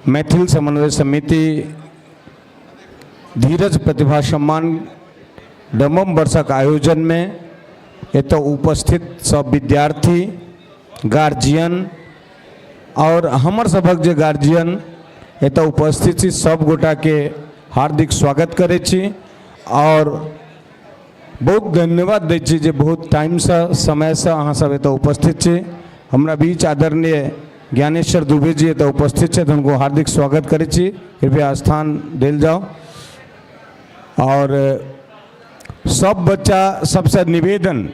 मैथिल समन्वय समिति धीरज प्रतिभा सम्मान नवम वर्षक आयोजन में एत उपस्थित सब विद्यार्थी गार्जियन और हमर सभक जे गार्जियन एत उपस्थित छी सब गोटा के हार्दिक स्वागत करे छी और बहुत धन्यवाद दै छी जे बहुत टाइम से समय से अहाँ सब एत उपस्थित छी। हमरा बीच आदरणीय ज्ञानेश्वर दुबे जी एत उपस्थित है, उनको हार्दिक स्वागत करे छी। कृपया स्थान देल जाओ। और सब बच्चा सबसे निवेदन,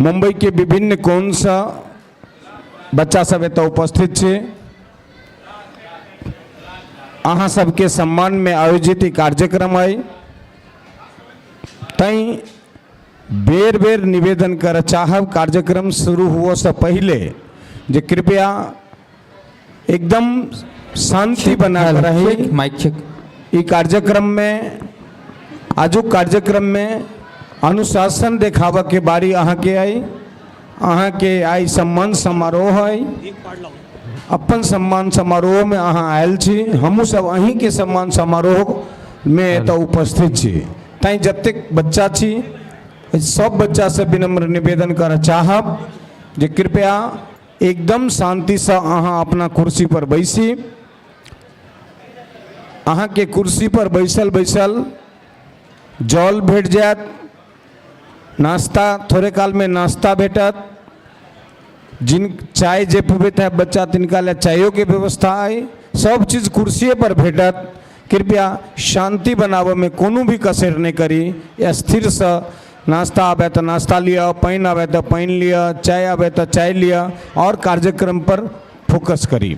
मुंबई के विभिन्न कोण से बच्चा सब एत उपस्थित छे। अहाँ सबके सम्मान में आयोजित कार्यक्रम है, तई बेर बेर निवेदन कर चाहब कार्यक्रम शुरू हुआ से पहले जे कृपया एकदम शांति बना रहे। Mic check. ई कार्यक्रम में आजुक कार्यक्रम में अनुशासन देखावा के बारी अहाँ के आई सम्मान समारोह है। अपन सम्मान समारोह में अहाँ आयल छी, हमू सब अहीं के सम्मान समारोह में तो उपस्थित छी। तई जतेक बच्चा छी सब बच्चा से विनम्र निवेदन कर चाहब जे कृपया एकदम शांति से अहाँ अपना कुर्सी पर बैसी। अहाँ के कुर्सी पर बैसल बैसल जल भेट जात, नाश्ता थोड़े काल में नाश्ता भेटत, जिन चाय जे पीबैत है बच्चा तिनका ले चायों के व्यवस्था है, सब चीज कुर्सी पर भेटत। कृपया शांति बनावे में कोनो भी कसर नहीं करी। स्थिर से नाश्ता आवे तो नाश्ता लिया, पानी आवे तो पानी लिया, चाय आवे तो चाय लिया और कार्यक्रम पर फोकस करी।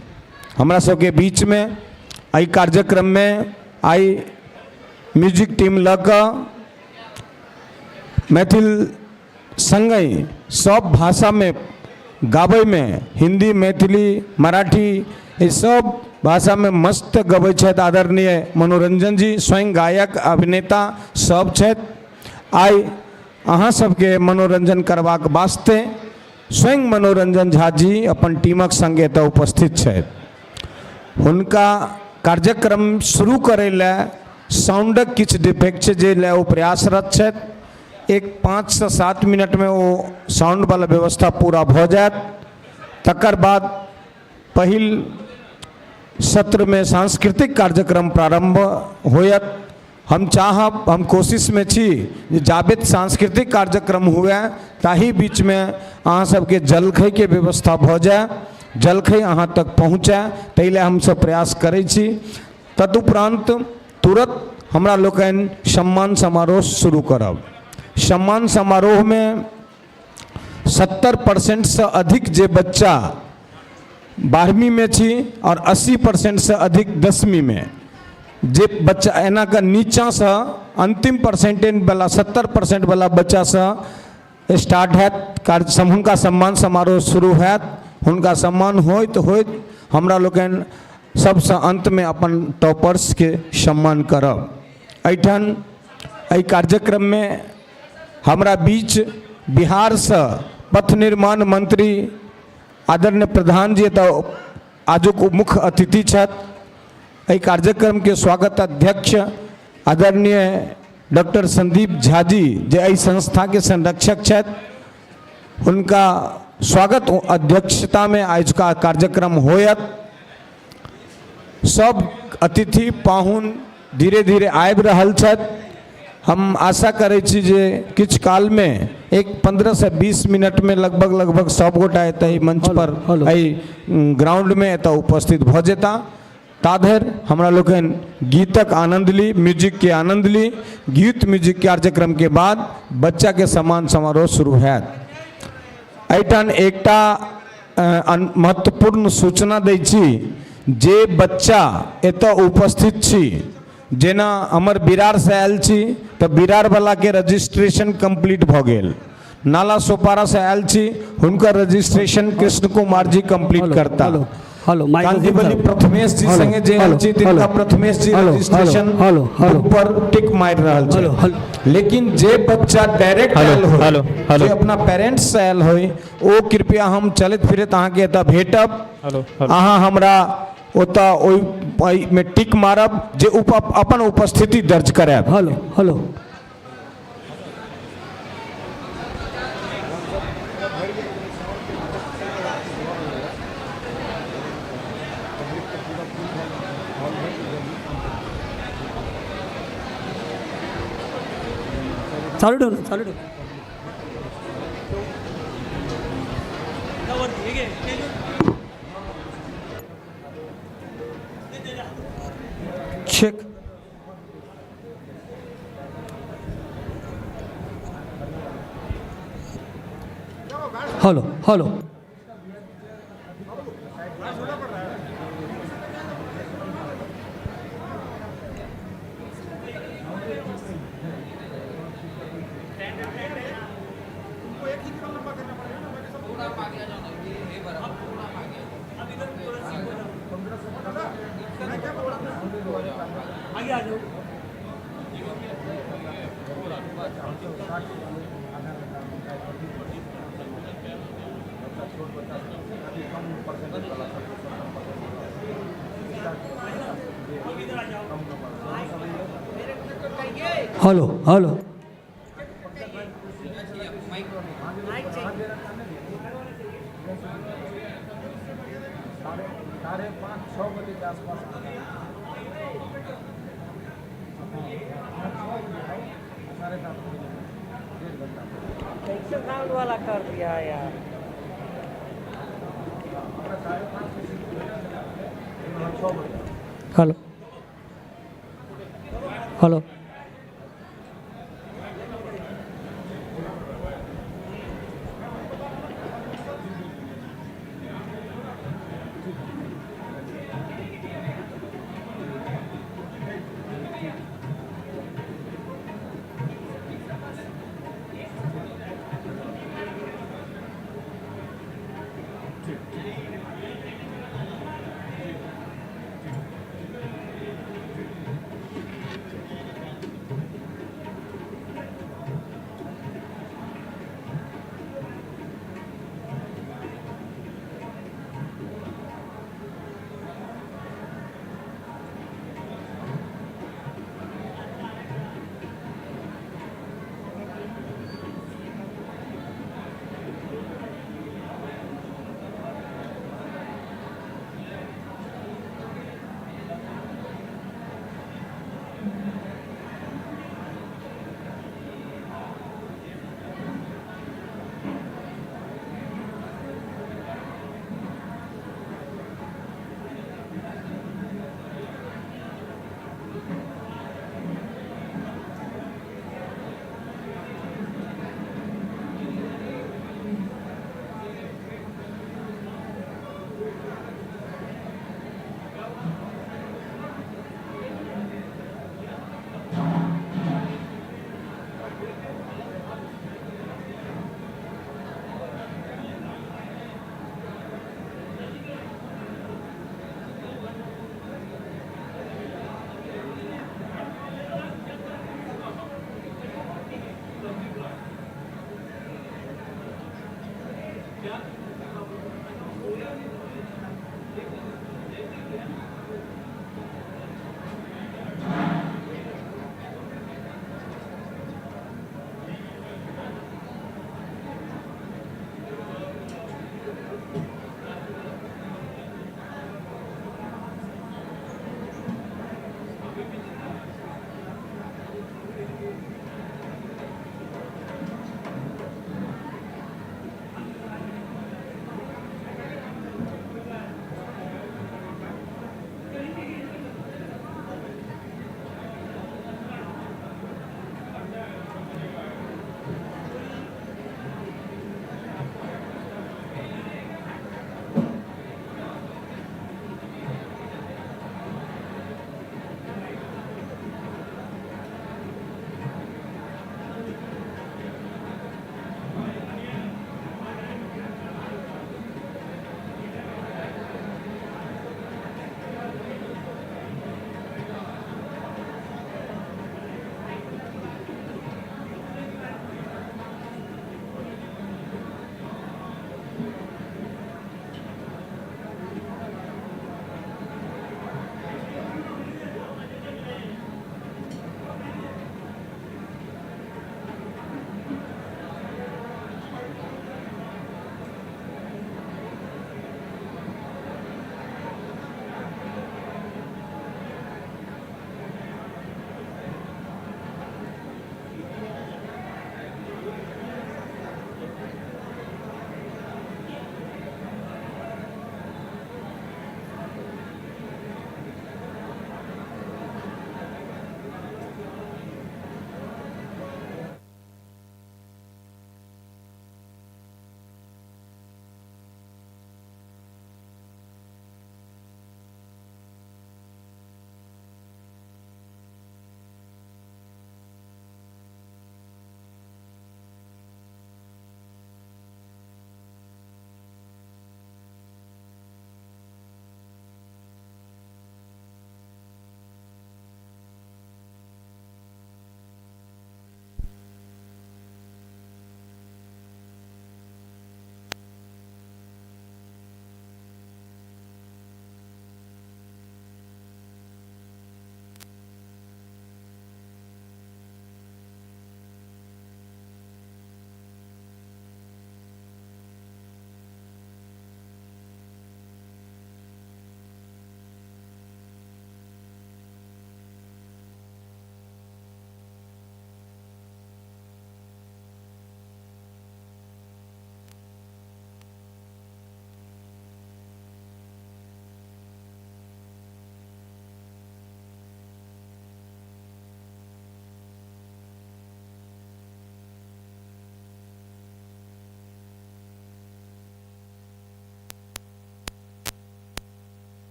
हमरा सबके बीच में आई कार्यक्रम में आई म्यूजिक टीम लगा मैथिल संगई सब भाषा में गावे में, हिंदी मैथिली मराठी ये सब भाषा में मस्त गबै छथि। आदरणीय मनोरंजन जी स्वयं गायक अभिनेता सब छथि। आई अहाँ सबके मनोरंजन करबाक वास्ते स्वयं मनोरंजन झा जी अपन टीमक संगे एतऽ उपस्थित छथि। हुनका कार्यक्रम शुरू करे ले साउंडक किछ डिफेक्ट छै जे ले ओ प्रयासरत छथि। एक 5 से 7 मिनट में वो साउंड वाला व्यवस्था पूरा भ जायत। तकर बाद पहिल सत्र में सांस्कृतिक कार्यक्रम प्रारंभ होयत। हम चाहब, हम कोशिश में छी जाबेत सांस्कृतिक कार्यक्रम हुए ताही बीच में अहाँ सबके जलखै के व्यवस्था भ जाए, जलखै अहाँ तक पहुँचे, ताहि हम सब प्रयास करै छी। तदुपरांत तुरंत हमरा लोकनि सम्मान समारोह शुरू करब। सम्मान समारोह में 70% से अधिक जे बच्चा 12वीं में छी और 80% से अधिक 10वीं में जे बच्चा एना का नीचा से अंतिम परसेंटेज वाला 70% वाला बच्चा से स्टार्ट है हुनका सम्मान समारोह शुरू हैत। हुनका सम्मान होइत हमरा लोकनि सबसे अंत में अपन टॉपर्स के सम्मान करब। एठन एहि कार्यक्रम में हमरा बीच बिहार से पथ निर्माण मंत्री आदरणीय प्रधान जी तो आजुक मुख्य अतिथि छथि। एहि कार्यक्रम के स्वागत अध्यक्ष आदरणीय डॉक्टर संदीप झा जी जे एहि संस्था के संरक्षक छथि, उनका स्वागत अध्यक्षता में आज का कार्यक्रम होयत। सब अतिथि पाहुन धीरे धीरे आबि रहल छथि। हम आशा करै छी जे किछ काल में एक 15 से 20 मिनट में लगभग सब गोटा एतऽ मंच पर एहि ग्राउंड में एतऽ उपस्थित भ जेता। ताधर हमरा लोकनि गीतक आनंद ली, म्यूजिक के आनंद ली। गीत म्यूजिक कार्यक्रम के बाद बच्चा के सम्मान समारोह शुरू हैत। एठन एकटा महत्वपूर्ण सूचना दै छी जे बच्चा एतऽ उपस्थित छी, जेना हमर बिरार से आयल छी तो बिरार वाला के रजिस्ट्रेशन कंप्लीट भ गेल। नाला सोपारा से आयल छी, हुनकर रजिस्ट्रेशन कृष्ण कुमार जी कंप्लीट करता। हेलो माइक कांदीवली प्रथमेश जी हेलो, संगे जे हेलो, छी तिनका हेलो, प्रथमेश जी हेलो, रजिस्ट्रेशन हेलो, हेलो, पर टिक मार रहल हेलो, छै। हेलो। लेकिन जे बच्चा डायरेक्ट हेलो, आयल हो, हेलो, हेलो। जे अपना पेरेंट्स से आयल होय, ओ कृपया हम चलैत फिरैत अहाँ के एतऽ भेटब। Hello, hello. अहाँ हमरा ओतऽ ओहि में टिक मारब जे अपन उपस्थिति दर्ज करायब। हेलो हेलो चालू ठेव ना चालू ठेव check hello hello hello hello कैसे साउंड वाला कर दिया है यार। Hello hello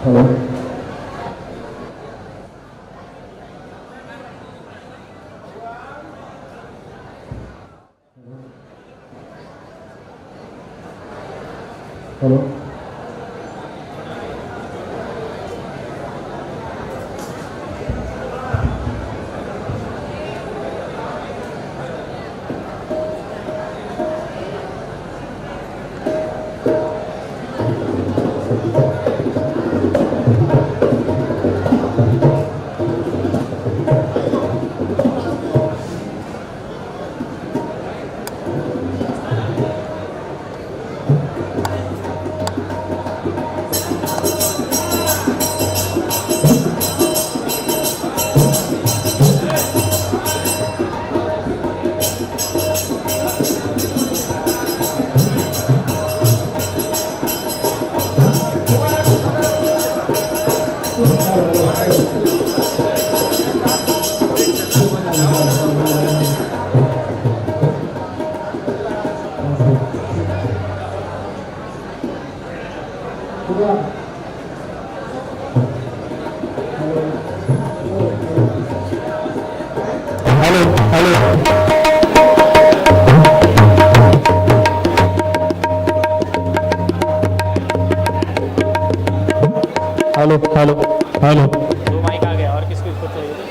hello hello hello दो माइक आ गया और किसको इसको चाहिए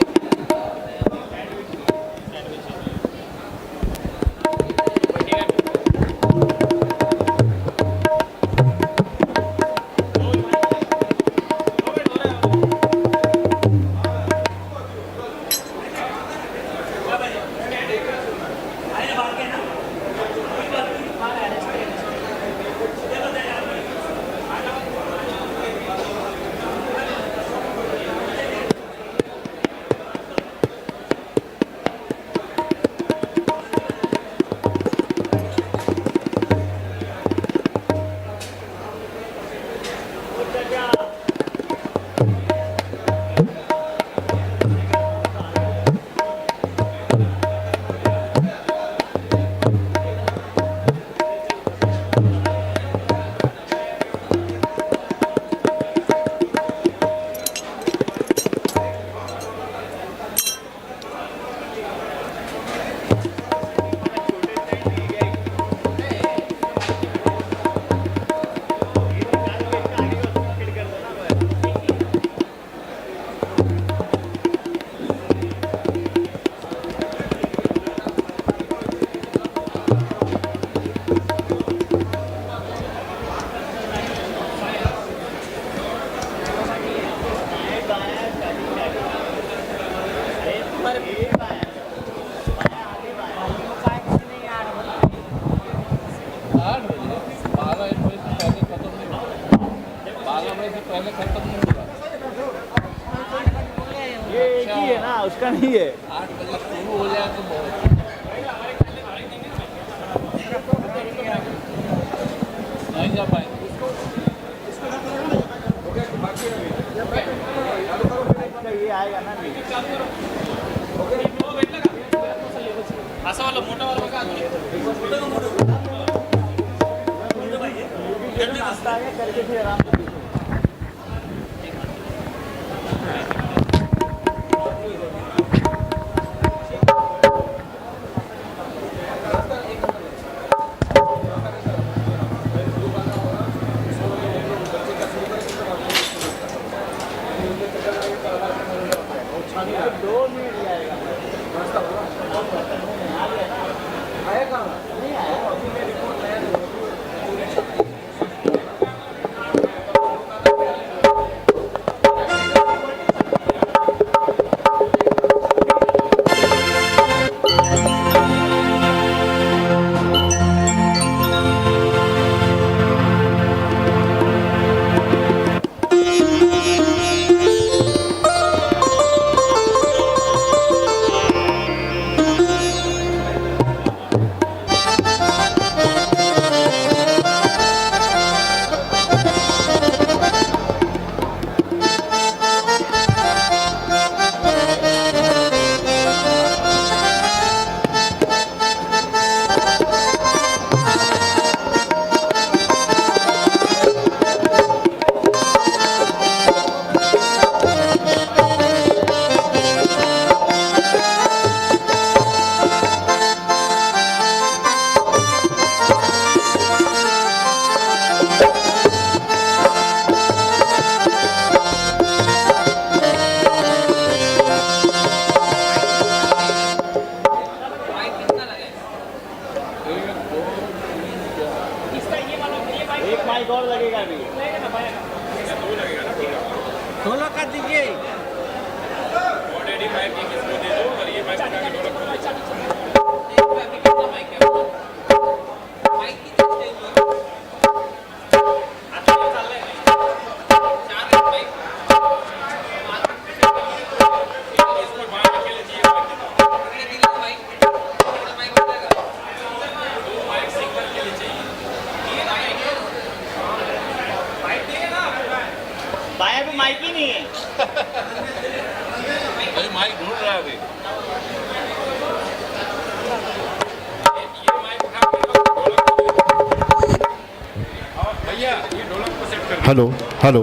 ये एक ही है ना उसका नहीं है 8 बजे शुरू हो जाए तो बहुत नहीं जा पाएंगे ये आएगा ना वाला मोटा वाला का नाश्ता आया करके फिर आराम से एक माइक और लगेगा अभी। दोनों का दीजिए। बाया पे माइक ही नहीं है। अभी माइक ढूंढ रहा है अभी ये माइक उठा के और भैया ये ढोलक को सेट कर हेलो हेलो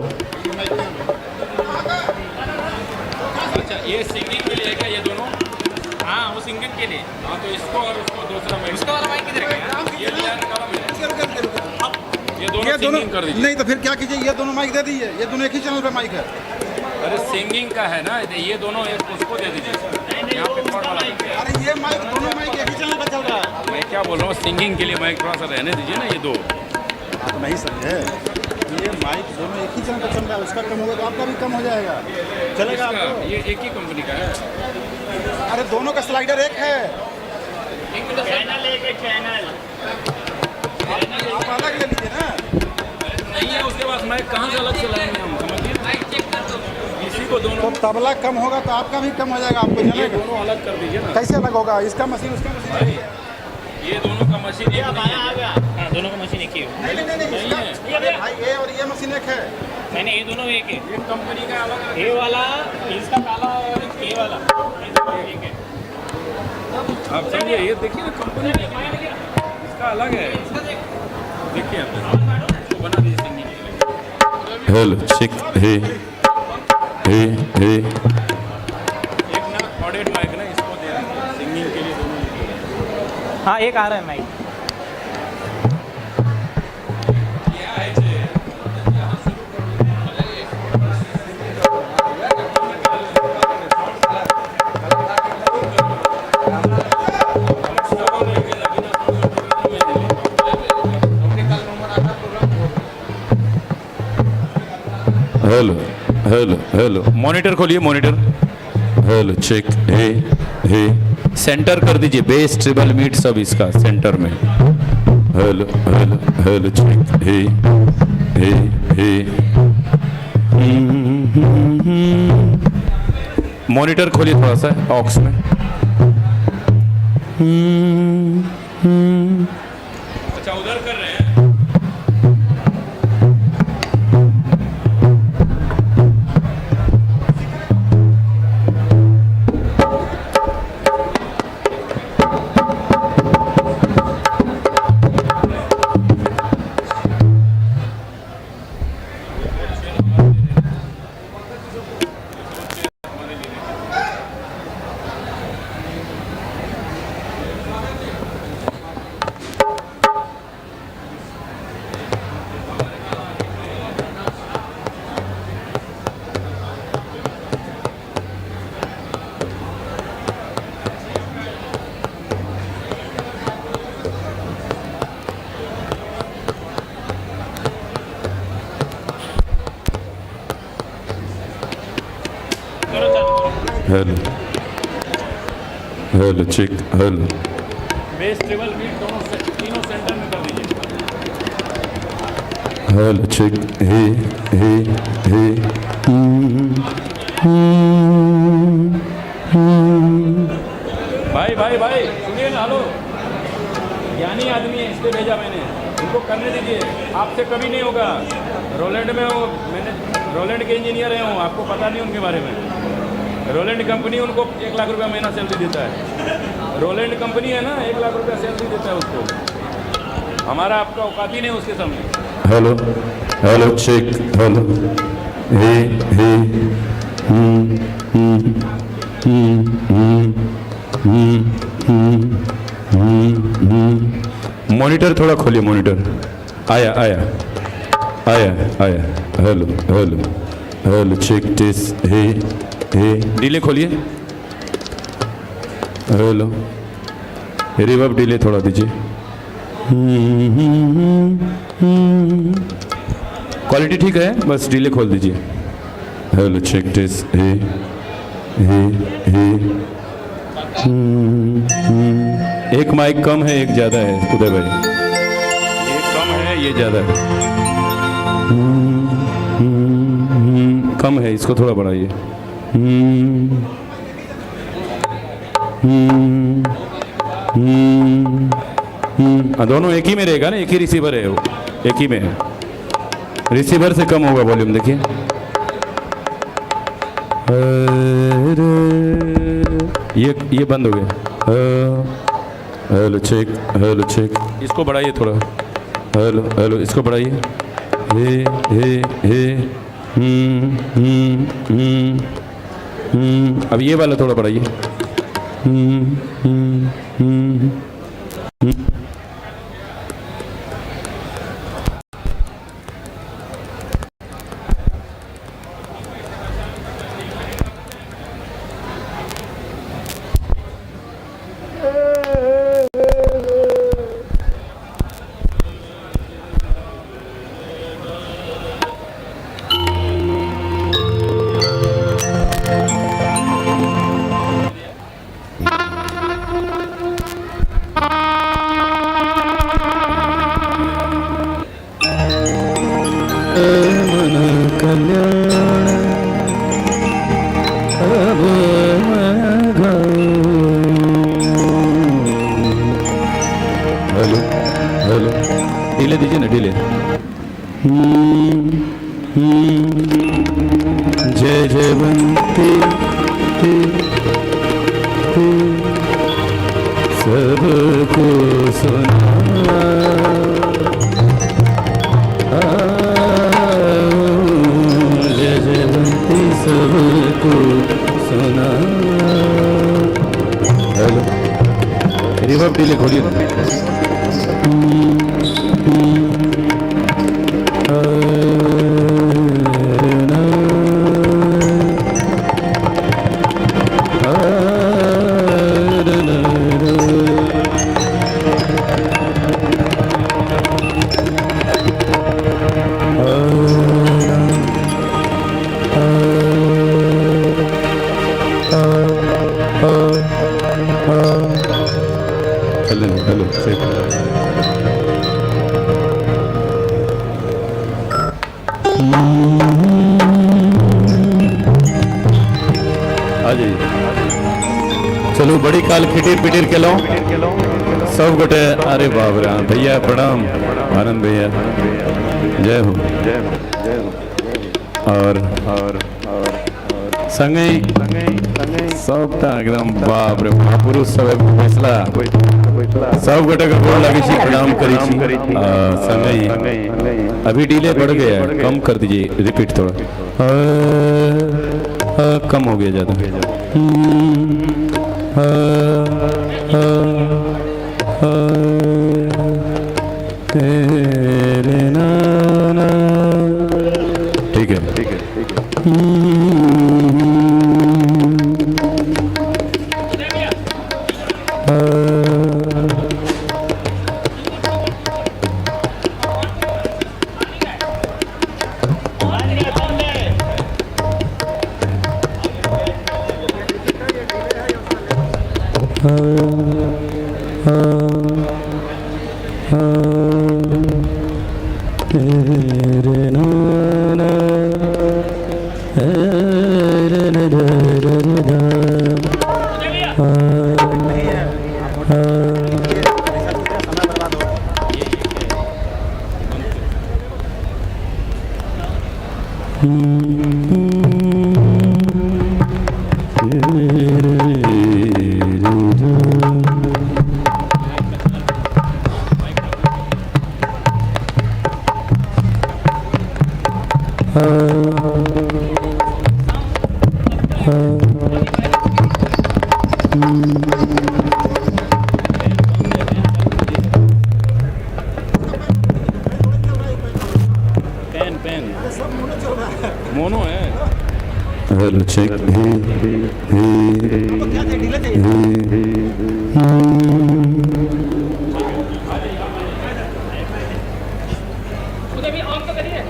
अच्छा ये सिंगिंग के लिए है क्या ये दोनों हाँ वो सिंगिंग के लिए हाँ तो इसको और उसको दूसरा माइक उसका वाला माइक किधर गया ये लिया निकाला मैंने ये दोनों सिंगिंग कर दीजिए नहीं तो फिर क्या कीजिए, ये दोनों माइक दे दीजिए, ये दोनों एक ही चैनल पे माइक है। अरे सिंगिंग का है ना ये दोनों एक उसको दे दीजिए यहाँ पे कॉर्ड वाला mic है। अरे ये माइक दोनों माइक एक ही चैनल पे चल रहा है। मैं क्या बोल रहा हूँ सिंगिंग के लिए माइक थोड़ा सा रहने दीजिए ना ये दो आप नहीं समझे, ये माइक दोनों एक ही चैनल पे चल रहा है, उसका कम होगा तो आपका भी कम हो जाएगा, चलेगा इसका आपको? ये एक ही कंपनी का है अरे दोनों का स्लाइडर एक है, चैनल एक है चैनल। आप अलग ले लीजिए ना। नहीं है उसके पास माइक कहाँ से अलग से लाएंगे हम समझिए इसी को तो दोनों तबला कम होगा तो आपका भी कम हो जाएगा, आपको ये चलेगा। दोनों अलग कर दीजिए ना कैसे अलग होगा, इसका मशीन उसका मशीन? ये दोनों का मशीन ये एक नहीं बाया है। आ गया। हाँ दोनों का मशीन एक ही है। नहीं, इसका अरे भाई ये और ये मशीन एक है। मैंने ये दोनों एक है। ये कंपनी का अलग अलग ये वाला इसका काला और ये वाला ये दोनों एक है। आप समझिए ये देखिए ना कंपनी इसका अलग है देखिए आप इसको बना दीजिए सिंगिंग के लिए हेलो चेक हे एक ना ऑडिट माइक ना इसको दे दीजिए सिंगिंग के लिए दोनों हाँ एक आ रहा है mic. Hello hello hello monitor खोलिए monitor hello check hey centre कर दीजिए बेस ट्रिबल मीट सब इसका सेंटर में hello hello hello check hey monitor खोलिए थोड़ा सा ऑक्स में अच्छा उधर कर रहे हैं hello hello check hello bass treble mid दोनों तीनों सेंटर में कर दीजिए हेलो चेक हे भाई भाई भाई सुनिए ना हेलो ज्ञानी आदमी है इसलिए भेजा मैंने इनको करने दीजिए आपसे कभी नहीं होगा रोलैंड में वो मैंने रोलैंड के इंजीनियर हैं हूँ आपको पता नहीं उनके बारे में रोलैंड कंपनी उनको 1 लाख रुपया महीना सैलरी देता है रोलैंड कंपनी है ना 1 लाख रुपया सैलरी देता है उसको हमारा आपका औकात ही नहीं उसके सामने hello hello check hello hey monitor थोड़ा खोलिए मॉनिटर आया आया आया आया hello hello hello check this hey delay खोलिए हेलो रिवर्ब डिले थोड़ा दीजिए क्वालिटी ठीक है, बस डिले खोल दीजिए। हेलो चेक टेस्ट हे एक माइक कम है, एक ज़्यादा है उदय भाई। ये कम है, ये ज़्यादा है। कम है, इसको थोड़ा बढ़ाइए। दोनों एक ही में रहेगा ना, एक ही रिसीवर है वो, एक ही में है। रिसीवर से कम होगा वॉल्यूम, देखिए। ये बंद हो गया। हेलो चेक, हेलो चेक, इसको बढ़ाइए थोड़ा। हेलो हेलो, इसको बढ़ाइए। हे अब ये वाला थोड़ा बढ़ाइए। हेलो हेलो, डिले दीजिए ना, डिले। जय जयवंती सबको सुना, जय जयवंती सबको सुना। हेलो, रिवर्ब डिले खोलिए ना। हेलो हेलो, आ जाइए। चलो बड़ी काल खिटिर पिटिर के लो सब गोटे। अरे बाप रे, भैया प्रणाम, आनंद भैया, जय हो जय हो जय हो। और संगई सबटा एकदम बाप रे, महापुरुष सब फैसला सब गोटे के गोड़ लगे छी, प्रणाम करी छी। संगई अभी डिले बढ़ गया है, कम कर दीजिए, रिपीट थोड़ा। कम हो गया ज़्यादा। ठीक है ठीक है ठीक है। मोनो है। हेलो चेक, उदय भी ऑन तो करिए।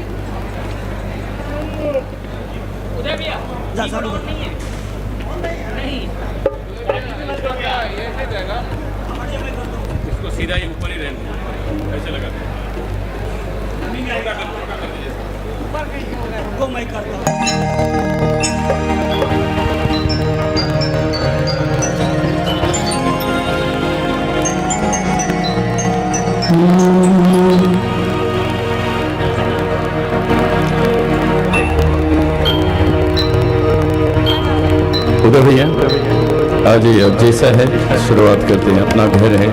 उदय भैया ऑन नहीं है। नहीं इसको सीधा ही ऊपर ही रहने दो। ऐसे लगा दो। वो मैं करता हूँ। उधर भैया आज ही अब जैसा है शुरुआत करते हैं, अपना घर है।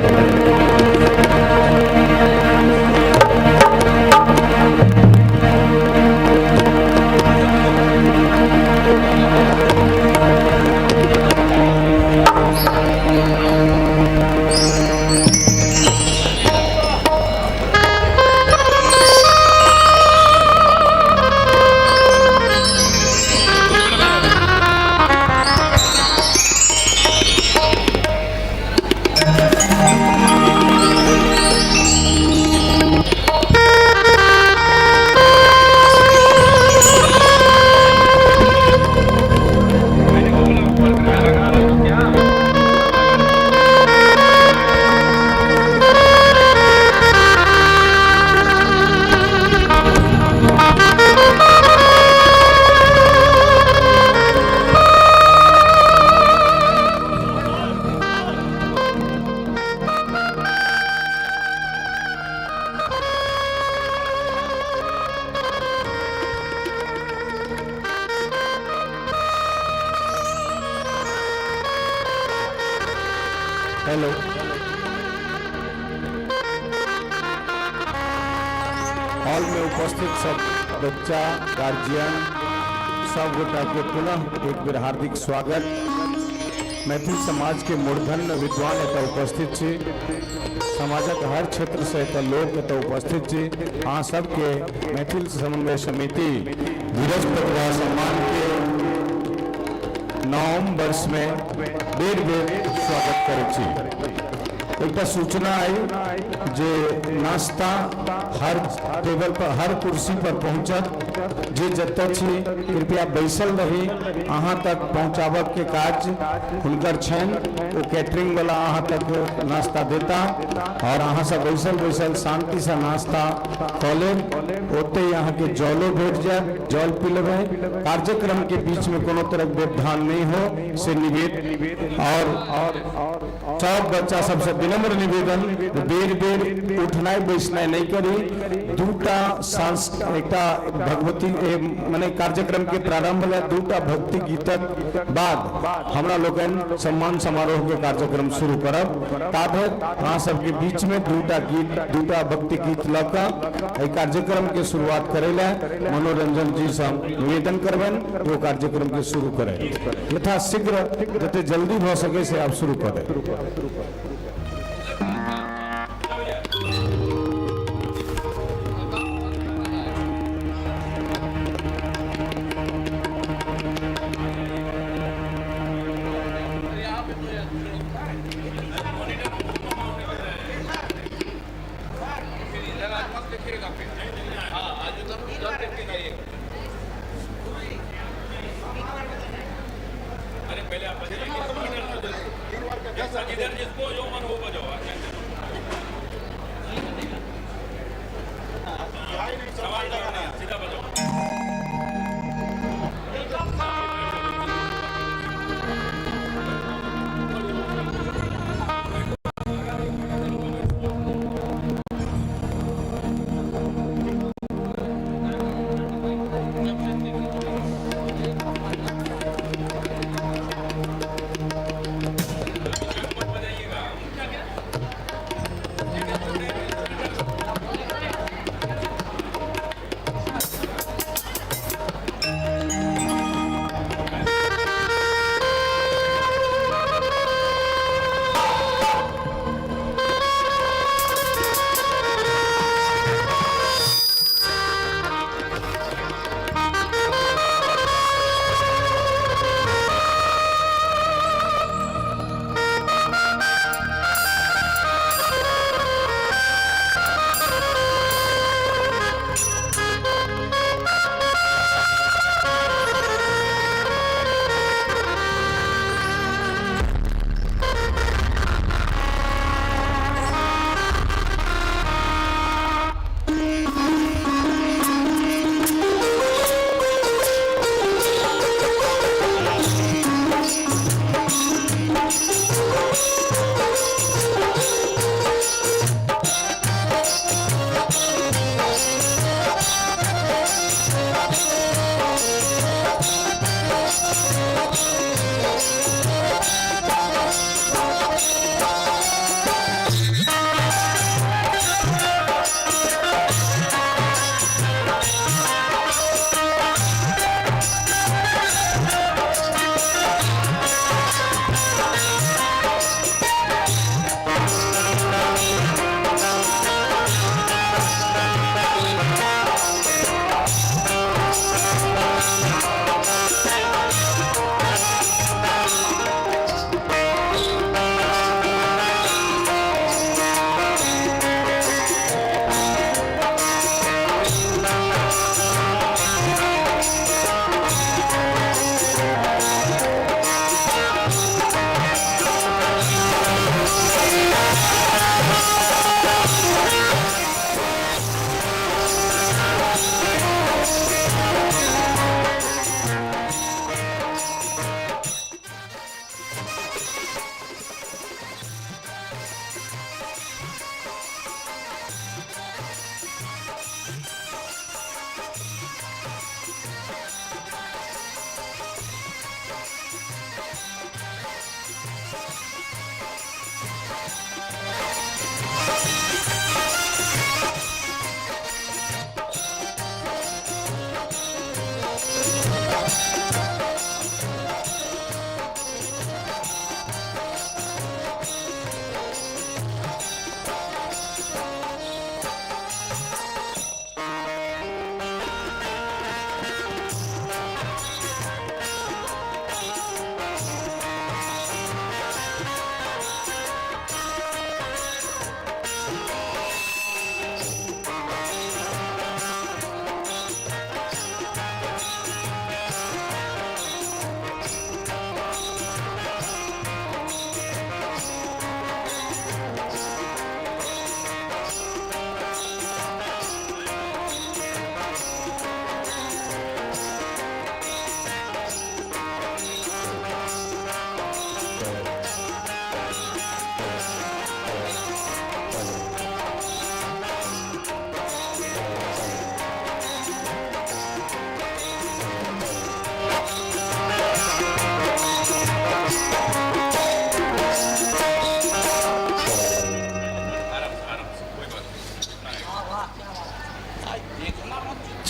हेलो, हॉल में उपस्थित सब बच्चा गार्जियन सब गोटा के पुनः एक बेर हार्दिक स्वागत। मैथिल समाज के मूर्धन्य विद्वान एतऽ उपस्थित छी, समाजक हर क्षेत्र से एतऽ लोग एतऽ उपस्थित छी। अहाँ सबके मैथिल समन्वय समिति धीरज प्रतिभा सम्मान के 9म वर्ष में बेर स्वागत करै छी। एकटा सूचना आई जे नाश्ता हर टेबल पर हर कुर्सी पर पहुंचत। जे जतऽ छी कृपया बैसल रही, अहाँ तक पहुंचाबक के काज हुनकर छनि। ओ कैटरिंग वाला अहाँ तक नाश्ता देता और अहाँ सब बैसल बैसल शांति से नाश्ता कऽ लेब। ओते अहाँ के जलो भेट जायत, जल पी लेबै। कार्यक्रम के बीच में कोनो तरह व्यवधान नहीं हो से निवेदन और सब बच्चा सबसे विनम्र निवेदन बेर बेर उठनाई बैसनाई नहीं करी। दूटा एकटा भगवती माने कार्यक्रम के प्रारंभ में दूटा भक्ति गीतक बाद हमरा लोकन सम्मान समारोह के कार्यक्रम शुरू करब। ताबत अहाँ सबके बीच में दूटा गीत दूटा भक्ति गीत लऽ कऽ कार्यक्रम के शुरुआत करे ला मनोरंजन जी से निवेदन करबन वो कार्यक्रम के शुरू करें। यथा शीघ्र जते जल्दी भ सके से आप शुरू करें। जिसको जो मन हो बजाओ। सवाल जवाब नहीं, सीधा बजाओ।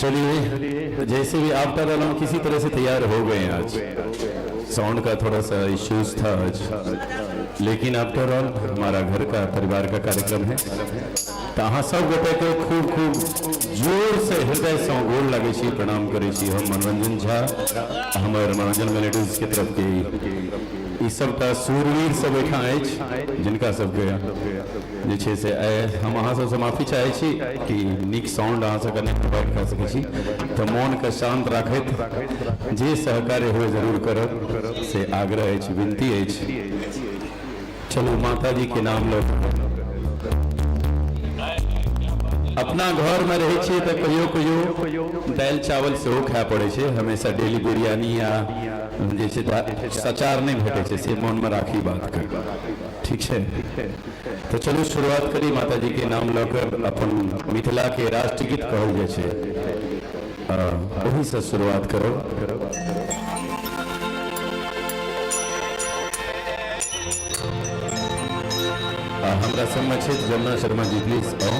चलिए, तो जैसे भी आफ्टर ऑल हम किसी तरह से तैयार हो गए हैं। आज साउंड का थोड़ा सा इश्यूज था आज, लेकिन आफ्टर ऑल हमारा घर का परिवार का कार्यक्रम है। तो अहाँ सब गोटे के खूब खूब जोर से हृदय से गोर लगे छी, प्रणाम करे छी। हम मनोरंजन झा, हमारे मनोरंजन मेलोडीज के तरफ के ई सबटा सूरवीर सब एठा अछि, जिनका सबके जे छै से हम अहाँ सबसे माफी चाहे छी कि नीक साउंड अहाँ सबके नहि प्रोवाइड कऽ सकै छी। तऽ मोन के शांत राखैत जे सहकार्य हुए जरूर करब से आग्रह अछि, विनती अछि। चलू माता जी के नाम लो। अपना घर में रहे छिए तो कहियो कहियो दाल चावल सेहो खाए पड़े छै, हमेशा डेली बिरयानी या जे छै सचार नहीं भेटे छै, से मन में राखी बात के, ठीक है। तो चलू शुरुआत करी माता जी के नाम लकर। अपन मिथिला के राष्ट्रगीत कहल जाय छै, वही से शुरुआत करो। हमरा संग छै जमुना शर्मा जी, प्लीज आओ।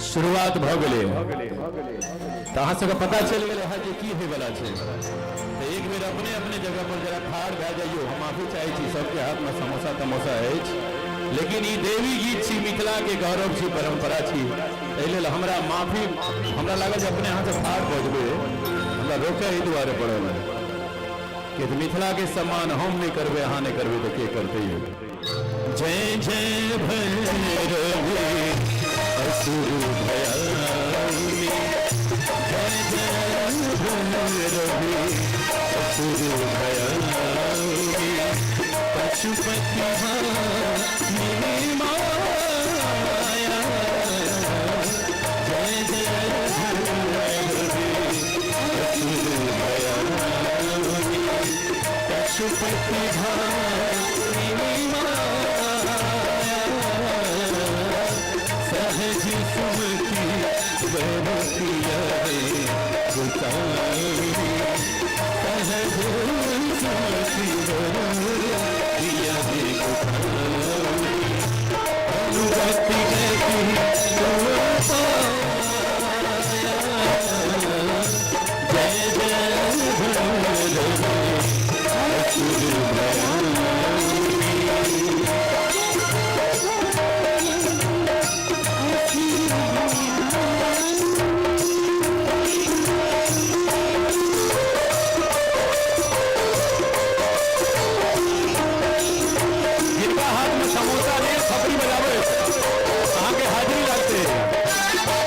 शुरुआत भ गेलै, तो अहाँ सबके पता चल गए है जे की होय वाला छै। तो एक बेर अपने अपने जगह पर जरा ठाड़ भए जाइयो। हम माफी चाहे छी, सबके हाथ में समोसा तमोसा अछि, लेकिन ई देवी गीत छी, मिथिला के गौरव छी, परंपरा छी। एहि लेल हमरा माफी हमरा लागल जे अपने यहाँ से ठाड़ बजबे हमरा रोके ही दुआरे पड़ल है कि मिथिला के सम्मान हम नहीं करबे अहाँ नहीं करबे तो के करते ही जय जय भैरवी असुर भयानी जय जय भैरवी असुर भयानी पशुपति भामिनी माया जय जय भैरवी असुर भयानी पशुपति भामिनी माया सहज सुमति बरतिया गुतारी सहज सुमति बरतिया गुतारी अनुगति गति जय जय भैरवी असुर भयानी जिनका हाथ में समोसा नहीं खपरी बजावे कहाँ के हाजिरी लगते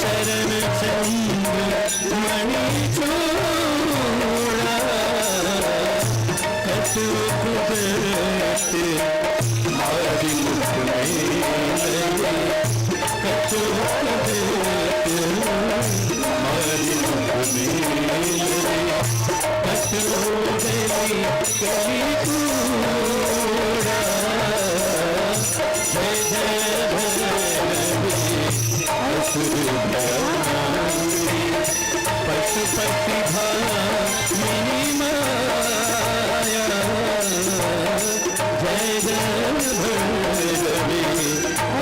चरण चंद्र मणि चूड़ा कटुक करते मारी मुख में लगे कटुक करते मारी मुख में लगे कटुक गई कली कूड़ा जय जय भैरवी असुर भयानी पशुपति भामिनी माया जय जय भैरवी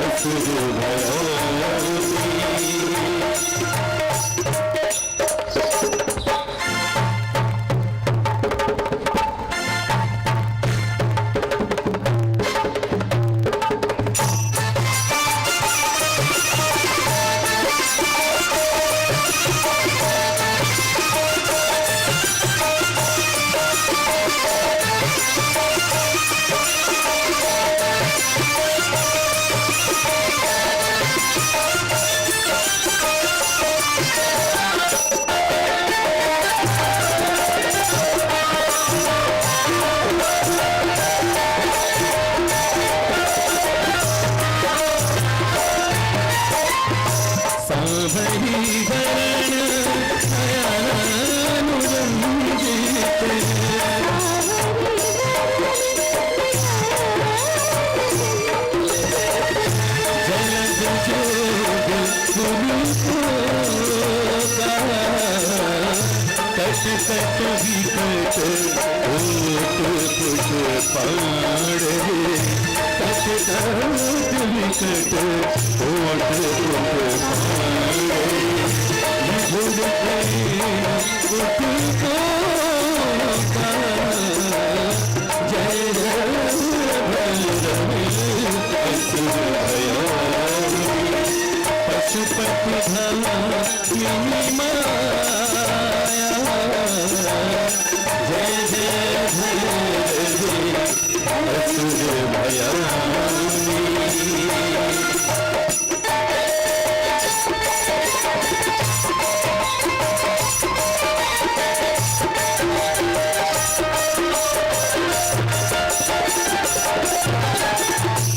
असुर भयानी पशुपति भामिनी माया जय जय भैरवी असुर भयानी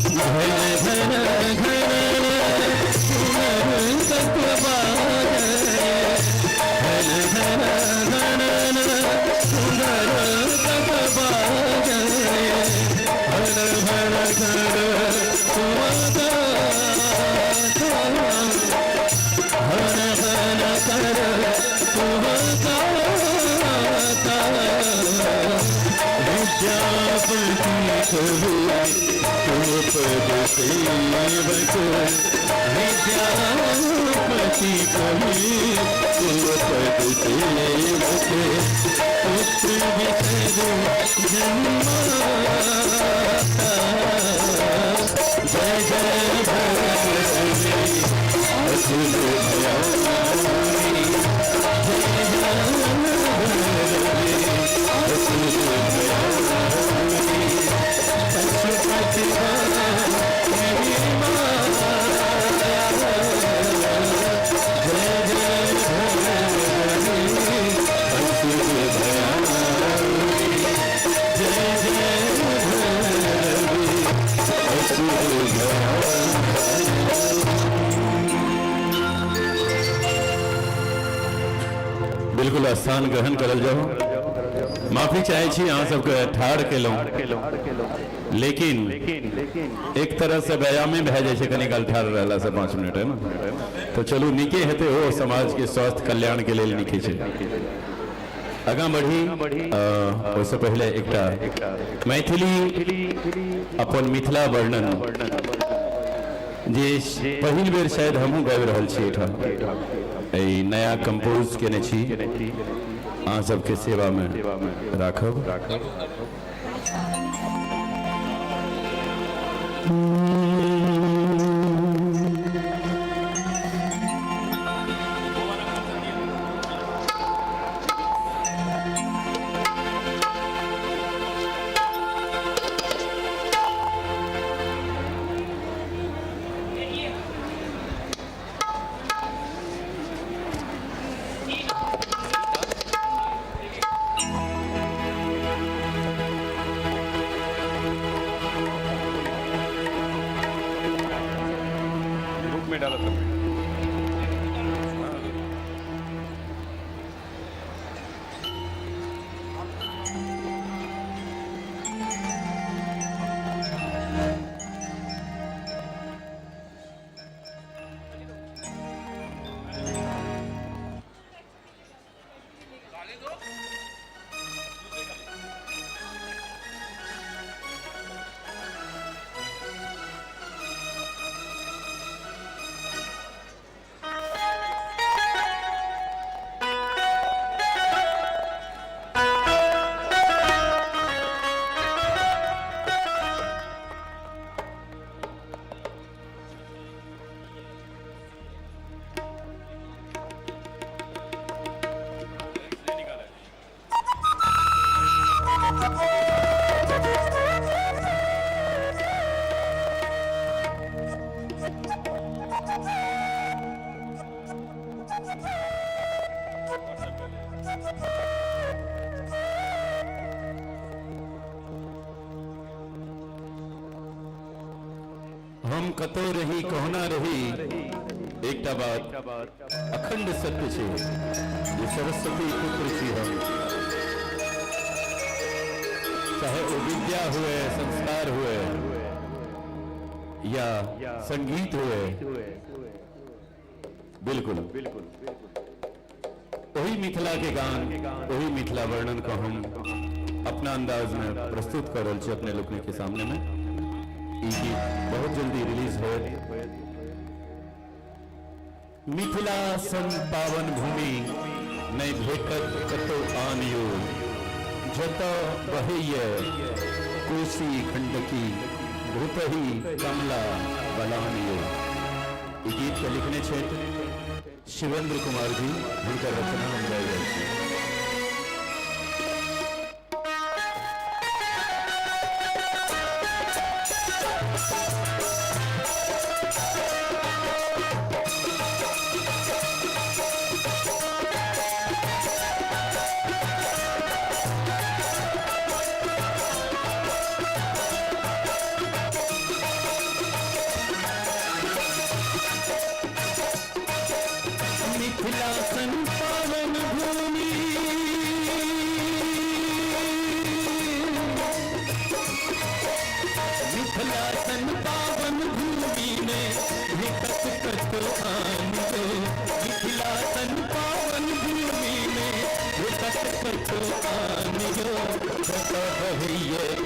घन घन घन पद सेवक विद्यापति कहे तुम पद सेवक पुत्र विसर जन्माता जय जय भगवती असुर भयानी जय जय भगवती असुर भयानी पशुपति मेरी माया जय जय भगवती असुर भयानी जय जय भगवती असुर बिल्कुल स्थान ग्रहण करल जाओ माफी चाहे छी अहाँ सबके ठाड़ केलहुँ लेकिन एक तरह से व्यायामे भए जाइ छै कनी काल ठाड़ रहला से 5 मिनट है ना तो चलू नीके हेतै ओ समाज के स्वास्थ्य कल्याण के लेल नीके छै आगाँ बढ़ी ओहिसँ पहले एकटा मैथिली अपन मिथिला वर्णन जे पहिल बेर शायद हमहूँ गाबि रहल छी एहिठाम नया कंपोज केने छी अहाँ सबके सेवा में राखब में डाला था हम कतो रही कहना रही एकटा बात अखंड सत्य छे जे सरस्वती पुत्र छी हम चाहे वो विद्या हुए संस्कार हुए या संगीत हुए बिल्कुल वही मिथिला के गान वही मिथिला वर्णन को हम अपना अंदाज में प्रस्तुत कर रहे छे अपने लोगों के सामने में बहुत जल्दी रिलीज हो मिथिला सन पावन भूमि नहीं भेटत कतो आनियो जत बहैये कोसी खंडकी भूतही कमला बलानियो ई गीत के लिखने छे शिवेंद्र कुमार जी हुनकर रचना हम गाय रहल छी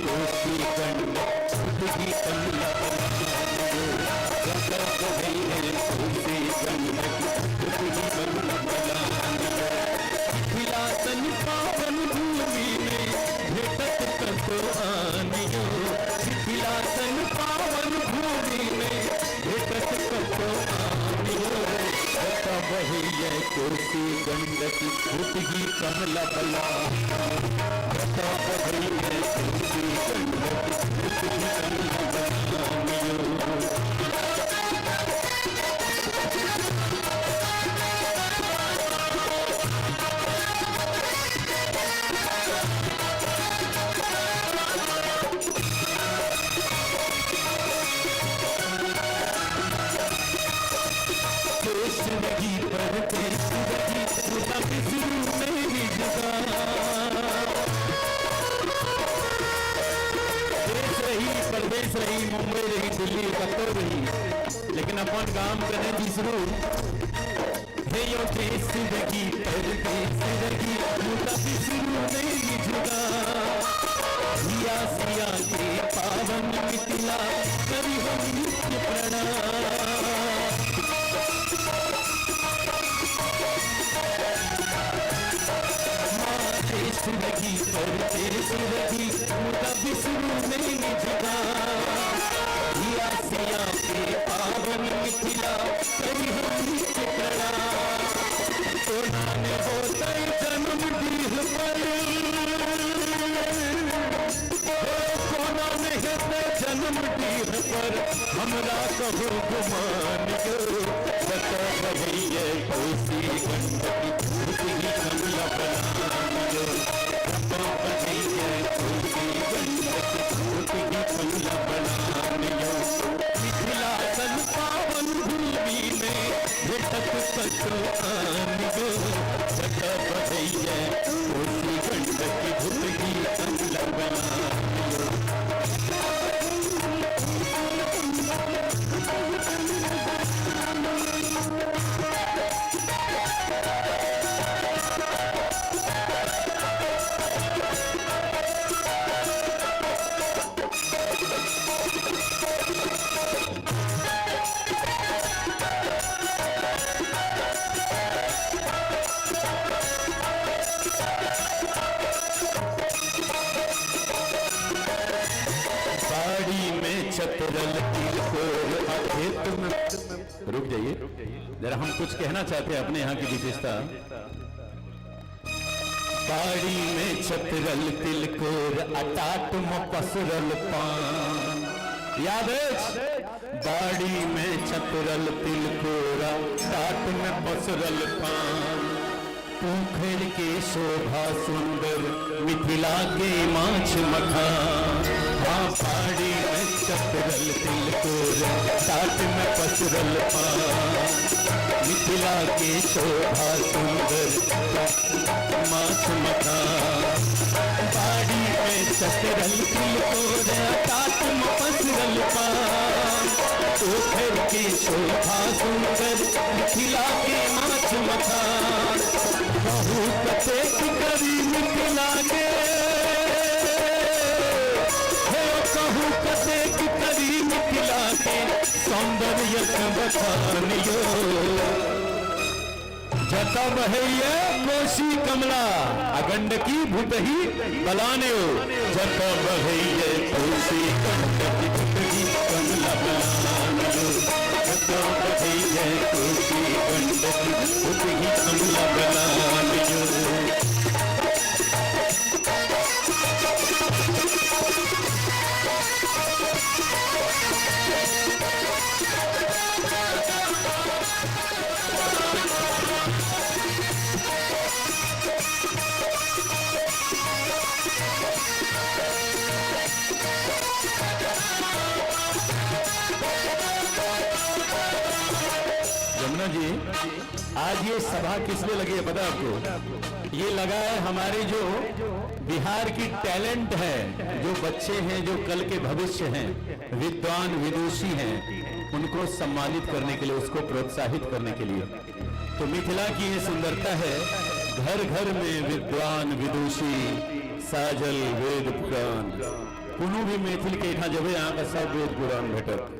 कोसी बहे ये कोसी गंडकी उठगी कमला बला जटा बहे ये कोसी गंडकी उठगी कमला जिंदगी पर जिंदगी मेरी जगह देश रही प्रदेश रही मुंबई रही दिल्ली कतर रही लेकिन अपन काम करें तीसरू हे यो देश जिंदगी पर जिंदगी मेरी जगह सिया सिया के पावन मिथिला करी हम नित्य प्रणाम जिंदगी पर तेरी जिंदगी मुद्दा विष्णु मेरी जगह सिया सिया के पावन मिथिला करी हम नित्य प्रणाम कोना ने होता जन्म दीह पर कोना में होता जन्म दीह पर हमरा कहो गुमान गो बता भैया कोसी गंडकी उठगी कमला बलान गो बता भैया कोसी गंडकी उठगी कमला बलान गो मिथिला सन पावन भूमि में भेटत सचोआन गो बता भैया कोसी गंडकी उठगी कमला बलान गो चतरल रुक जाइए जरा हम कुछ कहना चाहते हैं अपने यहाँ की विशेषता बाड़ी में चतरल तिलकोर अटाट में पसरल पान याद है बाड़ी में चतरल तिलकोर अटाट में पसरल पान पोखर के शोभा सुंदर मिथिला के माछ मखान हाँ बाड़ी में चतरल तिलकोर टाट में पसरल पान मिथिला के शोभा सुंदर माछ मखान बाड़ी में चतरल तिलकोर टाट में पसरल पान पोखर के शोभा सुंदर मिथिला के माछ मखान बहु कते करी मिथिला के कहूँ कते करी मिथिला के सौंदर्य बखानियो जटा बहैया कोसी कमला अगंडकी भूतही बलान्यो जटा बहैया कोसी गंडकी भूतही कमला बलान्यो जटा बहैया कोसी गंडकी भूतही कमला बलान्यो जमुना जी आज ये सभा किस लिए लगी है पता है आपको ये लगा है हमारे जो बिहार की टैलेंट है जो बच्चे हैं जो कल के भविष्य हैं विद्वान विदुषी हैं उनको सम्मानित करने के लिए उसको प्रोत्साहित करने के लिए तो मिथिला की ये सुंदरता है घर घर में विद्वान विदुषी साजल वेद पुराण कोनो भी मैथिल के यहाँ जब यहाँ का सब वेद पुराण भेटत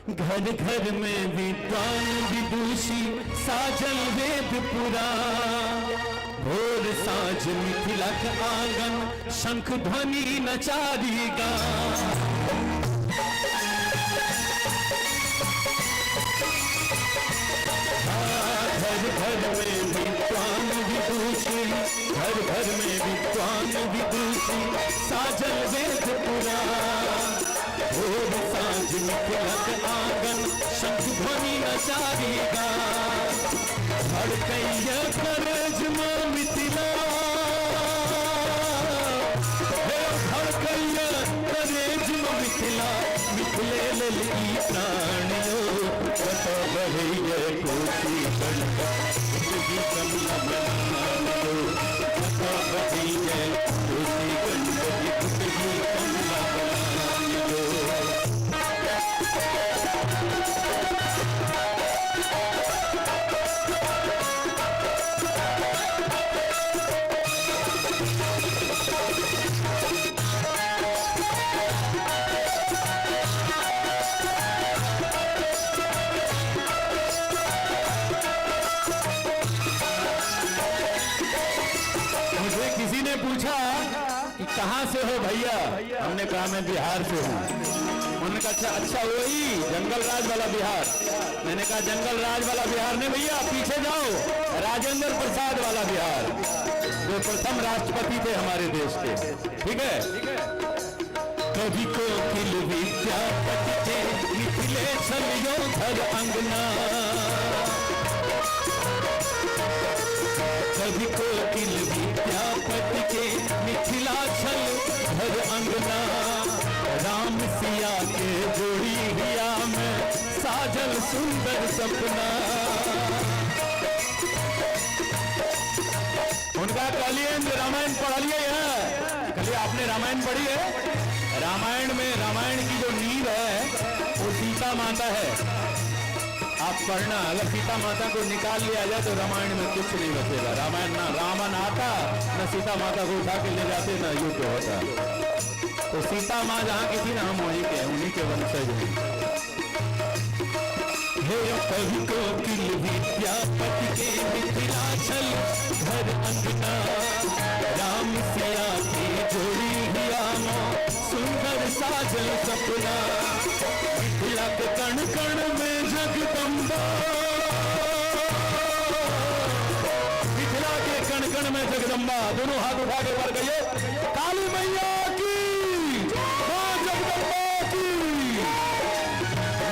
घर घर में विद्वान विदुषी साजल वेद पुराण भोर साँझ मिथिला का आंगन शंख ध्वनि नचारी गा घर घर में विद्वान विदुषी, घर घर में विद्वान विदुषी, साजल वेद पुराण। भोर सांझ मिथिलक आंगन, शंख ध्वनि नचारी गान। धड़कैया करज में मिथिला, हे धड़कैया करज में मिथिला, मिथिले ललकी प्राणियो। कत बढ़ैया कोटि गणपत, तुझी कमला बनायो। कत बढ़ैया कोटि गणपत, तुझी कमला बनायो। मुझे किसी ने पूछा कि कहाँ से हो भैया, हमने कहा मैं बिहार से हूँ। उन्होंने कहा अच्छा वही जंगल राज वाला बिहार। मैंने कहा जंगल राज वाला बिहार नहीं भैया, पीछे जाओ, राजेंद्र प्रसाद वाला बिहार, जो प्रथम राष्ट्रपति थे हमारे देश के। ठीक है। कवि को किल विद्यापति के, मिथिले छलियो धर अंगना। कवि को किल विद्यापति के, मिथिला छल धर अंगना। राम सिया के जोड़ी हिया में, साजल सुंदर सपना। उनका कहलिए रामायण पढ़लिए है, कहलिए आपने रामायण पढ़ी है? रामायण में, रामायण की जो नींव है वो सीता माता है। आप पढ़ना, अगर सीता माता को निकाल लिया जाए तो रामायण में कुछ नहीं बचेगा। रामायण ना रावण आता, न सीता माता को उठा के ले जाते, न युद्ध होता। तो सीता माँ जहाँ की थी ना, हम वहीं के, उन्हीं के वंशज हैं। हे कवि को किल विद्यापति के, मिथिला छल धर अंगना। राम सिया की जोड़ी हिया में, सुंदर साजल सपना। मिथिला के कण कण में जगदम्बा, मिथिला के कण कण में जगदम्बा। दोनों हाथ उठा के बढ़ गए, काली मैया की, मां जगदम्बा की।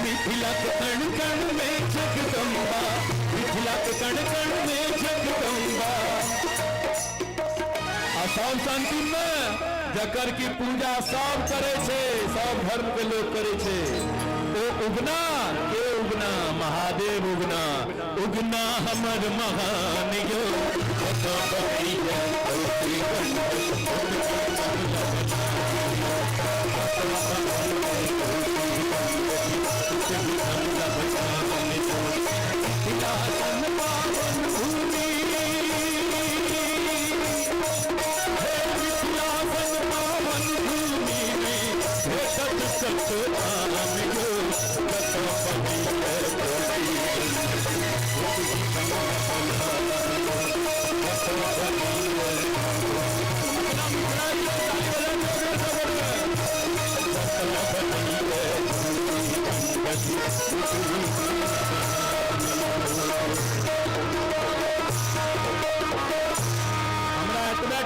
मिथिला के कण कण में जगदम्बा, मिथिला के कण कण में जगदम्बा। और सब शांति में जकर की पूजा सब करे छे, सब धर्म के लोग करे छे। ओ उगना के उगना, महादेव उगना, उगना हमर महान यो।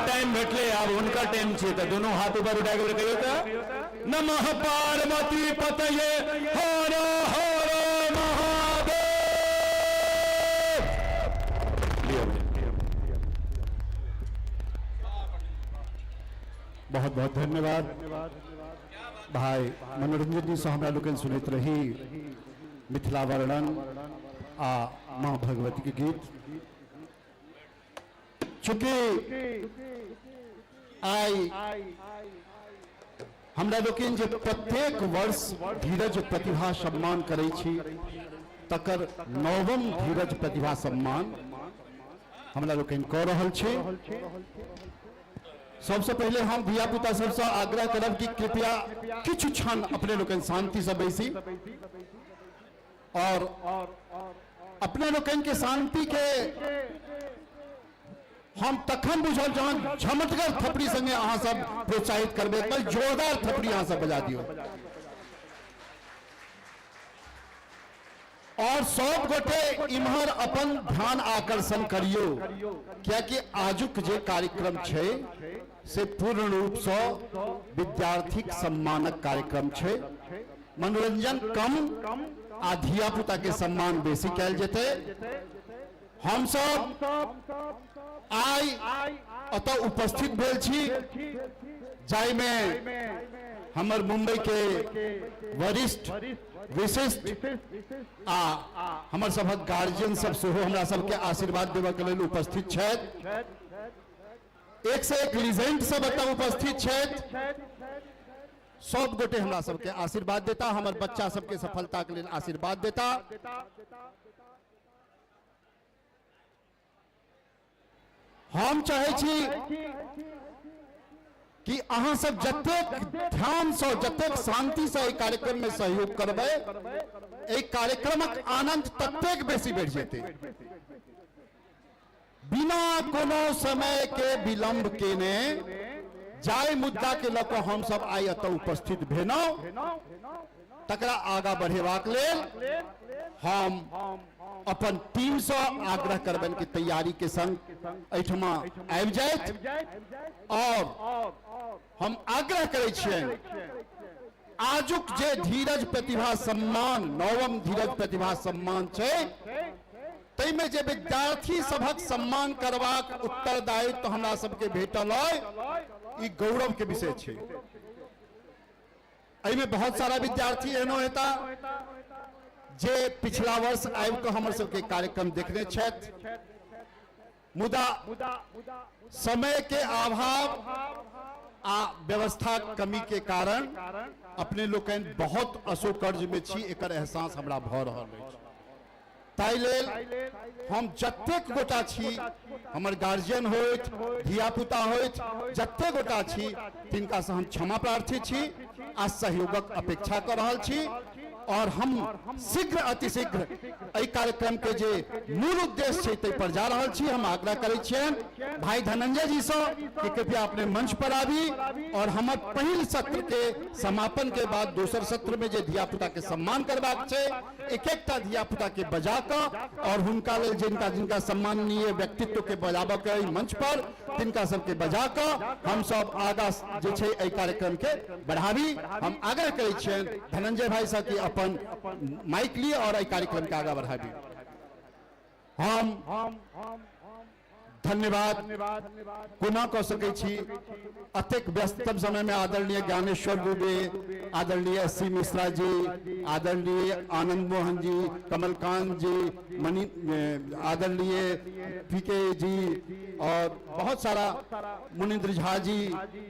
टाइम भेटले, अब उनका टाइम छे तो दोनों हाथ ऊपर उठा के कहियो तो नमः पार्वती पतये हर हर महादेव। बहुत बहुत धन्यवाद भाई मनोरंजन जी से हमरा लोकन सुनैत रही मिथिला वर्णन आ माँ भगवती के गीत। चूँकि आई हमरा लोकन जे प्रत्येक वर्ष धीरज प्रतिभा सम्मान करै छी, तकर 9वां धीरज प्रतिभा सम्मान हमरा लोकन कऽ रहल छी। सबसे पहले हम धिया पुता सबसे आग्रह करब कि कृपया किछु क्षण अपने लोकन शांति से बैसी और अपने लोकन के शांति के हम तखन बुझल जहां झमटगर थपड़ी संगे अहाँ सब प्रोत्साहित करबे, बस जोरदार थपड़ी अहाँ सब बजा दियो। और सब गोटे इम्हर अपन ध्यान आकर्षण करियो, कियाकि आजुक जे कार्यक्रम छे से पूर्ण रूप से विद्यार्थी सम्मानक कार्यक्रम छे। मनोरंजन कम आ धिया पुता के सम्मान बेसी कैल जेते। हम सब आई अतः उपस्थित भेल छी, जाय में हमर मुंबई के वरिष्ठ विशिष्ट आ हमर सभक गार्जियन सब सेहो हमरा सबके आशीर्वाद देबऽ के लेल उपस्थित छथि। एक से एक लीजेंड सब एतऽ उपस्थित छथि। सब गोटे हमरा सबके आशीर्वाद देता, हमर बच्चा सबके सफलता के लेल आशीर्वाद देता। हम चाहे छी कि अहाँ सब जतेक ध्यान से, जतेक शांति से एहि कार्यक्रम में सहयोग करबै, एहि कार्यक्रमक आनंद ततेक बेसी बढ़ जेतै। बिना कोनो समय के विलंब केने जाय मुद्दा के लऽ कऽ हम सब आइ एतऽ उपस्थित भेलहुँ, तकरा आगा बढ़ेबाक लेल हम अपन टीम से आग्रह करबनि कि तैयारी के संग एहिठमा आबि जाइत। और हम आग्रह करै छियनि, आजुक जे धीरज प्रतिभा सम्मान, नवम धीरज प्रतिभा सम्मान छै, तै में जे विद्यार्थी सभक सम्मान करबाक उत्तरदायित्व हमरा सबके भेटल अइ, ई गौरव के विषय छै। एहि में बहुत सारा विद्यार्थी एहनो हेता जे पिछला वर्ष आबि कऽ हमर सबके कार्यक्रम देखने छथि, मुदा समय के अभाव आ व्यवस्था कमी के कारण अपने लोकनि बहुत अशोकर्ज में छी, एकर एहसास हमरा भऽ रहल अछि। ताहि लेल हम जतेक गोटा छी, हमर गार्जियन होइत, धिया पुता होइत, जतेक गोटा छी, तिनका से हम क्षमा प्रार्थी छी आ सहयोगक अपेक्षा कर रहल छी। और हम शीघ्र अतिशीघ्र एहि कार्यक्रम के जे मूल उद्देश्य छै ताहि पर जा रहल छी। हम आग्रह करै छियनि भाई धनंजय जी से कि कृपया अपने मंच पर आबी और हमर पहिल सत्र के समापन के बाद दोसर सत्र में जे धिया पुता के सम्मान करबाक छै, एक एकटा धिया पुता के बजा कऽ और हुनका लेल जिनका जिनका सम्माननीय व्यक्तित्व के बजाबऽ के मंच पर, तिनका सबके बजा कऽ हम सब आगा जे छै एहि कार्यक्रम के बढ़ाबी। हम आग्रह करै छियनि धनंजय भाई से कि अपन माइक लिए और एहि कार्यक्रम के आगा बढ़ाबी। हम धन्यवाद कोना कऽ सकै छी। अतेक व्यस्ततम समय में आदरणीय ज्ञानेश्वर दुबे, आदरणीय एस.सी. मिश्रा जी, आदरणीय आनंद मोहन जी, कमलकांत जी, आदरणीय पीके जी और बहुत सारा मुनिंद्र झा जी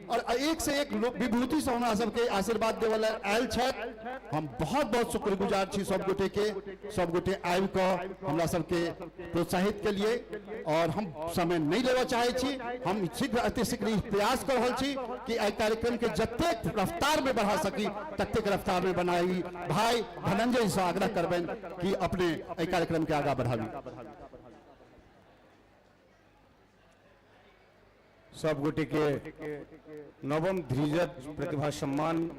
और एक से एक लोग विभूति से हमरा सबके आशीर्वाद देवल आयल छथि। हम बहुत बहुत शुक्रगुजार छी सब गोटे के, सब गोटे आबि कऽ हमरा सबके प्रोत्साहित के लिए। और हम समय नहीं लेवा चाहे छी, हम शीघ्र अतिशीघ्र प्रयास कर रहल छी कि एहि कार्यक्रम के जतेक रफ्तार में बढ़ा सकी ततेक रफ्तार में बनाई। भाई धनंजय से आग्रह करबनि कि अपने एहि कार्यक्रम के आगा बढ़ाबी। सब गोटे के नवम धीरज प्रतिभा सम्मान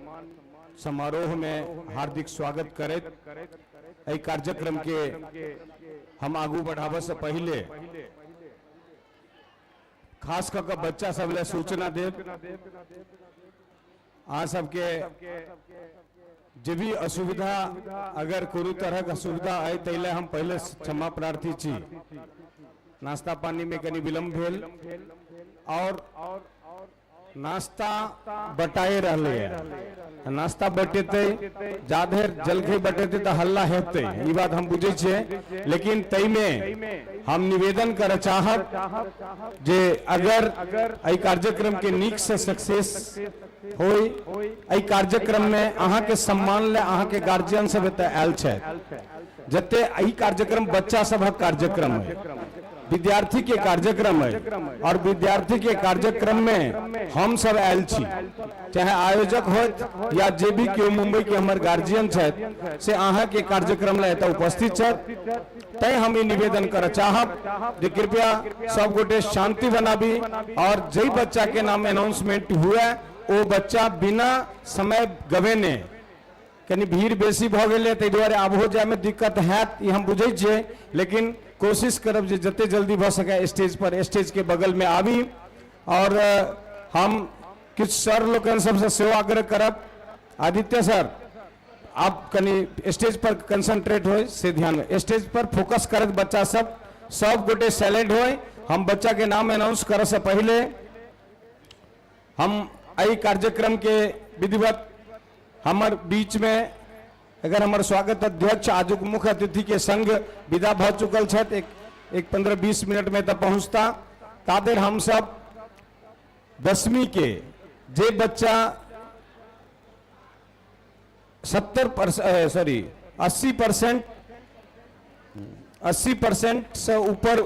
समारोह में हार्दिक स्वागत करैत एहि कार्यक्रम के हम आगू बढ़ाबे से पहले खास करके बच्चा सब ले सूचना देव, आ सबके जे भी असुविधा अगर कोनो तरह के असुविधा है तैले हम पहले क्षमा प्रार्थी छी। नाश्ता पानी में कनी विलम्ब भेल और नाश्ता बटाए रहले है। नाश्ता बटेते जाधे जलखै बटेते तो हल्ला हेते, ई बात हम बुझे छे। लेकिन तई में हम निवेदन कर चाहब जे अगर एहि कार्यक्रम के नीक से सक्सेस होई, एहि कार्यक्रम में अहाँ के सम्मान ले अहाँ के गार्जियन सब एतय आयल छै। जते एहि कार्यक्रम बच्चा सभक कार्यक्रम है, विद्यार्थी के कार्यक्रम है और विद्यार्थी के कार्यक्रम में हम सब आयल छी, चाहे आयोजक हो या जे भी केओ मुंबई के हमर गार्जियन छथि से अहाँ के कार्यक्रम ले एतय उपस्थित छथि। तै हम ई निवेदन कर चाहब जे कृपया सब गोटे शांति बनाबी और जे बच्चा के नाम अनाउंसमेंट हुए वो बच्चा बिना समय गवेने कनी भीड़ बेसी भ गेलै ताहि दुआरे आबहो जायमे दिक्कत हैत, ई हम बुझै छियै, लेकिन कोशिश करब जे जते जल्दी भऽ सके स्टेज पर, स्टेज के बगल में आबी। और हम किछु सर लोकनि सबसे सेहो आग्रह करब, आदित्य सर आप कनी स्टेज पर कंसंट्रेट हो, से ध्यान में स्टेज पर फोकस करत बच्चा सब गोटे साइलेंट हो। हम बच्चा के नाम अनाउंस करे से पहले हम एहि कार्यक्रम के विधिवत हमार बीच में अगर हमारे स्वागत अध्यक्ष आजुक मुख्य अतिथि के संग विदा भ चुकल छथि, एक 15-20 मिनट में तक पहुंचता तादेर हम सब 10वीं के जे बच्चा 80% से ऊपर,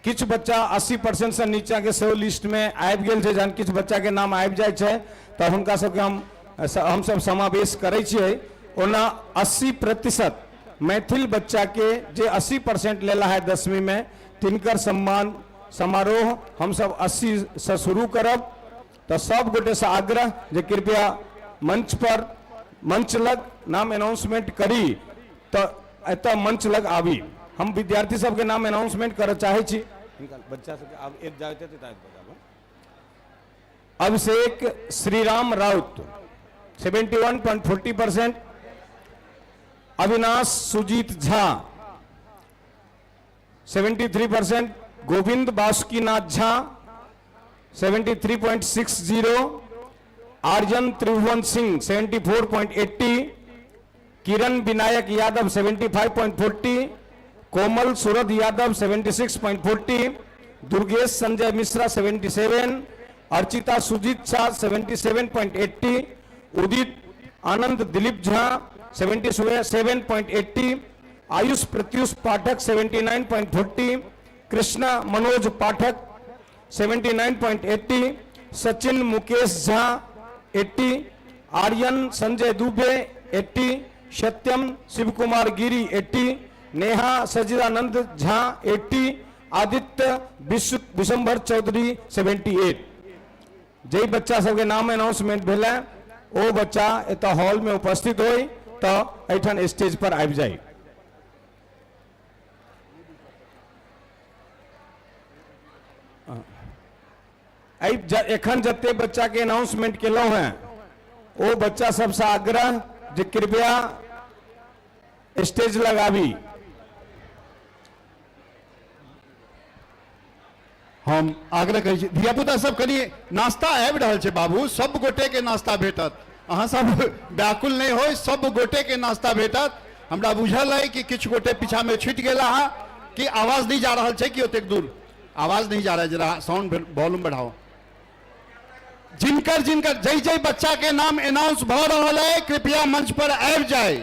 किछ बच्चा 80% से नीचा के सेहो लिस्ट में आबि गेल छै, जहन किछ बच्चा के नाम आबि जाय छै तऽ हुनका सबके हम सब समावेश करै छियै। ओना 80% मैथिल बच्चा के जे 80% लेला है 10वीं में, तिनकर सम्मान समारोह हम सब 80 से शुरू करब। तो सब गोटे से आग्रह जे कृपया मंच लग नाम अनाउंसमेंट करी, तो एत मंच लग आबी। हम विद्यार्थी सबके नाम अनाउंसमेंट करे चाहे छी। बच्चा सबके आब एक जाते थे अभिषेक श्रीराम राउत 71.40%, अविनाश सुजीत झा 73%, गोविंद बासुकीनाथ झा 73.60, आर्यन त्रिभुवन सिंह 74.80, किरण विनायक यादव 75.40, कोमल सूरज यादव 76.40, दुर्गेश संजय मिश्रा 77, अर्चिता सुजीत शाह 77.80, उदित आनंद दिलीप झा 77.80, आयुष प्रत्युष पाठक 79.40, कृष्णा मनोज पाठक 79.80, सचिन मुकेश झा 80, आर्यन संजय दुबे 80, सत्यम शिव कुमार गिरी 80, नेहा सजिदानंद झा 80, आदित्य विशंभर चौधरी 78। जे बच्चा सबके नाम अनाउंसमेंट भेला ओ बच्चा एत हॉल में उपस्थित हो तो एठन स्टेज पर आबि जाए। एखन जते बच्चा के अनाउंसमेंट केलौ हैं ओ बच्चा सबसे आग्रह जे कृपया स्टेज लगाबी। हम आग्रह करै छी धियापुता सब कनी नाश्ता आबि रहल छै बाबू, सब गोटे के नाश्ता भेटत, अहाँ सब व्याकुल नहीं हो, सब गोटे के नाश्ता भेटत। हमरा बुझल है कि किछु गोटे पीछा में छुटि गेला है कि आवाज नहीं जा रहा है कि ओतेक दूर आवाज नहीं जा रहा है, जरा साउंड वॉल्यूम बढ़ाओ। जिनकर जिनकर जय जय बच्चा के नाम अनाउंस भ रहा है कृपया मंच पर आबि जाए।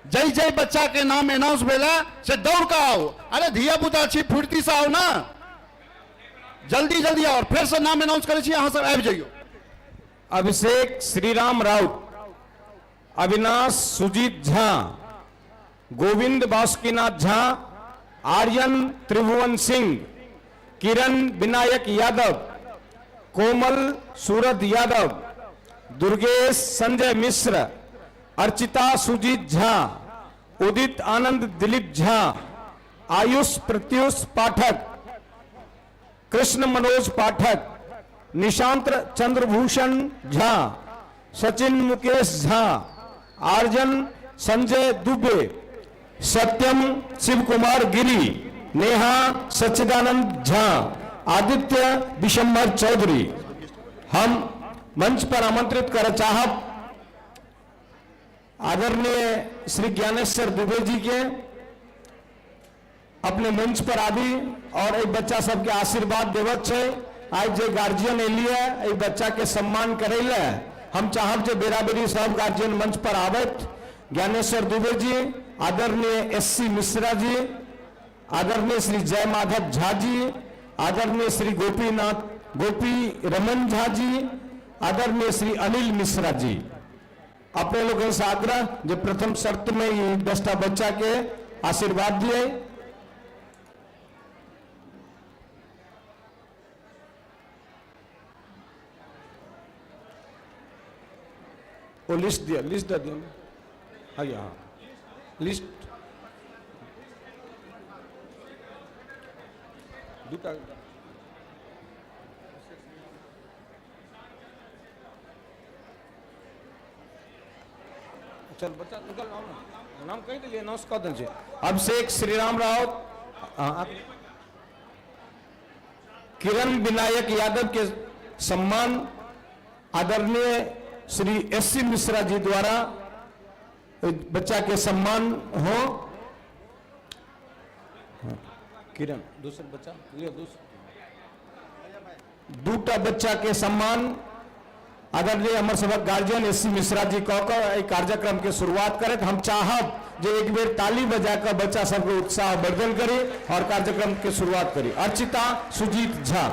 जय जय बच्चा के नाम अनाउंस भेला से दौड़ के आओ, अरे धिया पुता छी फुर्ती से आओ ना, जल्दी जल्दी आओ। फिर से नाम अनाउंस करे छी, अहाँ सब आबि जाइयो। अभिषेक श्रीराम राउत, अविनाश सुजीत झा, गोविंद बासुकीनाथ झा, आर्यन त्रिभुवन सिंह, किरण विनायक यादव, कोमल सूरज यादव, दुर्गेश संजय मिश्र, अर्चिता सुजीत झा, उदित आनंद दिलीप झा, आयुष प्रत्युष पाठक, कृष्ण मनोज पाठक, निशांत चंद्रभूषण झा, सचिन मुकेश झा, आर्जन संजय दुबे, सत्यम शिव कुमार गिरी, नेहा सच्चिदानंद झा, आदित्य विशंभर चौधरी। हम मंच पर आमंत्रित कर चाहब आदरणीय श्री ज्ञानेश्वर दुबे जी के अपने मंच पर आबी और एक बच्चा सबके आशीर्वाद देवत छे। आज जे गार्जियन एलिए बच्चा के सम्मान करे ले हम चाहब जे बेरा बेरी सब गार्जियन मंच पर आवत। ज्ञानेश्वर दुबे जी, आदरणीय एससी मिश्रा जी, आदरणीय श्री जय माधव झा जी, आदरणीय श्री गोपी रमन झा जी, आदरणीय श्री अनिल मिश्रा जी। अपने लोगों से आग्रह जो प्रथम शर्त में ये 10टा बच्चा के आशीर्वाद दिए। वो लिस्ट दिया, लिस्ट दे दिया हाँ ये हाँ लिस्ट दूटा चल बच्चा निकल आओ ना नाम कही दीजिए अनाउंस कर दीजिए। अभिषेक श्रीराम राउत, किरण विनायक यादव के सम्मान आदरणीय श्री एससी मिश्रा जी द्वारा बच्चा के सम्मान हो। किरण दूसरा बच्चा दूटा बच्चा के सम्मान आदरणीय हमर सबक गार्जियन एससी मिश्रा जी कह कर कार्यक्रम के शुरुआत करे। हम चाहब जे एक बेर ताली बजाकर बच्चा सबके उत्साह वर्धन करी और कार्यक्रम के शुरुआत करी। अर्चिता सुजीत झा,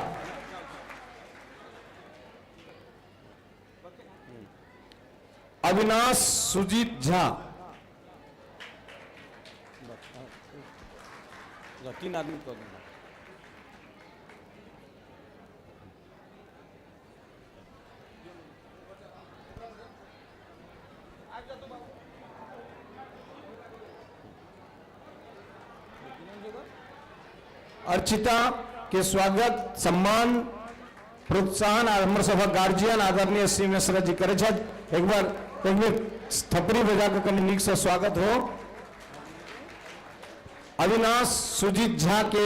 अविनाश सुजीत झा, तीन आदमी को दूंगा। अर्चिता के स्वागत सम्मान प्रोत्साहन हमर सभा गार्जियन आदरणीय एससी मिश्रा जी करे छथि। एक बार थपड़ी बजा के कनि नीक से स्वागत हो। अविनाश सुजीत झा के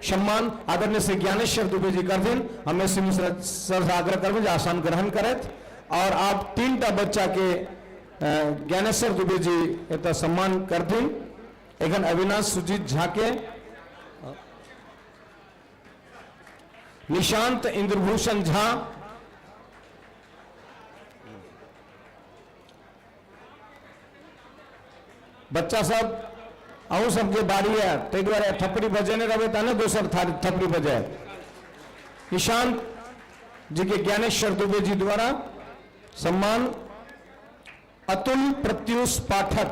सम्मान आदरणीय श्री ज्ञानेश्वर दुबे जी करथिन। हम एससी मिश्रा सर से आग्रह करबे जे आसन ग्रहण करत और आप तीनटा बच्चा के ज्ञानेश्वर दुबे जी एत सम्मान करथिन। एखन अविनाश सुजीत झा के निशांत इंद्रभूषण झा, बच्चा सब अहू सबके बारी है ते द्वारा थपड़ी बजेने रहे तने दोसर थपड़ी बजाए। निशांत जी के ज्ञानेश्वर दुबे जी द्वारा सम्मान। अतुल प्रत्युष पाठक,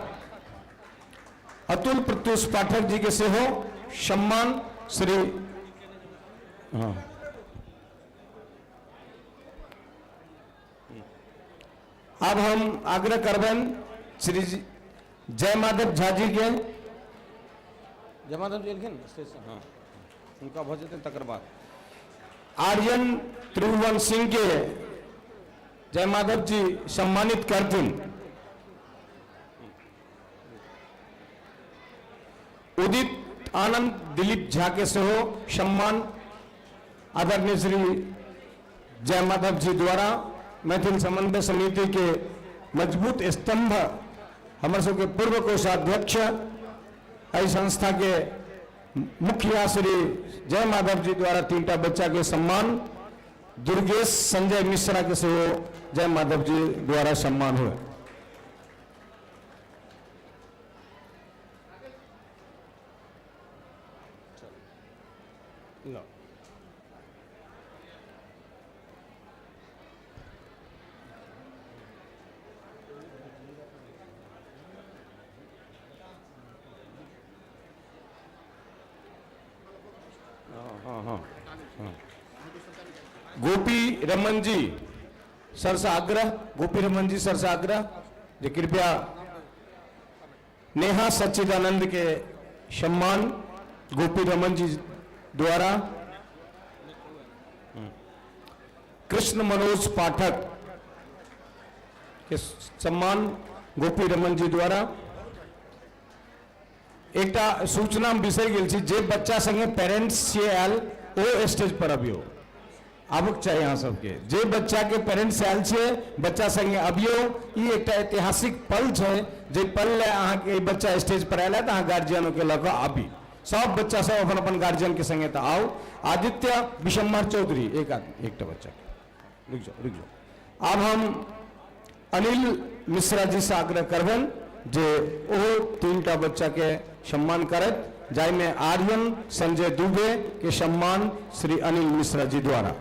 अतुल प्रत्युष पाठक जी के से हो सम्मान। श्री हाँ अब हम आग्रह करबेन श्री जय माधव झा जी के। जय माधव जी एलखिन स्टेशन हाँ उनका भजते तकर बाद आर्यन त्रिभुवन सिंह के जय माधव जी सम्मानित करथिन। उदित आनंद दिलीप झा के से हो सम्मान आदरणीय श्री जय माधव जी द्वारा। मैथिल समन्वय समिति के मजबूत स्तंभ हमर सबके पूर्व कोषाध्यक्ष एहि संस्था के मुखिया श्री जय माधव जी द्वारा तीनटा बच्चा के सम्मान। दुर्गेश संजय मिश्रा के से जय माधव जी द्वारा सम्मान हुए। गोपी रमन जी सर से आग्रह, गोपी रमन जी सर से आग्रह जो कृपया नेहा सच्चिदानंद के सम्मान गोपी रमन जी द्वारा। कृष्ण मनोज पाठक के सम्मान गोपी रमन जी द्वारा। एक सूचना बिसर गेल छी जे बच्चा संगे पेरेंट्स से आयल ओ स्टेज पर अबियो आबक चाहिए यहाँ सबके। जे बच्चा के पेरेंट्स आयल छे बच्चा संगे अबियो। ई एक ऐतिहासिक पल है जे पल ले अहाँ के बच्चा स्टेज पर आयल है तो अहाँ गार्जियनों के लग आबी। सब बच्चा सब अपन अपन गार्जियन के संगे तो आओ। आदित्य विशंभर चौधरी एक आदमी एक बच्चा रुक जाओ। अब हम अनिल मिश्रा जी से आग्रह करबन जे ओ तीनटा बच्चा के सम्मान करत जाय में आर्यन संजय दुबे के सम्मान श्री अनिल मिश्रा जी द्वारा।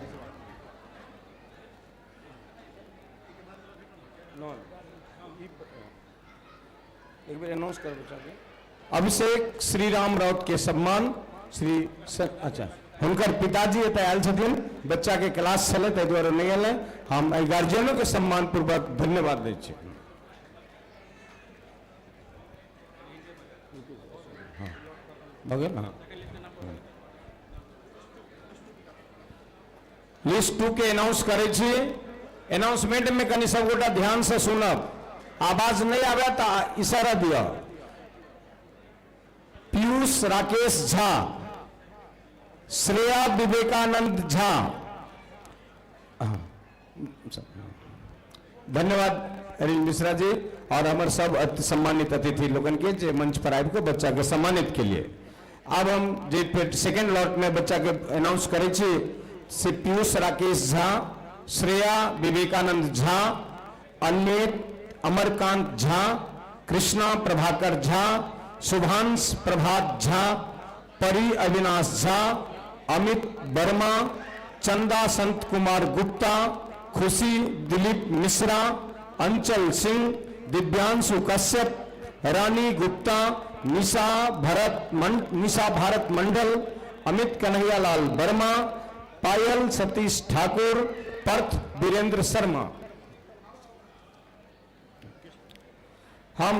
एक बार अनाउंस कर बच्चा के। अभिषेक श्रीराम राउत के सम्मान श्री अच्छा हुनकर पिताजी एत आयल छथिन। बच्चा के क्लास चले ताहि द्वारे नहीं आयल। हम गार्जियनों के सम्मान पूर्वक धन्यवाद दै छी। भगे ना लिस्ट 2 के अनाउंस करे छी। अनाउंसमेंट में कनी सब गोटा ध्यान से सुनब, आवाज नहीं आवे तो इशारा दिया। पीयूष राकेश झा, श्रेया विवेकानंद झा। धन्यवाद अनिल मिश्रा जी और हमारे सब सम्मानित अतिथि लोगन के जे मंच पर आबि के बच्चा के सम्मानित के लिए। अब हम जे सेकेंड लॉट में बच्चा के अनाउंस करे छी से पीयूष राकेश झा, श्रेया विवेकानंद झा, अन्य अमरकांत झा, कृष्णा प्रभाकर झा, शुभांश प्रभात झा, परी अविनाश झा, अमित वर्मा, चंदा संत कुमार गुप्ता, खुशी दिलीप मिश्रा, अंचल सिंह, दिव्यांशु कश्यप, रानी गुप्ता, निशा भारत मंडल, अमित कन्हैयालाल वर्मा, पायल सतीश ठाकुर, पर्थ वीरेंद्र शर्मा। हम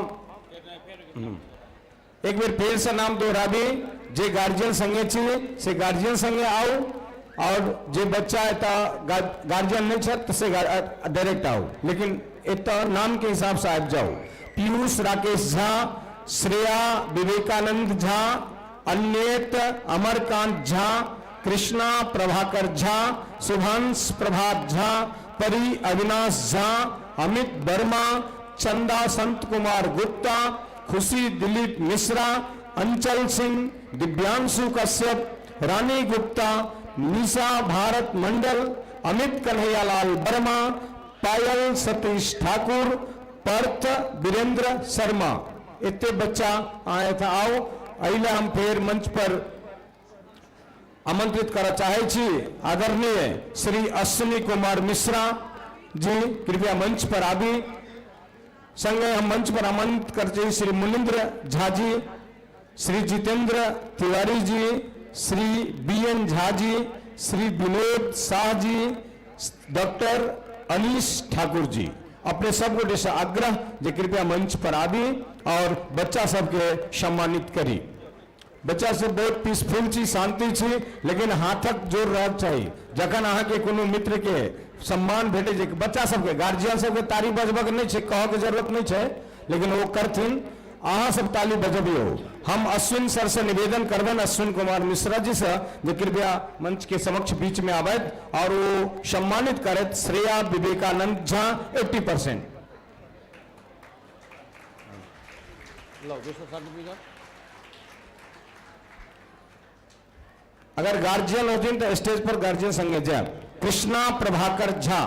एक बार फिर से नाम दोहराबी, जे गार्जियन संगे छी से गार्जियन संगे आओ और जे बच्चा एता गार्जियन नहीं छत से डायरेक्ट आओ, लेकिन एता नाम के हिसाब से आब जाओ। पीयूष राकेश झा, श्रेया विवेकानंद झा, अन्यत अमरकांत झा, कृष्णा प्रभाकर झा, शुभांश प्रभात झा, परी अविनाश झा, अमित वर्मा, चंदा संत कुमार गुप्ता, खुशी दिलीप मिश्रा, अंचल सिंह, दिव्यांशु कश्यप, रानी गुप्ता, निशा भारत मंडल, अमित कन्हैयालाल वर्मा, पायल सतीश ठाकुर, पर्थ वीरेंद्र शर्मा। इतने बच्चा आए था। आओ अइले हम फिर मंच पर आमंत्रित कर चाहे छी आदरणीय श्री अश्विनी कुमार मिश्रा जी, कृपया मंच पर आबी। संगे हम मंच पर आमंत्रित करते श्री मुनिंद्र झा जी, श्री जितेंद्र तिवारी जी, श्री बीएन झा जी, श्री विनोद शाह जी, डॉक्टर अनीश ठाकुर जी। अपने सब गोटे से आग्रह जे कृपया मंच पर आबी और बच्चा सबके सम्मानित करी। बच्चा सब बहुत पीसफुल छी, शांति छी, लेकिन हाथक जोर रहक चाहिए। जखन अहाँ के कोनो मित्र के सम्मान भेटे जे बच्चा सबके गार्जियन सबके ताली बजबक नहीं छे, कह के जरूरत नहीं छे, लेकिन वो करथिन। अहाँ सब ताली बजबियो। हम अश्विन सर से निवेदन करबन, अश्विन कुमार मिश्रा जी से, जो कृपया मंच के समक्ष बीच में आबैत और वो सम्मानित करत श्रेया विवेकानंद झा 80%। अगर गार्जियन होते तो स्टेज पर गार्जियन संगे जाए। कृष्णा प्रभाकर झा,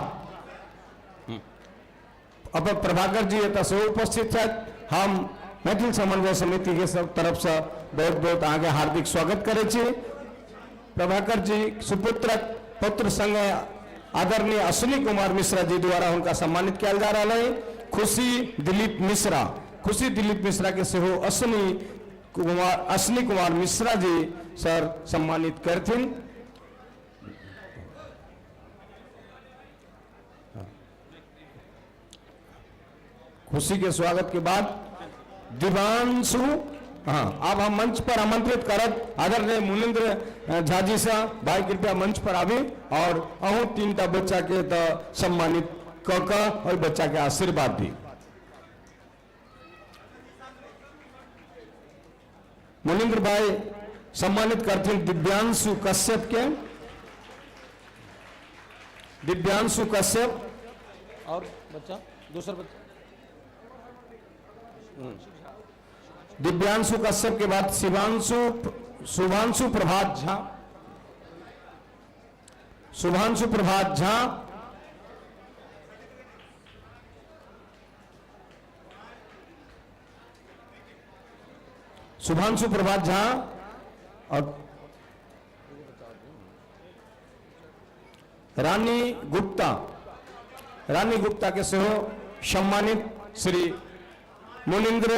अब प्रभाकर जी एतऽ से उपस्थित है। हम मैथिल समन्वय समिति के सब तरफ से बहुत बहुत आगे हार्दिक स्वागत करे छी। प्रभाकर जी सुपुत्रक पुत्र संगे आदरणीय अश्विनी कुमार मिश्रा जी द्वारा उनका सम्मानित किया जा रहा है। खुशी दिलीप मिश्रा, खुशी दिलीप मिश्रा के सेहो अश्विनी कुमार मिश्रा जी सर सम्मानित करथिन। खुशी के स्वागत के बाद दिव्यांशु, हाँ, अब हम मंच पर आमंत्रित करत आदरणीय मुनिंद्र झा जी से भाई कृपया मंच पर आवे और अहू 3टा बच्चा के तो सम्मानित क और बच्चा के आशीर्वाद दी। मुनिंद्र भाई सम्मानित करते दिव्यांशु कश्यप के, दिव्यांशु कश्यप और बच्चा दूसरा बच्चा दिव्यांशु कश्यप के बाद शुभांशु प्रभात झा, शुभांशु प्रभात झा, शुभांशु प्रभात झा और रानी गुप्ता, रानी गुप्ता के सेहो सम्मानित श्री मुनिंद्र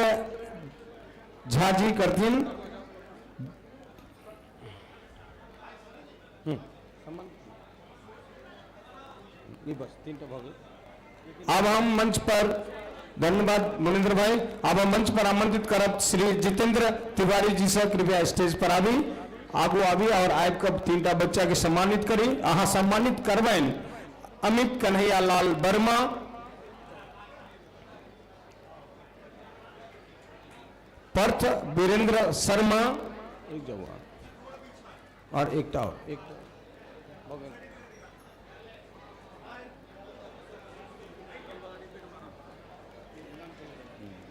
झा जी करथिन। ये बस 3टा भाग। अब हम मंच पर धन्यवाद मुनिंद्र भाई। अब हम मंच पर आमंत्रित करब श्री जितेंद्र तिवारी जी से कृपया स्टेज पर आबी, आगू आबी और आब कब 3टा बच्चा के सम्मानित करी। अहाँ सम्मानित करबैन अमित कन्हैया लाल वर्मा, पर्थ वीरेंद्र शर्मा, एक जवान और एक टावर, एक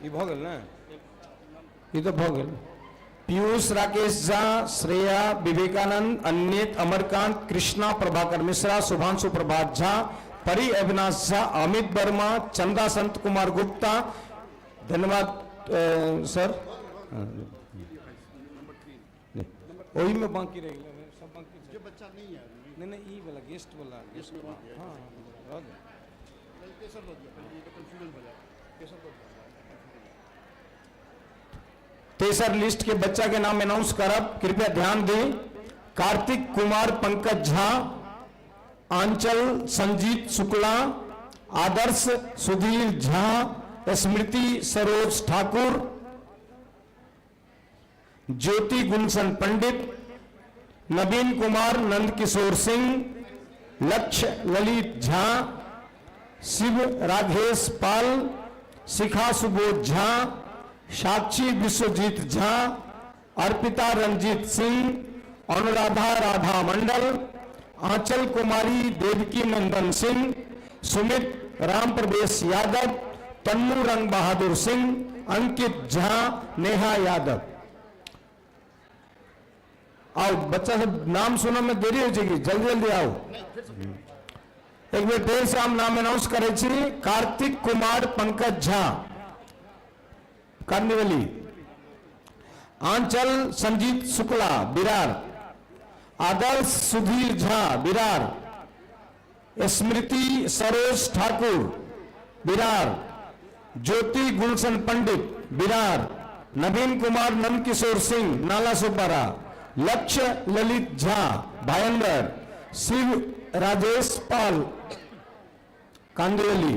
ये भ गेल ना, ये तो भ गेल। पीयूष राकेश झा, श्रेया विवेकानंद, अन्यत अमरकांत, कृष्णा प्रभाकर मिश्रा, शुभांशु प्रभात झा, परी अविनाश झा, अमित वर्मा, चंदा संत कुमार गुप्ता। धन्यवाद सर। वही में बाकी रह गया, सब बाकी बच्चा नहीं है। नहीं ये वाला गेस्ट वाला, गेस्ट हाँ तेसर लिस्ट के बच्चा के नाम अनाउंस करब, कृपया ध्यान दें। कार्तिक कुमार पंकज झा, आंचल संजीत शुक्ला, आदर्श सुधीर झा, स्मृति सरोज ठाकुर, ज्योति गुलशन पंडित, नवीन कुमार नंद किशोर सिंह, लक्ष्य ललित झा, शिव राघेश पाल, शिखा सुबोध झा, साक्षी विश्वजीत झा, अर्पिता रंजीत सिंह, अनुराधा राधा मंडल, आंचल कुमारी देवकी नंदन सिंह, सुमित राम प्रवेश यादव, तन्नू रंग बहादुर सिंह, अंकित झा, नेहा यादव। आओ बच्चा सब नाम सुनो में देरी हो जाएगी, जल्दी जल्दी आओ। एक बेर देर से हम नाम अनाउंस करे छी। कार्तिक कुमार पंकज झा कार्निवली, आंचल संजीत शुक्ला विरार, आदर्श सुधीर झा विरार, स्मृति सरोज ठाकुर विरार, ज्योति गुलशन पंडित विरार, नवीन कुमार नंद किशोर सिंह नाला सुब्बारा, लक्ष्य ललित झा भायंदर, शिव राजेश पाल कांदिवली,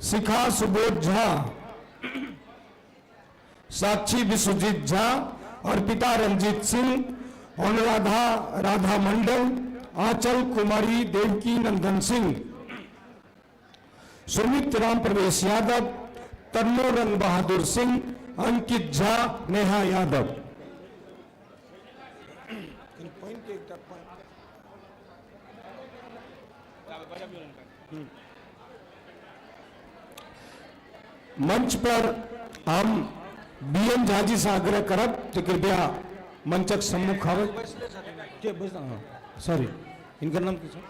शिखा सुबोध झा, साक्षी विश्वजीत झा, अर्पिता रंजीत सिंह, अनुराधा राधा मंडल, आंचल कुमारी देवकी नंदन सिंह, सुमित राम प्रवेश यादव, तन्नू रंग बहादुर सिंह, अंकित झा, नेहा यादव। मंच पर हम बीएन झा जी से आग्रह करब तो कृपया मंचक सम्मुख आवे। सॉरी इनका नाम क्या?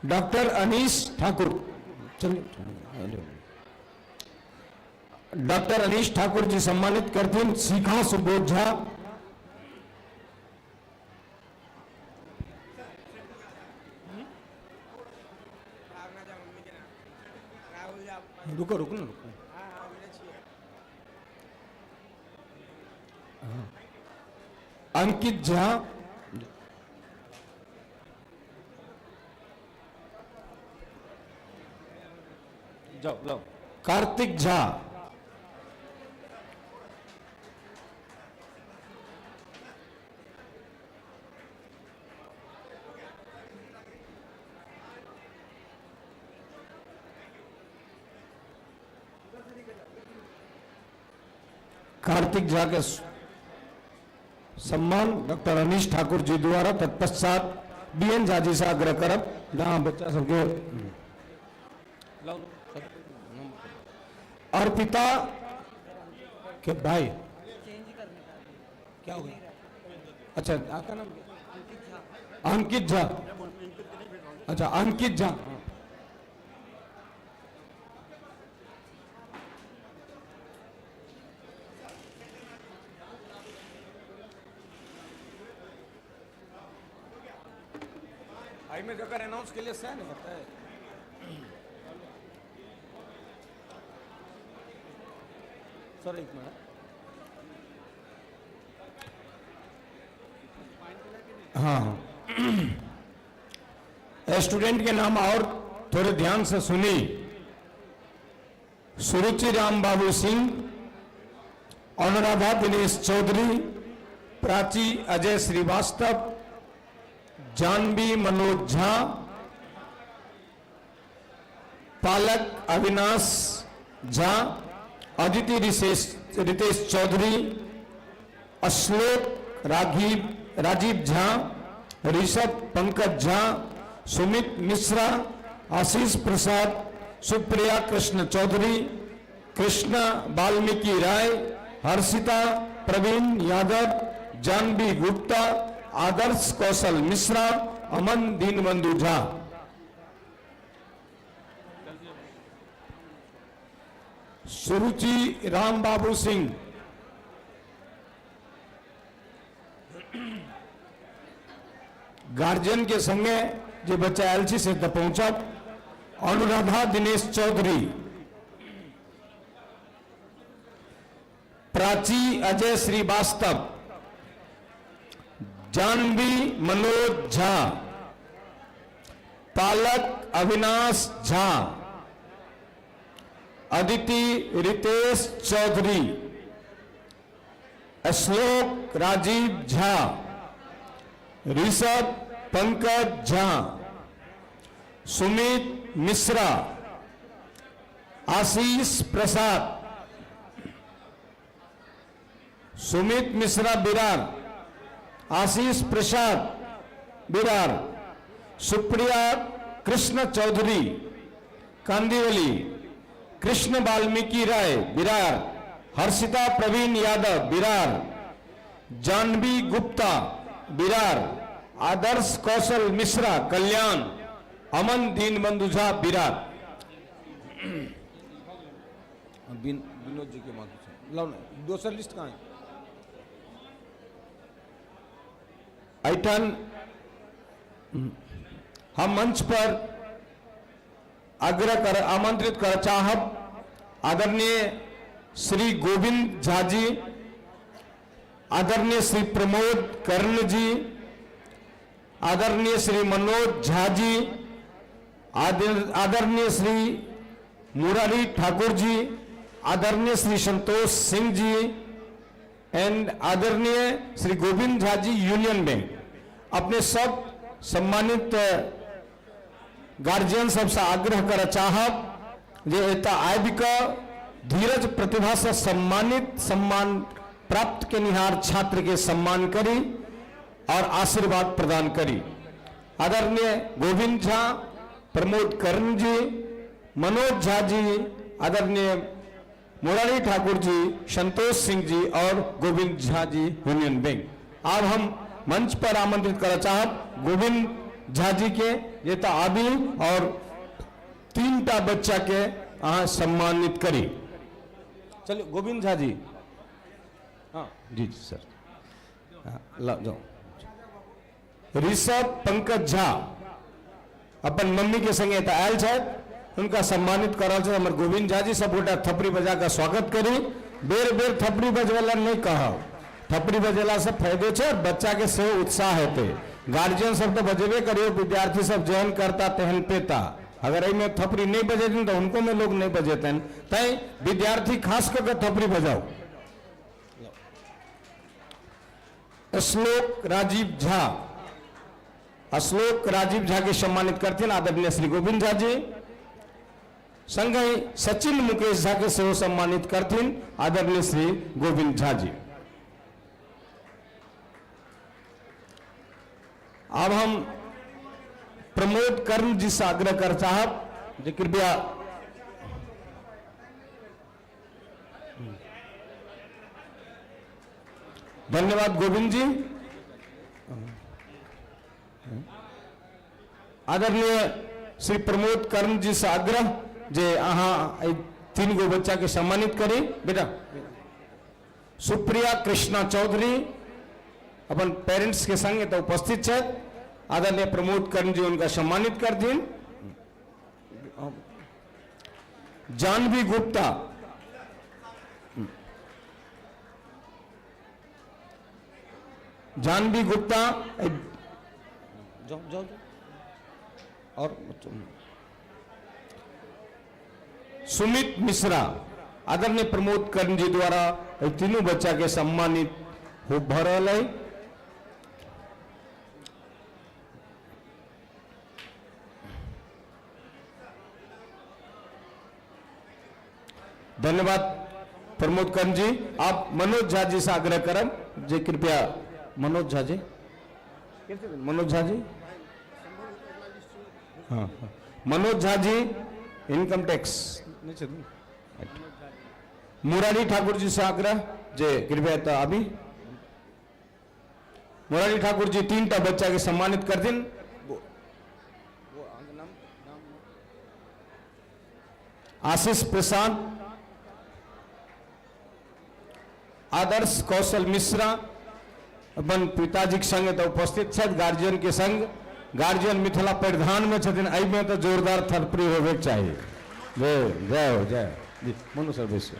डॉक्टर अनीश ठाकुर। चलिए डॉक्टर अनीश ठाकुर जी सम्मानित करते। शिखा सुबोध झा, रुको रुको ना रुको। अंकित झा, जाओ जाओ। कार्तिक झा, कार्तिक झा के सम्मान डॉक्टर अनीश ठाकुर जी द्वारा तत्पश्चात बीएन झा जी से आग्रह करब जहां बच्चा सबके अर्पिता के भाई क्या हो गया? अच्छा आपका नाम अंकित झा। अच्छा अंकित झा, आई में जाकर अनाउंस के लिए सहन होता है। सर एक मिनट। हाँ स्टूडेंट के नाम और थोड़े ध्यान से सुनी। सुरुचि राम बाबू सिंह, अनुराधा दिनेश चौधरी, प्राची अजय श्रीवास्तव, जानवी मनोज झा, पालक अविनाश झा, अदिति रितेश चौधरी, अश्लोक राजीव झा, ऋषभ पंकज झा, सुमित मिश्रा, आशीष प्रसाद, सुप्रिया कृष्ण चौधरी, कृष्णा वाल्मीकि राय, हर्षिता प्रवीण यादव, जानवी गुप्ता, आदर्श कौशल मिश्रा, अमन दीनबंधु झा। सुरुचि राम बाबू सिंह, गार्जियन के संगे जो बच्चा एलसी से तक पहुंचा। अनुराधा दिनेश चौधरी, प्राची अजय श्रीवास्तव, जानवी मनोज झा, पालक अविनाश झा, अदिति रितेश चौधरी, अश्लोक राजीव झा, ऋषभ पंकज झा, सुमित मिश्रा, आशीष प्रसाद, सुमित मिश्रा बिरार, आशीष प्रसाद बिरार, सुप्रिया कृष्ण चौधरी कांदिवली, कृष्ण वाल्मीकि राय बिरार, हर्षिता प्रवीण यादव बिरार, जानवी गुप्ता बिरार, आदर्श कौशल मिश्रा कल्याण, अमन दीनबंधु झा बिरार। विनोद जी के माध्यम लो ना, दूसरा लिस्ट कहाँ है? ऐठन हम मंच पर आमंत्रित कर चाहब आदरणीय श्री गोविंद झा जी, आदरणीय श्री प्रमोद कर्ण जी, आदरणीय श्री मनोज झा जी, आदरणीय श्री मुरारी ठाकुर जी, आदरणीय श्री संतोष सिंह जी एंड आदरणीय श्री गोविंद झा जी यूनियन बैंक। अपने सब सम्मानित गार्जियन सबसे आग्रह कर चाहब जे एता आबि कऽ धीरज प्रतिभा से सम्मान प्राप्त के निहार छात्र के सम्मान करी और आशीर्वाद प्रदान करी। आदरणीय गोविंद झा, प्रमोद कर्ण जी, मनोज झा जी, आदरणीय मुरारी ठाकुर जी, संतोष सिंह जी और गोविंद झा जी यूनियन बैंक। अब हम मंच पर आमंत्रित कर चाहब गोविंद झा जी के ये तो आबी और 3टा बच्चा के सम्मानित करी। चलिए गोविंद झा जी। हाँ जी सर, ला जाओ। ऋषभ पंकज झा अपन मम्मी के संगे आयल है, उनका सम्मानित करल छै। हमर गोविंद झा जी सब गोटा थपड़ी बजा का स्वागत करी। बेर बेर थपड़ी बजवला नहीं कहब, थपड़ी बजेला से फायदो छै और बच्चा के सेहो उत्साह हेते। गार्जियन सब तो बजेबे करियो, विद्यार्थी सब जेहन करता तेहन पेता। अगर एहि में थपड़ी नहीं बजेथिन तो उनको में लोग नहीं बजेतन, तै विद्यार्थी खास करके थपड़ी बजाओ। अश्लोक राजीव झा, अश्लोक राजीव झा के सम्मानित करथिन आदरणीय श्री गोविंद झा जी। संगे सचिन मुकेश झा के सेहो सम्मानित करथिन आदरणीय श्री गोविंद झा जी। अब हम प्रमोद कर्ण जी से आग्रह कर साहब जी कृपया धन्यवाद गोविंद जी। आदरणीय श्री प्रमोद कर्ण जी से आग्रह जे अहाँ 3 गो बच्चा के सम्मानित करी। बेटा सुप्रिया कृष्णा चौधरी अपन पेरेंट्स के संग तो उपस्थित है। आदरणीय प्रमोद कर्ण जी उनका सम्मानित कर दिन। जानवी गुप्ता, जानवी गुप्ता जाओ जाओ और सुमित मिश्रा आदरणीय प्रमोद कर्ण जी द्वारा ये तीनों बच्चा के सम्मानित हो भरल है। धन्यवाद प्रमोद कर्ण जी। आप मनोज झा जी से आग्रह करम जे कृपया मनोज झा जी, मनोज झा जी, हाँ मनोज झा जी इनकम टैक्स, मुरारी ठाकुर जी से आग्रह जे कृपया अभी मुरारी ठाकुर जी 3टा बच्चा के सम्मानित कर दिन। आशीष प्रशांत, आदर्श कौशल मिश्रा अपन पिताजी के संग तो उपस्थित छथि, गार्जियन के संग, गार्जियन मिथिला परिधान में छथिन, एहि में तो जोरदार थरपरी होबे के चाहिए। जय जय हो जय जी मनु सर बेसिए।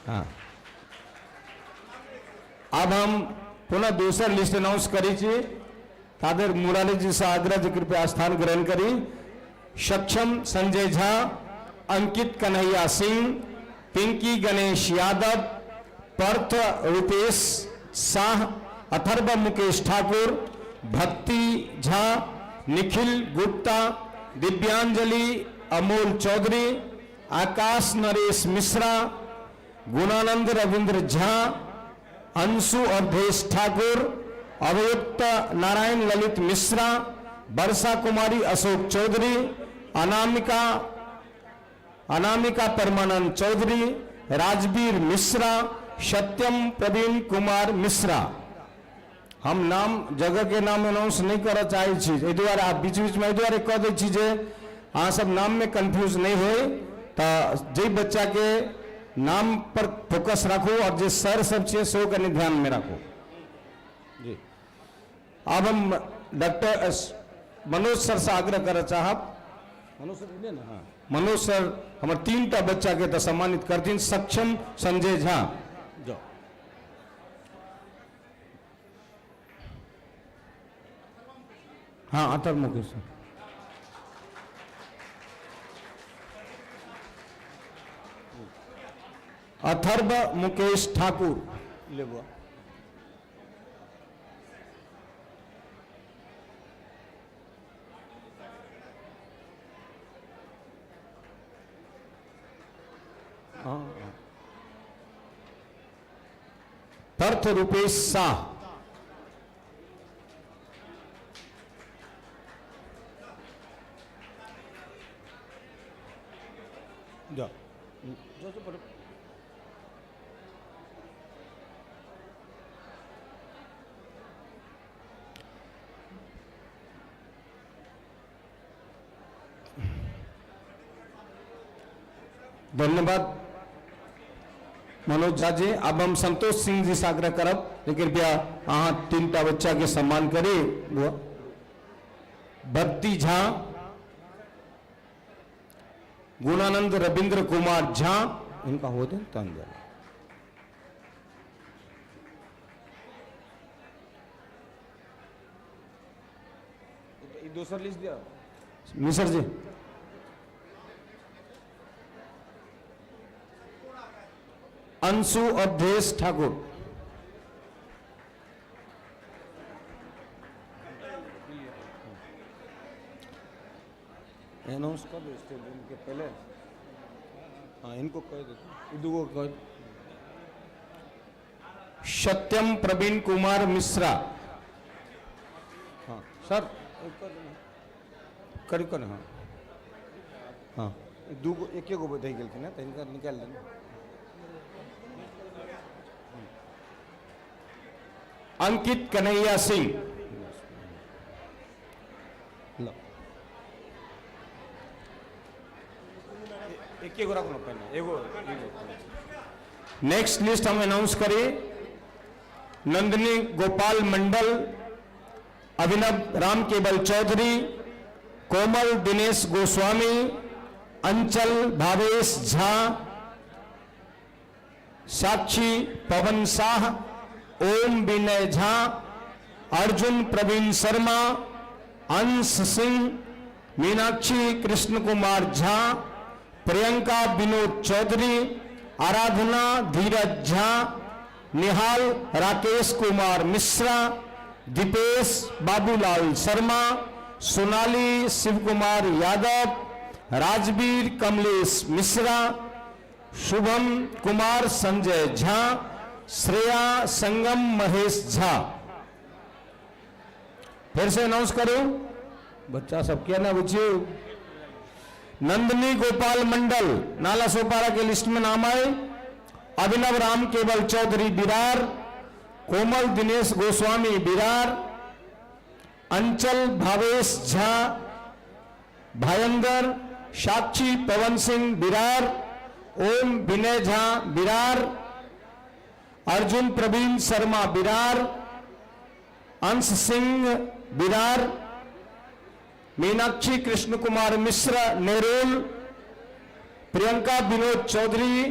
हाँ अब हम पुनः दूसरा लिस्ट अनाउंस करी छी। तादर मुरारी जी से आग्रह जे कृपया स्थान ग्रहण करी। सक्षम संजय झा, अंकित कन्हैया सिंह, पिंकी गणेश यादव, पर्थ रूपेश शाह, अथर्व मुकेश ठाकुर, भक्ति झा, निखिल गुप्ता, दिव्यांजलि अमोल चौधरी, आकाश नरेश मिश्रा, गुणानंद रविंद्र झा, अंशु अवधेश ठाकुर, अभियुक्त नारायण ललित मिश्रा, वर्षा कुमारी अशोक चौधरी, अनामिका परमानंद चौधरी, राजवीर मिश्रा, सत्यम प्रवीण कुमार मिश्रा। हम नाम जगह के नाम अनाउंस नहीं कर चाहे छी, एहि दुआरे आप बीच बीच में एहि दुआरे कह दै छी जे अहाँ सब नाम में कंफ्यूज नहीं हो, तो जे बच्चा के नाम पर फोकस रखो और जे सर सब छे सो कनी ध्यान में रखो जी। अब हम डॉक्टर मनोज सर से आग्रह कर चाहब, मनोज सर इले ना, हाँ मनोज सर हमारे 3टा बच्चा के तो सम्मानित कर दिन। सक्षम संजय झा जाओ, हाँ अतर मुकेश, अथर्व मुकेश ठाकुर ले बुआ, पर्थ रूपेश शाह, जाओ धन्यवाद मनोज झा जी। अब हम संतोष सिंह जी से आग्रह करब जे कृपया अहाँ 3टा बच्चा के सम्मान करे। भक्ति झा, गुणानंद रविंद्र कुमार झा, इनका हो दे तंजल, दूसरा लिस्ट दिया मिश्र जी, अंशु अवधेश ठाकुर, अनाउंस कर दो स्टेज इनके पहले, हाँ इनको कह दो, कह। सत्यम प्रवीण कुमार मिश्रा, हाँ सर कर कर, हाँ हाँ दूगो एक गो बधाई गलती ना तो इनका निकाल देना। अंकित कन्हैया सिंह, एक गो रखना पहले एगो। नेक्स्ट लिस्ट हम अनाउंस करें। नंदिनी गोपाल मंडल, अभिनव राम केवल चौधरी, कोमल दिनेश गोस्वामी, अंचल भावेश झा, साक्षी पवन शाह, ओम विनय झा, अर्जुन प्रवीण शर्मा, अंश सिंह, मीनाक्षी कृष्ण कुमार झा, प्रियंका विनोद चौधरी, आराधना धीरज झा, निहाल राकेश कुमार मिश्रा, दीपेश बाबूलाल शर्मा, सोनाली शिव कुमार यादव, राजवीर कमलेश मिश्रा, शुभम कुमार संजय झा, श्रेया संगम महेश झा। फिर से अनाउंस करो, बच्चा सब क्या ना बुझियो। नंदनी गोपाल मंडल नाला सोपारा के लिस्ट में नाम आए। अभिनव राम केवल चौधरी बिरार, कोमल दिनेश गोस्वामी बिरार, अंचल भावेश झा, भायंदर साक्षी पवन सिंह बिरार, ओम विनय झा बिरार, अर्जुन प्रवीण शर्मा बिरार, अंश सिंह बिरार, मीनाक्षी कृष्ण कुमार मिश्र नेरोल, प्रियंका विनोद चौधरी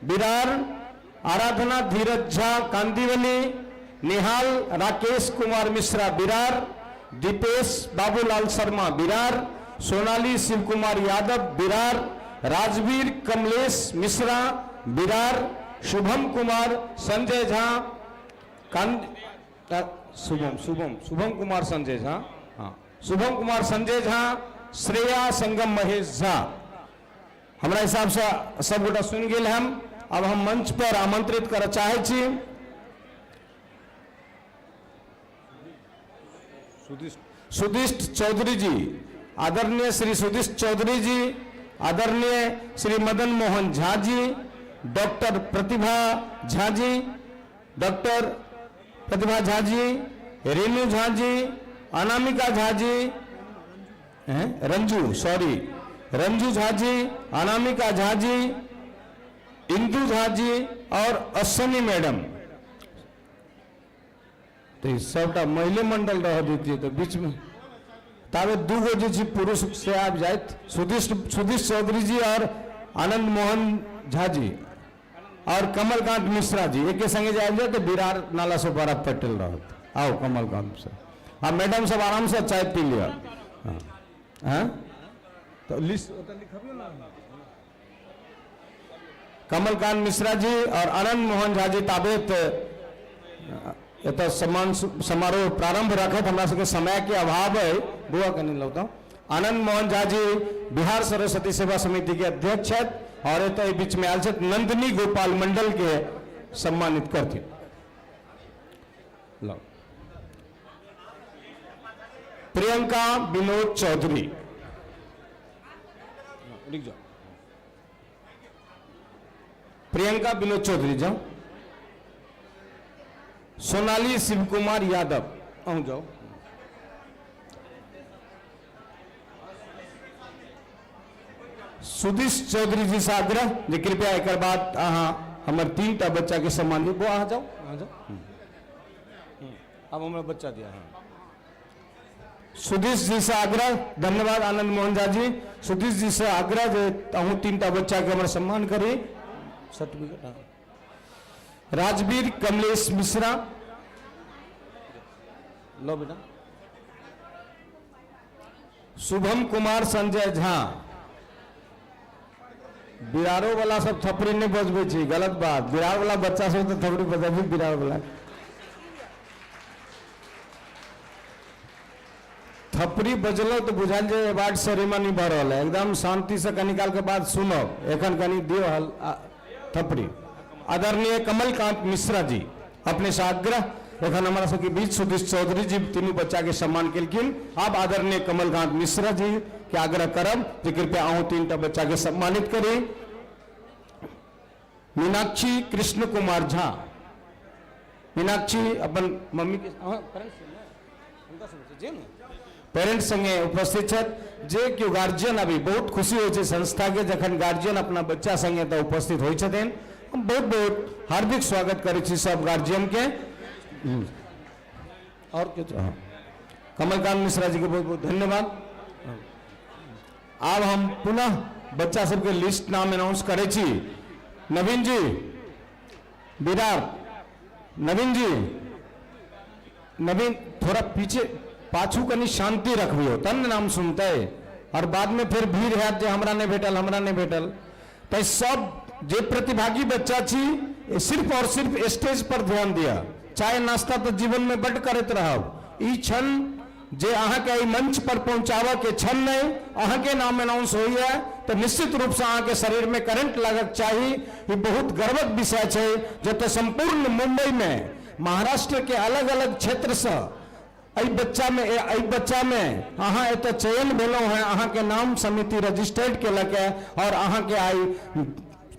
बिरार, आराधना धीरज झा कांदीवली, निहाल राकेश कुमार मिश्रा बिरार, दीपेश बाबूलाल शर्मा बिरार, सोनाली शिव कुमार यादव बिरार, राजवीर कमलेश मिश्रा बिरार, शुभम कुमार संजय झा शुभम कुमार संजय झा, हाँ शुभम कुमार संजय झा, श्रेया संगम महेश झा। हमारा हिसाब से सब गोटा सुन गेल हम। अब हम मंच पर आमंत्रित कर चाहे छी सुदिष्ट चौधरी जी, आदरणीय श्री सुदिष्ट चौधरी जी, आदरणीय श्री मदन मोहन झा जी, डॉक्टर प्रतिभा झा जी, डॉक्टर प्रतिभा झा जी, रेणु झा जी, अनामिका झा जी, रंजू झा जी, अनामिका झा जी, इंदु झा जी और अश्विनी मैडम। तो सबटा महिला मंडल रह देती तो बीच में तावे दूगो जी पुरुष से आप जाए सुदिष्ट चौधरी जी और आनंद मोहन झा जी और कमलकांत मिश्रा जी एक संगे जाए तो बिरार नाला सोपारा पटेल रहत। आओ कमलकांत से, हाँ मैडम सब आराम से चाय पी लिया। हाँ तो लिस्ट ना। कमलकांत मिश्रा जी और आनंद मोहन झा जी ताबेत सम्मान समारोह प्रारंभ रखत हमरा सबके समय के अभाव है। बुआ कनी लौटा आनंद मोहन झा जी बिहार सरस्वती सेवा समिति के अध्यक्ष है और ये बीच में आल नंदनी गोपाल मंडल के सम्मानित करते। प्रियंका विनोद चौधरी, लिख जाओ। प्रियंका विनोद चौधरी जाओ। सोनाली शिव कुमार यादव आऊं जाओ। सुदिश चौधरी जी से आग्रह जे कृपया एक बाद हमारे 3टा बच्चा के सम्मान वो आ जाओ। अब हमारा बच्चा दिया है। सुदिश जी से आग्रह, धन्यवाद आनंद मोहन झा जी। सुदिश जी से आग्रह जे 3टा बच्चा के हमारा सम्मान करी। सर्टिफिकेट राजवीर कमलेश मिश्रा लो बेटा। शुभम कुमार संजय झा। बिरारो वाला सब थपड़ी नहीं बजबे छी, गलत बात। बिरार वाला बच्चा सब तो थपड़ी बजाबी, बिरार वाला थपड़ी बजलो तो बुझाल जे अवार्ड सेरेमनी भर रहा है। एकदम शांति से कनिकाल के बाद सुनो। एखन कनी दियो हल थपड़ी। आदरणीय कमलकांत मिश्रा जी अपने से आग्रह एखन हमारा सबके बीच सुदिश चौधरी जी तीनों बच्चा के सम्मान केलखिन। आप आदरणीय कमलकांत मिश्रा जी के आग्रह करब जे कृपया अहूँ 3टा बच्चा के सम्मानित करी। मीनाक्षी कृष्ण कुमार झा। मीनाक्षी अपन मम्मी के पेरेंट्स संगे उपस्थित है। जे क्यों गार्जियन अभी बहुत खुशी हो संस्था के जखन गार्जियन अपना बच्चा संगे तो उपस्थित हो छथिन। हम बहुत बहुत हार्दिक स्वागत करै छी सब गार्जियन के। और कमलकांत मिश्रा जी के बहुत बहुत धन्यवाद। अब हम पुनः बच्चा सबके लिस्ट नाम अनाउंस करे छी। नवीन जी बिरार, नवीन जी, नवीन थोड़ा पीछे पाछू कनी शांति रखियो तन नाम सुनते। और बाद में फिर भीड़ है जे हमरा नहीं भेटल तो सब जे प्रतिभागी बच्चा छी ये सिर्फ और सिर्फ स्टेज पर ध्यान दिया। चाय नाश्ता तो जीवन में बड़ करते रहब, ई क्षण जे अहाँ के मंच पर पहुंचावा के क्षण नहीं अहाँ के नाम अनाउंस हुई है तो निश्चित रूप से अहाँ के शरीर में करंट लागत चाहिए। ये बहुत गर्वक विषय है जो तो संपूर्ण मुंबई में महाराष्ट्र के अलग अलग क्षेत्र से बच्चा में अहाँ एत चयन भेलो है, अहाँ के नाम समिति रजिस्टर्ड केलक है और अहाँ के आई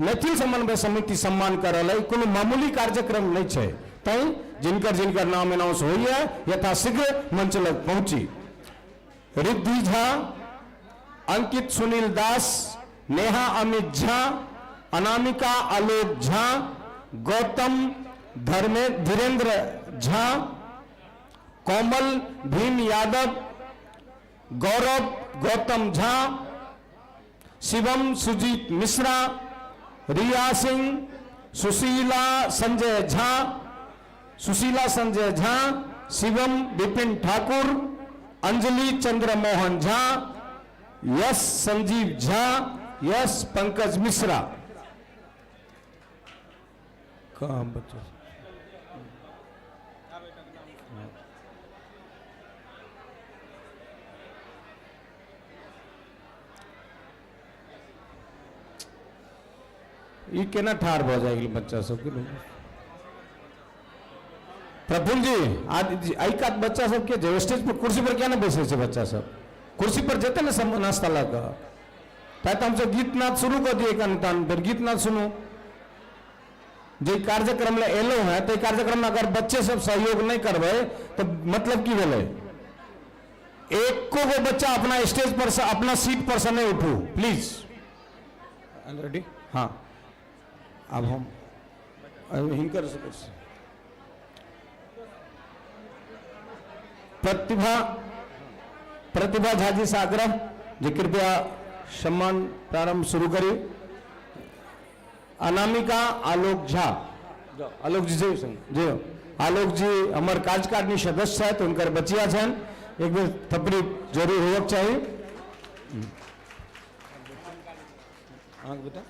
मैथिल समन्वय समिति सम्मान करल है। कोनो मामूली कार्यक्रम नहीं है, तई जिनकर नाम अनाउंस हुई है यथाशीघ्र मंच लग पहुंची। रिद्धि झा, अंकित सुनील दास, नेहा अमित झा, अनामिका आलोक झा, गौतम धीरेन्द्र झा, कोमल भीम यादव, गौरव गौतम झा, शिवम सुजीत मिश्रा, रिया सिंह, सुशीला संजय झा, शिवम विपिन ठाकुर, अंजलि चंद्र मोहन झा, यश संजीव झा, यश पंकज मिश्रा। कहाँ बच्चे ये केना ठार भ जाएगी बच्चा सबके। प्रफुल्ल जी आज आई का बच्चा सबके जो स्टेज पर कुर्सी पर क्या ना बैसे छे, बच्चा सब कुर्सी पर जेते ना सब नाश्ता लगा तो हमसे गीत नाद शुरू कर दिए कान फिर गीत नाद सुनो। जो कार्यक्रम ले एलो है तो कार्यक्रम में अगर बच्चे सब सहयोग नहीं करबे तो मतलब की भेले। एक को वो बच्चा अपना स्टेज पर से अपना सीट पर से नहीं उठू प्लीज। रेडी? हाँ अब हम हिंकर प्रतिभा झा जी से आग्रह जो कृपया सम्मान प्रारंभ शुरू करिए। अनामिका आलोक झा, आलोक जी जी आलोक जी हमारे कार्यकारिणी सदस्य है तो उनकर बचिया छन, एक बेर थपड़ी जरूर होगा चाहिए। बेटा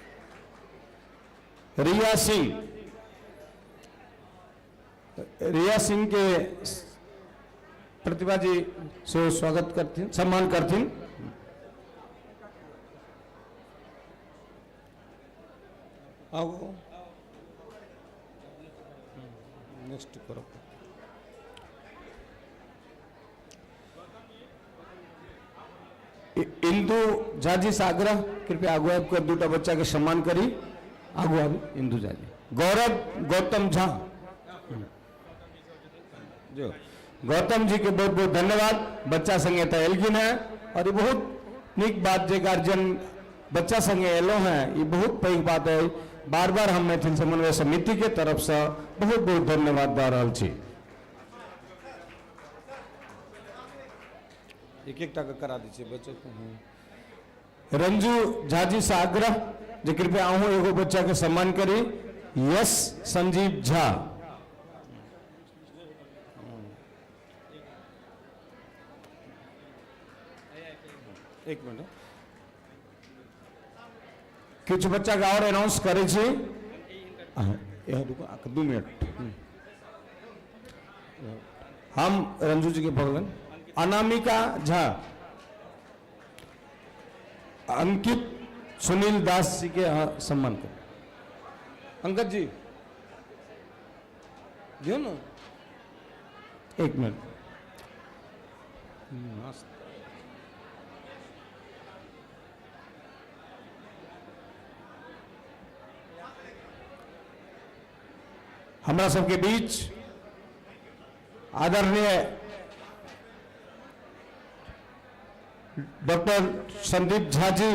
रिया सिंह के प्रतिभा जी से स्वागत करती सम्मान करती। आओ नेक्स्ट करो। इंदु झा जी से आग्रह कृपया आगू आपको दूटा बच्चा के सम्मान करी। आगू आगे इंदु झा जी। गौरव गौतम झा, जो गौतम जी के बहुत बहुत धन्यवाद। बच्चा संगे एलगिन है और ये बहुत निक बात जे गार्जियन बच्चा संगे एलो है, ये बहुत पैघ बात है। बार बार हम मैथिल समन्वय समिति के तरफ से बहुत बहुत धन्यवाद दे रहा छी। एक करा दीजिए बच्चे को। रंजू झा जी से आग्रह जो कृपया आहू एगो बच्चा के सम्मान करी। यश संजीव झा, एक मिनट कुछ बच्चा का और अनाउंस करे छी। 2 मिनट हम रंजू जी के भगवान। अनामिका झा, अंकित सुनील दास जी के सम्मान कर। अंकज जी दियो ना, एक मिनट। हमारा सबके बीच आदरणीय डॉक्टर संदीप झा जी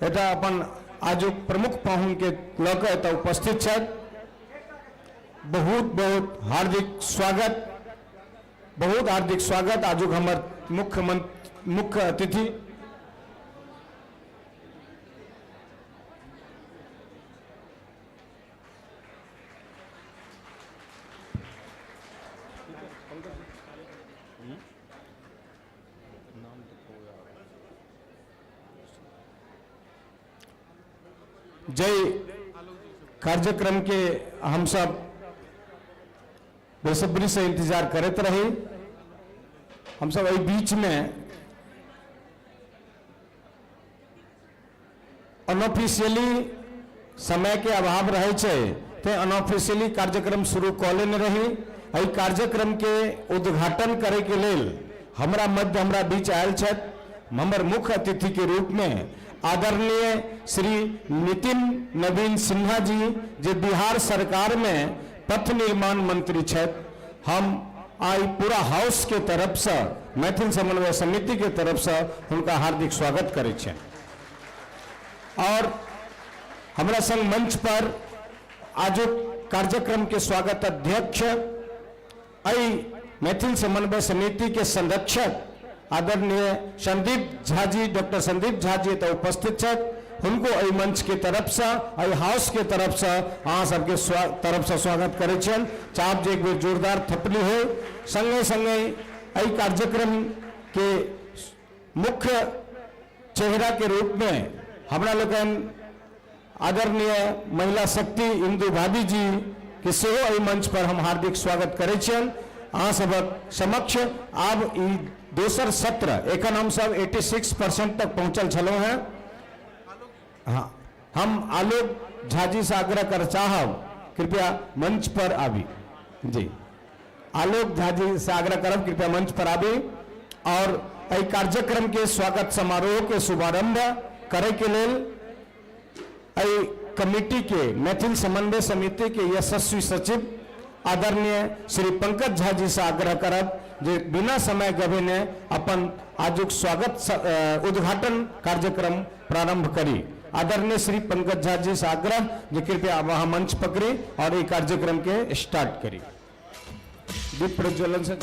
एटा अपन आजुक प्रमुख पाहुन के लक एटा उपस्थित है। बहुत बहुत हार्दिक स्वागत, बहुत हार्दिक स्वागत। आजुक हमार मुख्य अतिथि जय कार्यक्रम के हम सब बेसब्री से इंतजार करते रही। हम सब एहि बीच में अनऑफिशियली समय के अभाव रहे छे ते अनऑफिशियली कार्यक्रम शुरू कऽ लेने रही। एहि कार्यक्रम के उद्घाटन करे के लेल हमरा मध्य हमरा बीच आयल छथि हमर मुख्य अतिथि के रूप में आदरणीय श्री नितिन नवीन सिन्हा जी, जे बिहार सरकार में पथ निर्माण मंत्री छथि। हम आई पूरा हाउस के तरफ से मैथिल समन्वय समिति के तरफ से उनका हार्दिक स्वागत करे छे। और हमरा संग मंच पर आज कार्यक्रम के स्वागत अध्यक्ष मैथिल समन्वय समिति के संरक्षक आदरणीय संदीप झा जी, डॉक्टर संदीप झा जी तो उपस्थित है। उनको एहि मंच के तरफ से एहि हाउस के तरफ से अहाँ सबके तरफ से स्वागत करे छन। चाप जे एक बेर जोरदार थपली हो। संगे संगे एहि कार्यक्रम के मुख्य चेहरा के रूप में हमरा लोगन आदरणीय महिला शक्ति इंदु भाभी जी के सेहो एहि मंच पर हम हार्दिक स्वागत करे छन। अहाँ सबक समक्ष आब ई दोसर सत्र एखन हम सब 86% तक पहुंचल छलौ हैं। हाँ, हम आलोक झा जी से आग्रह कर चाहब कृपया मंच पर आबी। जी, आलोक झा जी से आग्रह करब कृपया मंच पर आबी और एहि कार्यक्रम के स्वागत समारोह के शुभारंभ करे के लेल एहि कमिटी के मैथिल समन्वय समिति के यशस्वी सचिव आदरणीय श्री पंकज झा जी से आग्रह करब जे बिना समय गवेने अपन आजुक स्वागत उद्घाटन कार्यक्रम प्रारंभ करी। आदरणीय श्री पंकज झा जी से आग्रह जे कृपया वहां मंच पकड़ी और ये कार्यक्रम के स्टार्ट करी। दीप प्रज्वलन से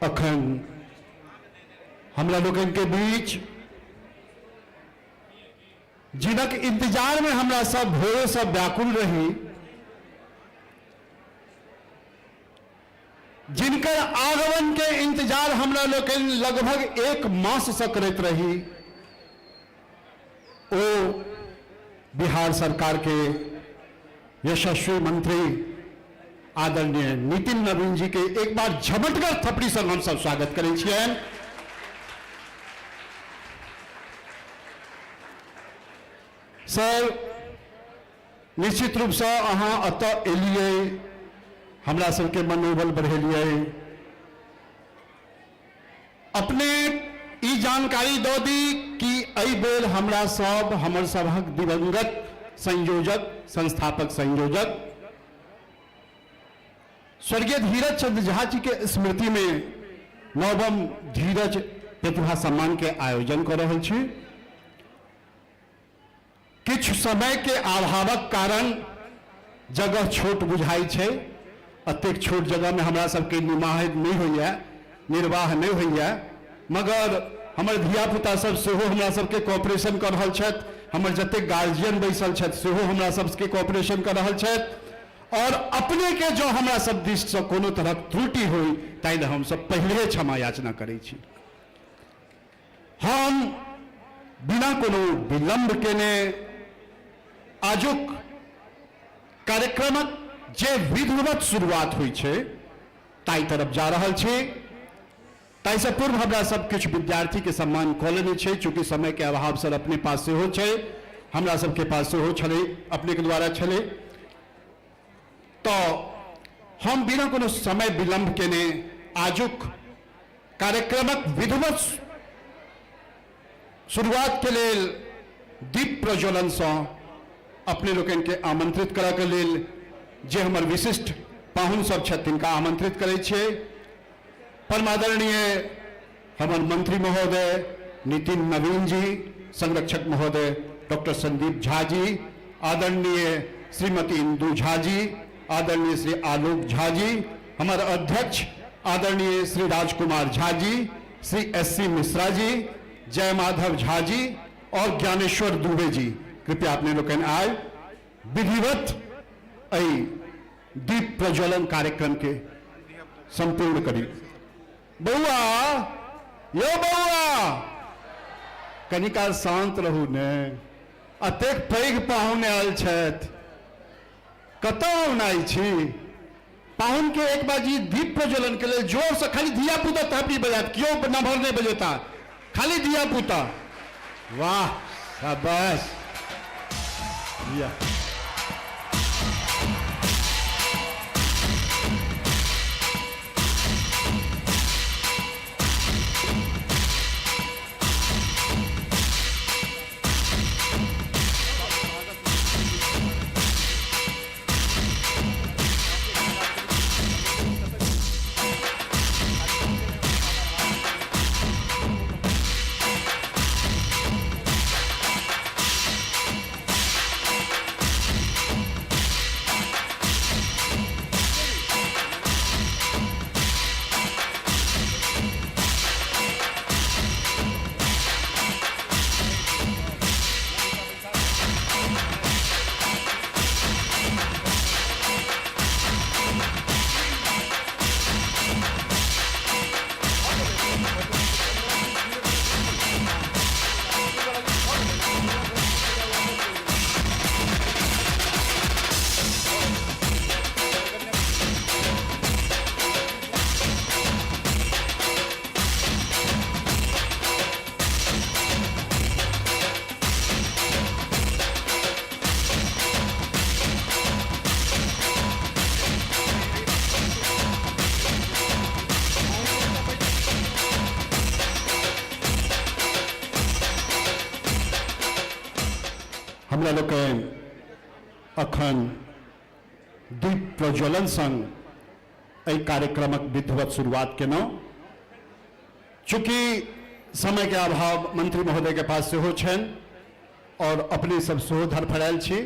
अखन हमरा लोगन के बीच जिनक इंतजार में हमरा सब भोरे से व्याकुल रही, जिनकर आगमन के इंतजार हमरा लोगन लगभग 1 मास से करत रही, ओ बिहार सरकार के यशस्वी मंत्री आदरणीय नितिन नवीन जी के एक बार झमटगर थपड़ी से हम सब स्वागत करै छियनि। सर, निश्चित रूप से अहाँ अतः एलिए, हमरा सबके मनोबल बढ़ेलिए, अपने ई जानकारी दो दी कि एहि बेर हमरा सब हमर सभक दिवंगत संयोजक संस्थापक संयोजक स्वर्गीय धीरज चंद्र झा जी के स्मृति में 9वां धीरज प्रतिभा सम्मान के आयोजन कर रहे छी। किछु समय के अभावक कारण जगह छोट बुझाई छे, अतेक छोट जगह में हमरा सबके निर्वाह नहीं होइया, मगर हमर धिया पुता सब सेहो हमरा सबके कोऑपरेशन कर रहल छथि, हमर जते गार्जियन बैसल छथि सेहो हमरा सबके कोऑपरेशन कर रहल छथि। और अपने के जो हमरा सब दिश से कोनो तरह त्रुटि हुई ताइले हम सब पहले क्षमा याचना करै छी। हम बिना कोनो विलंब केने आजुक कार्यक्रमक जे विधिवत शुरुआत हुई छे ताई तरफ जा रहल छी। ताई से पूर्व हमरा सब कुछ विद्यार्थी के सम्मान कऽ लेने छे, चूंकि समय के अभाव सर अपने पास से हो छे, हमरा सब के पास से हो छले, अपने के द्वारा छले। तो हम बिना कोनो समय विलंब केने आजुक कार्यक्रमक विधिवत शुरुआत के लेल दीप प्रज्वलन से अपने लोगन के आमंत्रित करऽ के लेल जे हमर विशिष्ट पाहुन सब छथि तिनका आमंत्रित करै छियै। परमादरणीय हमर मंत्री महोदय नितिन नवीन जी, संरक्षक महोदय डॉक्टर संदीप झा जी, आदरणीय श्रीमती इंदु झा जी, आदरणीय श्री आलोक झा जी, हमारे अध्यक्ष आदरणीय श्री राजकुमार झा जी, श्री एस.सी. मिश्रा जी, जय माधव झा जी और ज्ञानेश्वर दुबे जी, कृपया अपने लोग आए विधिवत दीप प्रज्वलन कार्यक्रम के संपूर्ण करी। बउआ यो बउआ कनिका शांत रहू ने, अतेक पैघ पाहुन आयल छथि, कतऽ औनाइ छी? पाहुन के एक बार जी दीप प्रज्वलन के लिए जोर से खाली धिया पुता तहपी बजात, क्यों नंबर नहीं बजेता, खाली धिया पुता। वाह शाबाश। या हमरा लोग अखन दीप प्रज्वलन संग एहि कार्यक्रमक विधिवत शुरुआत केनौ। चूंकि समय के अभाव मंत्री महोदय के पास सेहो छनि और अपने सब सेहो धरफड़ायल छी,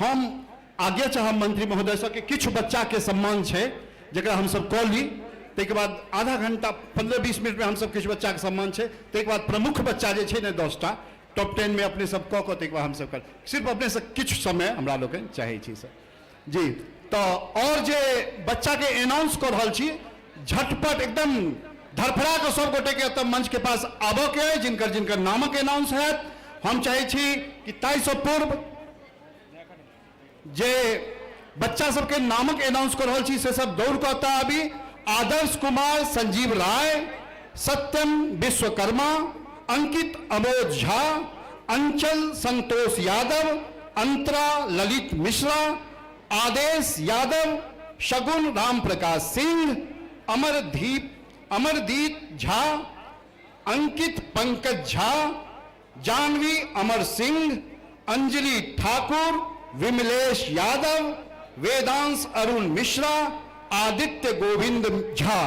हम आगे चाहब मंत्री महोदय से कि किछु बच्चा के सम्मान छै जकरा हम सब कऽ ली, ताहिके बाद आधा घंटा 15-20 मिनट में हम सब किछु बच्चा के सम्मान छै, ताहिके बाद प्रमुख बच्चा जे छै ने 10टा टॉप 10 में अपने सब कऽ ताहिके बाद हम सब कर सिर्फ अपने से किछु समय हमरा लोग चाहे छी सर जी। तो और जे बच्चा के अनाउंस कर रहल छी, झटपट एकदम धरफड़ा के सब गोटे के तब मंच के पास आबऽ के है, जिनकर जिनकर नामक अनाउंस है। हम चाहे छी कि ताई से पूर्व जे बच्चा सबके नामक अनाउंस कर रहल छी से सब दौड़ कहता अभी आदर्श कुमार संजीव राय, सत्यम विश्वकर्मा, अंकित अमोद झा, अंचल संतोष यादव, अंतरा ललित मिश्रा, आदेश यादव, शगुन राम प्रकाश सिंह, अमरदीप झा, अंकित पंकज झा, जानवी अमर सिंह, अंजलि ठाकुर, विमलेश यादव, वेदांश अरुण मिश्रा, आदित्य गोविंद झा।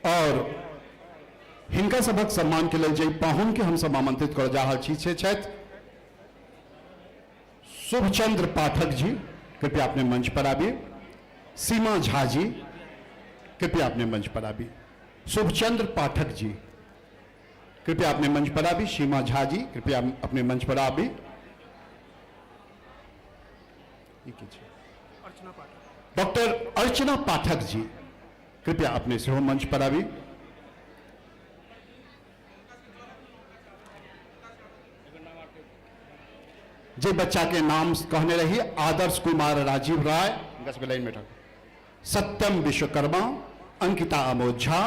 और हिनका सबक सम्मान के लिए जे पाहुन के हम सब आमंत्रित कर जा रहल छी से छथि शुभचंद्र पाठक जी, कृपया अपने मंच पर आबिए। सीमा झा जी, कृपया अपने मंच पर आबिए। शुभचंद्र पाठक जी, कृपया अपने मंच पर आबिए। सीमा झा जी, कृपया अपने मंच पर आबिए। डॉक्टर अर्चना पाठक जी, कृपया अपने से मंच पर आबिए। जे बच्चा के नाम कहने रही आदर्श कुमार राजीव राय, लाइन में सत्यम विश्वकर्मा, अंकिता अमोद झा,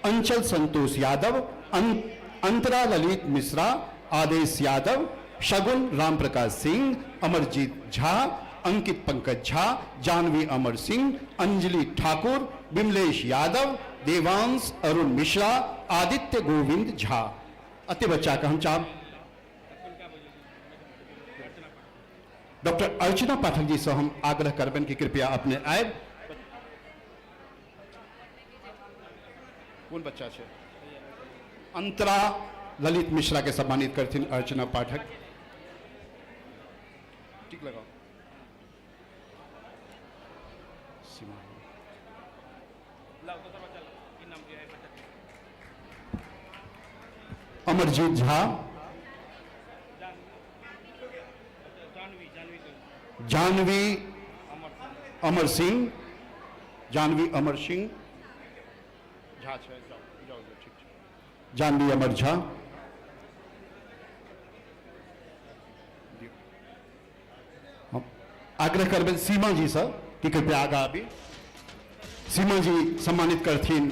अंचल संतोष यादव, अंतरा ललित मिश्रा, आदेश यादव, शगुन राम प्रकाश सिंह, अमरजीत झा, अंकित पंकज झा, जानवी अमर सिंह, अंजलि ठाकुर, विमलेश यादव, देवांश अरुण मिश्रा, आदित्य गोविंद झा। अति बच्चा का हम चाह डॉक्टर अर्चना पाठक जी से हम आग्रह करबें कि कृपया अपने आए। कौन बच्चा है? अंतरा ललित मिश्रा के सम्मानित करथिन अर्चना पाठक। ठीक लगाओ। अमरजीत झा, जानवी अमर सिंह, जानवी अमर सिंह झा छे, जाओ ठीक छे, जानवी अमर झा, आग्रह करबे सीमा जी से कि कृपया आगा आबी। सीमा जी सम्मानित करथिन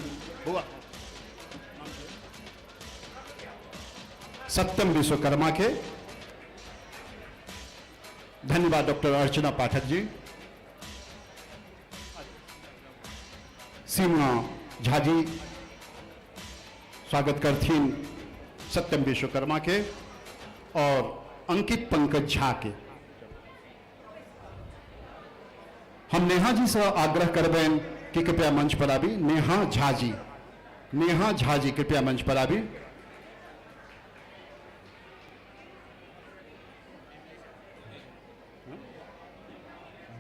सत्यम विश्वकर्मा के। धन्यवाद डॉक्टर अर्चना पाठक जी। सीमा झा जी स्वागत करथिन सत्यम विश्वकर्मा के और अंकित पंकज झा के। हम नेहा जी से आग्रह करबेन कि कृपया मंच पर आबी। नेहा झा जी, नेहा झा जी कृपया मंच पर आबी।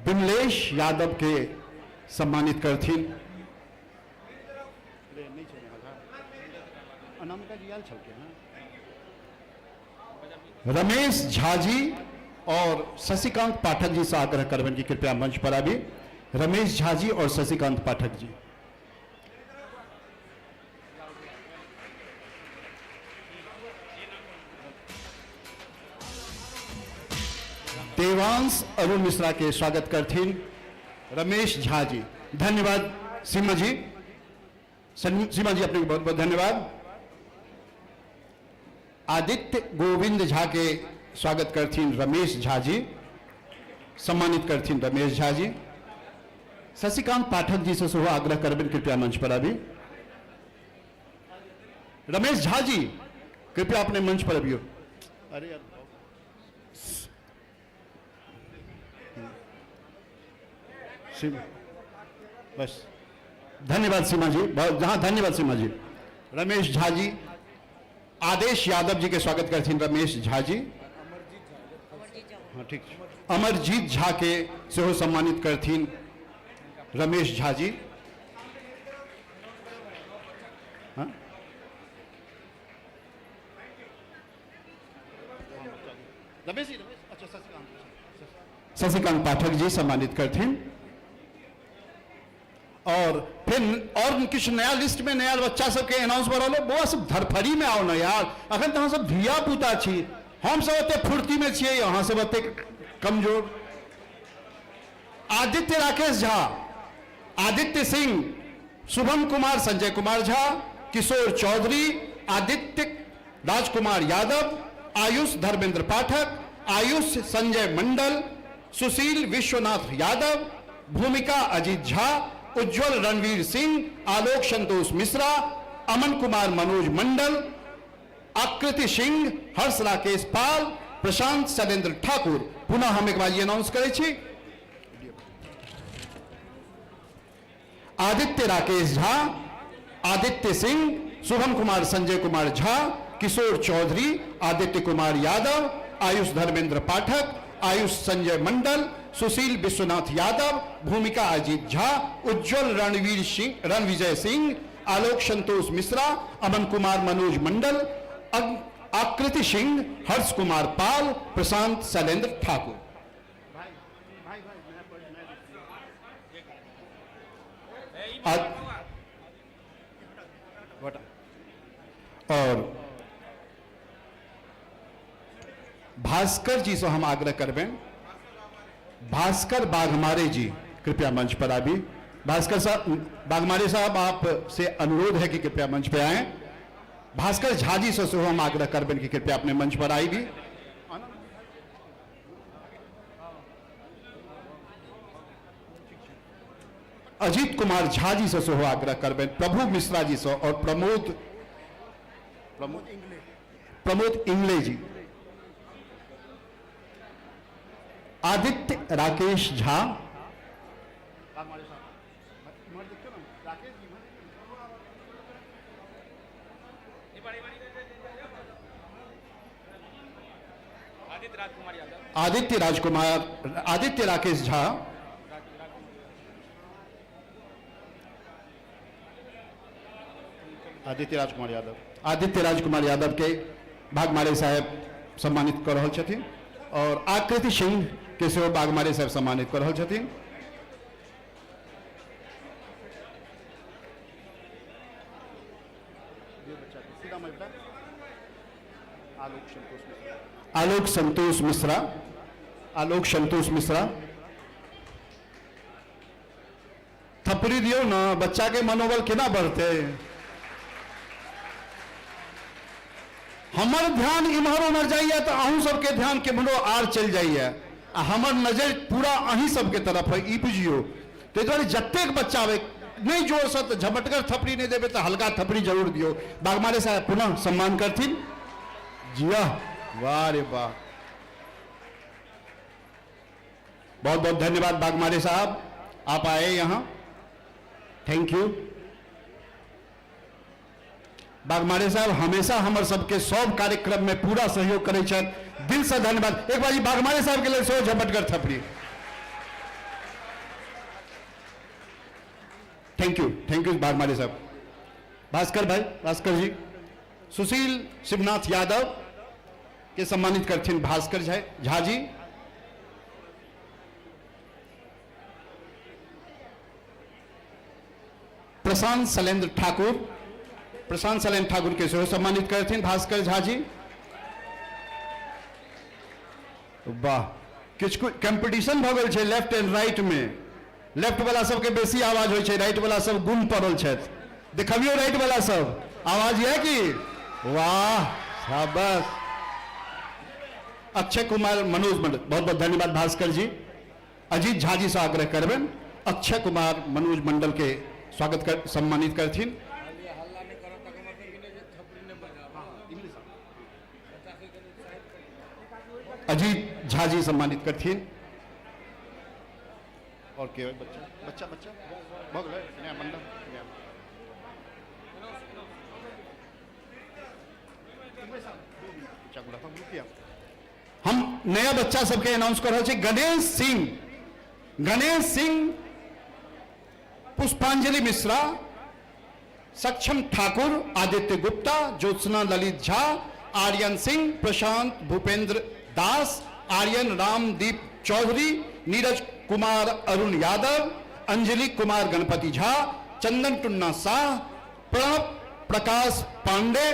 बिमलेश यादव के सम्मानित करथिन रमेश झा जी और शशिकांत पाठक जी से आग्रह करबेन कि कृपया मंच पर आबी। रमेश झा जी और शशिकांत पाठक जी। देवांश अरुण मिश्रा के स्वागत करथिन रमेश झा जी। धन्यवाद सीमा जी। सीमा जी अपने बहुत बहुत धन्यवाद। आदित्य गोविंद झा के स्वागत करथिन रमेश झा जी, सम्मानित करथिन रमेश झा जी। शशिकांत पाठक जी से सुबह आग्रह करबेन कृपया मंच पर आबी। रमेश झा जी कृपया अपने मंच पर अभियो। अरे यार बस धन्यवाद सीमा जी, बहुत जहां धन्यवाद सीमा जी। रमेश झा जी। आदेश यादव जी के स्वागत करथिन रमेश झा जी। हाँ ठीक। अमरजीत झा के सेहो सम्मानित करथिन रमेश झा जी। हाँ? रमेश जी, अच्छा शशिकांत पाठक जी सम्मानित करथिन। और फिर और किछु नया लिस्ट में नया बच्चा सबके अनाउंस भरल बउआ सब धरफड़ी में आओ ना यार। अखन तो सब धिया पुता छी, हम सब ओते फुर्ती में छिए, यहाँ सब ओते कमजोर। आदित्य राकेश झा, आदित्य सिंह, शुभम कुमार, संजय कुमार झा, किशोर चौधरी, आदित्य राजकुमार यादव, आयुष धर्मेंद्र पाठक, आयुष संजय मंडल, सुशील विश्वनाथ यादव, भूमिका अजीत झा, उज्जवल रणवीर सिंह, आलोक संतोष मिश्रा, अमन कुमार मनोज मंडल, आकृति सिंह, हर्ष राकेश पाल, प्रशांत शैलेंद्र ठाकुर। पुनः हम एक बार ये अनाउंस करै छी। आदित्य राकेश झा, आदित्य सिंह, शुभम कुमार संजय कुमार झा, किशोर चौधरी, आदित्य कुमार यादव, आयुष धर्मेंद्र पाठक, आयुष संजय मंडल, सुशील विश्वनाथ यादव, भूमिका अजीत झा, उज्जवल रणविजय सिंह, आलोक संतोष मिश्रा, अमन कुमार मनोज मंडल, आकृति सिंह, हर्ष कुमार पाल, प्रशांत शैलेंद्र ठाकुर। और भास्कर जी से हम आग्रह करबें। भास्कर बाघमारे जी कृपया मंच पर आबी। भास्कर साहब, बाघमारे साहब आपसे अनुरोध है कि कृपया मंच पर आएं। भास्कर झा जी से हम आग्रह करबें कि कृपया अपने मंच पर आई भी। अजीत कुमार झा जी से आग्रह करबें। प्रभु मिश्रा जी से और प्रमोद इंगले जी। आदित्य राकेश झा, आदित्य राजकुमार, आदित्य राकेश झा, आदित्य राजकुमार यादव के बागमारे साहब सम्मानित कर रहल छथिन और आकृति सिंह के सेहो बागमारे साहब सम्मानित कर रहल छथिन। आलोक संतोष मिश्रा थपड़ी दियो ना, बच्चा के मनोबल केना बढ़ते। हमर ध्यान इम्हर उम्हर जाइए तो अहूँ सबके ध्यान केम्हरो आर चल जाइए आ हमर नजर पूरा अहीं सबके तरफ है, ई बुझियो। ताहि दुआरे जतेक बच्चा आवे नहीं जोर से तो झमटगर थपड़ी नहीं देवे तो हल्का थपड़ी जरूर दियो। बागमारे साहब पुनः सम्मान करथिन। जिया, वाह रे वाह, बहुत बहुत धन्यवाद बागमारे साहब, आप आए यहाँ, थैंक यू। बागमारे साहब हमेशा हमर सबके सब कार्यक्रम में पूरा सहयोग करे छथि, दिल से धन्यवाद। एक बार बागमारे साहब के लिए सो झपटकर थपड़ी। थैंक यू बागमारे साहब। भास्कर जी, सुशील शिवनाथ यादव के सम्मानित करथिन भास्कर झा जी। प्रशांत शैलेंद्र ठाकुर के सेहो सम्मानित करथिन भास्कर झा जी। वाह, किछ कंपटीशन भ गेल छै लेफ्ट एंड राइट में। लेफ्ट वाला सबके बेसी आवाज होइ छै, राइट वाला सब गुम पड़ल छथि। देखबियो राइट वाला सब आवाज है कि वाह, शाबाश। अक्षय कुमार मनोज मंडल, बहुत बहुत धन्यवाद भास्कर जी। अजीत झा जी से आग्रह करबेन अक्षय कुमार मनोज मंडल के सम्मानित करथिन। अजीत झा जी सम्मानित करथिन। और के बच्चा बहुत नया मंडल हम नया बच्चा सबके अनाउंस कर रहे गणेश सिंह, पुष्पांजलि मिश्रा, सक्षम ठाकुर, आदित्य गुप्ता, ज्योत्सना ललित झा, आर्यन सिंह, प्रशांत भूपेंद्र दास, आर्यन रामदीप चौधरी, नीरज कुमार अरुण यादव, अंजलि कुमार गणपति झा, चंदन टुन्ना शाह, प्रणव प्रकाश पांडे,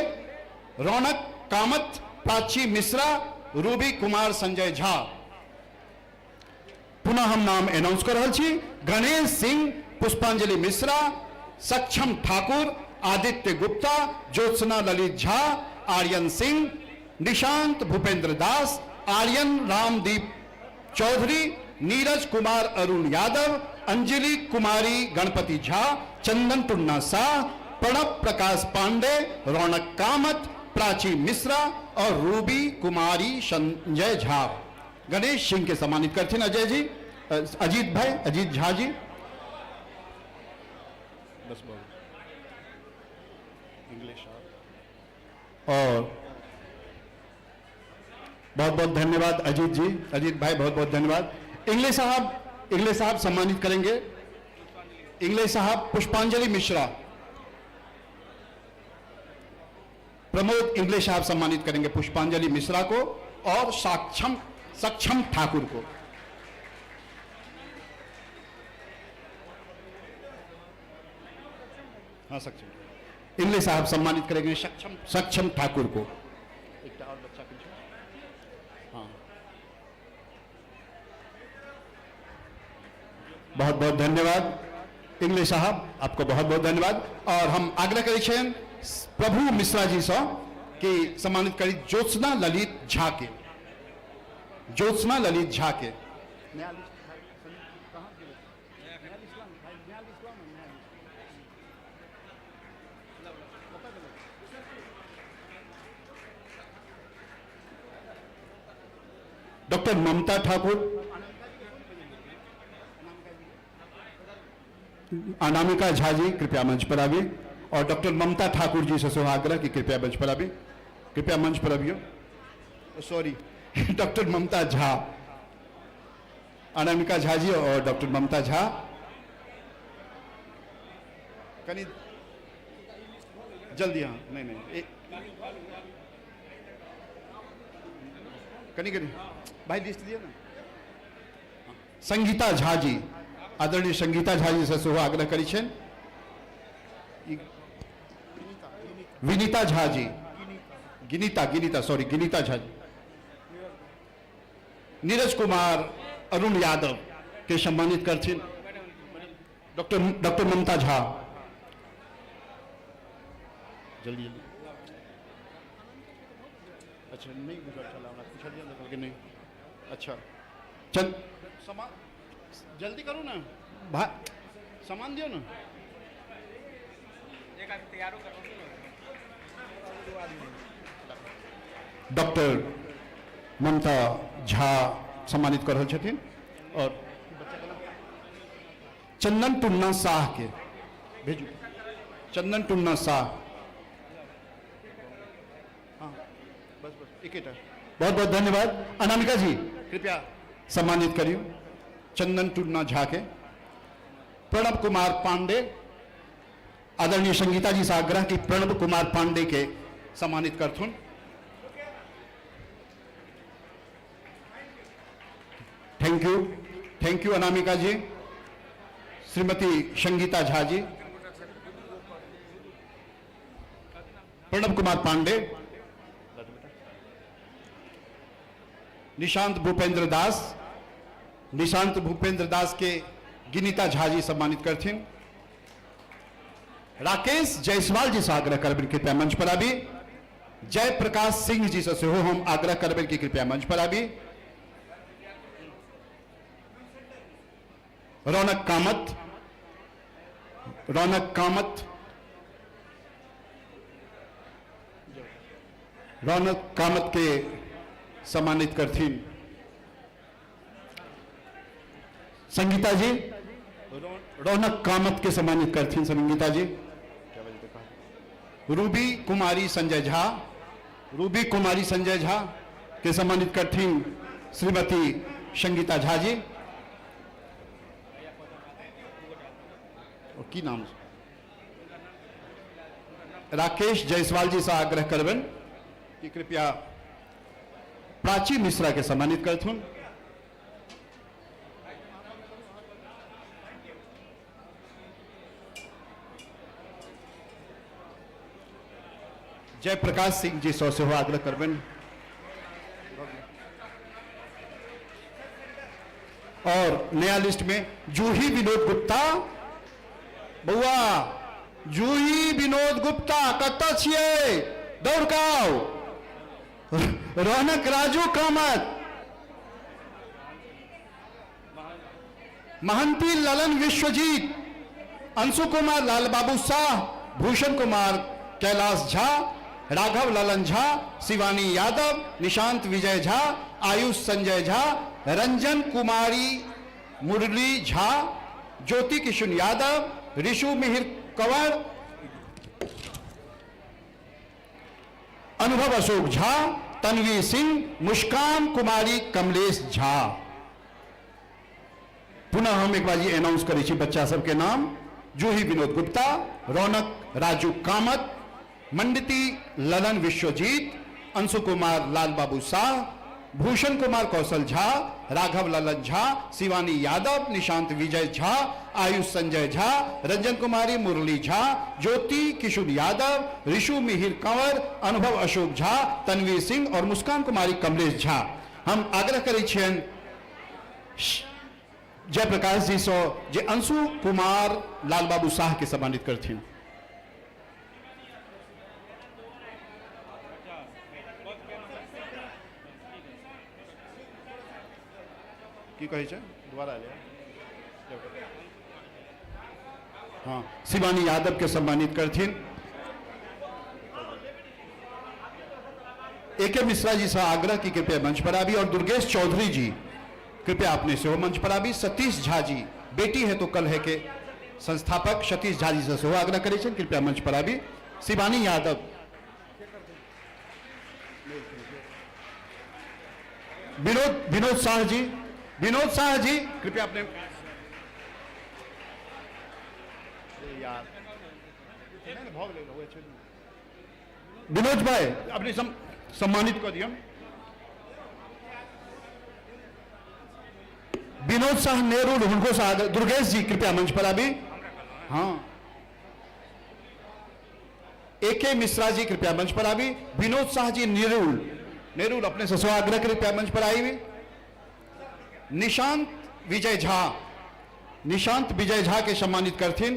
रौनक कामत, प्राची मिश्रा, रूबी कुमार संजय झा। पुनः हम नाम अनाउंस कर रहे छी। गणेश सिंह, पुष्पांजलि मिश्रा, सक्षम ठाकुर, आदित्य गुप्ता, ज्योत्सना ललित झा, आर्यन सिंह, निशांत भूपेंद्र दास, आर्यन रामदीप चौधरी, नीरज कुमार अरुण यादव, अंजलि कुमारी गणपति झा, चंदन टुन्ना शाह, प्रणव प्रकाश पांडे, रौनक कामत, प्राची मिश्रा और रूबी कुमारी संजय झा। गणेश सिंह के सम्मानित करथिन अजय जी, अजीत झा जी। बस इंग्लिश और बहुत बहुत धन्यवाद अजीत भाई, बहुत बहुत धन्यवाद। इंग्लिश साहब सम्मानित करेंगे। इंग्लिश साहब पुष्पांजलि मिश्रा, प्रमोद इंग्लिश साहब सम्मानित करेंगे पुष्पांजलि मिश्रा को और सक्षम ठाकुर को। हाँ, सक्षम इंग्लिश साहब सम्मानित करेंगे सक्षम ठाकुर को। एक और बच्चा कुछ, हाँ, बहुत बहुत धन्यवाद इंग्लिश साहब, आपको बहुत बहुत धन्यवाद। और हम आग्रह करै छेन प्रभु मिश्रा जी से कि सम्मानित करी ज्योत्सना ललित झा के। डॉक्टर ममता ठाकुर, अनामिका झा जी कृपया मंच पर आइए। और डॉक्टर ममता ठाकुर जी से आग्रह कि कृपया मंच पर आइए, कृपया मंच पर आइए। सॉरी, डॉक्टर ममता झा, अनामिका झा जी और डॉक्टर ममता झा। जल्दी हाँ नहीं नहीं कनी कनी भाई लिस्ट दिया ना संगीता झा जी आदरणीय संगीता झा जी से सेहो आग्रह करी छेन विनीता झा जी गिनीता सॉरी गिनीता झा जी नीरज कुमार अरुण यादव के सम्मानित करथिन डॉक्टर ममता झा जल्दी जल्दी अच्छा नहीं गुजर चला हमरा पूछा दिया था कि नहीं अच्छा चल सामान जल्दी करो ना भाई सामान दियो ना डॉक्टर ममता झा सम्मानित कर रहल छथिन और चंदन टुन्ना शाह के भेजू चंदन टुन्ना शाह हाँ बस बस एक बहुत बहुत धन्यवाद अनामिका जी कृपया सम्मानित करियो चंदन टुन्ना झा के प्रणब कुमार पांडे आदरणीय संगीता जी से आग्रह की प्रणब कुमार पांडे के सम्मानित करथुन थैंक यू अनामिका जी श्रीमती संगीता झा जी प्रणब कुमार पांडे निशांत भूपेंद्र दास के गिनीता झा जी सम्मानित करथिन राकेश जायसवाल जी से आग्रह करबे कृपया मंच पर आबी जय प्रकाश सिंह जी से सेहो हम आग्रह करबे कि कृपया मंच पर आबी रौनक कामत के सम्मानित करथिन संगीता जी रौनक कामत के सम्मानित करथिन संगीता जी रूबी कुमारी संजय झा के सम्मानित करथिन श्रीमती संगीता झा जी और की नाम राकेश जायसवाल जी से आग्रह करबन कि कृपया प्राची मिश्रा के सम्मानित करथुन जय प्रकाश सिंह जी सौ से आग्रह करबन और नया लिस्ट में जूही विनोद गुप्ता बउआ जूही विनोद गुप्ता कत छिए दौड़ के आओ रौनक राजू कामत महंती ललन विश्वजीत अंशु कुमार लाल बाबू शाह भूषण कुमार कैलाश झा राघव ललन झा शिवानी यादव निशांत विजय झा आयुष संजय झा रंजन कुमारी मुरली झा ज्योति किशुन यादव ऋषु मिहिर कंवर अनुभव अशोक झा तन्वी सिंह मुस्कान कुमारी कमलेश झा पुनः हम एक बार ये अनाउंस करी छी बच्चा सबके नाम जूही विनोद गुप्ता रौनक राजू कामत मंडिती ललन विश्वजीत अंशु कुमार लाल बाबू शाह भूषण कुमार कौशल झा राघव ललन झा शिवानी यादव निशांत विजय झा आयुष संजय झा रंजन कुमारी मुरली झा ज्योति किशुन यादव ऋषु मिहिर कंवर अनुभव अशोक झा तन्वीर सिंह और मुस्कान कुमारी कमलेश झा हम आग्रह करै छियन जय प्रकाश जी सो जे अंशु कुमार लाल बाबू शाह के सम्मानित करथिन की कहे छै दोबारा हाँ शिवानी यादव के सम्मानित करथिन एके मिश्रा जी से आग्रह की कृपया मंच पर आबी और दुर्गेश चौधरी जी कृपया अपने से मंच पर आबी सतीश झा जी बेटी है तो कल है के संस्थापक सतीश झा जी से आग्रह करे कृपया मंच पर आबी शिवानी यादव विनोद शाह जी कृपया अपने यार भोग ले लो विनोद भाई अपने सम्मानित कर दिया। विनोद शाह नेहरू उनको साथ दुर्गेश जी कृपया मंच पर अभी। हाँ, AK मिश्रा जी कृपया मंच पर अभी। विनोद शाह जी नेहरू अपने सस्वाग्रह कृपया मंच पर आई हुई। निशांत विजय झा के सम्मानित करथिन।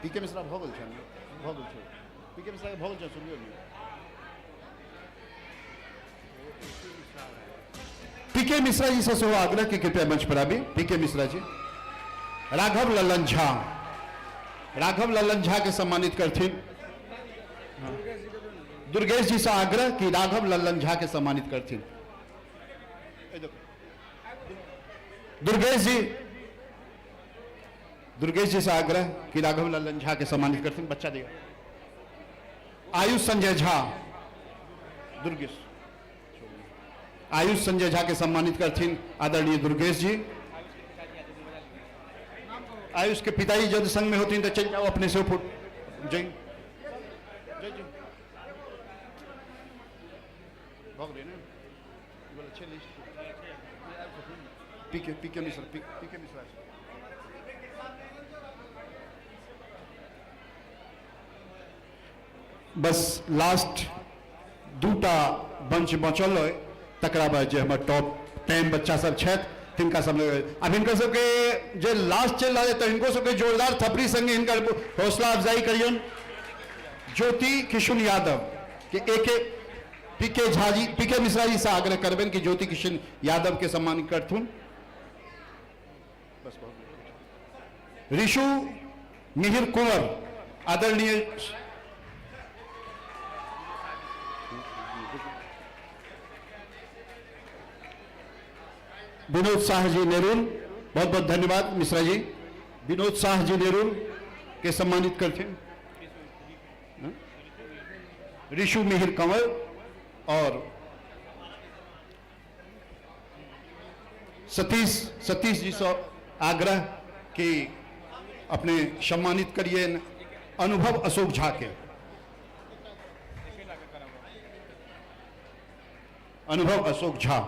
पीके मिश्रा भोगल पीके मिश्रा के भोगल सुनियो। पीके मिश्रा जी से सो आग्रह की कृपया मंच पर अभी। पीके मिश्रा जी। राघव लल्लन झा के सम्मानित करथिन। दुर्गेश जी से आग्रह कि राघव लल्लन झा के सम्मानित करथिन। दुर्गेश जी से आग्रह कि राघव लल्लन झा के सम्मानित करथिन। बच्चा देगा। आयुष संजय झा। आयुष संजय झा के सम्मानित करथिन आदरणीय दुर्गेश जी। आयुष के पिताजी जब संघ में होती तो चल जाओ अपने से फुट। जय जय भाग रहे ना। अच्छे लिस्ट पीके मिश्रा। बस लास्ट दूटा बंच बचल है तकरा बाद जे हमर टॉप 10 बच्चा सब छथि तिनका सब अब हिनकर सबके जे लास्ट चल रहा है तो इनको सबके जोरदार थपड़ी संगे हिनकर हौसला अफजाई करियन। ज्योति किशुन यादव के पीके मिश्रा जी से आग्रह करबेन कि ज्योति किशन यादव के सम्मानित करथुन। बस ऋषु मिहिर कुंवर आदरणीय विनोद शाह जी नेरून, बहुत बहुत धन्यवाद मिश्रा जी। विनोद शाह जी नेरून के सम्मानित करते हैं। ऋषु मिहिर कंवर और सतीश जी से आग्रह कि अपने सम्मानित करिए अनुभव अशोक झा के। अनुभव अशोक झा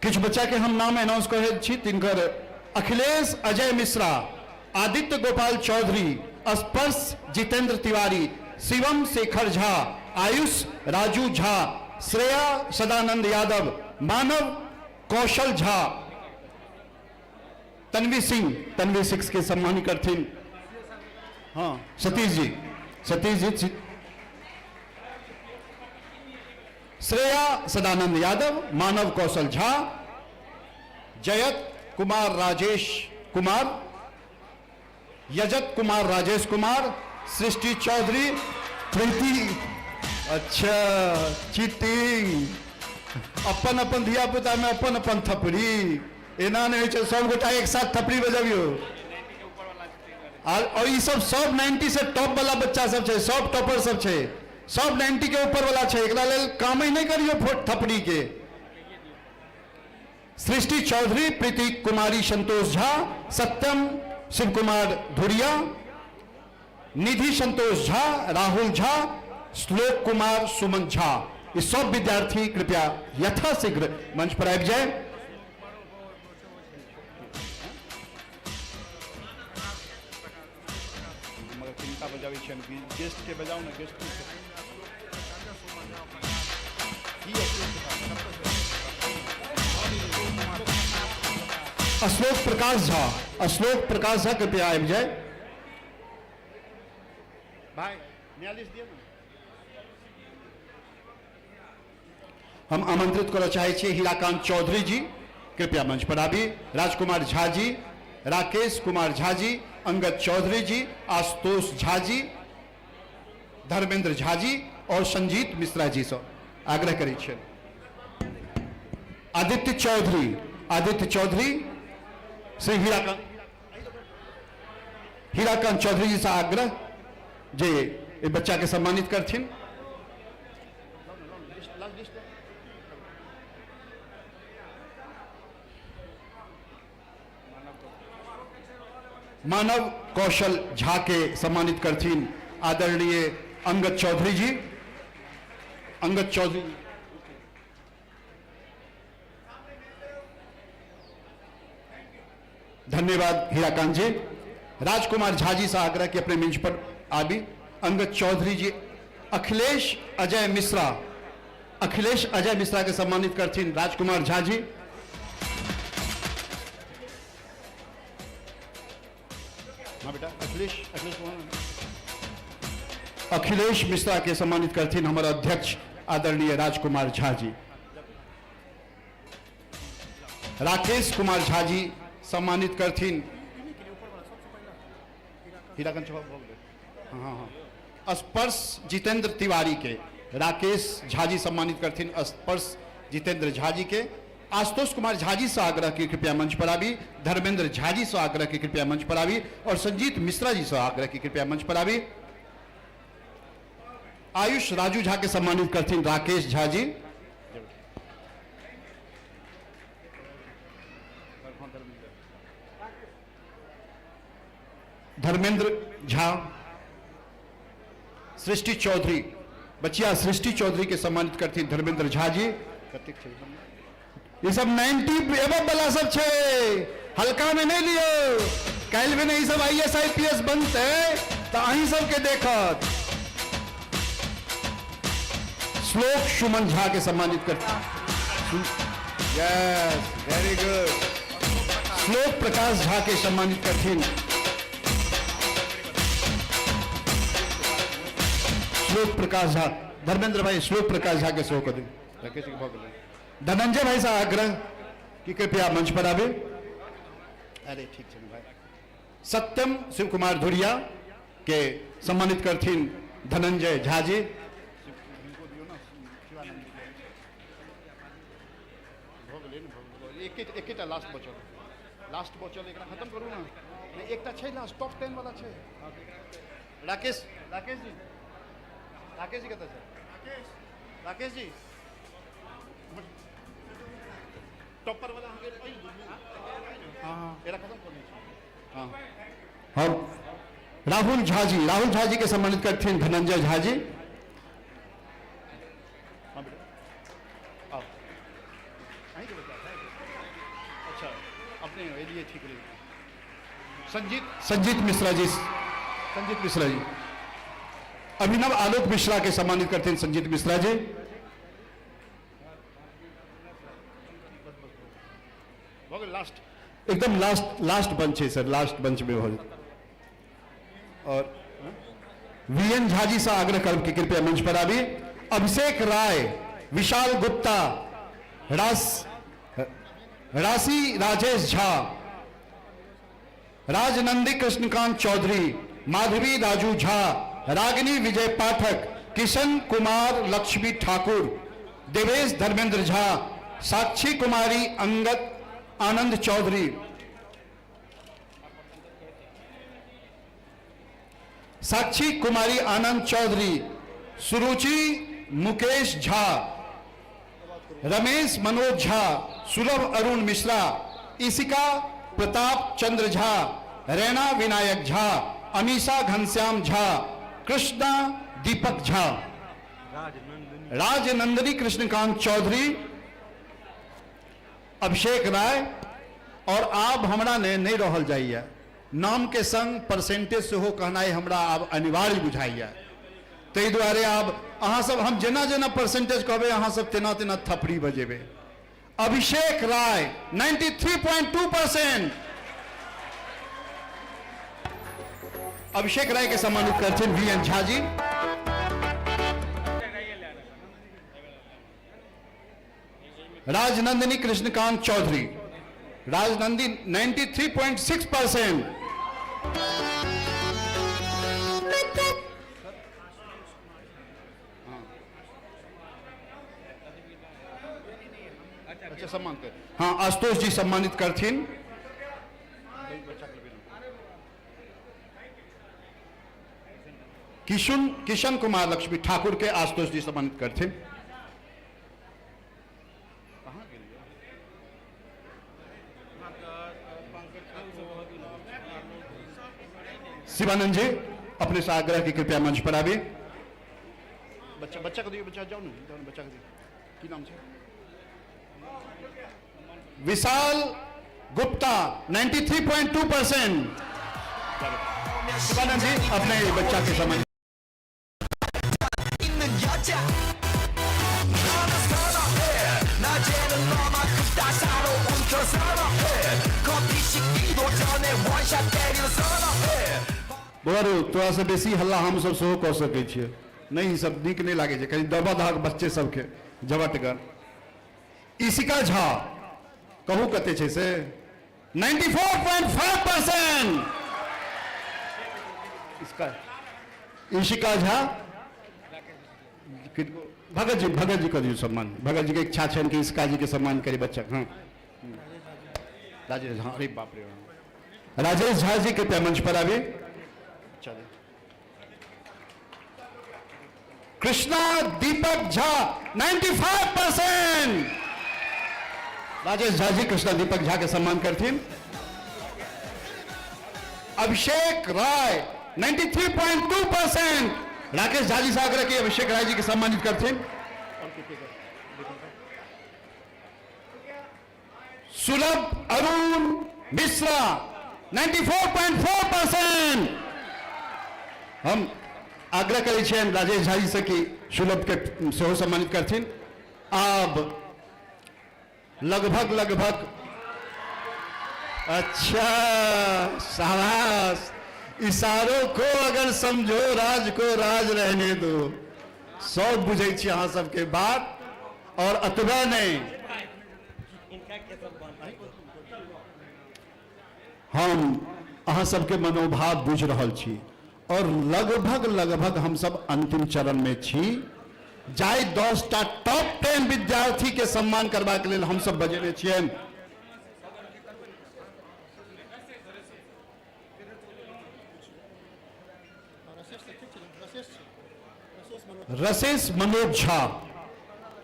किछ बच्चा के हम नाम अनाउंस करे छी तिनकर अखिलेश अजय मिश्रा, आदित्य गोपाल चौधरी, स्पर्श जितेंद्र तिवारी, शिवम शेखर झा, आयुष राजू झा, श्रेया सदानंद यादव, मानव कौशल झा, तन्वी सिंह के सम्मानित करथिन। हाँ सतीश जी श्रेया सदानंद यादव, मानव कौशल झा, जयत कुमार राजेश कुमार, यजत कुमार राजेश कुमार, सृष्टि चौधरी, प्रीति। अच्छा चीटिंग अपन अपन धिया पुता में अपन अपन थपड़ी एना नहीं है। सब गोटा एक साथ थपड़ी बजाबियो और ये सब 90 से टॉप वाला बच्चा सब है, सब टॉपर सब है, सब 90 के ऊपर वाला है। एकरा लेल काम ही नहीं करियो थपड़ी के। सृष्टि चौधरी, प्रीति कुमारी संतोष झा, सत्यम शिव कुमार धुरिया, निधि संतोष झा, राहुल झा, श्लोक कुमार सुमन झा। ये सब विद्यार्थी कृपया यथाशीघ्र मंच पर आबि जाए। गेस्ट के बजाओ ना, गेस्ट अशोक प्रकाश झा कृपया आबि जाए। भाई न्यायाधीश दिए ना। हम आमंत्रित करना चाहे छे हीराकांत चौधरी जी कृपया मंच पर आबी। राजकुमार झा जी, राकेश कुमार झा जी, अंगद चौधरी जी, आशुतोष झा जी, धर्मेंद्र झा जी और संजीत मिश्रा जी से आग्रह करी छे। आदित्य चौधरी श्री हीराकांत चौधरी जी से आग्रह जे ए बच्चा के सम्मानित करथिन। मानव कौशल झा के सम्मानित करथिन आदरणीय अंगद चौधरी जी। अंगद चौधरी धन्यवाद हीराकांत जी। राजकुमार झा जी से आग्रह कि अपने मंच पर आबी। अंगद चौधरी जी अखिलेश अजय मिश्रा के सम्मानित करथिन राजकुमार झा जी। हाँ बेटा अखिलेश मिश्रा के सम्मानित करथिन हमारा अध्यक्ष आदरणीय राजकुमार झा जी। राकेश कुमार झा जी सम्मानित करथिन हाँ स्पर्श जितेंद्र तिवारी के। राकेश झा जी सम्मानित करथिन स्पर्श जितेंद्र झा जी के। आशुतोष कुमार झा जी से आग्रह की कृपया मंच पर आवी। धर्मेंद्र झा जी से आग्रह की कृपया मंच पर आवी और संजीत मिश्रा जी से आग्रह की कृपया मंच पर आवी। आयुष राजू झा के सम्मानित करथिन राकेश झा जी। धर्मेंद्र झा सृष्टि चौधरी बचिया सृष्टि चौधरी के सम्मानित करथिन धर्मेंद्र झा जी। ये सब 90 एवं वाला सब छे, हल्का में नहीं लियो। कल में नहीं सब IAS IPS बनते तो अही सबके देखत। श्लोक सुमन झा के सम्मानित करते यस वेरी गुड। श्लोक प्रकाश झा के सम्मानित करथिन श्लोक प्रकाश झा। धर्मेंद्र भाई श्लोक प्रकाश झा के शो कर दें। धनंजय भाई से आग्रह कि कृपया मंच पर आवे। अरे ठीक है भाई। सत्यम शिव कुमार धुरिया के सम्मानित करथिन धनंजय झा जी। लास्ट बचल एक खत्म करू ना। एक लास्ट टॉप 10 वाला छे। राकेश जी कहता है राकेश जी टॉपर वाला हाँ राहुल झा जी के सम्मानित करते हैं धनंजय झा जी। अच्छा अपने लिए ठीक है। संजीत मिश्रा जी अभिनव आलोक मिश्रा के सम्मानित करते हैं संजीत मिश्रा जी। लास्ट एकदम लास्ट बंच है सर। लास्ट बंच में हो। और VN झा जी से आग्रह कर कि कृपया मंच पर आवी। अभिषेक राय, विशाल गुप्ता, राशि राजेश झा, राजनंदी कृष्णकांत चौधरी, माधवी राजू झा, रागिनी विजय पाठक, किशन कुमार लक्ष्मी ठाकुर, देवेश धर्मेंद्र झा, साक्षी कुमारी अंगद आनंद चौधरी, साक्षी कुमारी आनंद चौधरी, सुरुचि मुकेश झा, रमेश मनोज झा, सुलभ अरुण मिश्रा, इसिका प्रताप चंद्र झा, रैना विनायक झा, अमीषा घनश्याम झा, कृष्णा दीपक झा, राजनंदिनी कृष्णकांत चौधरी, अभिषेक राय। और आप हमरा ने नहीं रहल जाइए। नाम के संग परसेंटेज से हो कहना हमरा अब अनिवार्य बुझाइए। ताहि दुआरे आब अहाँ सब हम जेना जेना परसेंटेज कहबे अहाँ सब तेना तेना थपड़ी बजेबे। अभिषेक राय 93.2%। अभिषेक राय के सम्मानित करते हैं VN झा जी। राजनंदिनी कृष्णकांत चौधरी, राजनंदी 93.6%। अच्छा सम्मान कर। हाँ आशुतोष जी सम्मानित करथिन। किशन कुमार लक्ष्मी ठाकुर के आशुतोष जी सम्मानित करथिन। शिवानंद जी अपने से आग्रह की कृपया मंच पर आवे। बच्चा बच्चा को दिए, बच्चा जाओ ना, जाओ ना, बच्चा को दिए। की नाम है? विशाल गुप्ता 93.2%। शिवानंद जी अपने बच्चा के समय बोरो तोरा से बेसी हल्ला हम सब सेहो कह सकै छियै, नहीं सब नीक नहीं लागे छै, कहीं दबा दहाक बच्चे सबके जबटगर। ईशिका झा कहू कते छै से 94.5%। इसका ईशिका झा भगत जी को दियो सम्मान। भगत जी के इच्छा छन कि ईशिका जी के सम्मान करी बच्चा। हाँ राजेश, हाँ अरे बाप रे, राजेश झा जी कृपया मंच पर आवे। चले कृष्णा दीपक झा 95%। राजेश झा जी कृष्णा दीपक झा के सम्मान करथिन। अभिषेक राय 93.2%। राकेश झा जी से आग्रह की अभिषेक राय जी के सम्मानित करथिन। सुलभ अरुण मिश्रा 94.4%। हम आग्रह करै छियनि राजेश झा जी से कि सुलभ के सेहो सम्मानित करथिन। अब लगभग अच्छा शाबाश, इशारों को अगर समझो राज को राज रहने दो। सब बुझे छी अहाँ सबके बात, और अतबा नहीं हम अहाँ सबके मनोभाव बुझ रहल छी, और लगभग हम सब अंतिम चरण में छी। जाय 10टा टॉप 10 विद्यार्थी के सम्मान करबाक लेल हम सब बजेने छियनि। रसेश मनोज झा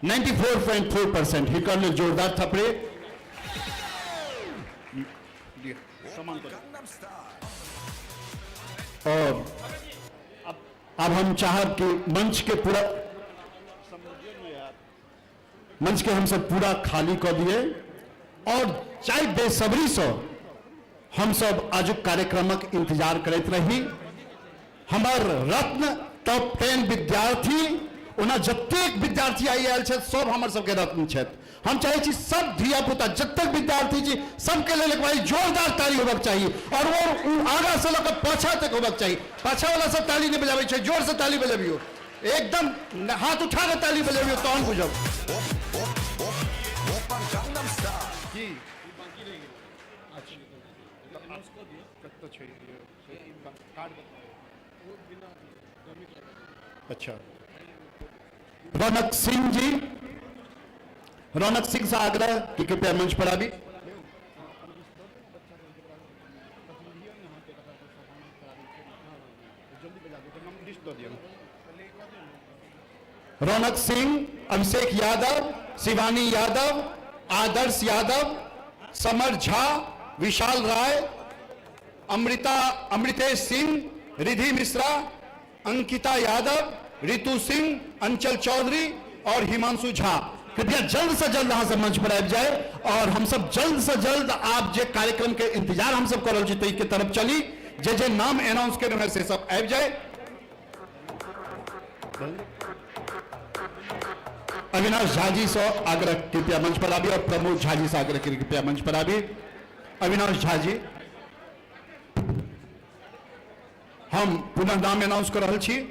94.4%। हिकर ने जोरदार थपड़े। और अब हम चाहब कि मंच के हम सब पूरा खाली कर दिए, और चाहे बेसब्री से हम सब आजुक कार्यक्रमक इंतजार करते रही। हमार रत्न टॉप 10 विद्यार्थी ओना जतेक विद्यार्थी आयल छथि सब हमर सबके रत्न छथि। हम चाहे छी सब धिया पुता जतेक विद्यार्थी छी सबके लेल एक बार जोरदार ताली होबाक चाहिए, और वो आगा से लकर पाछा तक होबाक चाहिए। पाछा वाला सब ताली नहीं बजाबै छै, जोर से ताली बजाबियो, एकदम हाथ उठा के ताली बजाबियो, तहन बुझब। अच्छा रौनक सिंह जी, रौनक सिंह से आग्रह कि कृपया मंच पर आबी। रौनक सिंह, अभिषेक यादव, शिवानी यादव, आदर्श यादव, समर झा, विशाल राय, अमृतेश सिंह, रिधि मिश्रा, अंकिता यादव, रितु सिंह, अंचल चौधरी और हिमांशु झा कृपया जल्द से जल्द यहाँ से मंच पर आबि जाए, और हम सब जल्द से जल्द आप जे कार्यक्रम के इंतजार हम सब कर रहे छी के तरफ चली। जे नाम अनाउंस कर रहे से सब आबि जाए। अविनाश झा जी से आग्रह कृपया मंच पर आबी, और प्रमोद झा जी से आग्रह कृपया मंच पर आबी। अविनाश झा जी, हम पुनः नाम अनाउंस कर रहे छी।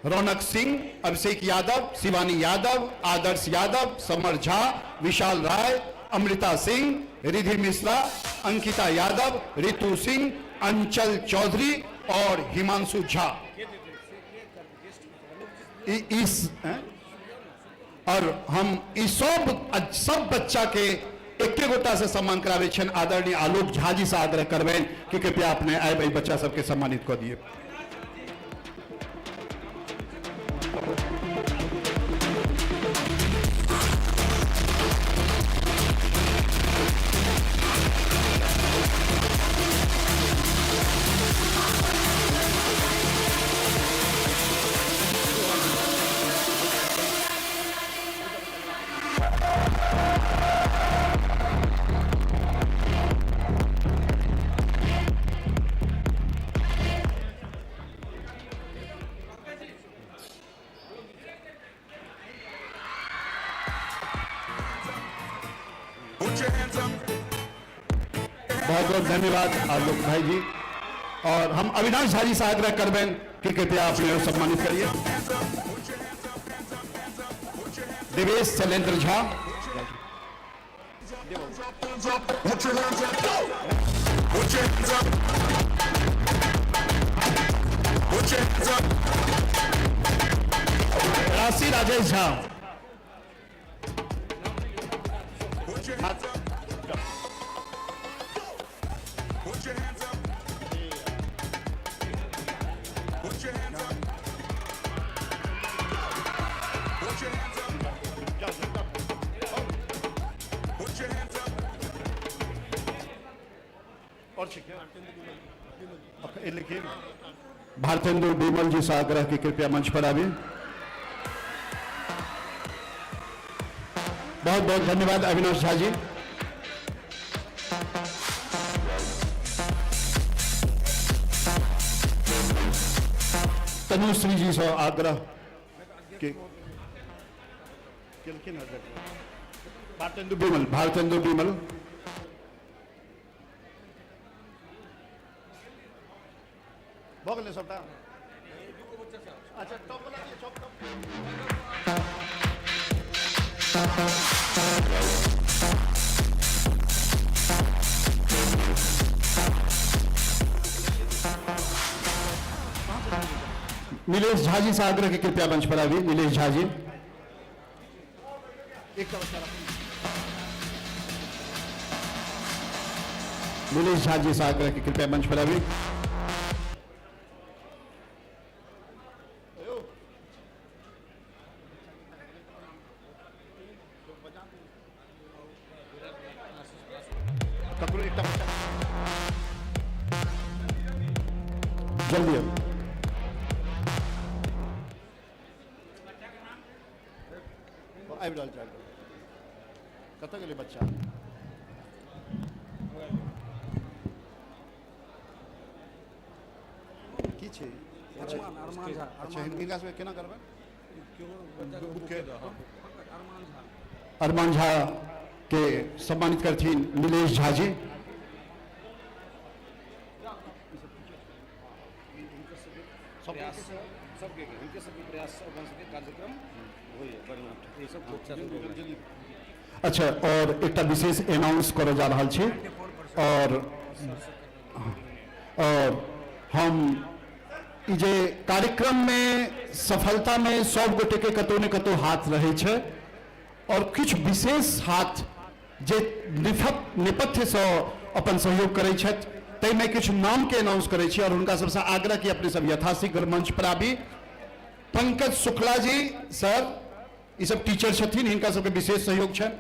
रौनक सिंह, अभिषेक यादव, शिवानी यादव, आदर्श यादव, समर झा, विशाल राय, अमृता सिंह, रिधि मिश्रा, अंकिता यादव, रितु सिंह, अंचल चौधरी और हिमांशु झा। और हम इस सब बच्चा के एक गोटा से सम्मान करावे छन। आदरणीय आलोक झा जी से आग्रह करबेन कि कृपया अपने आए बच्चा सबके सम्मानित कर दिए। बहुत बहुत धन्यवाद आलोक भाई जी। और हम अविनाश झा जी से आग्रह करबें कि कृपया अपने सम्मानित करिए। देवेश शैलेंद्र झा, राशि राजेश झा, और लिखिए भारतेंदु बिमल जी से आग्रह की कृपया मंच पर आइए। बहुत बहुत धन्यवाद अविनाश झा जी। तनुश्री जी से आग्रह कि भारतेंदु बिमल, भारतेंदु बिमल, भोगले सबटा। अच्छा टॉप वाला ये टॉप नीलेश झा जी से आग्रह की कृपया मंच पर आइए। नीलेश झा जी, नीलेश झा जी से आग्रह की कृपया मंच पर आइए। जल्दी कत गए बच्चा की छे? अच्छा हिनका से केना करबे? अरमान झा के सम्मानित करथिन नीलेश झा जी। अच्छा, और एक विशेष अनाउंस करे जा रहा है और हम ई जे कार्यक्रम में सफलता में सब गोटे के कतौ ने कतौ हाथ रहे छे और कुछ विशेष हाथ जे नेपथ्य से अपन सहयोग करे छथि तै में कुछ नाम के अनाउंस करे छी और उनका सबसे आग्रह कि अपने सब यथाशीघ्र मंच पर आबी। पंकज शुक्ला जी सर, ये सब टीचर छथिन, इनका सबके विशेष सहयोग छन।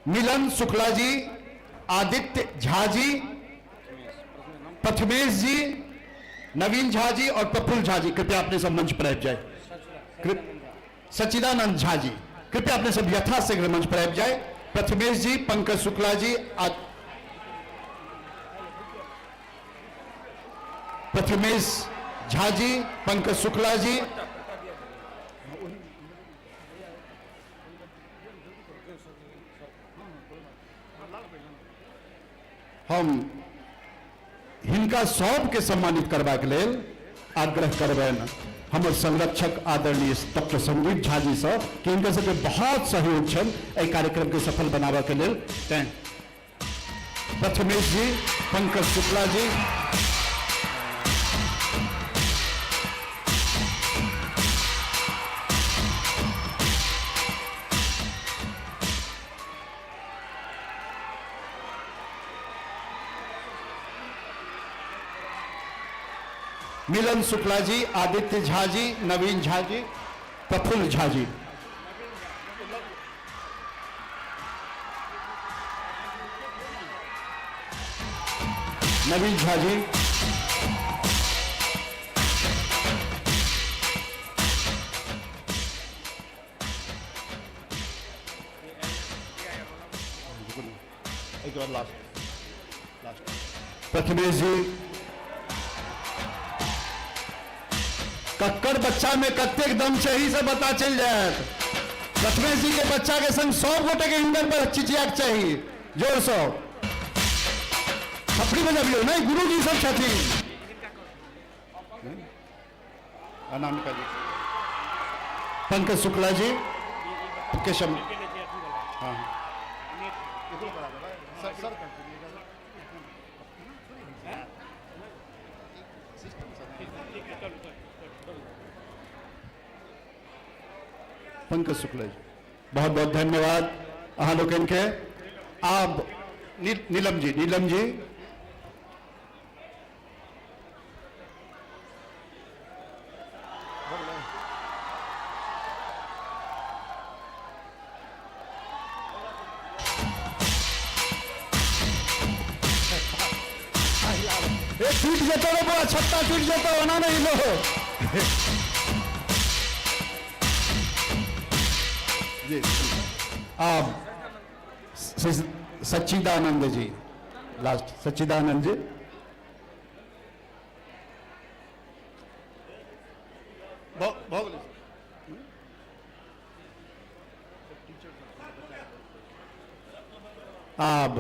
मिलन शुक्ला जी, आदित्य झा जी, प्रथमेश जी, नवीन झा जी और प्रफुल्ल झा जी, कृपया अपने सब मंच पर आ जाए। सच्चिदानंद झा जी, कृपया अपने सब यथाशीघ्र मंच पर आ जाए। प्रथमेश जी, पंकज शुक्ला जी, प्रथमेश झा जी, पंकज शुक्ला जी, हम हिनका सब के सम्मानित करबाक लेल आग्रह करबेन हमर संरक्षक आदरणीय डॉक्टर संदीप झा जी से कि इनका सबके बहुत सहयोग छन एहि कार्यक्रम के सफल बनाबा के लेल। प्रथमेश जी, पंकज शुक्ला जी, मिलन शुक्ला जी, आदित्य झा जी, नवीन झा जी, प्रफुल्ल झा जी। नवीन झा जी, एक बार लास्ट प्रथमेश जी, कक्कड़ बच्चा में कत्ते दम चाहिए से पता चल जाए। लक्ष्मण जी के बच्चा के संग 100 गोटे के इंजन पर चिचियाक चाहिए जोर सो अपनी बजाबियो नहीं गुरु जी सब छथी अनामिका जी पंकज शुक्ला जी केशव हाँ पंकज शुक्ला जी बहुत बहुत धन्यवाद अहाँ लोगन के आप नीलम जी टूट जाता रो बुआ छत्ता टूट जाता होना नहीं लो जी आप सच्चिदानंद जी लास्ट सच्चिदानंद जी आप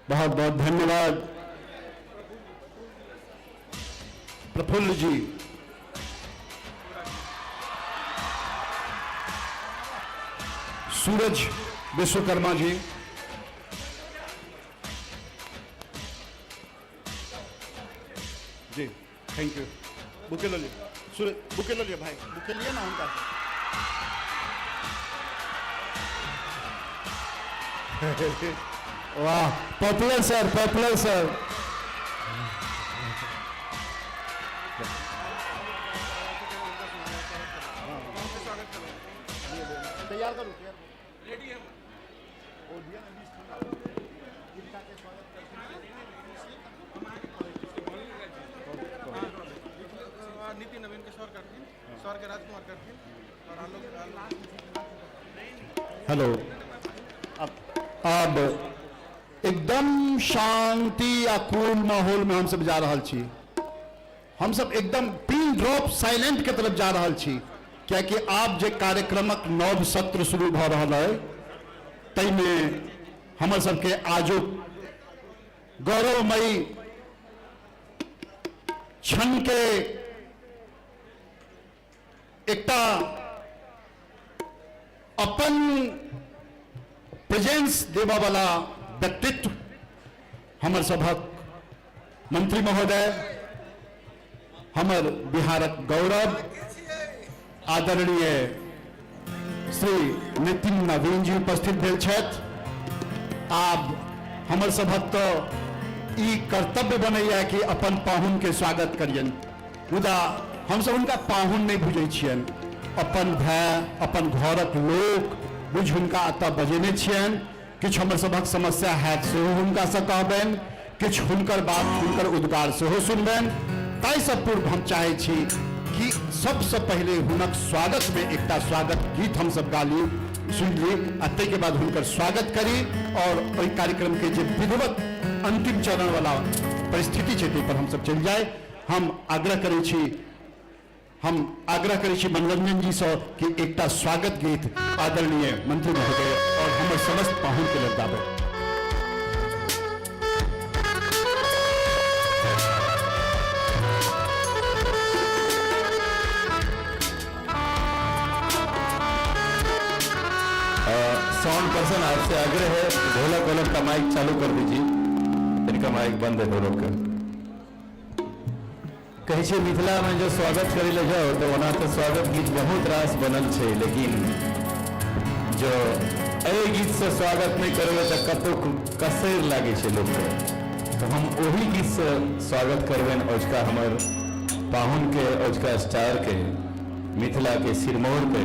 बहुत बहुत धन्यवाद Praful ji Suraj Vishwakarma ji ji thank you bouquet लो सूरज बुके लो भाई बुके लिया ना उनका वाह पॉपुलर सर तैयार करूँ रेडी है वो दिया ना 20 के स्वागत नीति नवीन के स्वर करती स्वर के राजकुमार करती और आलोक हेलो अब एकदम शांति या कूल माहौल में हम सब जा रहा छी हम सब एकदम पिन ड्रॉप साइलेंट के तरफ जा रहा छी क्या कि आप जे कार्यक्रमक नव सत्र शुरू भ रहा है तई में हमर सबके आजो गौरवमयी क्षण के एकटा अपन प्रेजेंस देवा वाला व्यक्तित्व हमर सभक मंत्री महोदय हमर बिहारक गौरव आदरणीय श्री नितिन नवीन जी उपस्थित भेल छथि आप हमर सभक तो ई कर्तव्य बनैया कि अपन पाहुन के स्वागत करियन मुदा हम सब उनका पाहुन नहीं बुझै छियन अपन भाई अपन घरक लोक बुझ हुनका अतः बजेने छियन किछु हमर सभक समस्या हैत सेहो हुनका से कहबनि किछु हुनकर बात हुनकर उद्गार सेहो सुनबनि ताहि सब पूर्व हम चाहै छी कि सबसे पहले हुनक स्वागत में एकटा स्वागत गीत हम सब गाली सुन ली आ ताहि के बाद हुनकर स्वागत करी और ओहि कार्यक्रम के जे विधिवत अंतिम चरण वाला परिस्थिति छै ताहि पर हम सब चलि जाए हम आग्रह करै छी मनोरंजन जी से कि एकटा स्वागत गीत आदरणीय मंत्री महोदय और हमर समस्त पाहुन के लेल गाबै साउंड पर्सन आपसे आग्रह है ढोलक वोलक का माइक चालू कर दीजिए इनका माइक बंद है ढोलक का कहीं से मिथिला में जो स्वागत करे ले जाओ तो वहाँ तो स्वागत गीत बहुत रास बनल है लेकिन जो अरे गीत से स्वागत नहीं करवे तो कतो कसैर लागे छे लोग तो हम वही गीत से स्वागत करबेन औजका हमर पाहुन के औजका स्टार के मिथिला के सिरमौर पे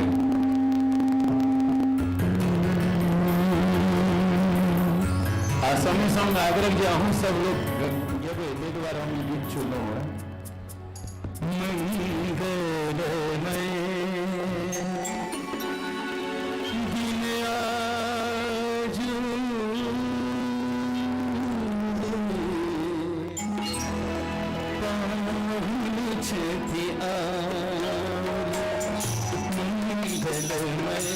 संग संग आग्रह जे अहूँ सब लोग गेबे ताहि दुआरे हम ई गीत चुनलहुँ है मंगलमय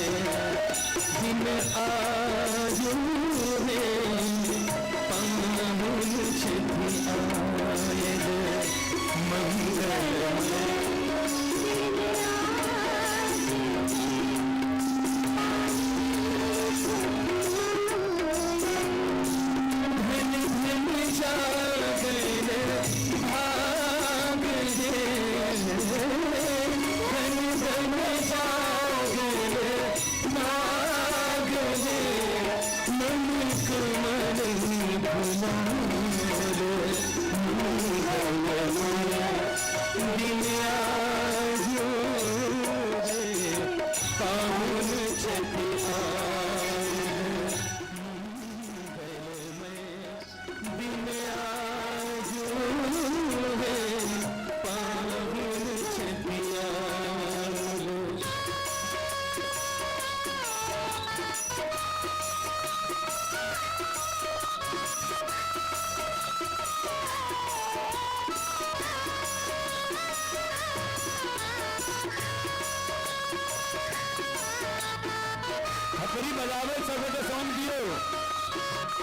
बजावे सभी के साउंड दियो।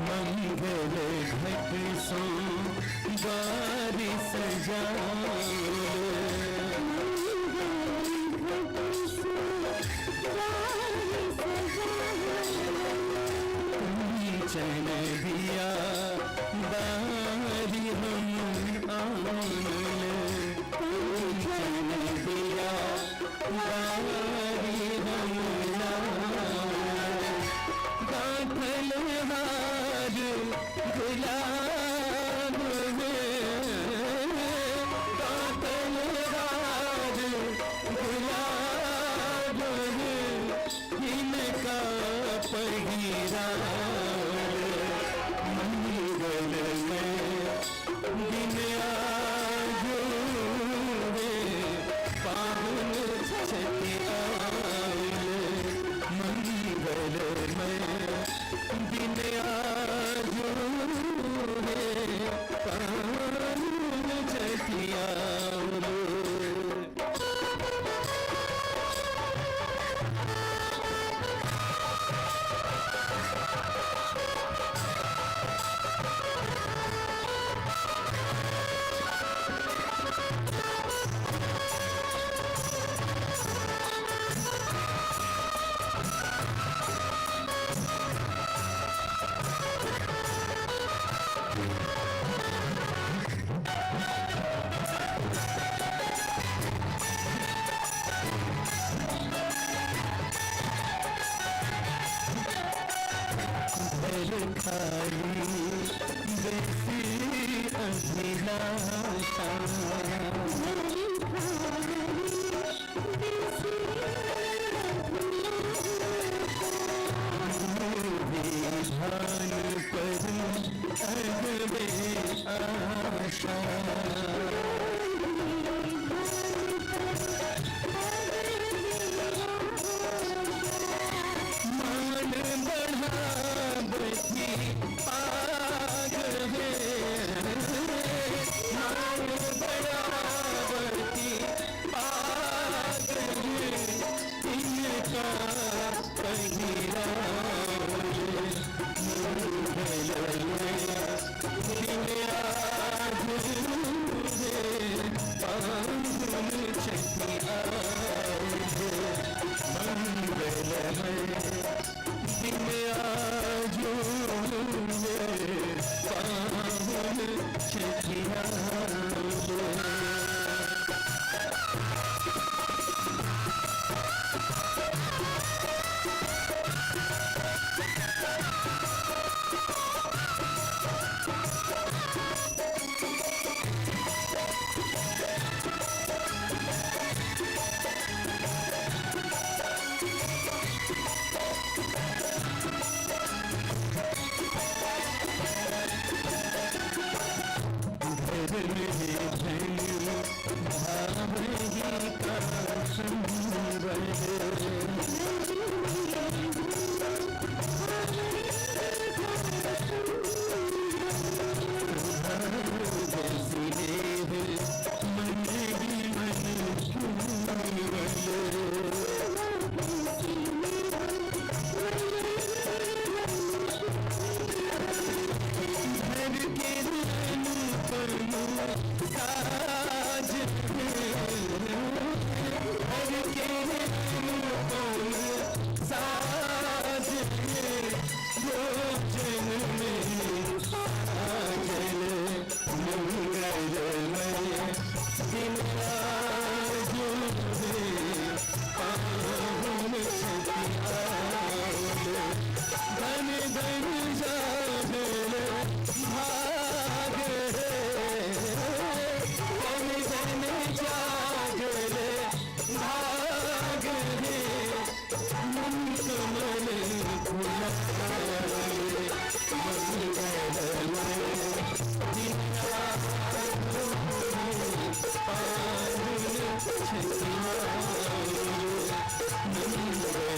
मंगल घट सो बारी चैन दिया बारी हम चैन दिया बारी हम गाथल हार गुलाब गाथल हार गुलाब इनका पहिरा मंगल में दिन आजो पावन छतिया मंगल में दिन आजो पावन छतिया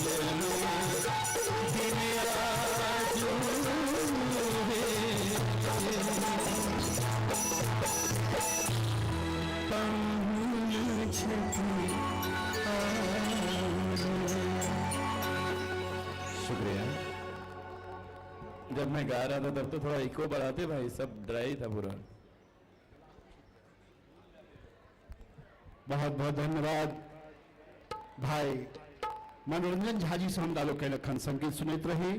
मंगल जब मैं गा रहा था तब तो थोड़ा इको बढ़ाते भाई, सब ड्राई था पूरा। बहुत बहुत धन्यवाद भाई मनोरंजन झा जी से हम डालो के लखन संगीत सुनते रही।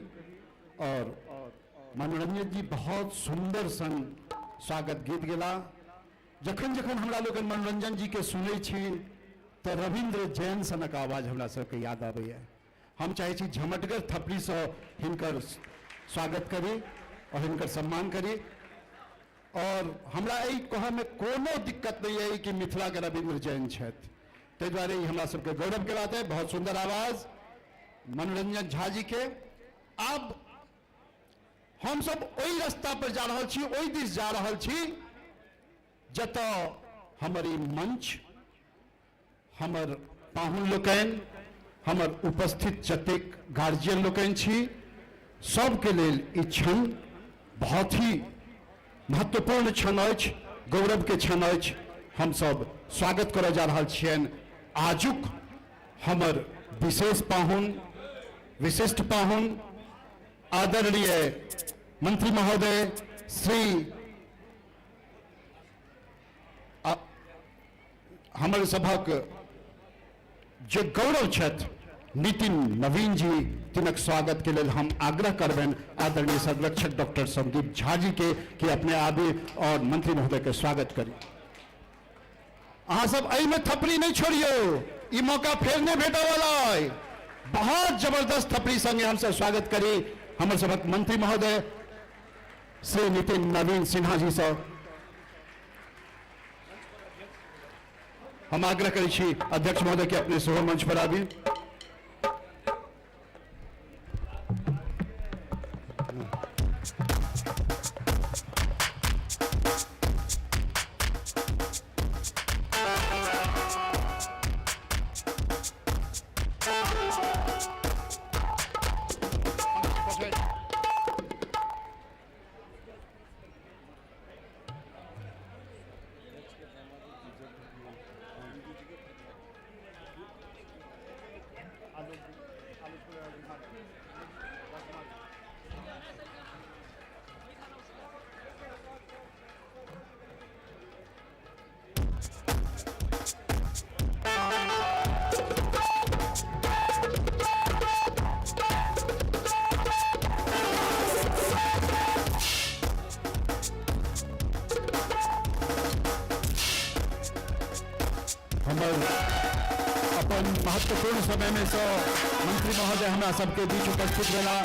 और मनोरंजन जी बहुत सुंदर सन स्वागत गीत गेला। जखन जखन हमरा लोग मनोरंजन जी के सुनै छी तो रविंद्र जैन सनक आवाज हमरा सबके याद आबैया। हम चाहे छी झमटगर थपड़ी से हिनकर स्वागत करी और हिनकर सम्मान करी। और हमरा एहि कहै में कोनो दिक्कत नहीं है कि मिथिला के रविंद्र जैन छथि, ताहि दुआरे ई हमरा सबके गौरव के बात है। बहुत सुंदर आवाज मनोरंजन झा जी के। अब हम सब ओहि रास्ता पर जा रहल छी, ओहि दिस जा रहल छी जतऽ हमर ई मंच, हमर पाहुन लोकनि, हमर उपस्थित जतेक गार्जियन लोकनि छी, सबके लेल ई क्षण बहुत ही महत्वपूर्ण क्षण अछि, गौरव के क्षण अछि। हम सब स्वागत करऽ जा रहल छियनि आजुक हमर विशेष पाहुन, विशिष्ट पाहुन, आदरणीय मंत्री महोदय श्री हमर सभक जे गौरव छथि नितिन नवीन जी, तिनक स्वागत के लिए हम आग्रह करबनि आदरणीय संरक्षक डॉक्टर संदीप झा जी के कि अपने आबी और मंत्री महोदय के स्वागत करी। अहाँ सब एहि में थपड़ी नहीं छोड़ियो, ई मौका फेर नहीं भेटै वाला है। बहुत जबरदस्त थपड़ी संगे हम सब स्वागत करी हमर सबक मंत्री महोदय श्री नितिन नवीन सिन्हा जी से। हम आग्रह करै छी अध्यक्ष महोदय के अपने सेहो मंच पर आबी। अपन महत्वपूर्ण समय में से मंत्री महोदय हमारा सबके बीच उपस्थित रहा,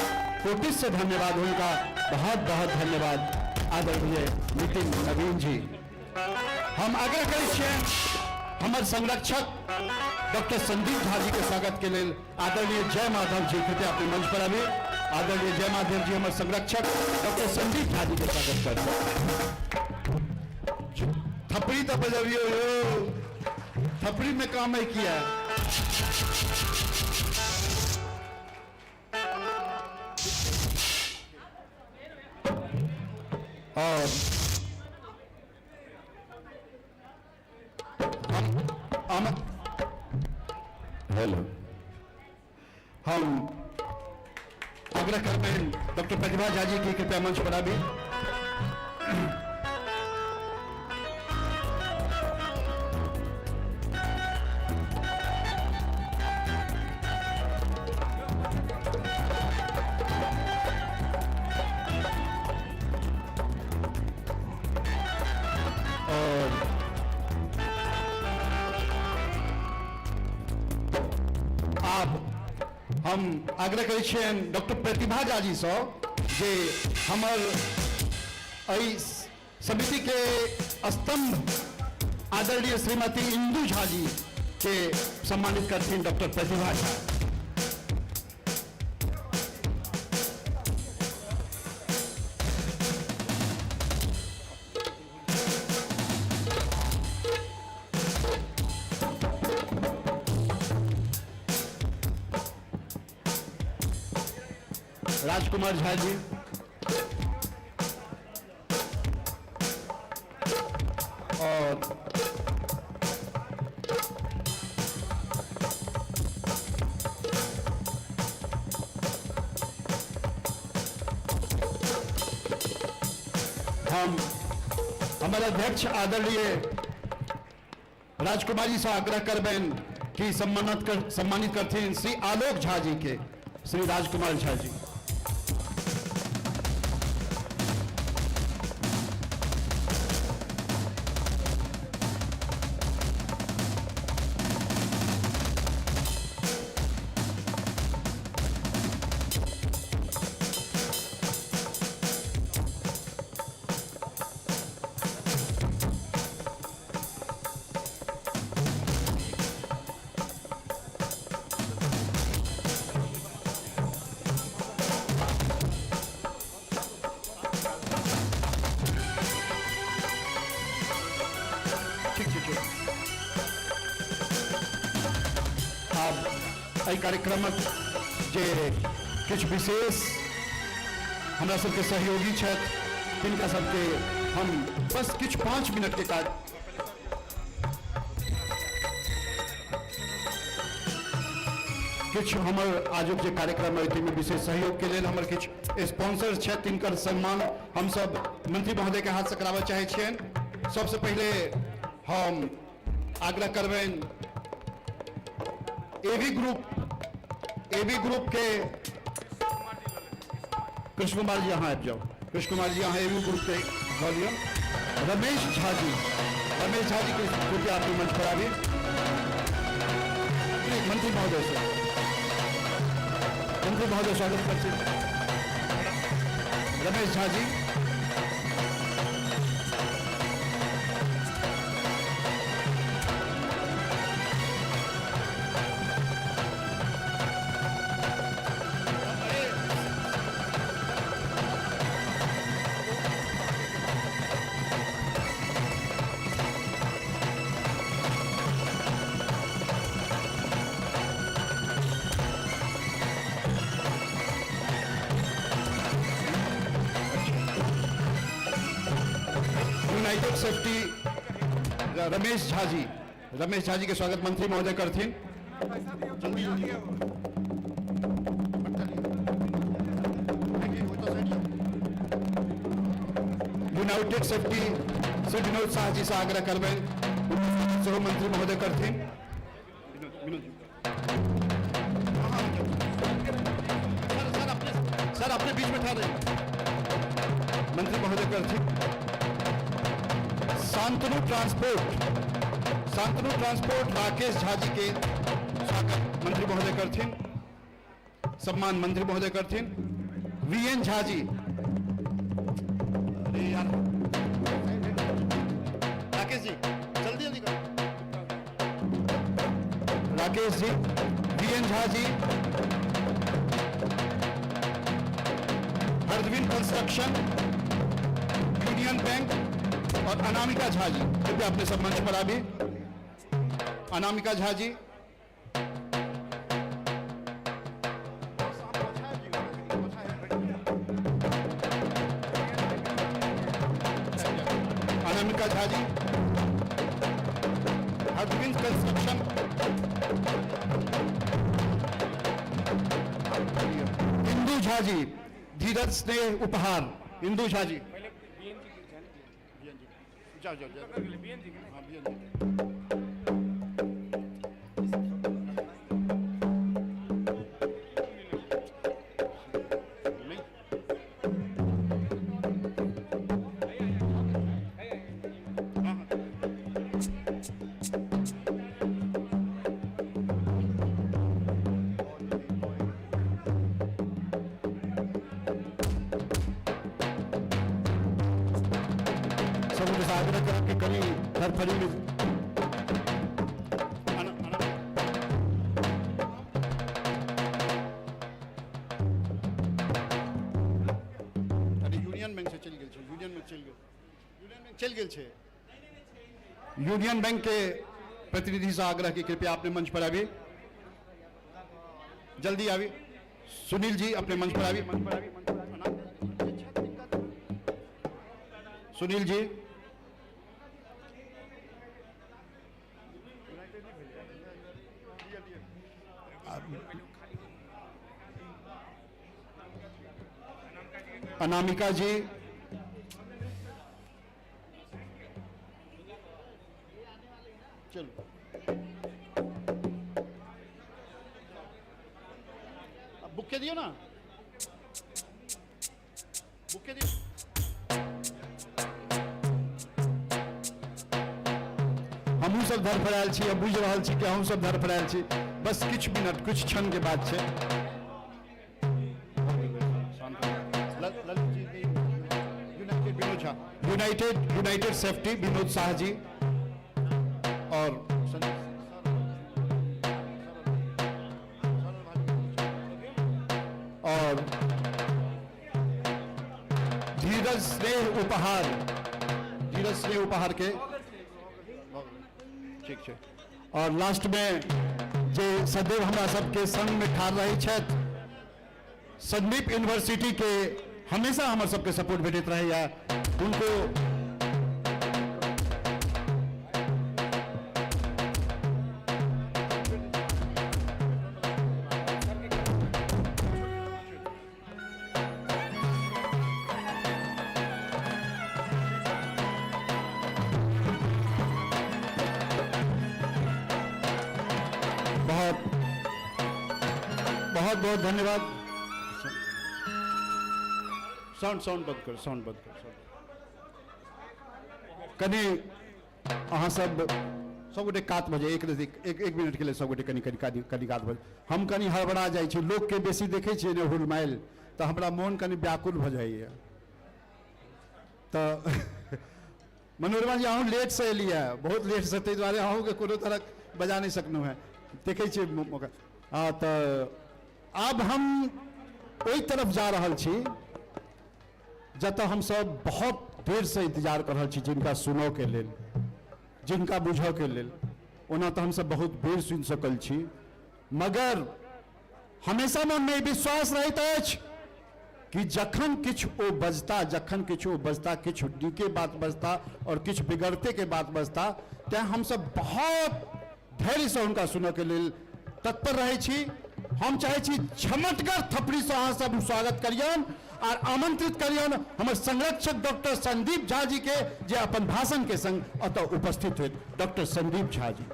कोटि से धन्यवाद उनका, बहुत बहुत धन्यवाद आदरणीय नितिन नवीन जी। हम आग्रह करै छियनि हमर संरक्षक डॉक्टर संदीप झा जी के स्वागत के लिए आदरणीय जय माधव जी कृपया अपने मंच पर आवे। आदरणीय जय माधव जी हमारे संरक्षक डॉक्टर संदीप झा जी के स्वागत करते। थपड़ी तो बजाइयो यो, थपड़ी में काम है किया है। और हेलो, हम आग्रह करते हैं डॉक्टर प्रतिभा झा जी की कृपया मंच पर आबी। हम आग्रह करै छियनि डॉक्टर प्रतिभा झा जी से जे हमर एहि समिति के स्तंभ आदरणीय श्रीमती इंदू झा जी के सम्मानित करथिन डॉक्टर प्रतिभा झा। राजकुमार झा जी, और हम हमारे अध्यक्ष आदरणीय राजकुमारी से आग्रह करबेन कि सम्मानित करथिन श्री आलोक झा जी के, श्री राजकुमार झा जी। एहि कार्यक्रमक जे किछु विशेष हमरा सबके सहयोगी छथि तिनका सबके हम बस किछु 5 मिनट के काज किछु हमर आजुक जे कार्यक्रम अछि ताहिमे विशेष सहयोग के लेल हमर किछु स्पॉन्सर छथि तिनकर सम्मान हम सब मंत्री महोदय के हाथ से कराबय चाहै छियनि। सबसे पहले हम आग्रह करबनि एबी ग्रुप के कृष्ण कुमार जी यहाँ आ जाओ। कृष्ण कुमार जी यहाँ एबी ग्रुप के वॉल्यूम रमेश झा जी के कृपया आपके मंच पर आइए। मंत्री महोदय स्वागत करते हैं। रमेश झा जी यूनाइटेड सेफ्टी रमेश झा जी के स्वागत मंत्री महोदय करथिन। यूनाइटेड सेफ्टी श्री विनोद शाह जी से आग्रह करबे सह मंत्री महोदय करथिन। सर अपने बीच में ठहरे मंत्री महोदय करथिन। शांतनु ट्रांसपोर्ट राकेश झा जी के स्वागत मंत्री महोदय करथिन, सम्मान मंत्री महोदय करथिन। वीएन झा जी, अरे यार राकेश जी जल्दी करो। Rakesh ji, VN Jha ji, हरदविन construction, union bank और अनामिका झा जी कृपया अपने सब मंच पर आइए। अनामिका झा जी, अनामिका झा जी, हरदविन कंस्ट्रक्शन, इंदू झा जी, धीरज स्नेह उपहार, इंदू झा जी जाओ हाँ आग्रह करें कि कभी हर फरी में अरे यूनियन बैंक से चल गए यूनियन बैंक के प्रतिनिधि से आग्रह की कृपया अपने मंच पर आइए, जल्दी आइए। सुनील जी अपने मंच पर आइए। सुनील जी, अनामिका जी, चलो अब बुके दियो ना, बुके दियो। हमहूँ सब धड़फड़ायल छी, अब बुझि रहल छी कि हम सब धड़फड़ायल छी। बस किछु मिनट, कुछ क्षण के बाद छै। United Vinod Jha, united safety Vinod Shah ji और धीरज स्नेह उपहार के ठीक छै। और लास्ट में जे सदैव हमरा सबके संग में ठाड़ रही छथि, संदीप यूनिवर्सिटी के हमेशा हमर सबके सपोर्ट भेटैत रहैया, उनको बहुत बहुत धन्यवाद। साउंड बंद कर, साउंड बंद कर। कनी अहाँ सब गोटे कात भजे, एक मिनट के लिए सब गोटे कनी कात भजे। हम कनी हड़बड़ा जाइ छी, लोग के बेसी देखे छियै ने हुलमाइल, तो हमरा मोन कनी व्याकुल भ जाइए। तो मनोरमा जी अहूँ लेट से एलिए, बहुत लेट से, ताहि दुआरे अहूँ के कोनो तरह बजा नहीं सकलहुँ हैं, देखे छियै मौका। हाँ, तो अब हम ओई तरफ जा रहल छी जतऽ हम सब बहुत देर से इंतजार कर रहल छी, जिनका सुनो के लेल, जिनका बुझो के लेल। ओना तो हम सब बहुत बेर सुनि सकल छी, मगर हमेशा मन में विश्वास रहैत अछि कि जखन किछु ओ बजता, किछु नीके बात बजता और किछु बिगड़ते के बात बजता, तैं हम सब बहुत धैर्य से हुनका सुनो के लेल तत्पर रहे छी। हम चाहे छी झमटगर थपड़ी से अहाँ सब स्वागत करियन और आमंत्रित करियन हमर संरक्षक डॉक्टर संदीप झा जी के, जे अपन भाषण के संग अतः उपस्थित हुए। डॉक्टर संदीप झा जी।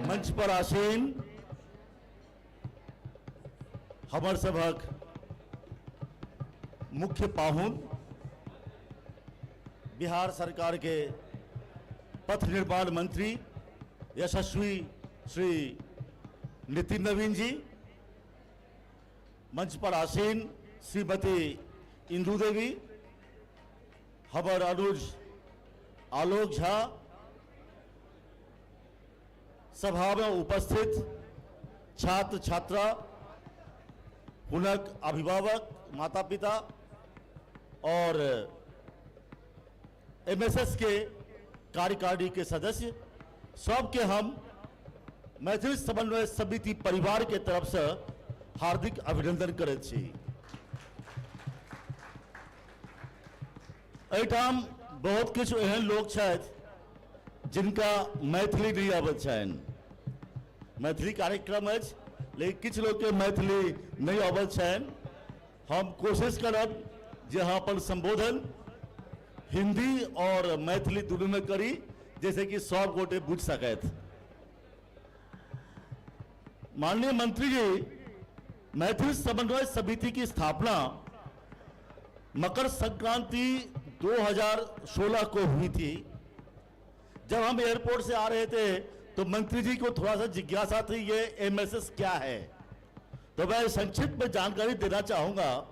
मंच पर आसीन हमर सभक मुख्य पाहुन, बिहार सरकार के पथ निर्माण मंत्री यशस्वी श्री नितिन नवीन जी, मंच पर आसीन श्रीमती इंदु देवी, हमर अनुज आलोक झा, सभा में उपस्थित छात्र छात्रा, हुनक अभिभावक, माता पिता और एमएसएस के कार्यकारिणी के सदस्य, सबके हम मैथिली समन्वय समिति परिवार के तरफ से हार्दिक अभिनंदन करैत छी। एहिठाम बहुत किछु एहन लोग छथि जिनका मैथिली नहीं आबैत छनि। मैथिली कार्यक्रम अछि, लेकिन किछु लोग के मैथिली नहीं आबैत छनि। हम कोशिश करब जे अहाँ अपन संबोधन हिंदी और मैथिली दुनू में करी, जैसे कि सब गोटे बुझ सकैत। माननीय मंत्री जी, मैथिली समन्वय समिति की स्थापना मकर संक्रांति 2016 को हुई थी। जब हम एयरपोर्ट से आ रहे थे तो मंत्री जी को थोड़ा सा जिज्ञासा थी, ये एमएसएस क्या है। तो मैं संक्षिप्त में जानकारी देना चाहूंगा।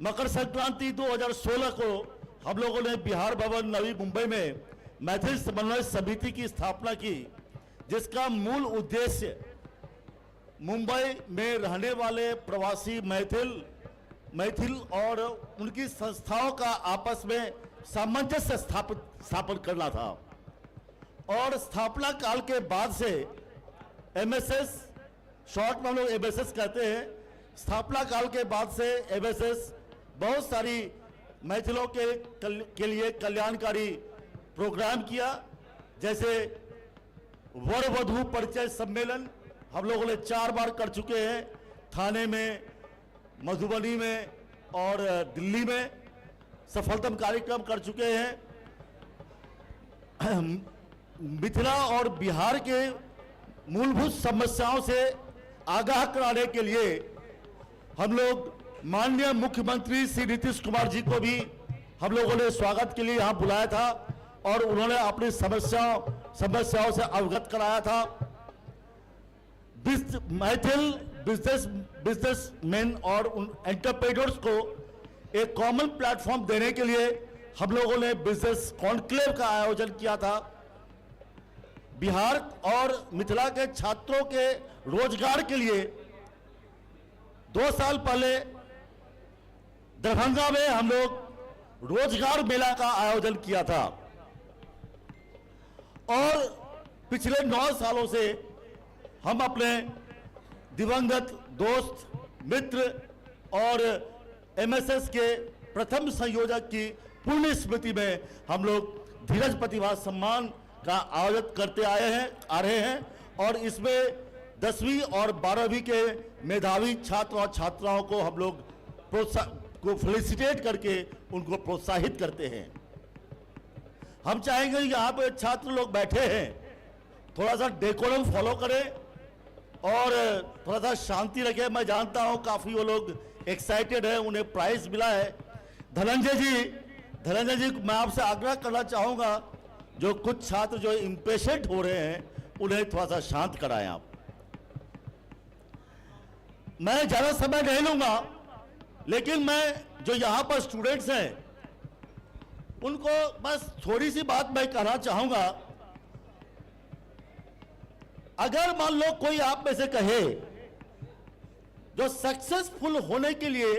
मकर संक्रांति 2016 को हम लोगों ने बिहार भवन नवी मुंबई में मैथिली समन्वय समिति की स्थापना की, जिसका मूल उद्देश्य मुंबई में रहने वाले प्रवासी मैथिल और उनकी संस्थाओं का आपस में सामंजस्य स्थापन करना था। और स्थापना काल के बाद से एमएसएस, शॉर्ट में लोग एमएसएस कहते हैं, स्थापना काल के बाद से एमएसएस बहुत सारी मैथिलों के लिए कल्याणकारी प्रोग्राम किया, जैसे वर वधु परिचय सम्मेलन हम लोगों ने 4 बार कर चुके हैं, थाने में, मधुबनी में और दिल्ली में सफलतम कार्यक्रम कर चुके हैं। मिथिला और बिहार के मूलभूत समस्याओं से आगाह कराने के लिए हम लोग माननीय मुख्यमंत्री श्री नीतीश कुमार जी को भी हम लोगों ने स्वागत के लिए यहाँ बुलाया था और उन्होंने अपनी समस्याओं से अवगत कराया था। मैथिल बिजनेसमैन और एंटरप्रेन्योर्स को एक कॉमन प्लेटफॉर्म देने के लिए हम लोगों ने बिजनेस कॉन्क्लेव का आयोजन किया था। बिहार और मिथिला के छात्रों के रोजगार के लिए 2 साल पहले दरभंगा में हम लोग रोजगार मेला का आयोजन किया था और पिछले 9 सालों से हम अपने दिवंगत दोस्त, मित्र और एमएसएस के प्रथम संयोजक की पुण्य स्मृति में हम लोग धीरज प्रतिभा सम्मान का आयोजन करते आ रहे हैं और इसमें 10वीं और 12वीं के मेधावी छात्र और छात्राओं को हम लोग फेलिसिटेट करके उनको प्रोत्साहित करते हैं। हम चाहेंगे यहाँ पे छात्र लोग बैठे हैं, थोड़ा सा डेकोरम फॉलो करें और थोड़ा सा शांति रखें। मैं जानता हूँ काफी वो लोग एक्साइटेड है, उन्हें प्राइज मिला है। धनंजय जी मैं आपसे आग्रह करना चाहूंगा, जो कुछ छात्र जो इम्पेशेंट हो रहे हैं उन्हें थोड़ा सा शांत कराएं आप। मैं ज्यादा समय नहीं लूंगा, लेकिन मैं जो यहां पर स्टूडेंट्स हैं उनको बस थोड़ी सी बात मैं कहना चाहूंगा। अगर मान लो कोई आप में से कहे जो सक्सेसफुल होने के लिए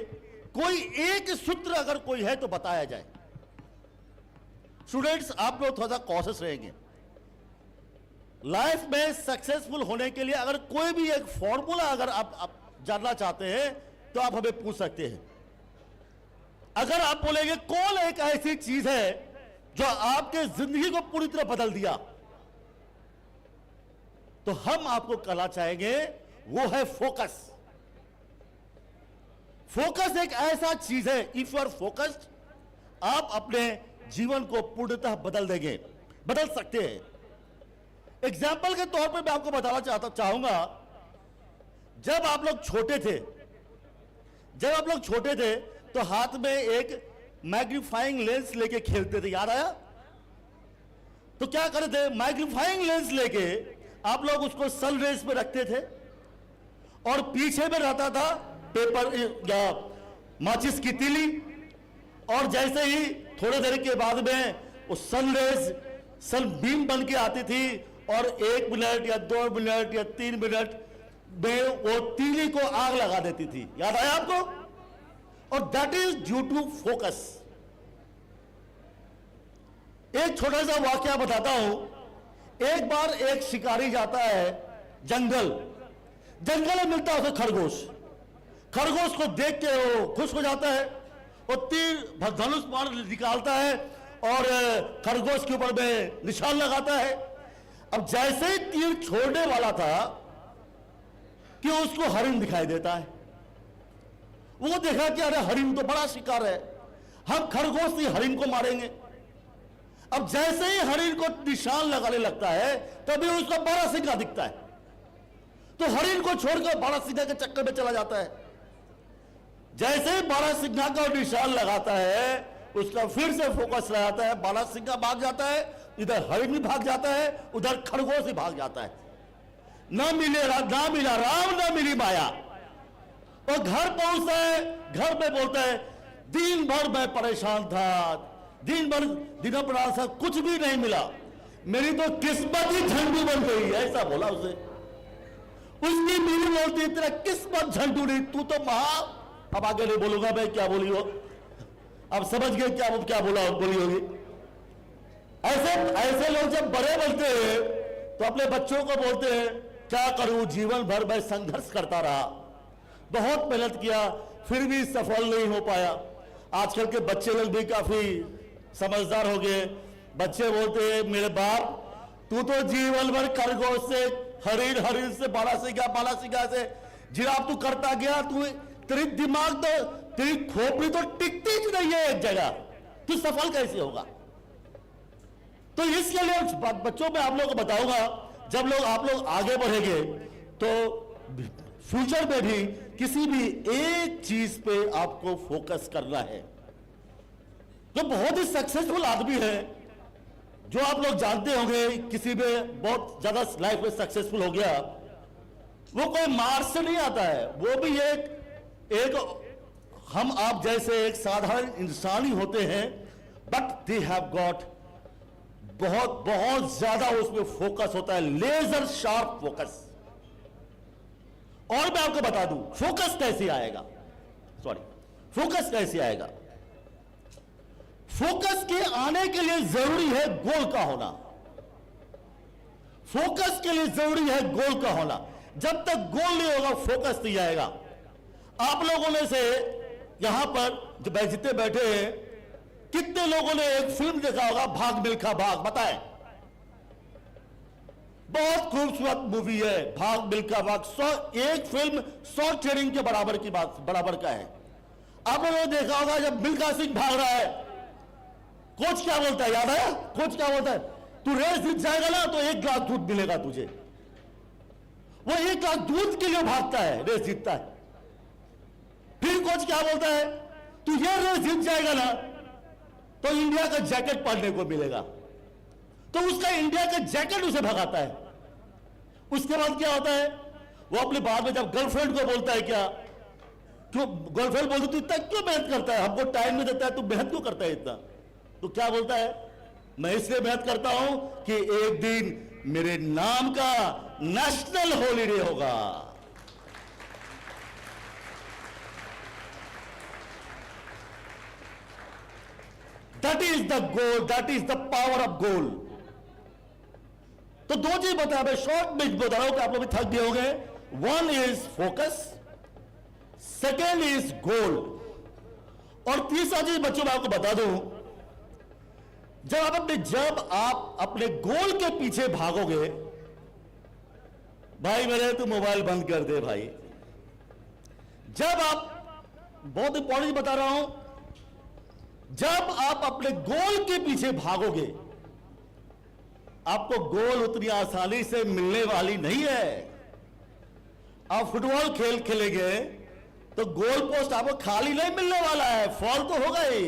कोई एक सूत्र अगर कोई है तो बताया जाए। स्टूडेंट्स आप लोग थोड़ा सा कॉशियस रहेंगे। लाइफ में सक्सेसफुल होने के लिए अगर कोई भी एक फॉर्मूला अगर आप जानना चाहते हैं तो आप हमें पूछ सकते हैं। अगर आप बोलेंगे कौन एक ऐसी चीज है जो आपके जिंदगी को पूरी तरह बदल दिया, तो हम आपको कहना चाहेंगे वो है फोकस। फोकस एक ऐसा चीज है, इफ यू आर फोकस्ड आप अपने जीवन को पूर्णतः बदल देंगे, बदल सकते हैं। एग्जाम्पल के तौर पर मैं आपको बताना चाहूंगा, जब आप लोग छोटे थे तो हाथ में एक मैग्नीफाइंग लेंस लेके खेलते थे, याद आया? तो क्या करते थे, मैग्नीफाइंग लेंस लेके आप लोग उसको सन रेज में रखते थे और पीछे में रहता था पेपर या माचिस की तीली, और जैसे ही थोड़ी देर के बाद में वो सन रेज सन बीम बन के आती थी और 1 मिनट या 2 मिनट या 3 मिनट में वो तीली को आग लगा देती थी, याद आया आपको? और that is due to focus. एक छोटा सा वाकया बताता हूं। एक बार एक शिकारी जाता है जंगल में मिलता है उसे खरगोश को देख के वो खुश हो जाता है, वो तीर धनुष बाण निकालता है और खरगोश के ऊपर में निशान लगाता है। अब जैसे ही तीर छोड़ने वाला था कि उसको हरिण दिखाई देता है। वो देखा कि अरे हरिण तो बड़ा शिकार है, हम खरगोश से हरिण को मारेंगे। अब जैसे ही हरिण को निशान लगाने लगता है तभी उसको बारहसिंगा दिखता है, तो हरिण को छोड़कर बारहसिंगा के चक्कर में चला जाता है। जैसे ही बारहसिंगा का निशान लगाता है उसका फिर से फोकस लगाता है, बारहसिंगा भाग जाता है, इधर हरिण भी भाग जाता है, उधर खरगोश भी भाग जाता है। ना मिला राम ना मिली माया। और घर पहुंचता है, घर में बोलता है दिन भर मैं परेशान था, दिनों पर कुछ भी नहीं मिला, मेरी तो किस्मत ही झंडू बन गई, ऐसा बोला उसे। उसकी बीवी बोलती तेरा किस्मत झंडू नहीं, तू तो महा। अब आगे नहीं बोलूंगा मैं क्या बोली हो, अब समझ गए क्या बोली होगी। ऐसे लोग जब बड़े बनते हैं तो अपने बच्चों को बोलते हैं क्या करूं, जीवन भर मैं संघर्ष करता रहा, बहुत मेहनत किया, फिर भी सफल नहीं हो पाया। आजकल के बच्चे लोग भी काफी समझदार हो गए। बच्चे बोलते हैं मेरे बाप तू तो जीवन भर खरगोश से, हरिण, हरिण से बालासिंगा से जिराफ तू करता गया। तू, तेरी दिमाग तो, तेरी खोपड़ी तो टिकती ही नहीं है एक जगह, तू सफल कैसे होगा? तो इसके लिए बच्चों में आप लोगों को बताऊंगा, जब आप लोग आगे बढ़ेंगे तो फ्यूचर में भी किसी भी एक चीज पे आपको फोकस करना है। जो बहुत ही सक्सेसफुल आदमी है, जो आप लोग जानते होंगे, किसी में बहुत ज्यादा लाइफ में सक्सेसफुल हो गया, वो कोई मार्स से नहीं आता है। वो भी एक हम आप जैसे एक साधारण इंसान ही होते हैं, बट दे हैव गॉट बहुत बहुत ज्यादा उसमें फोकस होता है, लेजर शार्प फोकस। और मैं आपको बता दूं फोकस कैसे आएगा, फोकस कैसे आएगा। फोकस के आने के लिए जरूरी है गोल का होना। फोकस के लिए जरूरी है गोल का होना। जब तक गोल नहीं होगा फोकस नहीं आएगा। आप लोगों में से यहां पर जो जितने बैठे हैं, कितने लोगों ने एक फिल्म देखा होगा, भाग मिल्खा भाग? बताएं। बहुत खूबसूरत मूवी है भाग मिल्खा भाग। एक फिल्म 100 ट्रेनिंग के बराबर का है। आप लोगों ने देखा होगा जब मिल्खा सिंह भाग रहा है, कोच क्या बोलता है, याद आया? कोच क्या बोलता है? तू रेस जीत जाएगा ना तो 1 गिलास दूध मिलेगा तुझे। वो 1 गिलास दूध के लिए भागता है, रेस जीतता है। फिर कोच क्या बोलता है? तू ये रेस जीत जाएगा ना तो इंडिया का जैकेट पहनने को मिलेगा। तो उसका इंडिया का जैकेट उसे भगाता है। उसके बाद क्या होता है? वो अपने बाद में जब गर्लफ्रेंड को बोलता है, क्या क्यों गर्लफ्रेंड बोलती तू इतना क्यों मेहनत करता है, हमको टाइम नहीं देता है, तू मेहनत क्यों करता है इतना? तो क्या बोलता है? मैं इसलिए मेहनत करता हूं कि एक दिन मेरे नाम का नेशनल हॉलीडे होगा। That is the goal, that is the power of goal. तो 2 चीज बताया, मैं शॉर्ट में बता रहा हूं कि आप लोग भी थक गए होंगे। 1 इज फोकस, 2nd इज गोल। और तीसरा चीज बच्चों मैं आपको बता दूं, जब आप अपने गोल के पीछे भागोगे, भाई मेरे तो मोबाइल बंद कर दे भाई। जब आप, बहुत इंपॉर्टेंट बता रहा हूं, जब आप अपने गोल के पीछे भागोगे, आपको गोल उतनी आसानी से मिलने वाली नहीं है। आप फुटबॉल खेलेंगे तो गोल पोस्ट आपको खाली नहीं मिलने वाला है, फॉल तो होगा ही।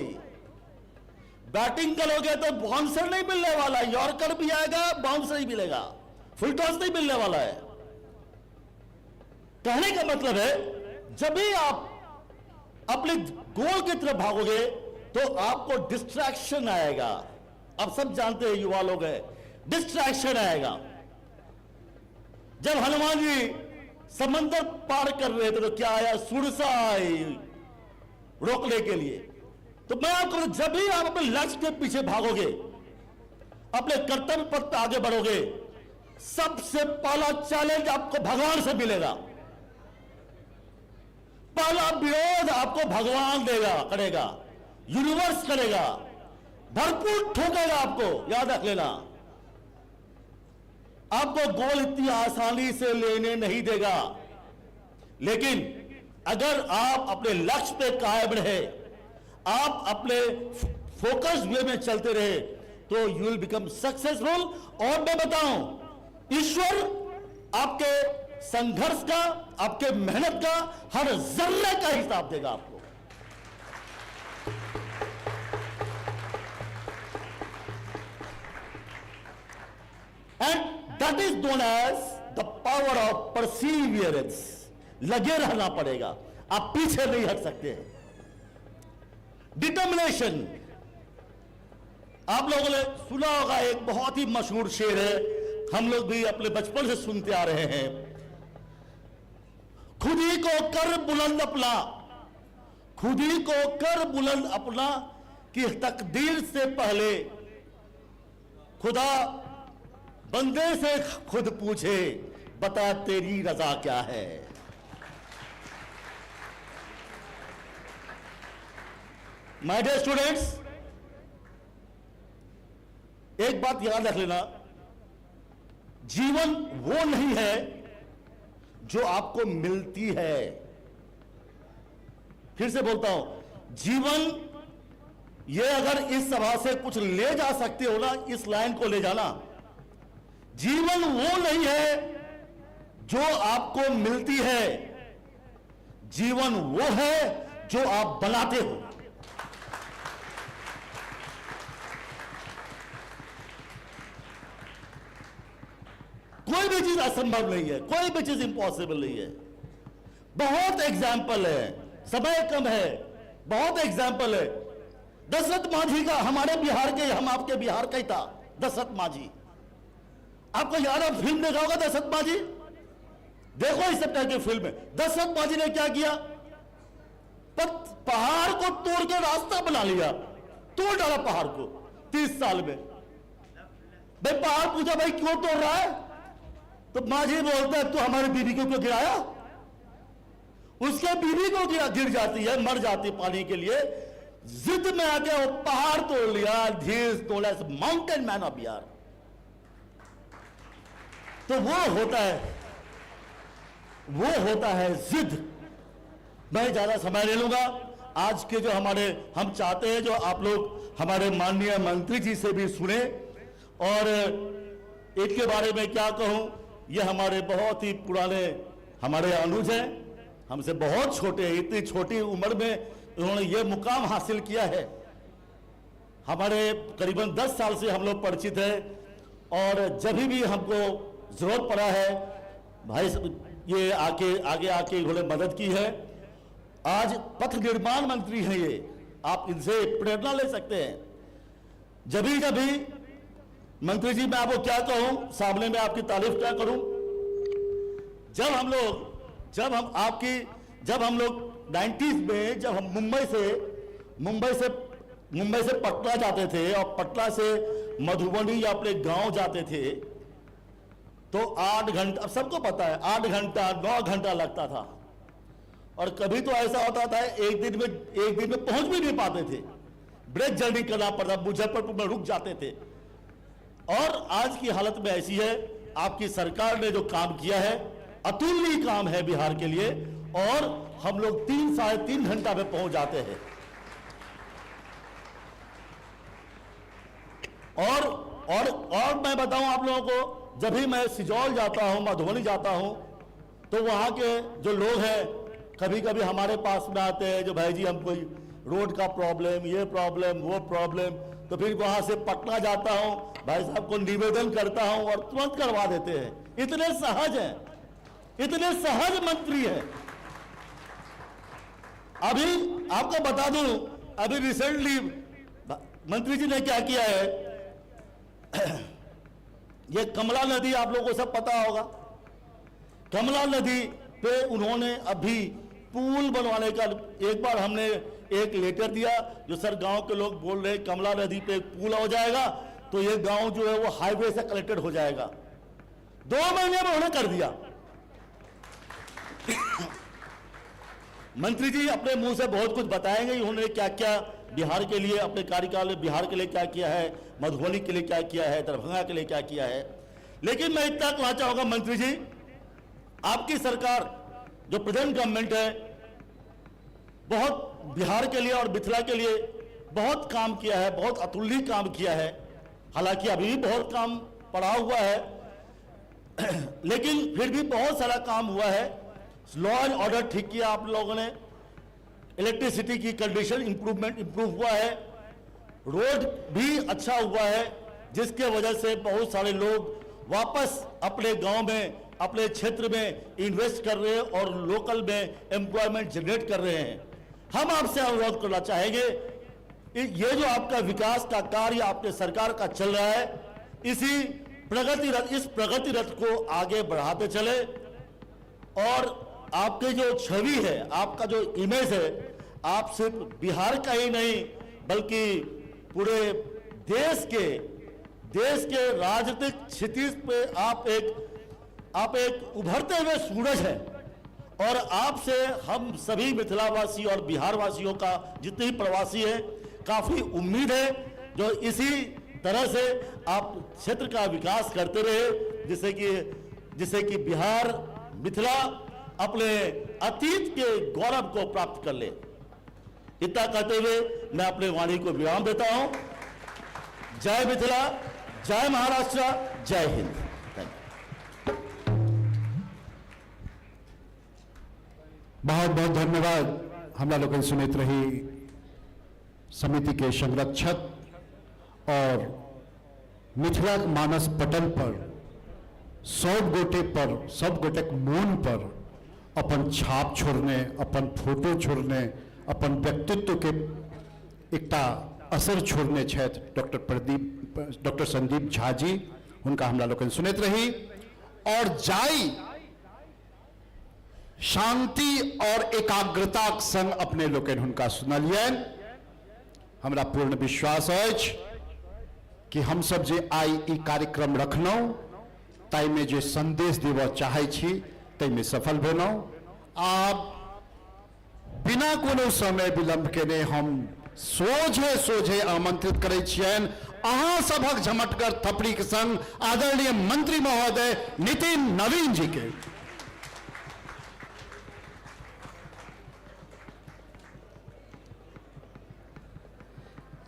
बैटिंग करोगे तो बाउंसर नहीं मिलने वाला, यॉर्कर भी आएगा, बाउंसर ही मिलेगा, फुल टॉस नहीं मिलने वाला है। कहने का मतलब है, जब भी आप अपने गोल की तरफ भागोगे तो आपको डिस्ट्रैक्शन आएगा। आप सब जानते हैं, युवा लोग हैं, डिस्ट्रैक्शन आएगा। जब हनुमान जी समंदर पार कर रहे थे तो क्या आया? सुरसा आई रोकने के लिए। तो मैं आपको, जब भी आप अपने लक्ष्य के पीछे भागोगे, अपने कर्तव्य पथ पर आगे बढ़ोगे, सबसे पहला चैलेंज आपको भगवान से मिलेगा। पहला विरोध आपको भगवान करेगा, यूनिवर्स करेगा, भरपूर ठोकेगा आपको, याद रख लेना। आपको गोल इतनी आसानी से लेने नहीं देगा, लेकिन अगर आप अपने लक्ष्य पे कायम रहे, आप अपने फोकस वे में चलते रहे, तो यू विल बिकम सक्सेसफुल। और मैं बताऊं, ईश्वर आपके संघर्ष का, आपके मेहनत का हर जर्रे का हिसाब देगा आपको। And that is known as the power of perseverance. लगे रहना पड़ेगा, आप पीछे नहीं हट सकते। डिटर्मिनेशन, आप लोगों ने सुना होगा, एक बहुत ही मशहूर शेर है, हम लोग भी अपने बचपन से सुनते आ रहे हैं। खुद ही को कर बुलंद अपना, खुद ही को कर बुलंद अपना, कि तकदीर से पहले खुदा बंदे से खुद पूछे, बता तेरी रजा क्या है। माय डियर स्टूडेंट्स, एक बात याद रख लेना, जीवन वो नहीं है जो आपको मिलती है। फिर से बोलता हूं, जीवन ये अगर इस सभा से कुछ ले जा सकते हो ना, इस लाइन को ले जाना, जीवन वो नहीं है जो आपको मिलती है, जीवन वो है जो आप बनाते हो। कोई भी चीज असंभव नहीं है, कोई भी चीज इंपॉसिबल नहीं है। बहुत एग्जाम्पल है, समय कम है, बहुत एग्जाम्पल है। दशरथ मांझी का, हमारे बिहार के, हम आपके बिहार का ही था दशरथ मांझी। आपको याद है, फिल्म देखा होगा दशरथ मांझी, देखो इस तरह की फिल्म में दशरथ मांझी ने क्या किया, पहाड़ को तोड़ के रास्ता बना लिया, तोड़ डाला पहाड़ को 30 साल में। भाई पहाड़ पूछा, भाई क्यों तोड़ रहा है, तो मांझी बोलता है, तू हमारी बीवी को क्यों गिराया। उसके बीवी को गिर जाती है, मर जाती पानी के लिए, जिद में आके वो पहाड़ तोड़ लिया, धीरे तोड़ा, माउंटेन मैन ऑफ बिहार। तो वो होता है जिद। मैं ज्यादा समय ले लूंगा। आज के जो हम चाहते हैं जो आप लोग हमारे माननीय मंत्री जी से भी सुने, और इनके बारे में क्या कहूं, ये हमारे बहुत ही पुराने हमारे अनुज हैं, हमसे बहुत छोटे हैं, इतनी छोटी उम्र में उन्होंने ये मुकाम हासिल किया है। हमारे करीबन 10 साल से हम लोग परिचित हैं, और जब भी हमको जरूरत पड़ा है भाई ये आगे आके इन्होंने मदद की है। आज पथ निर्माण मंत्री हैं ये, आप इनसे प्रेरणा ले सकते हैं। जब भी मंत्री जी, मैं आपको क्या कहूं, सामने में आपकी तारीफ क्या करूं, जब हम लोग 90s में जब हम मुंबई से पटना जाते थे, और पटना से मधुबनी या अपने गांव जाते थे, तो 8 घंटा, अब सबको पता है 8 घंटा 9 घंटा लगता था। और कभी तो ऐसा होता था एक दिन में पहुंच भी नहीं पाते थे, ब्रेक जर्नी करना पड़ता, मुजफ्फरपुर में रुक जाते थे। और आज की हालत में ऐसी है, आपकी सरकार ने जो काम किया है अतुलनीय काम है बिहार के लिए, और हम लोग 3 साढ़े 3 घंटा में पहुंच जाते हैं। और मैं बताऊं आप लोगों को, जब भी मैं सिजौल जाता हूं, मधुबनी जाता हूं, तो वहां के जो लोग हैं कभी कभी हमारे पास में आते हैं, जो भाई जी हम कोई रोड का प्रॉब्लम, ये प्रॉब्लम, वो प्रॉब्लम, तो फिर वहां से पटना जाता हूं, भाई साहब को निवेदन करता हूं और तुरंत करवा देते हैं। इतने सहज हैं, इतने सहज मंत्री हैं। अभी आपको बता दूं, अभी रिसेंटली मंत्री जी ने क्या किया है, ये कमला नदी आप लोगों को सब पता होगा, कमला नदी पे उन्होंने अभी पुल बनवाने का, एक बार हमने एक लेटर दिया, जो सर गांव के लोग बोल रहे कमला नदी पे पुल हो जाएगा तो ये गांव जो है वो हाईवे से कनेक्टेड हो जाएगा। 2 महीने में उन्होंने कर दिया। मंत्री जी अपने मुंह से बहुत कुछ बताएंगे, उन्होंने क्या क्या बिहार के लिए, अपने कार्यकाल में बिहार के लिए क्या किया है, मधुबनी के लिए क्या किया है, दरभंगा के लिए क्या किया है। लेकिन मैं इतना कहना चाहूंगा मंत्री जी, आपकी सरकार जो प्रेजेंट गवर्नमेंट है, बहुत बिहार के लिए और मिथिला के लिए बहुत काम किया है, बहुत अतुलनीय काम किया है। हालांकि अभी भी बहुत काम पड़ा हुआ है, लेकिन फिर भी बहुत सारा काम हुआ है। लॉ एंड ऑर्डर ठीक किया आप लोगों ने, इलेक्ट्रिसिटी की कंडीशन इंप्रूव हुआ है, रोड भी अच्छा हुआ है, जिसके वजह से बहुत सारे लोग वापस अपने गांव में, अपने क्षेत्र में इन्वेस्ट कर रहे हैं और लोकल में एम्प्लॉयमेंट जनरेट कर रहे हैं। हम आपसे अनुरोध करना चाहेंगे, ये जो आपका विकास का कार्य आपके सरकार का चल रहा है, इस प्रगति रथ को आगे बढ़ाते चले, और आपके जो छवि है, आपका जो इमेज है, आप सिर्फ बिहार का ही नहीं बल्कि पूरे देश के राजनीतिक क्षितिज पे आप एक उभरते हुए सूरज हैं। और आपसे हम सभी मिथिलावासी और बिहार वासियों का, जितने भी प्रवासी हैं, काफी उम्मीद है, जो इसी तरह से आप क्षेत्र का विकास करते रहे, जिससे कि बिहार मिथिला अपने अतीत के गौरव को प्राप्त कर ले। इतना कहते हुए मैं अपने वाणी को विराम देता हूं। जय मिथिला, जय महाराष्ट्र, जय हिंद। बहुत बहुत धन्यवाद। हमरा लोग सुनते रही समिति के संरक्षक और मिथिला मानस पटल पर सब गोटे मोन पर अपन छाप छोड़ने, अपन फोटो छोड़ने, अपन व्यक्तित्व के एकटा असर छोड़ने डॉक्टर संदीप झा जी, उनका हमरा लोग सुनते रही और जाई शांति और एकाग्रता संग अपने लोग हुनका सुनलियन। हमरा पूर्ण विश्वास अछि कि हम सब जे आई ई कार्यक्रम रखलहुं ताई में जे संदेश देव चाहे छी ताई में सफल भेलहुं। आब बिना कोनो समय विलंब केने हम सोझे आमंत्रित करै छियनि अहाँ सभक झमटगर थपड़ी के संग आदरणीय मंत्री महोदय नितिन नवीन जी के।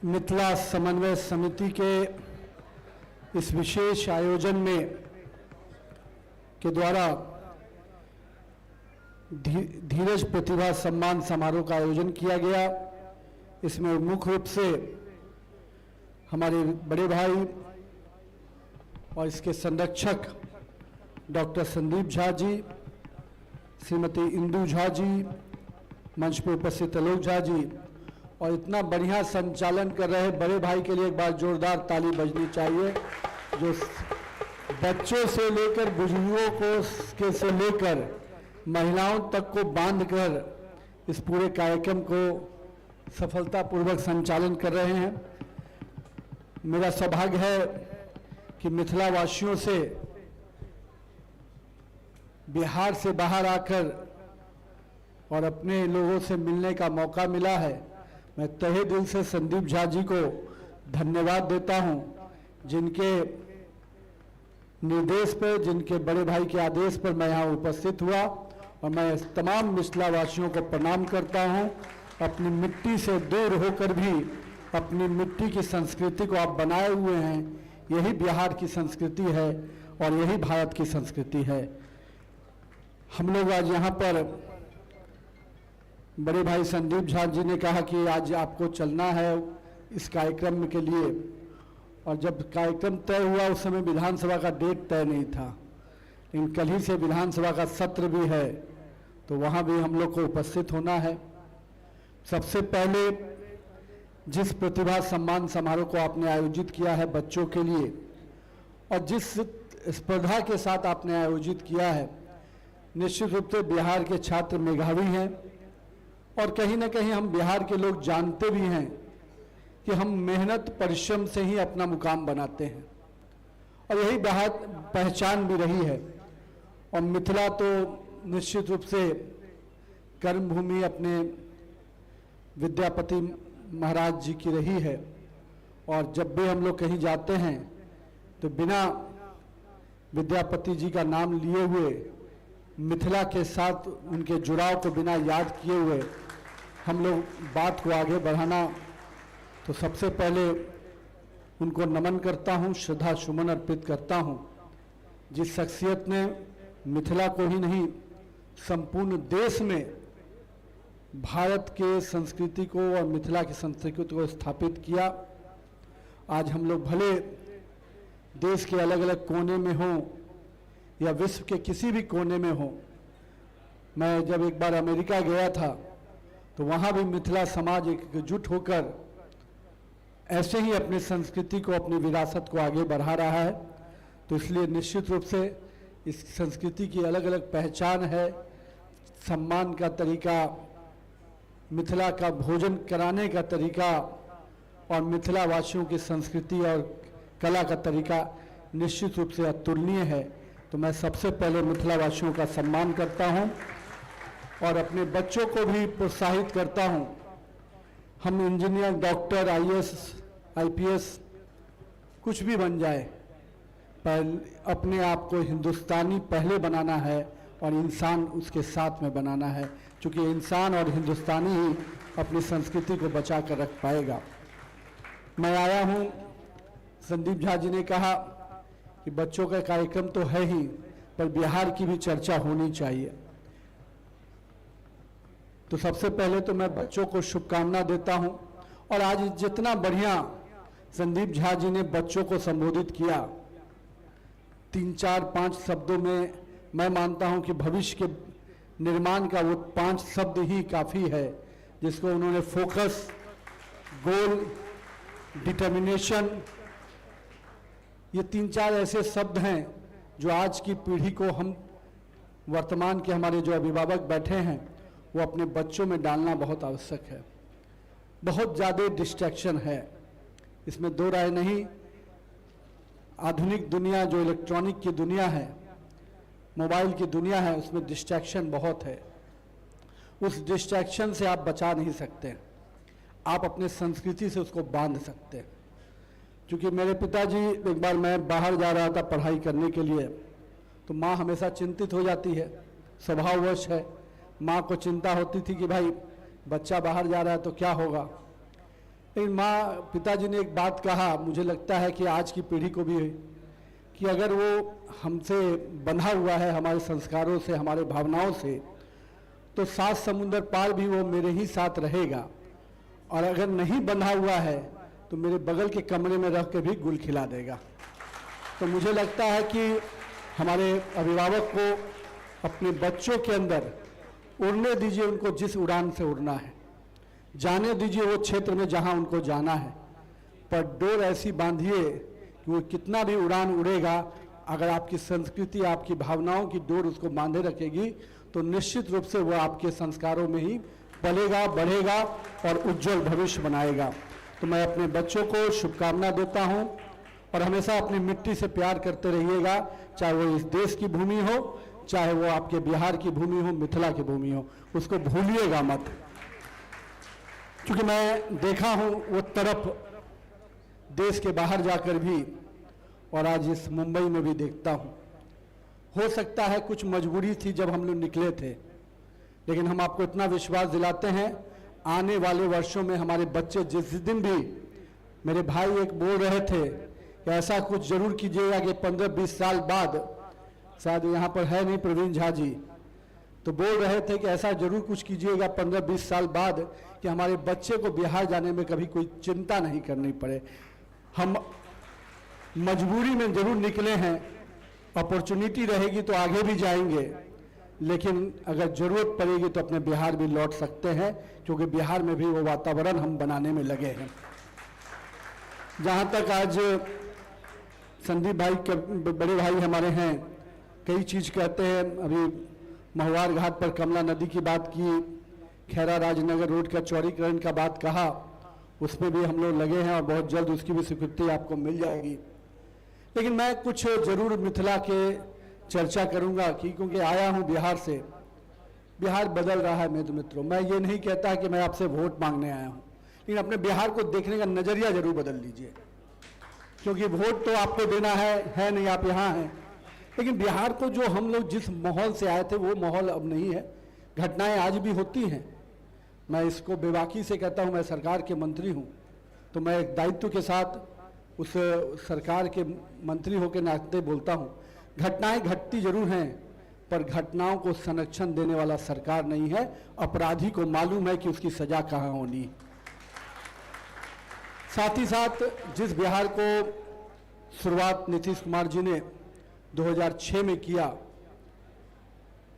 मिथिला समन्वय समिति के इस विशेष आयोजन में के द्वारा धीरज प्रतिभा सम्मान समारोह का आयोजन किया गया। इसमें मुख्य रूप से हमारे बड़े भाई और इसके संरक्षक डॉक्टर संदीप झा जी, श्रीमती इंदू झा जी, मंच पर उपस्थित आलोक झा जी और इतना बढ़िया संचालन कर रहे बड़े भाई के लिए एक बार जोरदार ताली बजनी चाहिए, जो बच्चों से लेकर बुजुर्गों को से लेकर महिलाओं तक को बांधकर इस पूरे कार्यक्रम को सफलतापूर्वक संचालन कर रहे हैं। मेरा सौभाग्य है कि मिथिला वासियों से बिहार से बाहर आकर और अपने लोगों से मिलने का मौका मिला है। मैं तहे दिल से संदीप झा जी को धन्यवाद देता हूं, जिनके निर्देश पर, जिनके बड़े भाई के आदेश पर मैं यहाँ उपस्थित हुआ और मैं तमाम मिथिला वासियों को प्रणाम करता हूं। अपनी मिट्टी से दूर होकर भी अपनी मिट्टी की संस्कृति को आप बनाए हुए हैं, यही बिहार की संस्कृति है और यही भारत की संस्कृति है। हम लोग आज यहाँ पर बड़े भाई संदीप झा जी ने कहा कि आज आपको चलना है इस कार्यक्रम के लिए, और जब कार्यक्रम तय हुआ उस समय विधानसभा का डेट तय नहीं था, लेकिन कल ही से विधानसभा का सत्र भी है तो वहाँ भी हम लोग को उपस्थित होना है। सबसे पहले जिस प्रतिभा सम्मान समारोह को आपने आयोजित किया है बच्चों के लिए और जिस स्पर्धा के साथ आपने आयोजित किया है, निश्चित रूप से बिहार के छात्र मेधावी हैं और कहीं ना कहीं हम बिहार के लोग जानते भी हैं कि हम मेहनत परिश्रम से ही अपना मुकाम बनाते हैं और यही बहुत पहचान भी रही है। और मिथिला तो निश्चित रूप से कर्मभूमि अपने विद्यापति महाराज जी की रही है और जब भी हम लोग कहीं जाते हैं तो बिना विद्यापति जी का नाम लिए हुए, मिथिला के साथ उनके जुड़ाव को बिना याद किए हुए हम लोग बात को आगे बढ़ाना, तो सबसे पहले उनको नमन करता हूं, श्रद्धा सुमन अर्पित करता हूं। जिस शख्सियत ने मिथिला को ही नहीं संपूर्ण देश में भारत के संस्कृति को और मिथिला की संस्कृति को स्थापित किया। आज हम लोग भले देश के अलग अलग कोने में हों या विश्व के किसी भी कोने में हों, मैं जब एक बार अमेरिका गया था तो वहाँ भी मिथिला समाज एकजुट होकर ऐसे ही अपनी संस्कृति को, अपनी विरासत को आगे बढ़ा रहा है। तो इसलिए निश्चित रूप से इस संस्कृति की अलग अलग पहचान है, सम्मान का तरीका, मिथिला का भोजन कराने का तरीका और मिथिला वासियों की संस्कृति और कला का तरीका निश्चित रूप से अतुलनीय है। तो मैं सबसे पहले मिथिला वासियों का सम्मान करता हूं और अपने बच्चों को भी प्रोत्साहित करता हूं। हम इंजीनियर, डॉक्टर, आईएएस, आईपीएस कुछ भी बन जाए, अपने आप को हिंदुस्तानी पहले बनाना है और इंसान उसके साथ में बनाना है, क्योंकि इंसान और हिंदुस्तानी ही अपनी संस्कृति को बचा कर रख पाएगा। मैं आया हूँ, संदीप झा जी ने कहा कि बच्चों का कार्यक्रम तो है ही, पर बिहार की भी चर्चा होनी चाहिए। तो सबसे पहले तो मैं बच्चों को शुभकामना देता हूं, और आज जितना बढ़िया संदीप झा जी ने बच्चों को संबोधित किया, 3, 4, 5 शब्दों में मैं मानता हूं कि भविष्य के निर्माण का वो 5 शब्द ही काफ़ी है, जिसको उन्होंने फोकस, गोल, डिटर्मिनेशन, ये 3-4 ऐसे शब्द हैं जो आज की पीढ़ी को, हम वर्तमान के हमारे जो अभिभावक बैठे हैं, वो अपने बच्चों में डालना बहुत आवश्यक है। बहुत ज़्यादा डिस्ट्रैक्शन है, इसमें दो राय नहीं। आधुनिक दुनिया जो इलेक्ट्रॉनिक की दुनिया है, मोबाइल की दुनिया है, उसमें डिस्ट्रैक्शन बहुत है। उस डिस्ट्रैक्शन से आप बचा नहीं सकते, आप अपने संस्कृति से उसको बांध सकते हैं। क्योंकि मेरे पिताजी, एक बार मैं बाहर जा रहा था पढ़ाई करने के लिए, तो माँ हमेशा चिंतित हो जाती है, स्वभाववश है, माँ को चिंता होती थी कि भाई बच्चा बाहर जा रहा है तो क्या होगा। लेकिन पिताजी ने एक बात कहा, मुझे लगता है कि आज की पीढ़ी को भी है, कि अगर वो हमसे बंधा हुआ है, हमारे संस्कारों से, हमारे भावनाओं से, तो 7 समुंदर पार भी वो मेरे ही साथ रहेगा, और अगर नहीं बंधा हुआ है तो मेरे बगल के कमरे में रख के भी गुल खिला देगा। तो मुझे लगता है कि हमारे अभिभावक को अपने बच्चों के अंदर उड़ने दीजिए, उनको जिस उड़ान से उड़ना है, जाने दीजिए वो क्षेत्र में जहां उनको जाना है, पर डोर ऐसी बांधिए कि वो कितना भी उड़ान उड़ेगा, अगर आपकी संस्कृति, आपकी भावनाओं की डोर उसको बांधे रखेगी, तो निश्चित रूप से वो आपके संस्कारों में ही पलेगा, बढ़ेगा और उज्जवल भविष्य बनाएगा। तो मैं अपने बच्चों को शुभकामना देता हूं, और हमेशा अपनी मिट्टी से प्यार करते रहिएगा, चाहे वो इस देश की भूमि हो, चाहे वो आपके बिहार की भूमि हो, मिथिला की भूमि हो, उसको भूलिएगा मत। क्योंकि मैं देखा हूं वो तरफ देश के बाहर जाकर भी, और आज इस मुंबई में भी देखता हूं। हो सकता है कुछ मजबूरी थी जब हम लोग निकले थे, लेकिन हम आपको इतना विश्वास दिलाते हैं, आने वाले वर्षों में हमारे बच्चे, जिस दिन भी, मेरे भाई एक बोल रहे थे कि ऐसा कुछ जरूर कीजिएगा कि 15-20 साल बाद, शायद यहाँ पर है नहीं प्रवीण झा जी, तो बोल रहे थे कि ऐसा जरूर कुछ कीजिएगा 15-20 साल बाद कि हमारे बच्चे को बिहार जाने में कभी कोई चिंता नहीं करनी पड़े। हम मजबूरी में जरूर निकले हैं, अपॉर्चुनिटी रहेगी तो आगे भी जाएंगे, लेकिन अगर जरूरत पड़ेगी तो अपने बिहार भी लौट सकते हैं, क्योंकि बिहार में भी वो वातावरण हम बनाने में लगे हैं। जहाँ तक आज संदीप भाई के बड़े भाई हमारे हैं, कई चीज़ कहते हैं, अभी महुआर घाट पर कमला नदी की बात की, खैरा राजनगर रोड का चौड़ीकरण का बात कहा, उस पर भी हम लोग लगे हैं और बहुत जल्द उसकी भी स्वीकृति आपको मिल जाएगी। लेकिन मैं कुछ जरूर मिथिला के चर्चा करूंगा कि क्योंकि आया हूं बिहार से, बिहार बदल रहा है मेरे मित्रों। मैं ये नहीं कहता कि मैं आपसे वोट मांगने आया हूं, लेकिन अपने बिहार को देखने का नजरिया जरूर बदल लीजिए, क्योंकि वोट तो आपको देना है नहीं, आप यहाँ हैं, लेकिन बिहार को जो हम लोग जिस माहौल से आए थे वो माहौल अब नहीं है। घटनाएं आज भी होती हैं, मैं इसको बेबाकी से कहता हूं, मैं सरकार के मंत्री हूं, तो मैं एक दायित्व के साथ उस सरकार के मंत्री होकर नाते बोलता हूं। घटनाएं घटती जरूर हैं, पर घटनाओं को संरक्षण देने वाला सरकार नहीं है, अपराधी को मालूम है कि उसकी सजा कहां होनी। साथ ही साथ जिस बिहार को शुरुआत नीतीश कुमार जी ने 2006 में किया,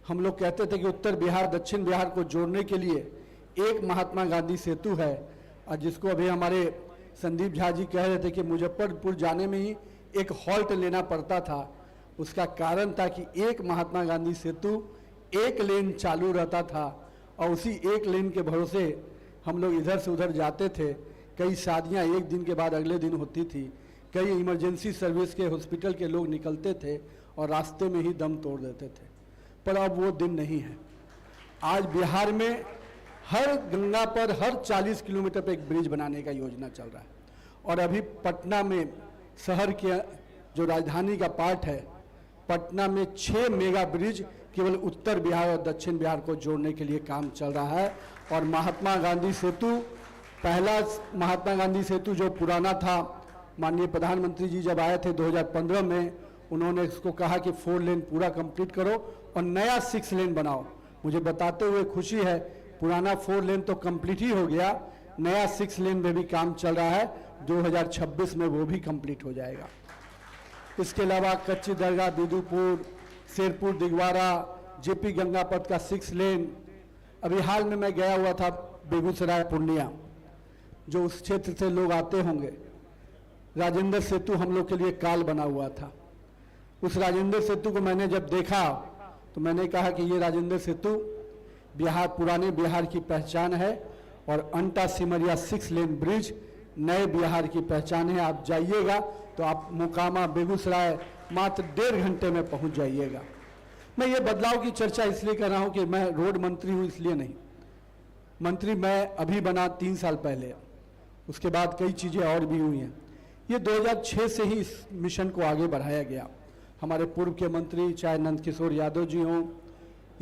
हम लोग कहते थे कि उत्तर बिहार दक्षिण बिहार को जोड़ने के लिए एक महात्मा गांधी सेतु है, और जिसको अभी हमारे संदीप झा जी कह रहे थे कि मुजफ्फरपुर जाने में ही एक हॉल्ट लेना पड़ता था। उसका कारण था कि एक महात्मा गांधी सेतु एक लेन चालू रहता था, और उसी एक लेन के भरोसे हम लोग इधर से उधर जाते थे। कई शादियां एक दिन के बाद अगले दिन होती थी, कई इमरजेंसी सर्विस के हॉस्पिटल के लोग निकलते थे और रास्ते में ही दम तोड़ देते थे, पर अब वो दिन नहीं है। आज बिहार में हर गंगा पर हर 40 किलोमीटर पर एक ब्रिज बनाने का योजना चल रहा है, और अभी पटना में शहर के जो राजधानी का पार्ट है, पटना में 6 मेगा ब्रिज केवल उत्तर बिहार और दक्षिण बिहार को जोड़ने के लिए काम चल रहा है। और महात्मा गांधी सेतु, पहला महात्मा गांधी सेतु जो पुराना था, माननीय प्रधानमंत्री जी जब आए थे 2015 में, उन्होंने इसको कहा कि 4 लेन पूरा कंप्लीट करो और नया 6 लेन बनाओ। मुझे बताते हुए खुशी है, पुराना 4 लेन तो कंप्लीट ही हो गया, नया 6 लेन में भी काम चल रहा है, 2026 में वो भी कंप्लीट हो जाएगा। इसके अलावा कच्ची दरगाह, बिदुपुर, शेरपुर, दिगवारा, जेपी गंगा पथ का 6 लेन। अभी हाल में मैं गया हुआ था बेगूसराय, पूर्णिया, जो उस क्षेत्र से लोग आते होंगे, राजेंद्र सेतु हम लोग के लिए काल बना हुआ था। उस राजेंद्र सेतु को मैंने जब देखा तो मैंने कहा कि ये राजेंद्र सेतु बिहार, पुराने बिहार की पहचान है और अंटा सिमरिया 6 लेन ब्रिज नए बिहार की पहचान है। आप जाइएगा तो आप मोकामा, बेगूसराय मात्र 1.5 घंटे में पहुंच जाइएगा। मैं ये बदलाव की चर्चा इसलिए कर रहा हूं कि मैं रोड मंत्री हूं, इसलिए नहीं। मंत्री मैं अभी बना 3 साल पहले, उसके बाद कई चीज़ें और भी हुई हैं। ये 2006 से ही इस मिशन को आगे बढ़ाया गया। हमारे पूर्व के मंत्री, चाहे नंदकिशोर यादव जी हों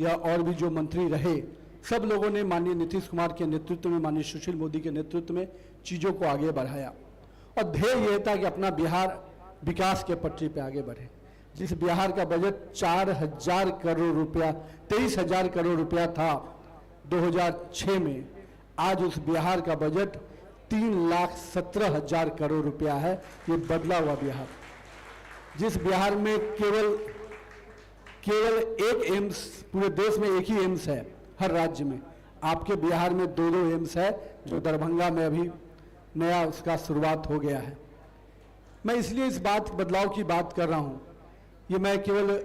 या और भी जो मंत्री रहे, सब लोगों ने माननीय नीतीश कुमार के नेतृत्व में, माननीय सुशील मोदी के नेतृत्व में चीज़ों को आगे बढ़ाया। और ध्येय यह था कि अपना बिहार विकास के पटरी पे आगे बढ़े। जिस बिहार का बजट 4,000 करोड़ रुपया, 23,000 करोड़ रुपया था 2006 में, आज उस बिहार का बजट 3,17,000 करोड़ रुपया है। ये बदला हुआ बिहार। जिस बिहार में केवल एक एम्स, पूरे देश में एक ही एम्स है हर राज्य में, आपके बिहार में 2 एम्स है, जो दरभंगा में अभी नया उसका शुरुआत हो गया है। मैं इसलिए इस बदलाव की बात कर रहा हूँ। ये मैं केवल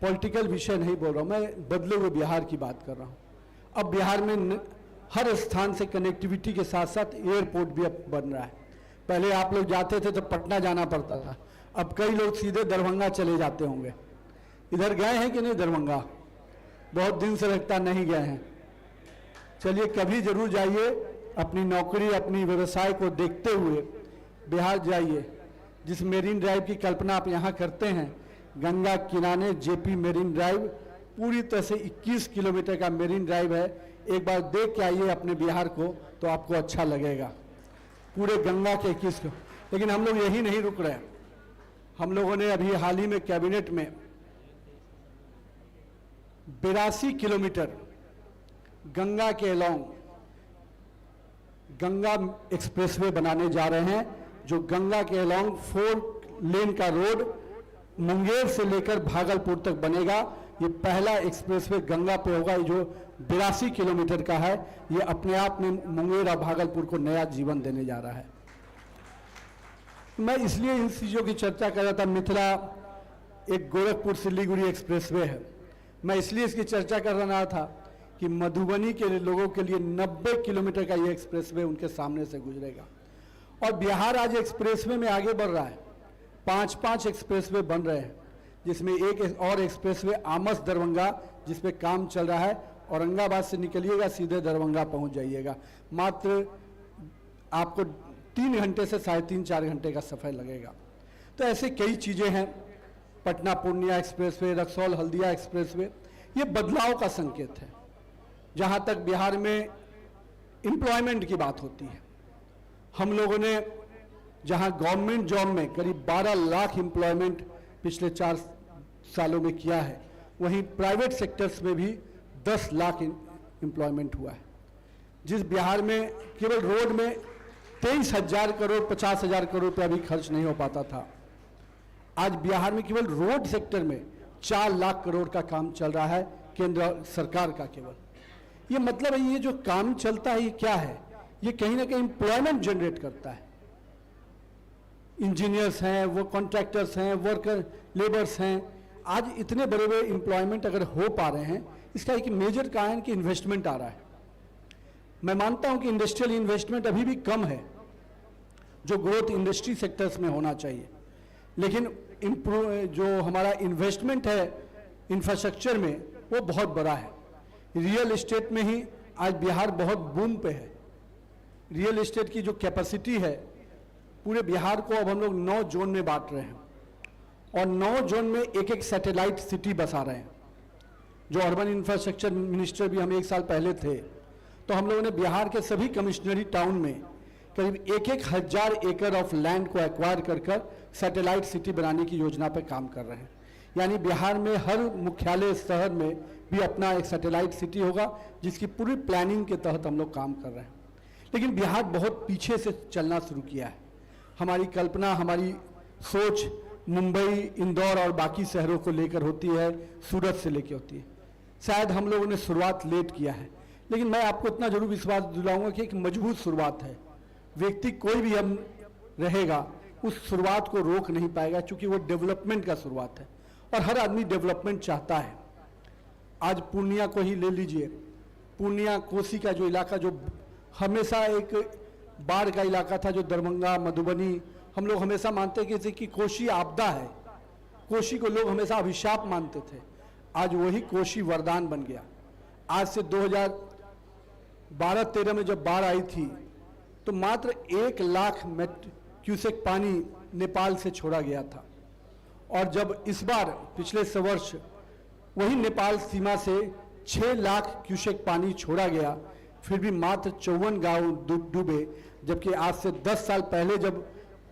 पॉलिटिकल विषय नहीं बोल रहा हूँ, मैं बदले हुए बिहार की बात कर रहा हूँ। अब बिहार में हर स्थान से कनेक्टिविटी के साथ साथ एयरपोर्ट भी अब बन रहा है। पहले आप लोग जाते थे तो पटना जाना पड़ता था, अब कई लोग सीधे दरभंगा चले जाते होंगे। इधर गए हैं कि नहीं दरभंगा? बहुत दिन से लगता नहीं गए हैं। चलिए कभी जरूर जाइए, अपनी नौकरी, अपनी व्यवसाय को देखते हुए बिहार जाइए। जिस मेरीन ड्राइव की कल्पना आप यहाँ करते हैं, गंगा किनारे जेपी मेरीन ड्राइव, पूरी तरह से 21 किलोमीटर का मेरीन ड्राइव है। एक बार देख के आइए अपने बिहार को तो आपको अच्छा लगेगा, पूरे गंगा के 21। लेकिन हम लोग यही नहीं रुक रहे। हम लोगों ने अभी हाल ही में कैबिनेट में 82 किलोमीटर गंगा के अलोंग गंगा एक्सप्रेसवे बनाने जा रहे हैं, जो गंगा के अलोंग 4 लेन का रोड मुंगेर से लेकर भागलपुर तक बनेगा। ये पहला एक्सप्रेसवे गंगा पे होगा, जो 82 किलोमीटर का है। ये अपने आप में मुंगेर और भागलपुर को नया जीवन देने जा रहा है। मैं इसलिए इन चीज़ों की चर्चा कर रहा था। मिथिला एक गोरखपुर सिलीगुड़ी एक्सप्रेसवे है। मैं इसलिए इसकी चर्चा कर रहा था कि मधुबनी के लोगों के लिए 90 किलोमीटर का ये एक्सप्रेसवे उनके सामने से गुजरेगा। और बिहार आज एक्सप्रेसवे में आगे बढ़ रहा है। 5-5 एक्सप्रेसवे बन रहे हैं, जिसमें एक और एक्सप्रेसवे आमस दरभंगा, जिस पे काम चल रहा है। औरंगाबाद से निकलिएगा सीधे दरभंगा पहुंच जाइएगा। मात्र आपको 3 घंटे से 3.5-4 घंटे का सफर लगेगा। तो ऐसे कई चीज़ें हैं। पटना पूर्णिया एक्सप्रेसवे, रक्सौल हल्दिया एक्सप्रेसवे, ये बदलाव का संकेत है। जहाँ तक बिहार में एम्प्लॉयमेंट की बात होती है, हम लोगों ने जहाँ गवर्नमेंट जॉब में करीब 12 लाख एम्प्लॉयमेंट पिछले 4 सालों में किया है, वहीं प्राइवेट सेक्टर्स में भी 10 लाख एम्प्लॉयमेंट हुआ है। जिस बिहार में केवल रोड में 23,000 करोड़ 50,000 करोड़ रुपया भी खर्च नहीं हो पाता था, आज बिहार में केवल रोड सेक्टर में 4 लाख करोड़ का काम चल रहा है केंद्र सरकार का केवल। ये मतलब है ये जो काम चलता है ये क्या है? ये कहीं ना कहीं एम्प्लॉयमेंट जनरेट करता है। इंजीनियर्स हैं, वो कॉन्ट्रैक्टर्स हैं, वर्कर लेबर्स हैं। आज इतने बड़े बड़े एम्प्लॉयमेंट अगर हो पा रहे हैं, इसका एक मेजर कारण कि इन्वेस्टमेंट आ रहा है। मैं मानता हूं कि इंडस्ट्रियल इन्वेस्टमेंट अभी भी कम है, जो ग्रोथ इंडस्ट्री सेक्टर्स में होना चाहिए। लेकिन जो हमारा इन्वेस्टमेंट है इंफ्रास्ट्रक्चर में, वो बहुत बड़ा है। रियल एस्टेट में ही आज बिहार बहुत बूम पे है। रियल एस्टेट की जो कैपेसिटी है पूरे बिहार को अब हम लोग 9 जोन में बांट रहे हैं और 9 जोन में एक एक सैटेलाइट सिटी बसा रहे हैं। जो अर्बन इंफ्रास्ट्रक्चर मिनिस्टर भी हम 1 साल पहले थे, तो हम लोगों ने बिहार के सभी कमिश्नरी टाउन में करीब 1,000 एकड़ ऑफ लैंड को एक्वायर कर सैटेलाइट सिटी बनाने की योजना पर काम कर रहे हैं। यानी बिहार में हर मुख्यालय शहर में भी अपना एक सैटेलाइट सिटी होगा, जिसकी पूरी प्लानिंग के तहत हम लोग काम कर रहे हैं। लेकिन बिहार बहुत पीछे से चलना शुरू किया है। हमारी कल्पना, हमारी सोच मुंबई, इंदौर और बाकी शहरों को लेकर होती है, सूरत से लेकर होती है। शायद हम लोगों ने शुरुआत लेट किया है, लेकिन मैं आपको इतना जरूर विश्वास दिलाऊंगा कि एक मजबूत शुरुआत है। व्यक्ति कोई भी हम रहेगा उस शुरुआत को रोक नहीं पाएगा, क्योंकि वो डेवलपमेंट का शुरुआत है और हर आदमी डेवलपमेंट चाहता है। आज पूर्णिया को ही ले लीजिए, पूर्णिया कोसी का जो इलाका जो हमेशा एक बाढ़ का इलाका था, जो दरभंगा, मधुबनी, हम लोग हमेशा मानते कि कोसी आपदा है, कोसी को लोग हमेशा अभिशाप मानते थे। आज वही कोसी वरदान बन गया। आज से 2012-13 में जब बाढ़ आई थी तो मात्र 1 लाख क्यूसेक पानी नेपाल से छोड़ा गया था, और जब इस बार पिछले वर्ष वही नेपाल सीमा से 6 लाख क्यूसेक पानी छोड़ा गया, फिर भी मात्र 54 गांव डूबे, जबकि आज से 10 साल पहले जब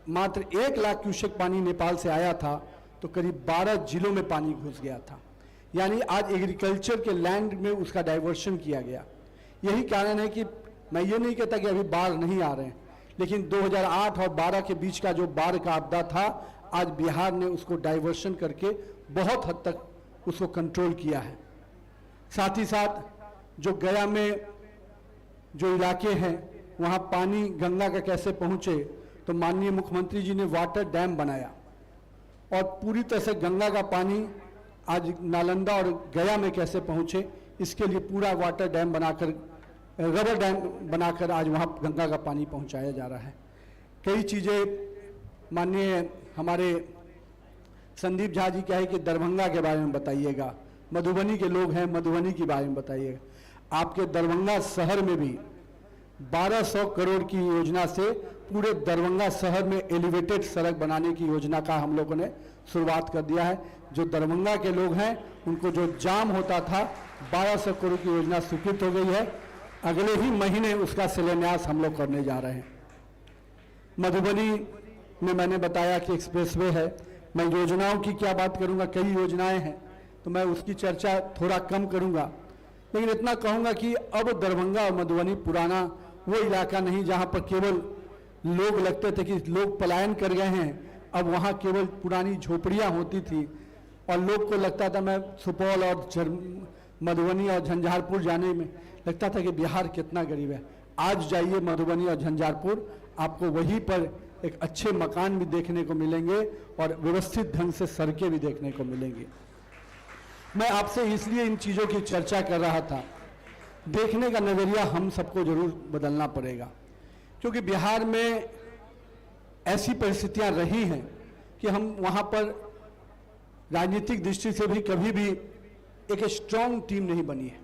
मात्र 1 लाख क्यूसेक पानी नेपाल से आया था तो करीब 12 जिलों में पानी घुस गया था। यानी आज एग्रीकल्चर के लैंड में उसका डाइवर्शन किया गया। यही कारण है कि मैं ये नहीं कहता कि अभी बाढ़ नहीं आ रहे हैं, लेकिन 2008 और 12 के बीच का जो बाढ़ का आपदा था, आज बिहार ने उसको डाइवर्शन करके बहुत हद तक उसको कंट्रोल किया है। साथ ही साथ जो गया में जो इलाके हैं वहाँ पानी गंगा का कैसे पहुँचे, तो माननीय मुख्यमंत्री जी ने वाटर डैम बनाया और पूरी तरह से गंगा का पानी आज नालंदा और गया में कैसे पहुँचे, इसके लिए पूरा वाटर डैम बनाकर, रबर डैम बनाकर आज वहाँ गंगा का पानी पहुँचाया जा रहा है। कई चीज़ें माननीय हमारे संदीप झा जी क्या है कि दरभंगा के बारे में बताइएगा, मधुबनी के लोग हैं, मधुबनी के बारे में बताइएगा। आपके दरभंगा शहर में भी 1200 करोड़ की योजना से पूरे दरभंगा शहर में एलिवेटेड सड़क बनाने की योजना का हम लोगों ने शुरुआत कर दिया है। जो दरभंगा के लोग हैं उनको जो जाम होता था, 1200 करोड़ की योजना स्वीकृत हो गई है। अगले ही महीने उसका शिलान्यास हम लोग करने जा रहे हैं। मधुबनी में मैंने बताया कि एक्सप्रेसवे है। मैं योजनाओं की क्या बात करूंगा, कई योजनाएं हैं तो मैं उसकी चर्चा थोड़ा कम करूंगा, लेकिन इतना कहूंगा कि अब दरभंगा और मधुबनी पुराना वो इलाका नहीं जहां पर केवल लोग लगते थे कि लोग पलायन कर गए हैं। अब वहां केवल पुरानी झोपड़ियां होती थी और लोग को लगता था, मैं सुपौल और मधुबनी और झंझारपुर जाने में लगता था कि बिहार कितना गरीब है। आज जाइए मधुबनी और झंझारपुर, आपको वहीं पर एक अच्छे मकान भी देखने को मिलेंगे और व्यवस्थित ढंग से सड़कें भी देखने को मिलेंगी। मैं आपसे इसलिए इन चीज़ों की चर्चा कर रहा था, देखने का नज़रिया हम सबको जरूर बदलना पड़ेगा, क्योंकि बिहार में ऐसी परिस्थितियां रही हैं कि हम वहाँ पर राजनीतिक दृष्टि से भी कभी भी एक स्ट्रॉन्ग टीम नहीं बनी है।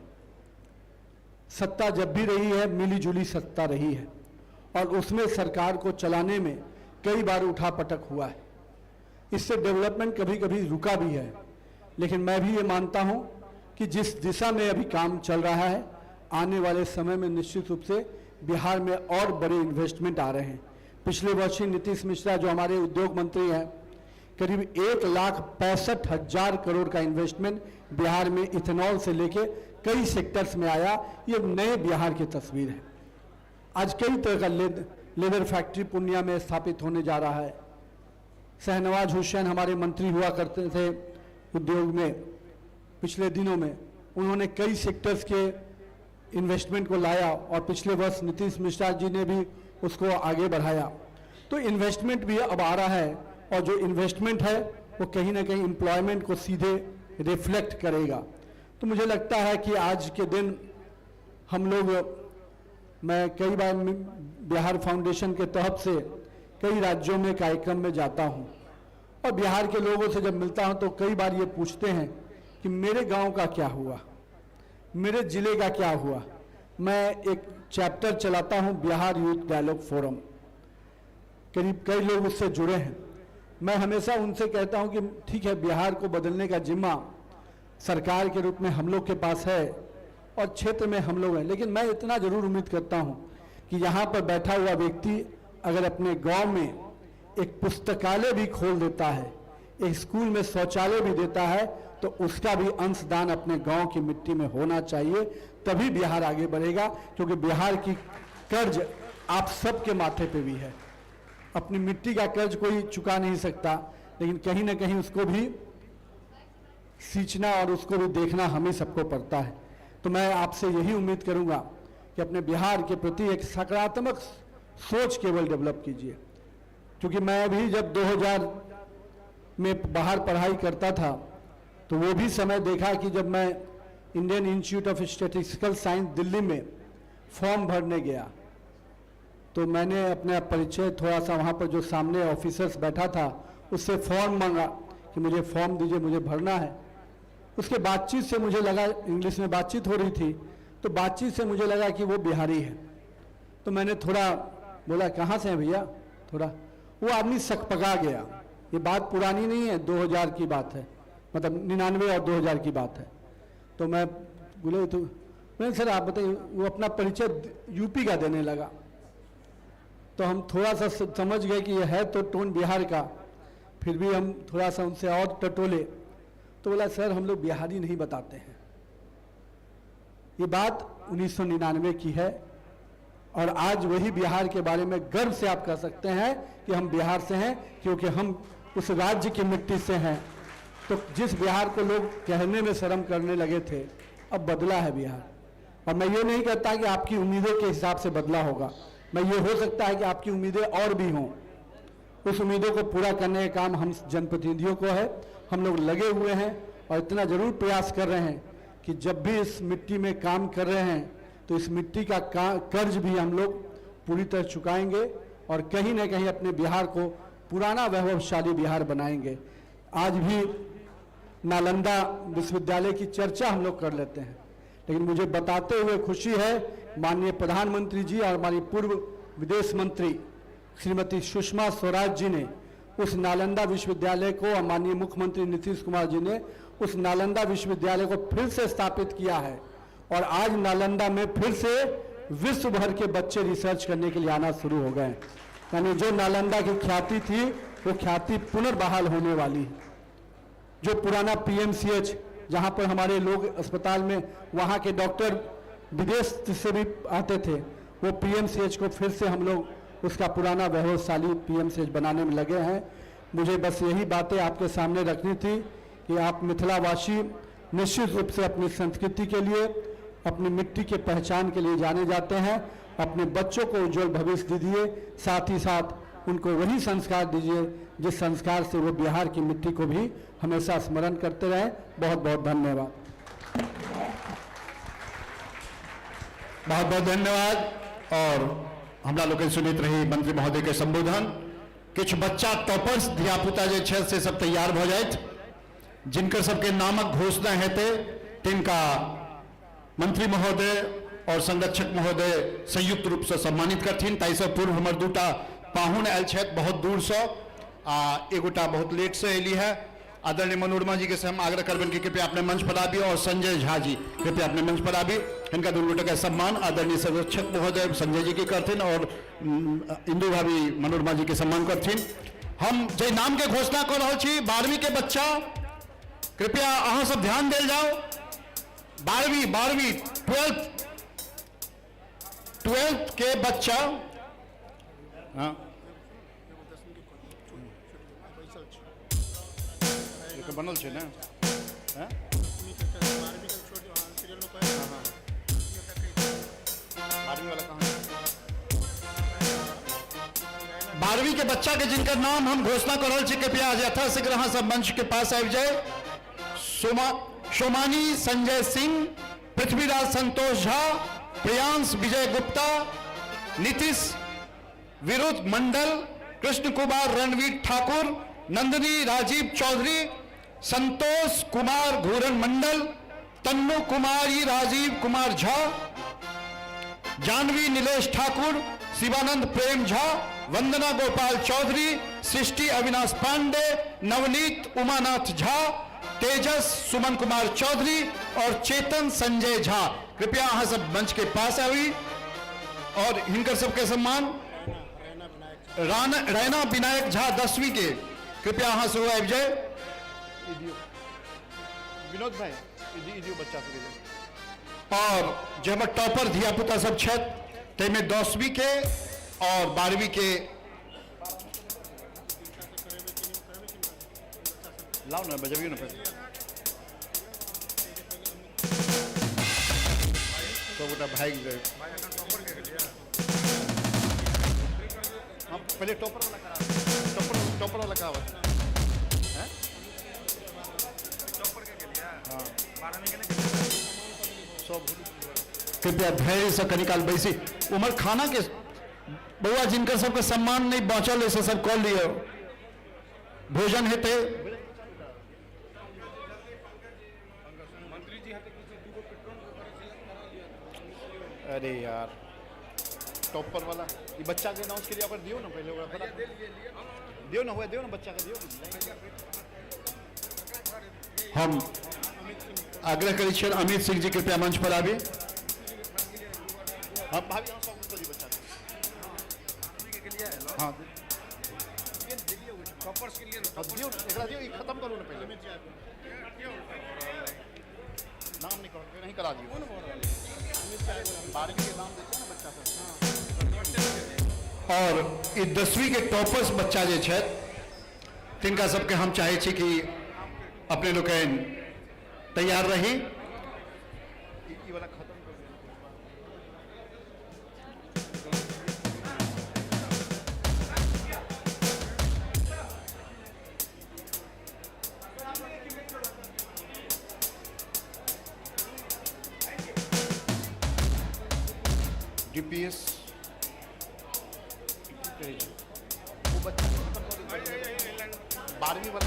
सत्ता जब भी रही है मिली जुली सत्ता रही है और उसमें सरकार को चलाने में कई बार उठापटक हुआ है। इससे डेवलपमेंट कभी कभी रुका भी है, लेकिन मैं भी ये मानता हूं कि जिस दिशा में अभी काम चल रहा है, आने वाले समय में निश्चित रूप से बिहार में और बड़े इन्वेस्टमेंट आ रहे हैं। पिछले वर्ष ही नीतीश मिश्रा जो हमारे उद्योग मंत्री हैं, करीब 1,65,000 करोड़ का इन्वेस्टमेंट बिहार में इथेनॉल से लेके कई सेक्टर्स में आया। ये नए बिहार की तस्वीर है। आज कई तरह का लेदर फैक्ट्री पूर्णिया में स्थापित होने जा रहा है। शहनवाज हुसैन हमारे मंत्री हुआ करते थे उद्योग में, पिछले दिनों में उन्होंने कई सेक्टर्स के इन्वेस्टमेंट को लाया और पिछले वर्ष नीतीश मिश्रा जी ने भी उसको आगे बढ़ाया। तो इन्वेस्टमेंट भी अब आ रहा है और जो इन्वेस्टमेंट है वो कहीं ना कहीं एम्प्लॉयमेंट को सीधे रिफ्लेक्ट करेगा। तो मुझे लगता है कि आज के दिन हम लोग, मैं कई बार बिहार फाउंडेशन के तहत से कई राज्यों में कार्यक्रम में जाता हूं और बिहार के लोगों से जब मिलता हूं तो कई बार ये पूछते हैं कि मेरे गांव का क्या हुआ, मेरे जिले का क्या हुआ। मैं एक चैप्टर चलाता हूं बिहार यूथ डायलॉग फोरम। करीब कई लोग उससे जुड़े हैं। मैं हमेशा उनसे कहता हूं कि ठीक है, बिहार को बदलने का जिम्मा सरकार के रूप में हम लोग के पास है और क्षेत्र में हम लोग हैं, लेकिन मैं इतना जरूर उम्मीद करता हूं कि यहाँ पर बैठा हुआ व्यक्ति अगर अपने गांव में एक पुस्तकालय भी खोल देता है, एक स्कूल में शौचालय भी देता है, तो उसका भी अंशदान अपने गांव की मिट्टी में होना चाहिए, तभी बिहार आगे बढ़ेगा। क्योंकि बिहार की कर्ज आप सबके माथे पे भी है। अपनी मिट्टी का कर्ज कोई चुका नहीं सकता, लेकिन कहीं ना कहीं उसको भी सींचना और उसको भी देखना हमें सबको पड़ता है। तो मैं आपसे यही उम्मीद करूंगा कि अपने बिहार के प्रति एक सकारात्मक सोच केवल डेवलप कीजिए। क्योंकि मैं भी जब 2000 में बाहर पढ़ाई करता था तो वो भी समय देखा कि जब मैं Indian institute of statistical science Delhi में फॉर्म भरने गया तो मैंने अपना परिचय थोड़ा सा वहाँ पर जो सामने ऑफिसर्स बैठा था उससे फॉर्म मांगा कि मुझे फॉर्म दीजिए, मुझे भरना है। उसके बातचीत से मुझे लगा, इंग्लिश में बातचीत हो रही थी, तो बातचीत से मुझे लगा कि वो बिहारी है। तो मैंने थोड़ा बोला कहाँ से हैं भैया, थोड़ा वो आदमी सकपका गया। ये बात पुरानी नहीं है, 2000 की बात है, मतलब 99 और 2000 की बात है। तो मैं बोले तो मैंने सर आप बताइए, वो अपना परिचय यूपी का देने लगा। तो हम थोड़ा सा समझ गए कि ये है तो टोन बिहार का, फिर भी हम थोड़ा सा उनसे और टटोले। तो बोला सर हम लोग बिहारी नहीं बताते हैं। ये बात 1999 की है और आज वही बिहार के बारे में गर्व से आप कह सकते हैं कि हम बिहार से हैं, क्योंकि हम उस राज्य की मिट्टी से हैं। तो जिस बिहार को लोग कहने में शर्म करने लगे थे, अब बदला है बिहार। और मैं ये नहीं कहता कि आपकी उम्मीदों के हिसाब से बदला होगा, मैं ये हो सकता है कि आपकी उम्मीदें और भी हों। उस उम्मीदों को पूरा करने का काम हम जनप्रतिनिधियों को है, हम लोग लगे हुए हैं और इतना जरूर प्रयास कर रहे हैं कि जब भी इस मिट्टी में काम कर रहे हैं तो इस मिट्टी का कर्ज भी हम लोग पूरी तरह चुकाएंगे और कहीं ना कहीं अपने बिहार को पुराना वैभवशाली बिहार बनाएंगे। आज भी नालंदा विश्वविद्यालय की चर्चा हम लोग कर लेते हैं, लेकिन मुझे बताते हुए खुशी है माननीय प्रधानमंत्री जी और हमारी पूर्व विदेश मंत्री श्रीमती सुषमा स्वराज जी ने उस नालंदा विश्वविद्यालय को और माननीय मुख्यमंत्री नीतीश कुमार जी ने उस नालंदा विश्वविद्यालय को फिर से स्थापित किया है। और आज नालंदा में फिर से विश्व भर के बच्चे रिसर्च करने के लिए आना शुरू हो गए। यानी जो नालंदा की ख्याति थी वो ख्याति पुनर्बहाल होने वाली है। जो पुराना पीएमसीएच जहां पर हमारे लोग अस्पताल में वहां के डॉक्टर विदेश से भी आते थे, वो पीएमसीएच को फिर से हम लोग उसका पुराना वैभवशाली पीएमसीएच बनाने में लगे हैं। मुझे बस यही बातें आपके सामने रखनी थी कि आप मिथिलावासी निश्चित रूप से अपनी संस्कृति के लिए, अपनी मिट्टी के पहचान के लिए जाने जाते हैं। अपने बच्चों को उज्जवल भविष्य दीजिए, साथ ही साथ उनको वही संस्कार दीजिए जिस संस्कार से वो बिहार की मिट्टी को भी हमेशा स्मरण करते रहें। बहुत बहुत धन्यवाद। बहुत बहुत धन्यवाद। और हमरा लोग सुनित रही मंत्री महोदय के संबोधन। किछ बच्चा टॉपर्स धियापुता जे छे से सब तैयार भ जाइत, जिनकर सबके नामक घोषणा हेते तिनका मंत्री महोदय और संरक्षक महोदय संयुक्त रूप से सम्मानित करथिन। ताइसे पूर्व हमर दूटा पाहुन आयल छथि बहुत दूर से, एगोटा बहुत लेट से एली है। आदरणीय मनोरमा जी के से हम आग्रह करबन कि कृपया अपने मंच पर आबी, और संजय झा जी कृपया अपने मंच पर आबी। इनका दुनू गोटे का सम्मान आदरणीय संरक्षक महोदय संजय जी के करथिन और इंदु भाभी मनोरमा जी के सम्मान करथिन। हम जे नाम के घोषणा कर रहा छी 12वीं के बच्चा, कृपया अहाँ सब ध्यान देल जाओ। 12वीं 12th के बच्चा, हाँ बनल छे ना, हाँ? 12वीं के बच्चा के जिनका नाम हम घोषणा कर रहे हैं, कृपया यथाशीघ्र यहाँ सब मंच के पास आ जाए। सोमानी संजय सिंह, पृथ्वीराज संतोष झा, प्रियांश विजय गुप्ता, नीतीश विरुद्ध मंडल, कृष्ण कुमार रणवीर ठाकुर, नंदिनी राजीव चौधरी, संतोष कुमार घूरन मंडल, तन्नू कुमारी राजीव कुमार झा, जानवी नीलेश ठाकुर, शिवानंद प्रेम झा, वंदना गोपाल चौधरी, सृष्टि अविनाश पांडे, नवनीत उमानाथ झा, तेजस सुमन कुमार चौधरी और चेतन संजय झा। कृपया यहाँ सब मंच के पास आई और हिंकर सबके सम्मान रैना विनायक झा 10वीं के कृपया यहाँ से हुआ विजय। विनोद भाई इदियो बच्चा सब और जो हम टॉपर धिया पुता सब छत में 10वीं के और 12वीं के लाओ ना बजाइए ना पहले तो बेटा भाई गए। हाँ पहले टॉपर वाला करा, टॉपर वाला करा है टॉपर के लिए हाँ 12वीं के सब कृपया धैर्य से कनिकाल बैसी उमर खाना के बउआ जिनकर सबके सम्मान नहीं बचल ऐसे सब कह लियो भोजन हेते अरे यार टॉपर वाला ये बच्चा के अनाउंस के लिए दियो ना पहले दियो ना हुआ दियो ना बच्चा का दियो हम आग्रह करी छे अमित सिंह जी कृपया मंच पर आवे। हाँ भाभी हाँ टॉपर्स के लिए दियो खत्म करो ना पहले नाम नहीं करा दियो 12वीं के नाम देते हैं ना बच्चा सब और ये 10वीं के टॉपर्स बच्चा जे छे तिनका सबके हम चाहे छी कि अपने लोग तैयार रही वाला खत्म डीपीएस वो बच्चा 12वीं वाला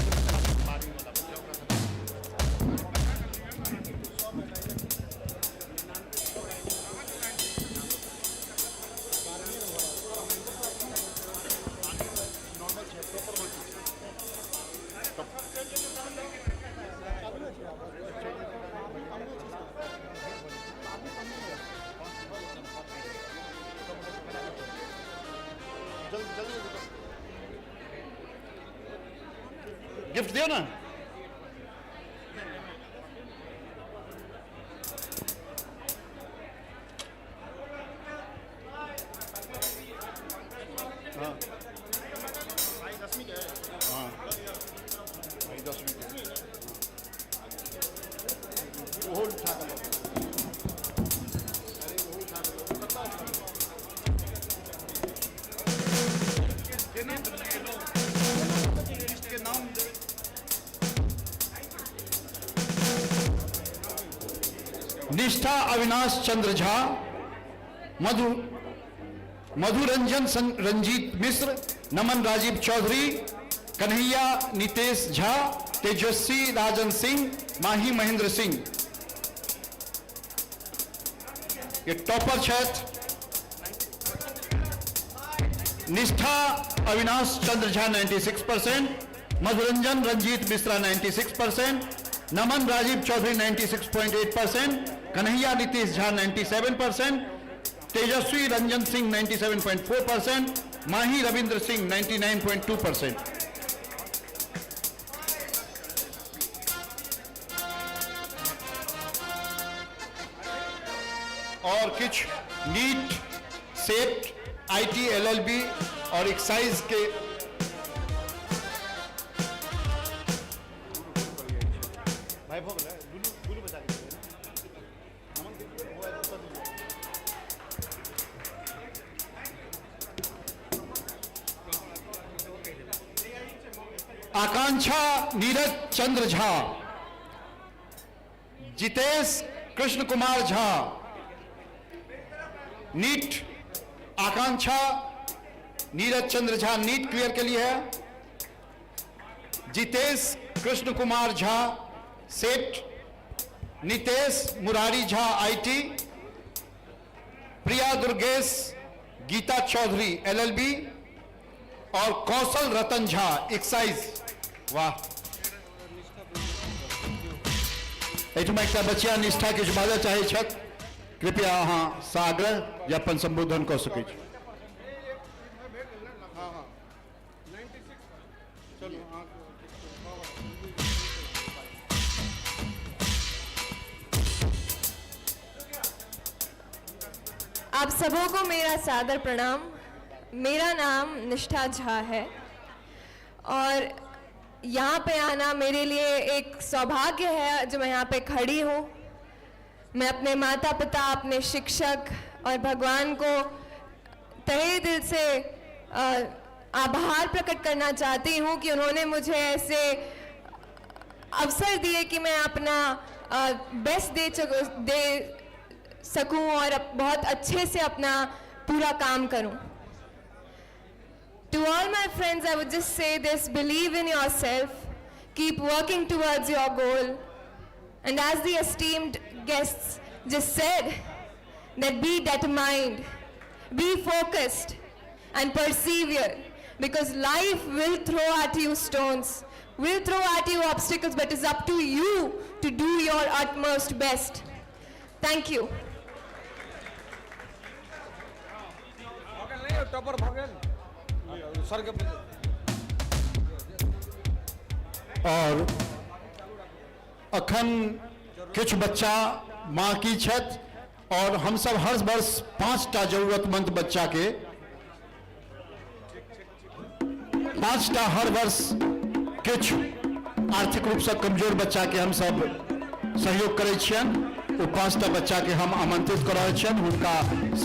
12वीं वाला गिफ्ट दियो ना हाँ भाई 10वीं के हाँ भाई 10वीं के वो उठा कर अरे वो उठा के नाम निष्ठा अविनाश चंद्र झा, मधुरंजन रंजीत मिश्र, नमन राजीव चौधरी, कन्हैया नितेश झा, तेजस्वी राजन सिंह, माही महेंद्र सिंह ये टॉपर छत। निष्ठा अविनाश चंद्र झा 96%, मधुरंजन रंजीत मिश्रा 96%, नमन राजीव चौधरी 96.8%, कन्हैया नीतीश झा 97%, तेजस्वी रंजन सिंह 97.4%, माही रविंद्र सिंह 99.2%। और कुछ नीट, सेट, आईटी, एलएलबी और एक्साइज के भाई भोग गुलू बता Akanksha Neeraj Chandra Jha, Jitesh Krishna Kumar Jha, NEET Akanksha Neeraj Chandra Jha NEET clear के लिए है, Jitesh Krishna Kumar Jha SET, Nitesh Murari Jha IT, Priya Durgesh Geeta Chaudhary LLB, और कौशल रतन झा एक्साइज। वाह, एहिठमा एकटा बचिया निष्ठा किछु बाजऽ चाहै छथि, कृपया अहाँ साग्रह या अपन संबोधन कऽ सकै छी। आप सबों को मेरा सादर प्रणाम। मेरा नाम निष्ठा झा है और यहाँ पे आना मेरे लिए एक सौभाग्य है जो मैं यहाँ पे खड़ी हूँ। मैं अपने माता पिता, अपने शिक्षक और भगवान को तहे दिल से आभार प्रकट करना चाहती हूँ कि उन्होंने मुझे ऐसे अवसर दिए कि मैं अपना बेस्ट दे सकूं और बहुत अच्छे से अपना पूरा काम करूं। To all my friends, I would just say this: believe in yourself, keep working towards your goal, and as the esteemed guests just said, that be determined, be focused, and persevere, because life will throw at you stones, will throw at you obstacles, but it's up to you to do your utmost best. Thank you. और अखन किछु बच्चा माँ की छत और हम सब हर वर्ष 5टा जरूरतमंद बच्चा के 5टा हर वर्ष किछु आर्थिक रूप से कमजोर बच्चा के हम सब सहयोग करै छियन। वो 5टा बच्चा के हम आमंत्रित कर रहल छियन, हुनका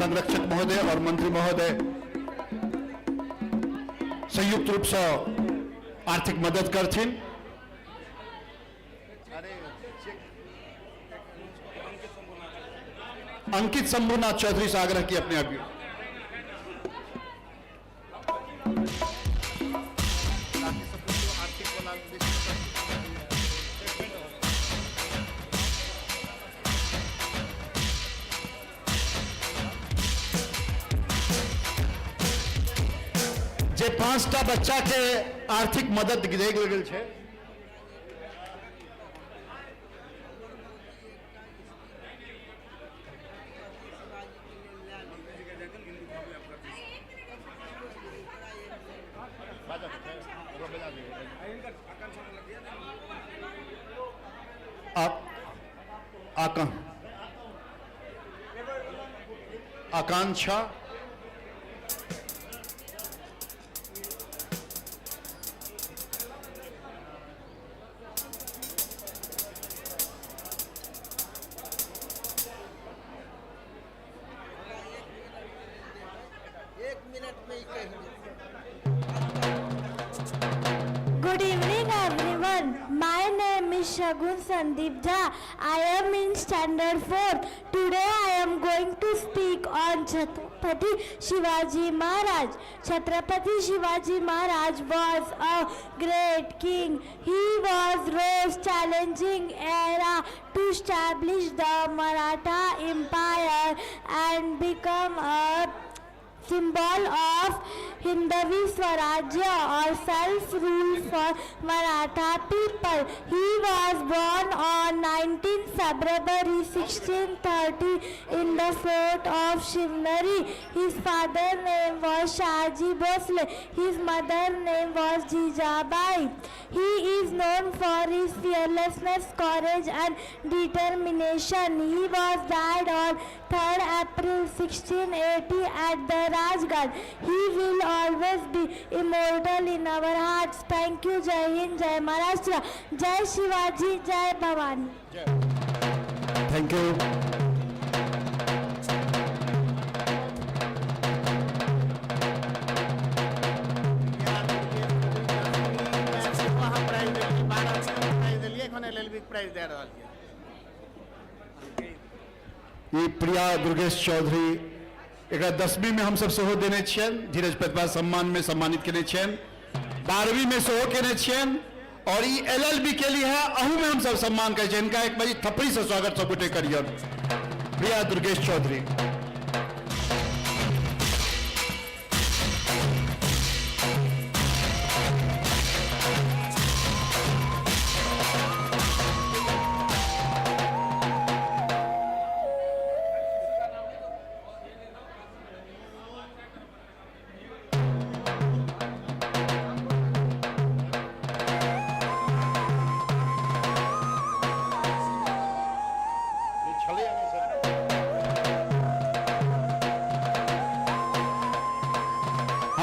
संरक्षक महोदय और मंत्री महोदय संयुक्त रूप से आर्थिक मदद करथिन। अंकित शंभुनाथ चौधरी से आग्रह की अपने अभी जे 5टा बच्चा के आर्थिक मदद देल गेल छै। आकांक्षा, Good evening everyone. My name is Shagun Sandeep Jha. I am in standard 4. Today I am going to speak on Chhatrapati Shivaji Maharaj. Chhatrapati Shivaji Maharaj was a great king. He rose challenging era to establish the Maratha Empire and become a symbol of Hindavi Swarajya or self-rule for Maratha people. He was born on 19 February 1630 in the fort of Shivneri. His father's name was Shahaji Bhosle. His mother's name was Jijabai. He is known for his fearlessness, courage and determination. He was died on 3rd April 1680 at the Rajgarh. He will always be immortal in our hearts. Thank you. Jai Hind, Jai Maharashtra, Jai Shivaji, Jai Bhavani. Thank you. ये प्रिया दुर्गेश चौधरी एक 10वीं में हम सब सेहो देने छियन, धीरज प्रतिभा सम्मान में सम्मानित केने छियन, 12वीं में सेहो केने छियन और ई LLB के लिए है, अहू में हम सब सम्मान करे छियन। इनका एक बारी थपड़ी से स्वागत सब गोटे करियन। प्रिया दुर्गेश चौधरी।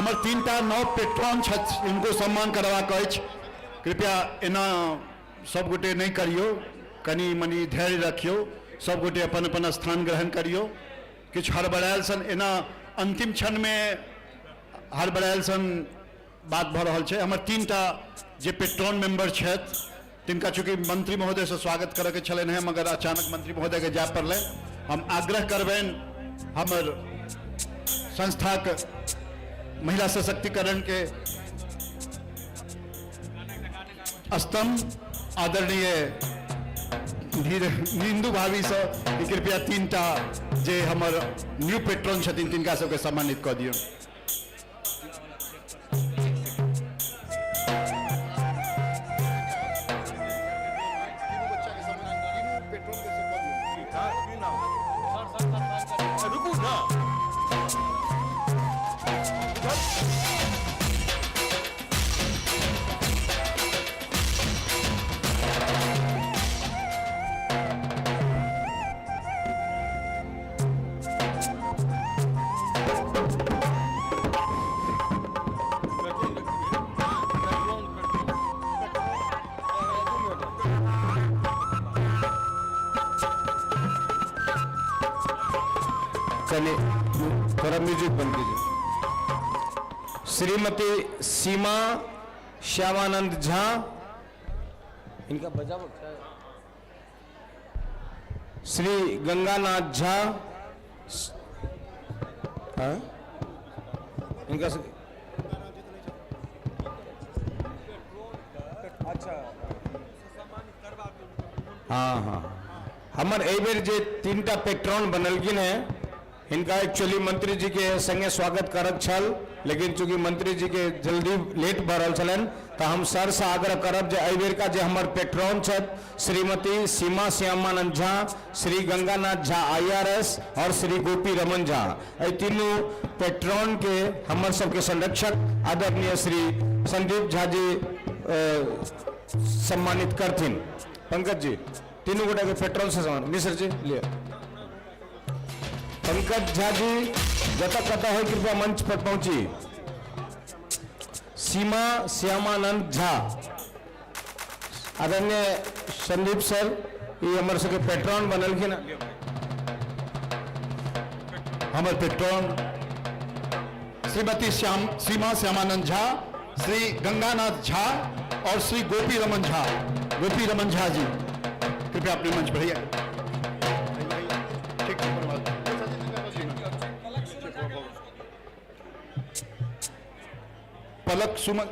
हमर 3टा नव पेट्रॉन छथि, इनको सम्मान करबाक अछि। कृपया एना सब गोटे नहीं करियो, कनी मनी धैर्य रखियो, सब गोटे अपन अपन स्थान ग्रहण करियो। किछु हड़बड़ायल सन एना अंतिम क्षण में हड़बड़ायल सन बात भ रहल छै। हमर 3टा जे पेट्रॉन मेंबर छथि तिनका चूँकि मंत्री महोदय से स्वागत करे के छलनि हैं, मगर अचानक मंत्री महोदय के जाय पड़लै। हम आग्रह करबनि हमर संस्था के महिला सशक्तिकरण के स्तंभ आदरणीय नींदू भाभी से कृपया 3टा जे हमर न्यू पेट्रॉन छथिन तिनका सबके सम्मानित कऽ दियौ। रुकू ना। चलिए थोड़ा म्यूजिक बंद कीजिए। श्रीमती सीमा श्यामानंद झा, इनका बजा श्री गंगानाथ झा, हाँ? इनका हाँ हाँ हमार ए बेर जे 3टा पेट्रॉन बनलगिन है, इनका एक्चुअली मंत्री जी के संगे स्वागत करक छल, लेकिन चूंकि मंत्री जी के जल्दी लेट भ रहल छलन तो हम सर से आग्रह करब जे एहि बेर का जे हमर पेट्रॉन छथि श्रीमती सीमा श्यामानंद झा, श्री गंगानाथ झा IRS और श्री गोपी रमन झा, एहि तीनों पेट्रॉन के हमर सबके संरक्षक आदरणीय श्री संदीप झा जी सम्मानित करथिन। पंकज जी तीनों गोटा के पेट्रोल से सम्मान मिश्र जी लिए। पंकज झा जी जतक कथा है कृपया मंच पर पहुंची। सीमा श्यामानंद झा, आदरणीय संदीप सर ये हमारे सबके पेट्रॉन बनलखिन। हमर पेट्रॉन श्रीमती सीमा श्यामानंद झा, श्री गंगानाथ झा और श्री गोपी रमन झा। गोपी रमन झा जी कृपया अपने मंच पर आइए। पलक सुमन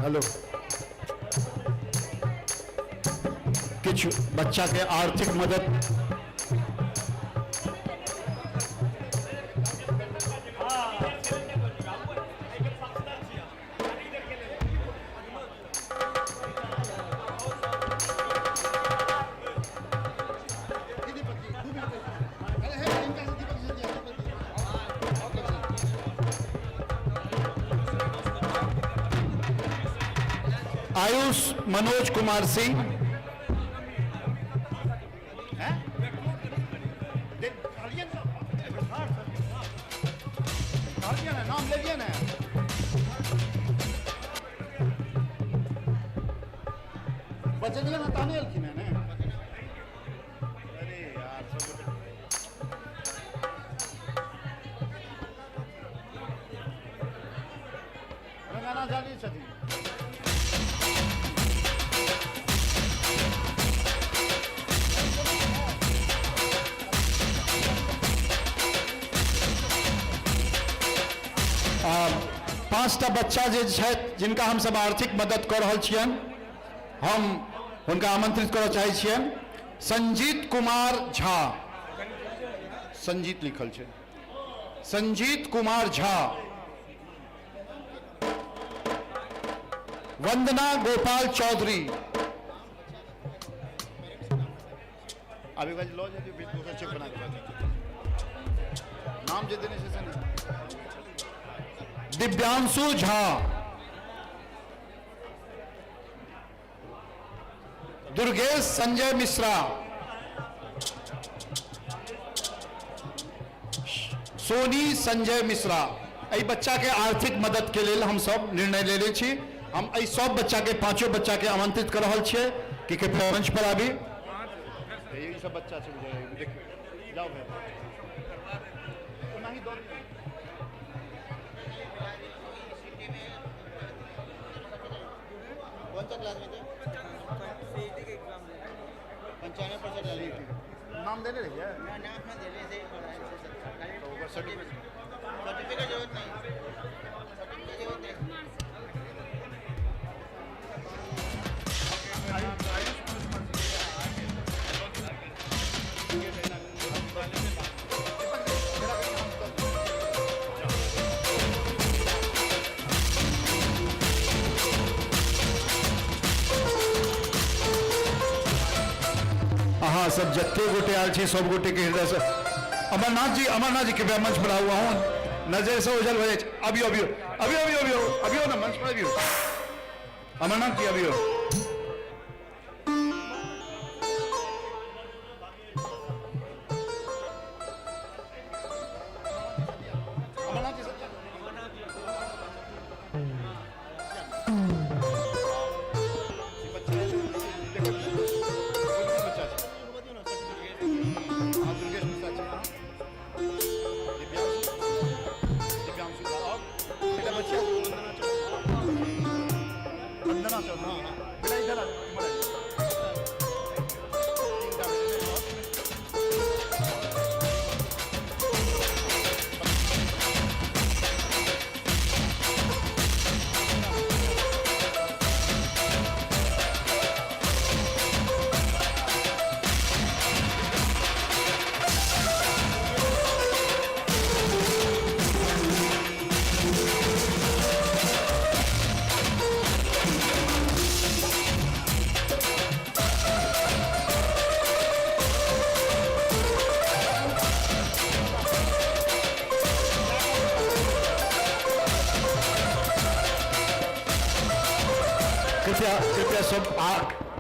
हेलो किछु बच्चा के आर्थिक मदद आयुष मनोज कुमार सिंह, नाम ले लिया ना, बचलिए ना ताने अलखिन है ना। अरे यार रंगाना जानी छथि। पांचटा बच्चा जे छथि जिनका हम सब आर्थिक मदद कर रहल छियन, हम उनका आमंत्रित करना चाहे छियन। संजीत कुमार झा, संजीत लिखल है, संजीत कुमार झा, वंदना गोपाल चौधरी। अभी वही लो जी फिर दूसरा चेक बना के नाम जे देने से नहीं। दिव्यांशु झा, दुर्गेश संजय मिश्रा, सोनी संजय मिश्रा। एहि बच्चा के आर्थिक मदद के लिए हम सब निर्णय ले छी। हम एहि सब बच्चा के पांचों बच्चा के आमंत्रित कर रहल छियै कि मंच पर आबी। यही सब बच्चा छै, देखिए जाओ भाई नहीं दो कौन सा क्लास में थे? 95% वाली नाम देने रही है नाम देने से सर्टिफिकेट जरूरत नहीं, सर्टिफिकेट जरूरत नहीं। हाँ सब जत्ते गोटे आल छी सब गोटे के हृदय से अमरनाथ जी कृपया मंच पर हुआ हूँ नजर से उजल हो जाए। अभियो अभियो अभियो अभियो अभियो अभियो ना मंच पर अभियो अमरनाथ जी अभियो। अमरनाथ जी कृपया सब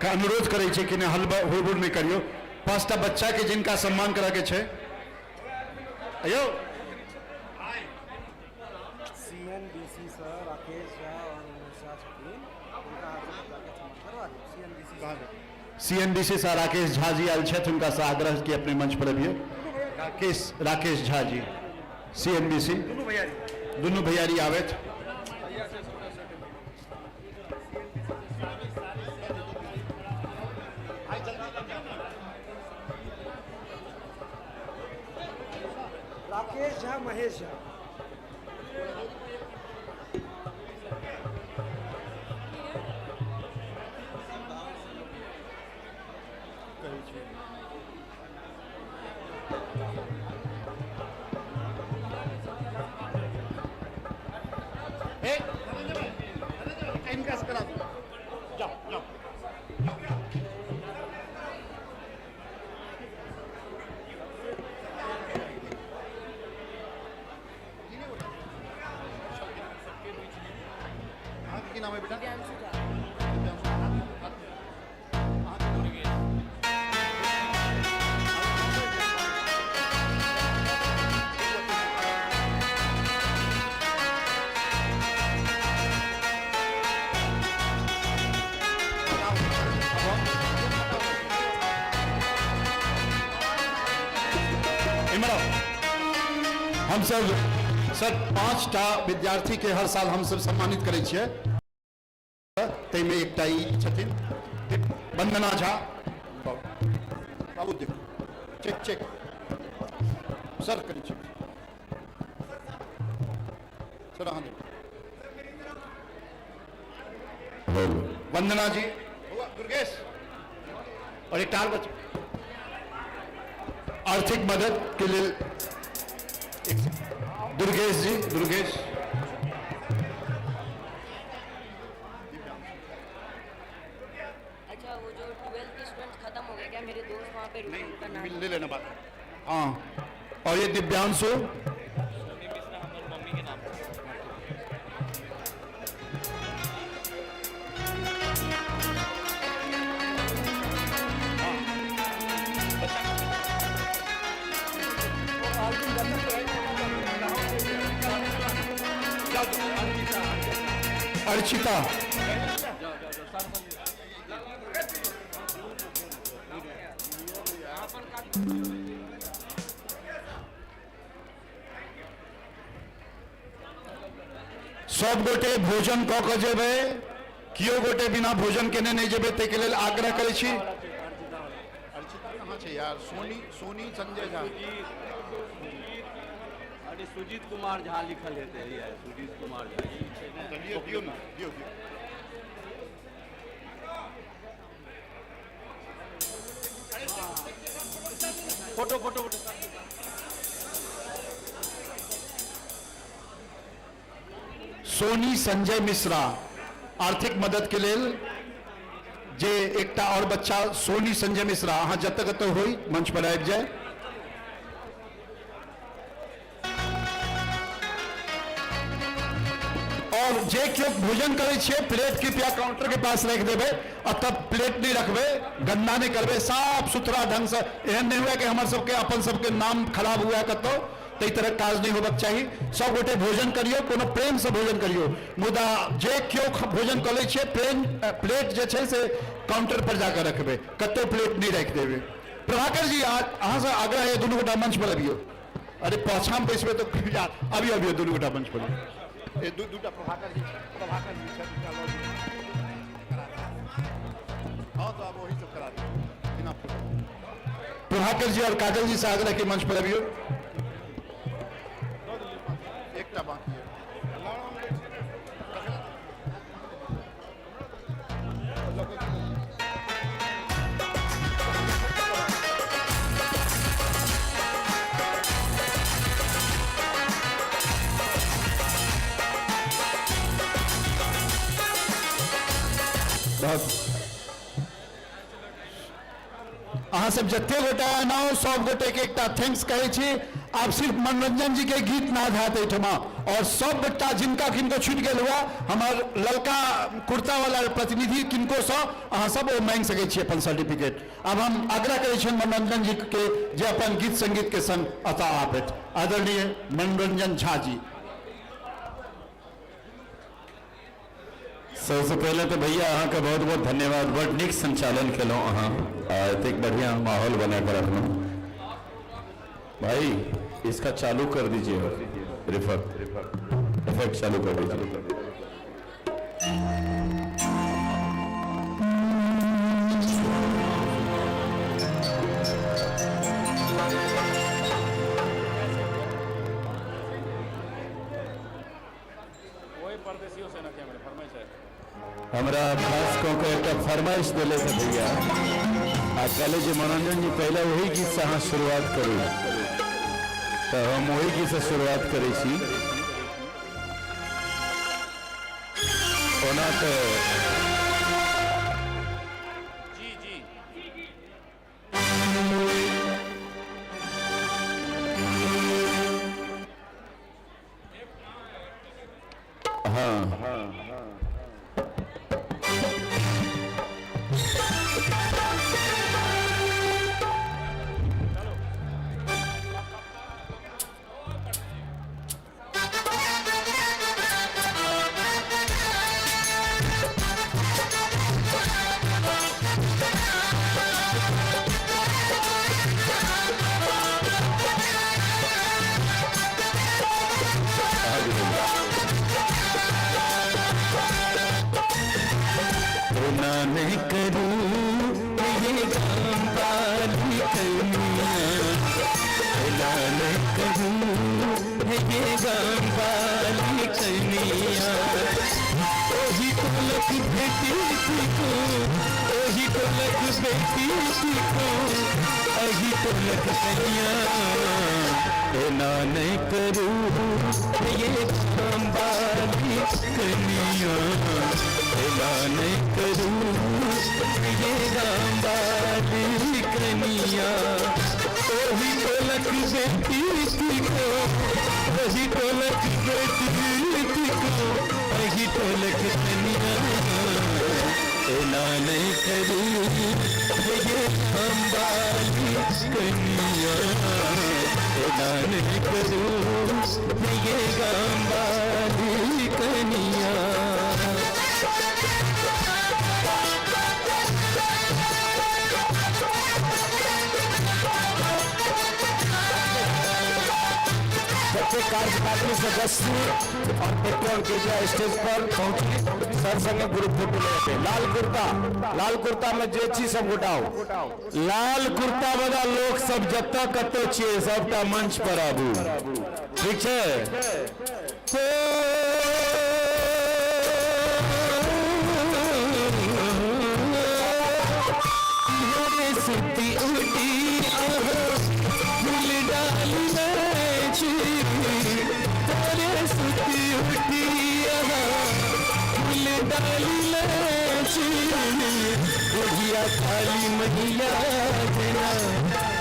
का अनुरोध करे छे कि हलवा हुड़बुड़ नहीं करियो। 5टा बच्चा के जिनका सम्मान करा के छे अयो सीएनडीसी सर राकेश झा और निशा छथिन, उनका सम्मान करवा दो। सीएनडीसी सर राकेश झा जी आयल छथि, उनका से आग्रह कि अपने मंच पर अभियो। राकेश झा जी सीएनडीसी दोनों भैयारी आवे। राकेश झा, महेश झा। इनका करा दो, जाओ जाओ। नाम है बेटा? हम सब सर 5टा विद्यार्थी के हर साल हम सब सम्मानित करै छियै। तैमे एकटा ई छथिन वंदना झा। बाबू देखो चेक चेक सर करी चेक सर हाँ देखो वंदना जी दुर्गेश और एक टाल बच्चा आर्थिक मदद के लिए दुर्गेश जी दुर्गेश ट्वेल्थ के स्टूडेंट खत्म हो गए क्या? मेरे दोस्त वहाँ पे रुके, उनका नाम ले लेना बात। हाँ, और ये दिव्यांशु मम्मी के नाम अर्चिता, सब गोटे भोजन कऽ के जेबै, कियो गोटे बिना भोजन केने नहीं जेबै, ताहि के लेल आग्रह करै छी। अर्चिता कहाँ छै यार? सोनी संजय झा, अरे सुजीत कुमार झा लिखल हेतै यार, सुजीत कुमार झा ई छै ने। दियौ ना, दियौ। फोटो फोटो सोनी संजय मिश्रा आर्थिक मदद के लेल जे एकटा और बच्चा सोनी संजय मिश्रा, अहाँ जतऽ कतऽ होई मंच पर आबि जाए। और जे केओ भोजन करे छे, प्लेट कृपया काउंटर के पास रख देवे, और तब प्लेट नहीं रखबे, गंदा नहीं करबे, साफ सुथरा ढंग से। एहन नहीं हुआ कि हमारे सबके अपन सबके नाम खराब हुआ कतो, तई तरह काज नहीं होबक चाहिए। सब गोटे भोजन करियो, कोनो प्रेम से भोजन करियो। मुदा जे केओ भोजन करे छे, प्लेट जे छे से काउंटर पर जाकर रखबे, कतो प्लेट नहीं रख देवे। प्रभाकर जी, अहाँ से आग्रह है, दुनू गोटा मंच पर अबियो। अरे पाछा में बैसबे तो अबियो दुनू गोटा मंच पर। दूटा प्रभाकर जी छै, दूटा लोग। हाँ तो अब वही सब करा देना। प्रभाकर जी और काजल जी से आग्रह के मंच पर अबियो। एकटा बाकी है। अहाँ सब जत्ते गोटा आना हो, सब गोटे के एकटा थैंक्स कहै छी। आप सिर्फ मनोरंजन जी के गीत ना धात एठमा, और सब गोटा जिनका किनको छूट गेल हुआ, हमार ललका कुर्ता वाला प्रतिनिधि किनको सँ अहाँ सब ओ मांग सकै छी अपन सर्टिफिकेट। अब हम आग्रह करै छी मनोरंजन जी के जे अपन गीत संगीत के संग अतः आबैत। आदरणीय मनोरंजन झा जी। सबसे पहले तो भैया अहाँ का बहुत बहुत धन्यवाद, बड़ नीक संचालन केलहुँ अहाँ, एतेक बढ़िया माहौल बना कर रखलहुँ। भाई इसका चालू कर दीजिए, इफेक्ट चालू कर दीजिए। वही परदेशियों से ना कैमरे फरमाइश है। हमारा खास को एक फरमाइश दिले थे भैया, आ कल जो मनोरंजन जी पहले वही गीत से हाँ शुरुआत करूँ, तो हम वही गीत से शुरुआत करे छी। ओना तो जी जी हाँ नहीं करूँ ये काम वाली कमियाँ, नहीं करूँ ये काम वाली कमियाँ। ओही ढोलक बेटी सीखो, ओही ढोलक बेटी सीखो, ओही ढोलक कनिया ना नहीं करूँ ये काम वाली कनिया, ना नहीं करूँ ये काम वाली कनिया। वही ढोलक बेटी को, वही ढोलक बेटी को, वही ढोलक कनिया, ना नहीं करूँ ये काम वाली कनिया, ना नहीं करूँ ये काम वाली कनिया। प्रत्येक कार्यपालिका सदस्य और पेट्रोल के जो स्टेज पर पहुंचे सर संगे ग्रुप फोटो लेते। लाल कुर्ता में जे चीज सब उठाओ, लाल कुर्ता वाला लोग सब जत्ता कतो छे सबटा मंच पर आबू, ठीक है। सुती उठी फूल डाल तोरे सुती उठी फूल डाल बुढ़िया काली मैया जना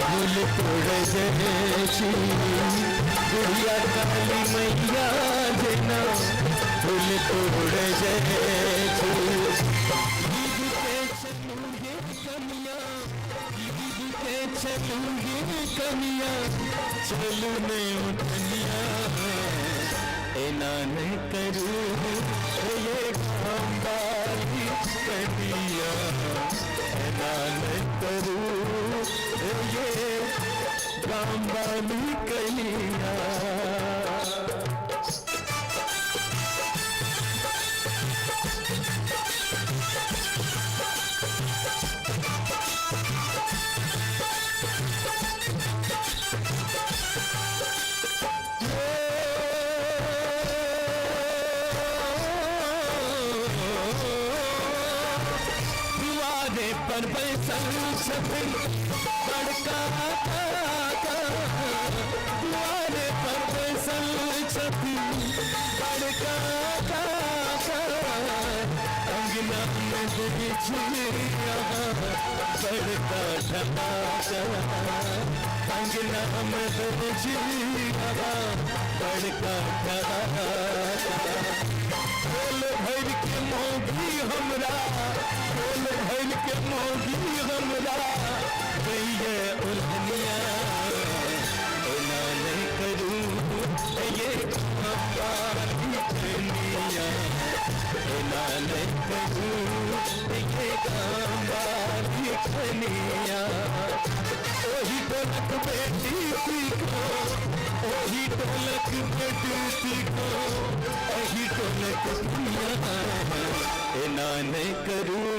फूल तोड़ जैसी, बुढ़िया काली मैया जना फूल तोड़ जैसी। चलूंगी कनिया चलू में उठनिया, ना नहीं करूँ ये काम वाली कनिया, ना नहीं करूँ ये काम वाली कनिया। पर बैसल छथिन बड़का काका, द्वारे पर बैसल छथिन बड़का काका, अंगना में बिछिया बड़का ढाका, अंगना में बिछिया बड़का ढाका। बोल भर के मोगी हमरा, बोल भर के मोगी हमरा गैया उल्हनिया, ना नहीं करूँ ये काम वाली कनिया, ना नहीं करूँ ये काम वाली कनिया। वही ढोलक बेटी को, वही ढोलक बेटी को, वही ढोलक कनिया, ना नहीं करूँ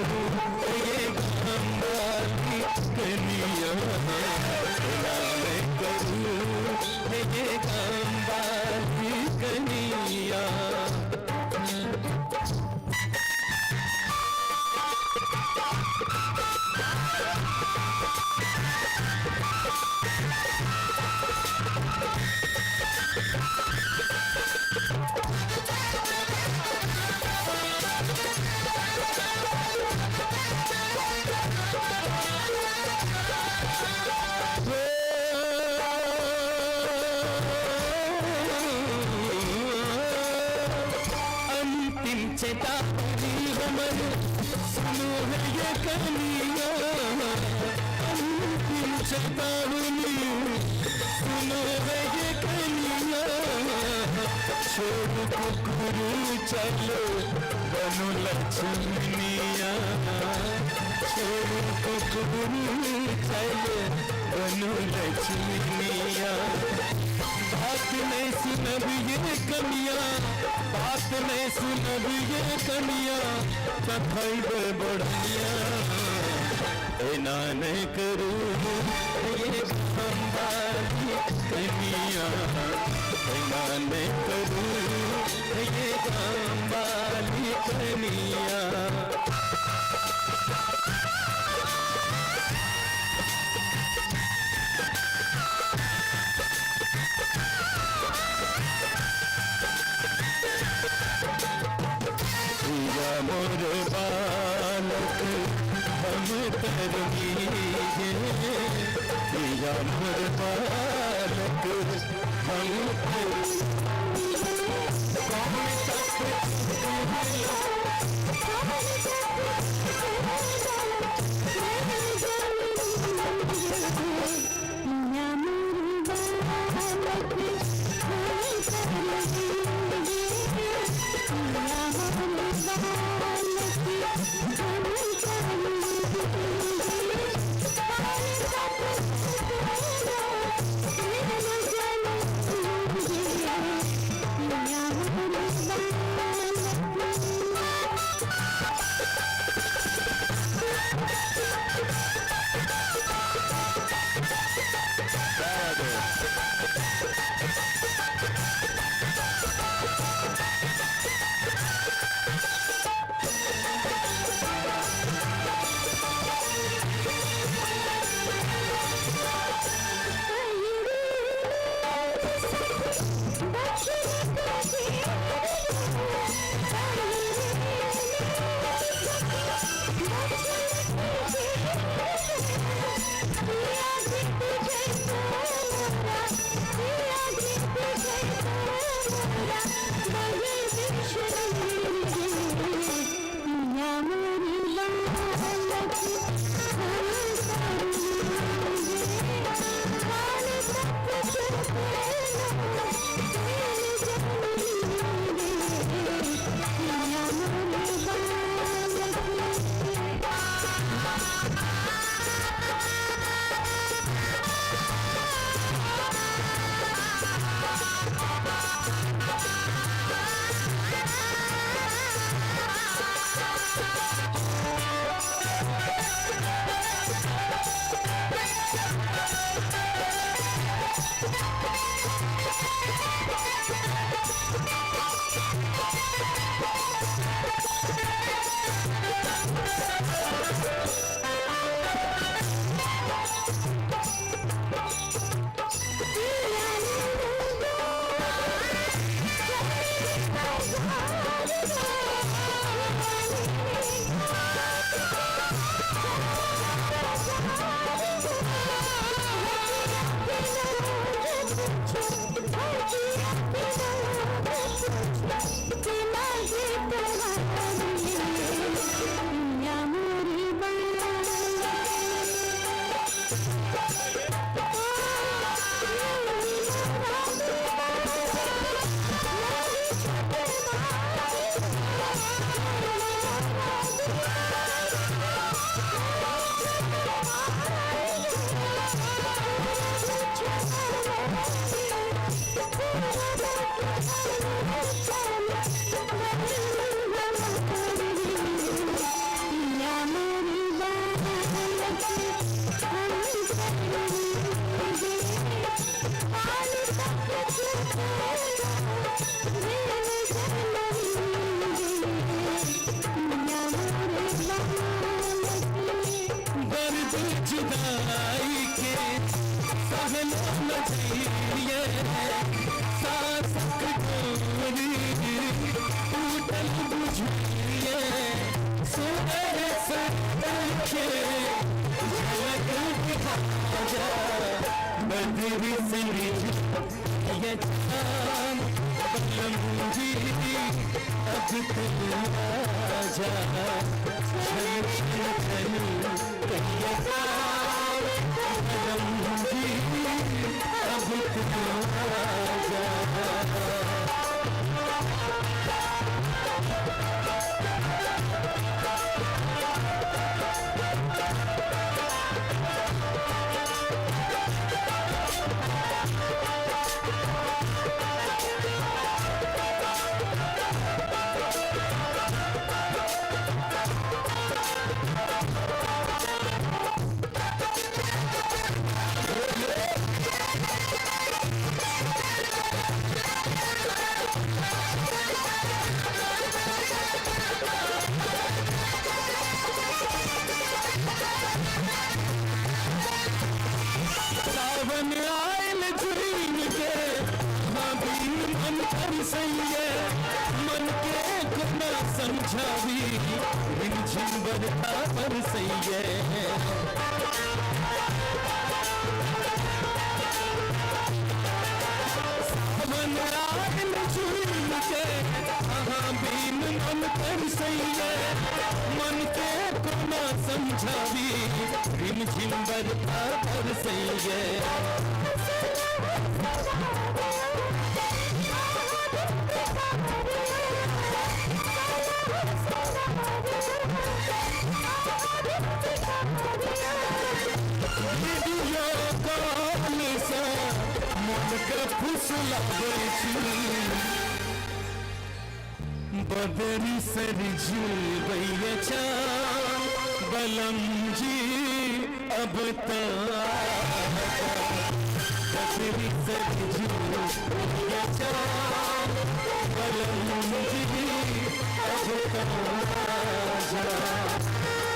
ये काम वाली कनिया, ना नहीं करूँ ये काम वाली कनिया। अंतिम चेतावनी हमर सुनो है ये कनिया, अंतिम चेतावनी सुनो है ये कनिया। छोड़ कुकुरू चलो बनो लक्ष्मनिया, छोड़ कुकुरू चलो बनो लक्ष्मनिया। बात नहीं सुनब ये कनिया, बात नहीं सुनब ये कनिया, कथैब बढ़िया, ना नहीं करूँ ये काम वाली कनिया, ना नहीं करूँ ये काम वाली कनिया। या मोर बालक समझा भी रिमझिम बरखा बरसई है छवि रिम झिम बरखा बरसैये वीडियो कॉल से मन के फुसला बदरी सरजू भैया चाँद बलम जी अब बदरी सरजू भैया चाँद बलम जी अब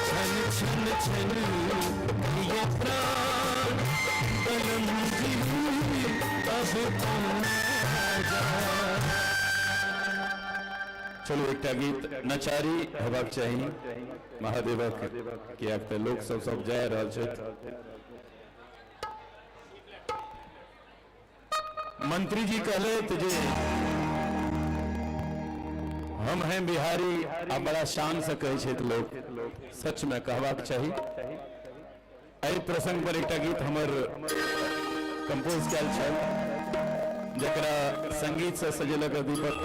छन छन छन ये प्राण बलम जी अब चलो एक गीत नचारी हेबाक चाहिए महादेवक कियाक तऽ लोक सब जा रहल छथि। मंत्री जी कहलथि जे हम हैं बिहारी आ बड़ा शान से कहै छथि लोग, सच में कहबाक चाही। एहि प्रसंग पर एकटा गीत हमर कंपोज कयल छल जकरा संगीत से सजेलक दीपक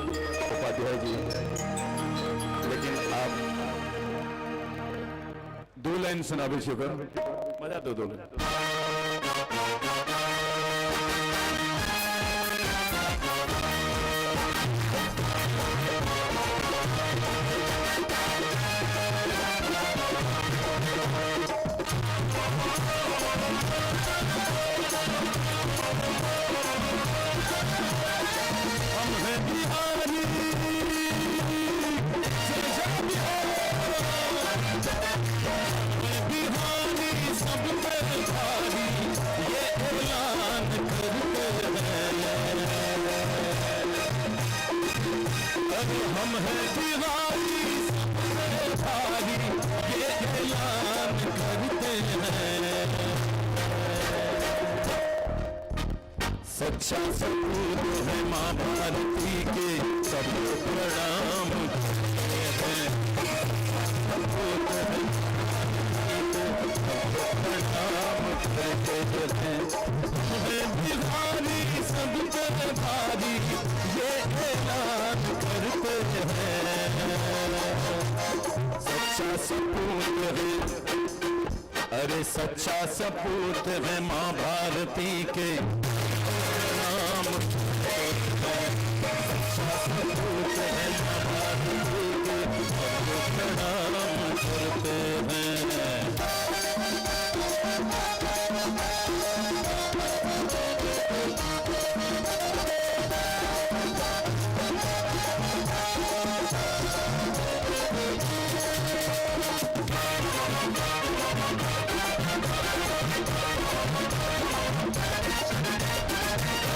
उपाध्याय जी, लेकिन आप दो लाइन सुनाबे छी ओकर मजा दो लाइन। हम हैं बिहारी बिहारी सब पर भारी ये ऐलान करते हैं। हम हैं बिहारी सब पर भारी ये ऐलान करते हैं। सच्चा सपूत है माँ भारती के सबको प्रणाम करते हैं। सपूत है प्रणाम करते हैं। बिहारी सब पर भारी ये ऐलान करते हैं। सच्चा सपूत है, अरे सच्चा सपूत है माँ भारती के नाम सपूत है माँ भारती के प्रणाम करते हैं।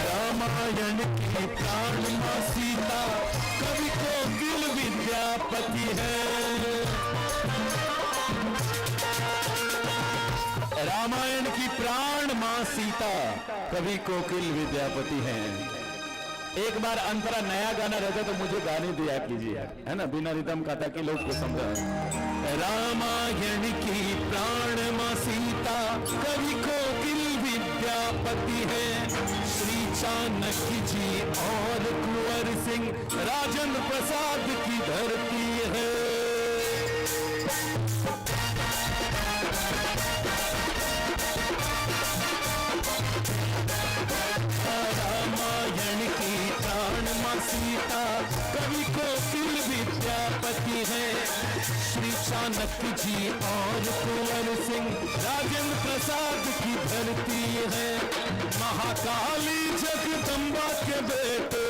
रामायण की प्राण माँ सीता कवि कोकिल विद्यापति है। रामायण की प्राण माँ सीता कवि कोकिल विद्यापति हैं। एक बार अंतरा नया गाना रहता तो मुझे गाने दिया कीजिए, है ना, बिना रिदम का, ताकि लोग को समझा। रामायण की प्राण माँ सीता कवि कोकिल विद्यापति है। श्री चाणक्य जी और कुंवर सिंह राजेंद्र प्रसाद की धरती है। रामायण की प्राण माँ सीता कवि कोकिल विद्यापति है। श्री चाणक्य जी और कुंवर सिंह राजेंद्र प्रसाद की धरती है। महाकाली जगदम्बा के बेटे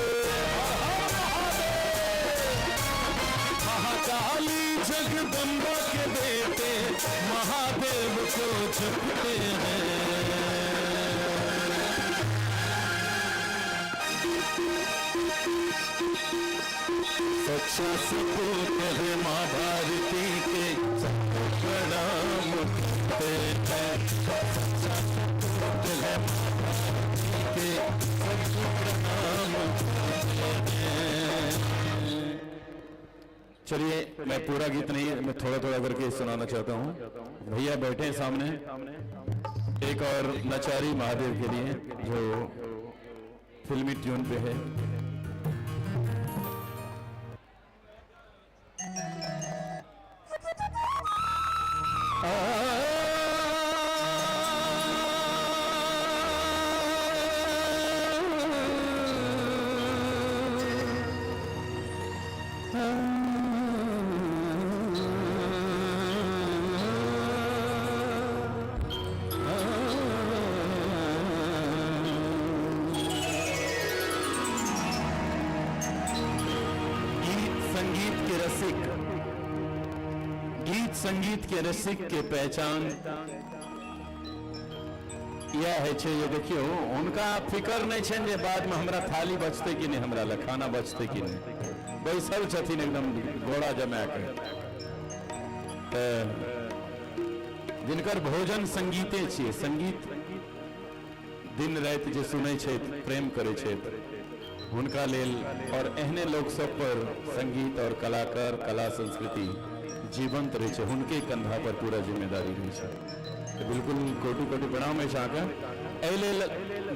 महाकाली जगदम्बा के बेटे महादेव को जपते हैं। सच्चा सपूत है माँ भारती के सबको प्रणाम करते हैं। सच्चा सपूत है माँ भारती के सबको प्रणाम करते हैं। चलिए, मैं पूरा गीत नहीं, मैं थोड़ा थोड़ा करके सुनाना चाहता हूँ। भैया बैठे हैं सामने, एक और नचारी महादेव के लिए जो फिल्मी ट्यून पे है। संगीत के रसिक के पहचान यह है छे, ये देखियो उनका फिकर नहीं छे जे बाद में हमरा थाली बचते कि नहीं, हमरा ला खाना बचते कि नहीं, बैसल छथिन एकदम घोड़ा जमा के। जिनकर भोजन संगीते छे, संगीत दिन रात जे सुनै छे, प्रेम करे छे, हुनका लेल और एहने लोग सब पर संगीत और कलाकार कला संस्कृति जीवंत रहे, उनके कंधा पर पूरा जिम्मेदारी रहे। तो बिल्कुल कोटि कोटि प्रणाम है छाका। एले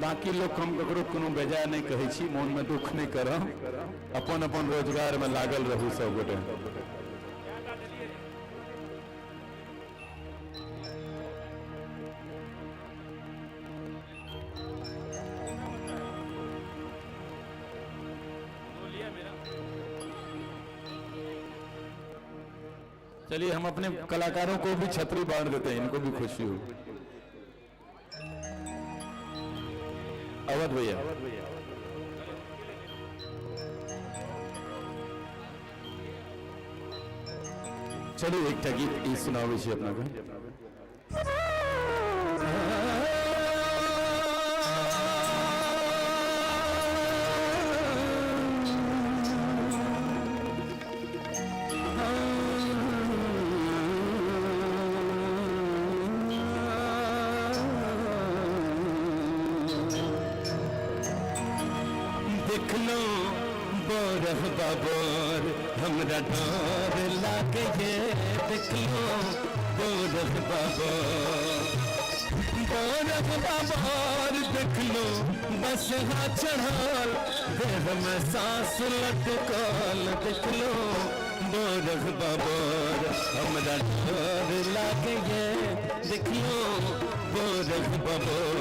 बाकी लोग हम ककरो कोनो बेजा नहीं कहे छी, मन में दुख नहीं करम, अपन अपन रोजगार में लागल रहू सब गोटे। चलिए, हम अपने कलाकारों को भी छतरी बांट देते हैं, इनको भी खुशी हो। अवध भैया, चलिए एक गीत सुनाओ इसे अपना को। देख लो बोरह बाबर हमरा डर लागे ये, देख लो बोरह बाबर, बोरह बाबर देख लो बस हा चढ़ाल, देह में सांस लटकल, देख लो बोरह बाबर हमरा डर लागे ये, देख लो बोरह बाबर।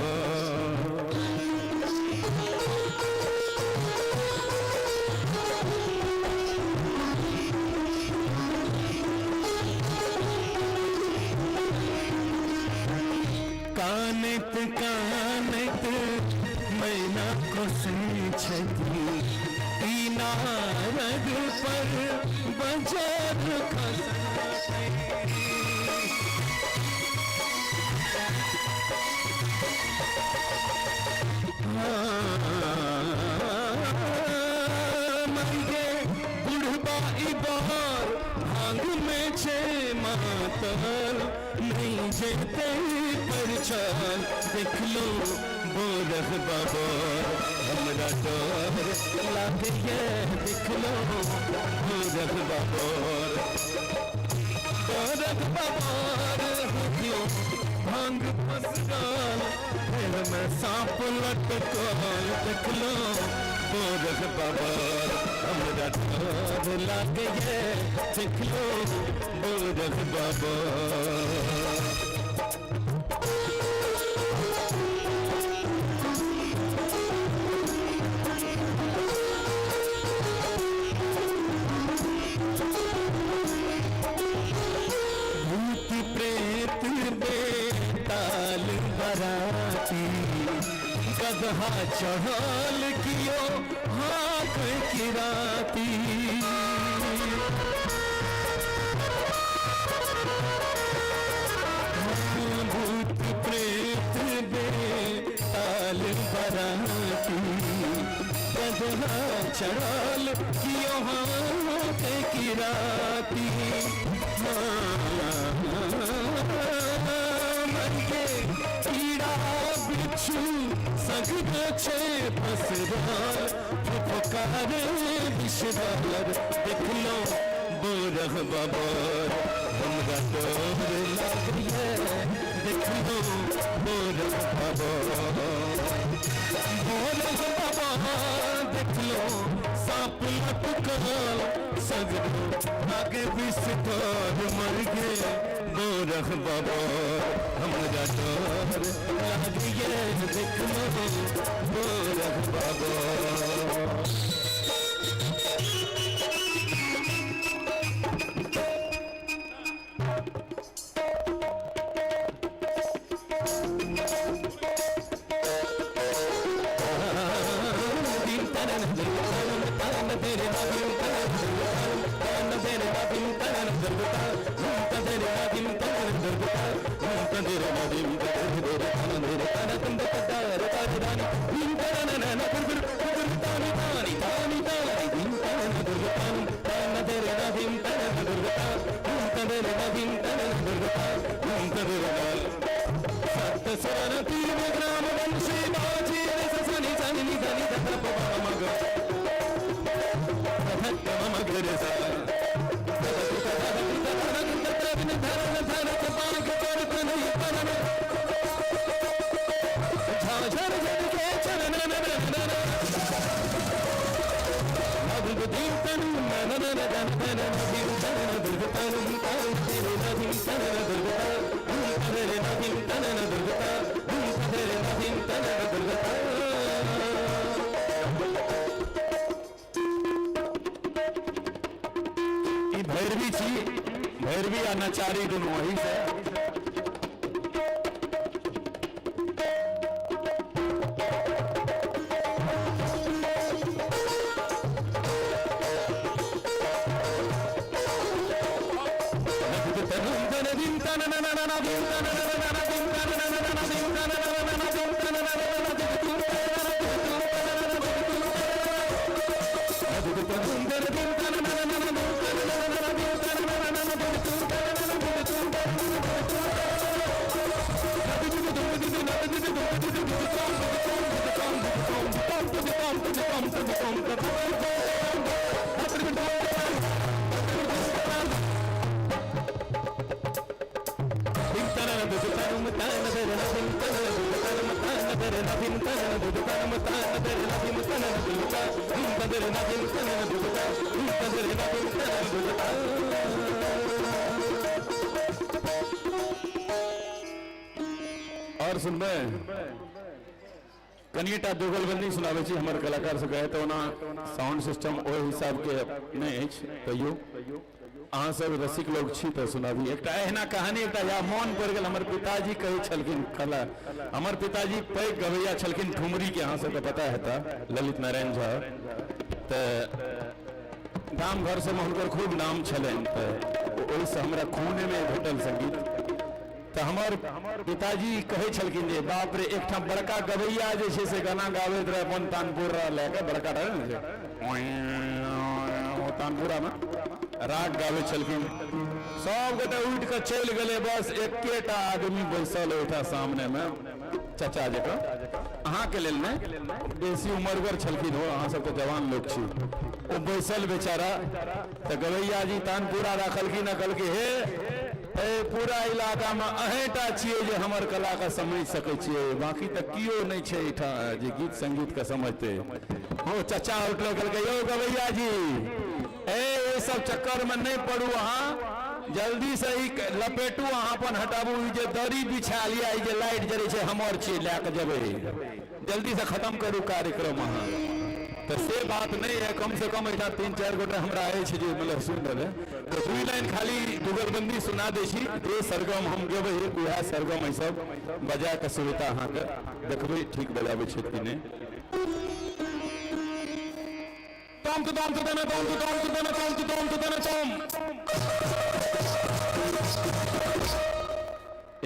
कानित कानित मैना को छती, पीना रग पर बजर मंगे बुढ़बा इबार भांग में छे मातल, नहीं जेते परछान, देख लो बोरह बाबर हमरा डर लागे ये, देख लो बोरह बाबर, बोरह बाबर हो भांग पसराल, फिर में सांप लटकल, देख लो बोरह बाबर हमरा डर लागे ये, देख लो बोरह बाबर। भूत प्रेत बेताल बराती, गदहा चढ़ल कियो हाथ की राती, भूत प्रेत बेताल बराती, गदहा चढ़ल कियो हाथ की राती, मरके कीड़ा बिच्छू सगद छे फसराल, फुफकार विषदार, देख लो बोरख बाबा हमरा डोर लागिए देख लो बोरख बाबा बोरख बाबा देख लो सांप लटकल सगरो आगे विस्तार मर गए बोरख बाबा हमरा डोर लागिए देख लो बोरख बाबा भैरवी छी भैरवी आ नचारी दोनों वही से और सुनबे कनिएटा दोगलबंदी सुनाबे छी हमर कलाकार से गए तो ना साउंड सिस्टम ओहि हिसाब के नहीं अछि कहियो अहाँ सब रसिक लोग छी तो सुनाबी एकटा एहना कहानी एकटा या मन पड़ गेल हमर पिताजी कहै छलखिन कला हमर पिताजी पैघ गवैया छलखिन ठुमरी के अहाँ सबके पता हेता ललित नारायण झा तो गाम घर से हुनकर खूब नाम छलनि तो ओहिसँ हमरा खूने में भेटल संगीत तो हमार पिताजी कहे छलखिन जे बाप रे एक ठाम बड़का गवैया जे छे से गाना गाबैत रहे अपन तानपुर लेके बड़का तानपुरा में राग गाबे छलखिन सब गोटे उठ के चल गए बस एकेटा आदमी बैसल ओठा सामने में चाचा जका अहाँ के लेल ने बेसी उमरगर छलखिन हो अहाँ सब तो जवान लोग छी ओ बैसल बेचारा तो गवैया जी तानपुरा राखलखिन कहलखिन हे पूरा इलाका में अहेटा छिए जे हमर कला का समझ सके छिए बाकी तक कियो नहीं छे एठा जे गीत संगीत का समझते हो चाचा उठले कहलकै यौ गवैया जी ए सब चक्कर में नहीं पड़ू अहाँ जल्दी से ही लपेटू अहाँ अपन हटाबू जे दरी बिछा लिया जे लाइट जरे छे हमर छी लेके जबे जल्दी से खत्म करू कार्यक्रम अहाँ तो से बात नहीं है कम से कम एठा 3-4 गोटे हमरा आए छे जे मतलब सुन रहे तो 2 लाइन खाली दुगलबंदी सुना दे छी जे सरगम हम गेबे उहा सरगम ई सब बजा के सुविधा अहाँ के देखबे ठीक बजाबे छै कि नहीं tom to tom to tom to tom to tom to tom to tom to tom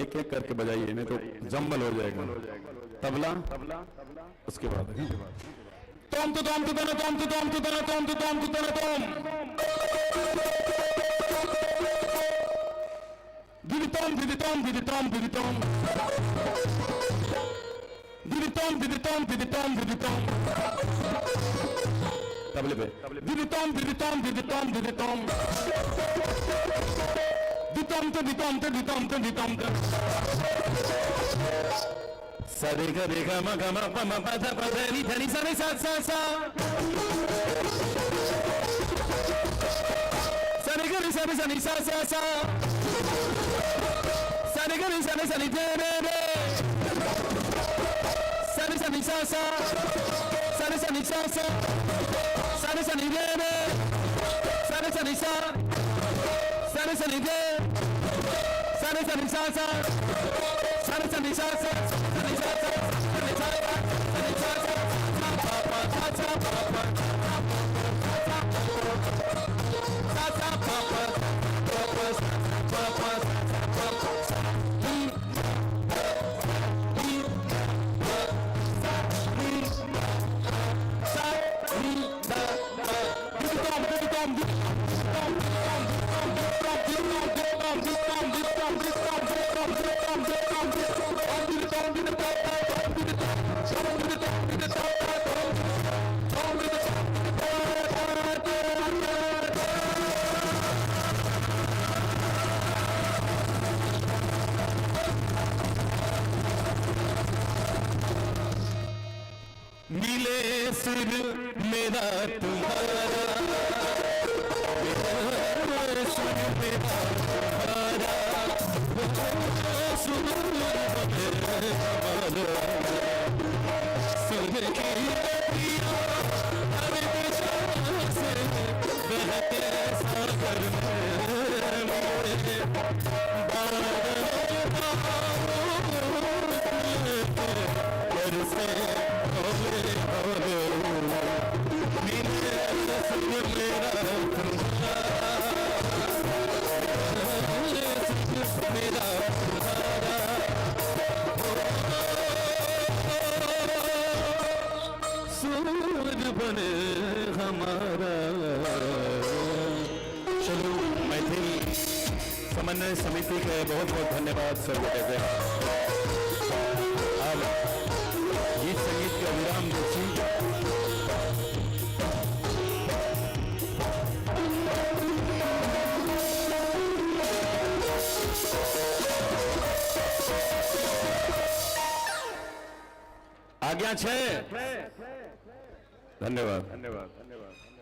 एक एक करके बजाइए नहीं तो जम्बल हो जाएगा तबला उसके बाद tom to tom to tom to tom to tom to tom to tom give it tom give it tom give it tom give it tom give it tom give it tom give it tom give it tom तबले पे दिदितोम दिदितोम दिदितोम दिदितोम दितोम तो दितोम तो दितोम तो दितोम तो सरे ग रे ग म ग म प म प ध प ध नि ध नि सा नि सा सा सा सरे ग रे सा नि सा नि सा सा सा सरे ग रे सा नि सा नि रे रे रे सरे सा नि सा सा सरे सा नि सा सा सरे सा नि रे रे सरे सा नि सा सरे सा नि रे सरे सा नि सा सा सरे सा नि सा सा सरे सा सा सरे सा सा सरे सा सा पा पा सा सा पा पा सा सा पा पा पा पा पा पा पा नीले सिर मेरा तुम्हारा सुर मेरा तुम्हारा सुर सुर की नदियाँ हर दिशा से बहते सागर बने हमारा। चलो मैथिल समन्वय समिति के बहुत बहुत धन्यवाद सर बेटे। अब गीत संगीत का विराम दीजिए। आज्ञा छे। धन्यवाद धन्यवाद धन्यवाद।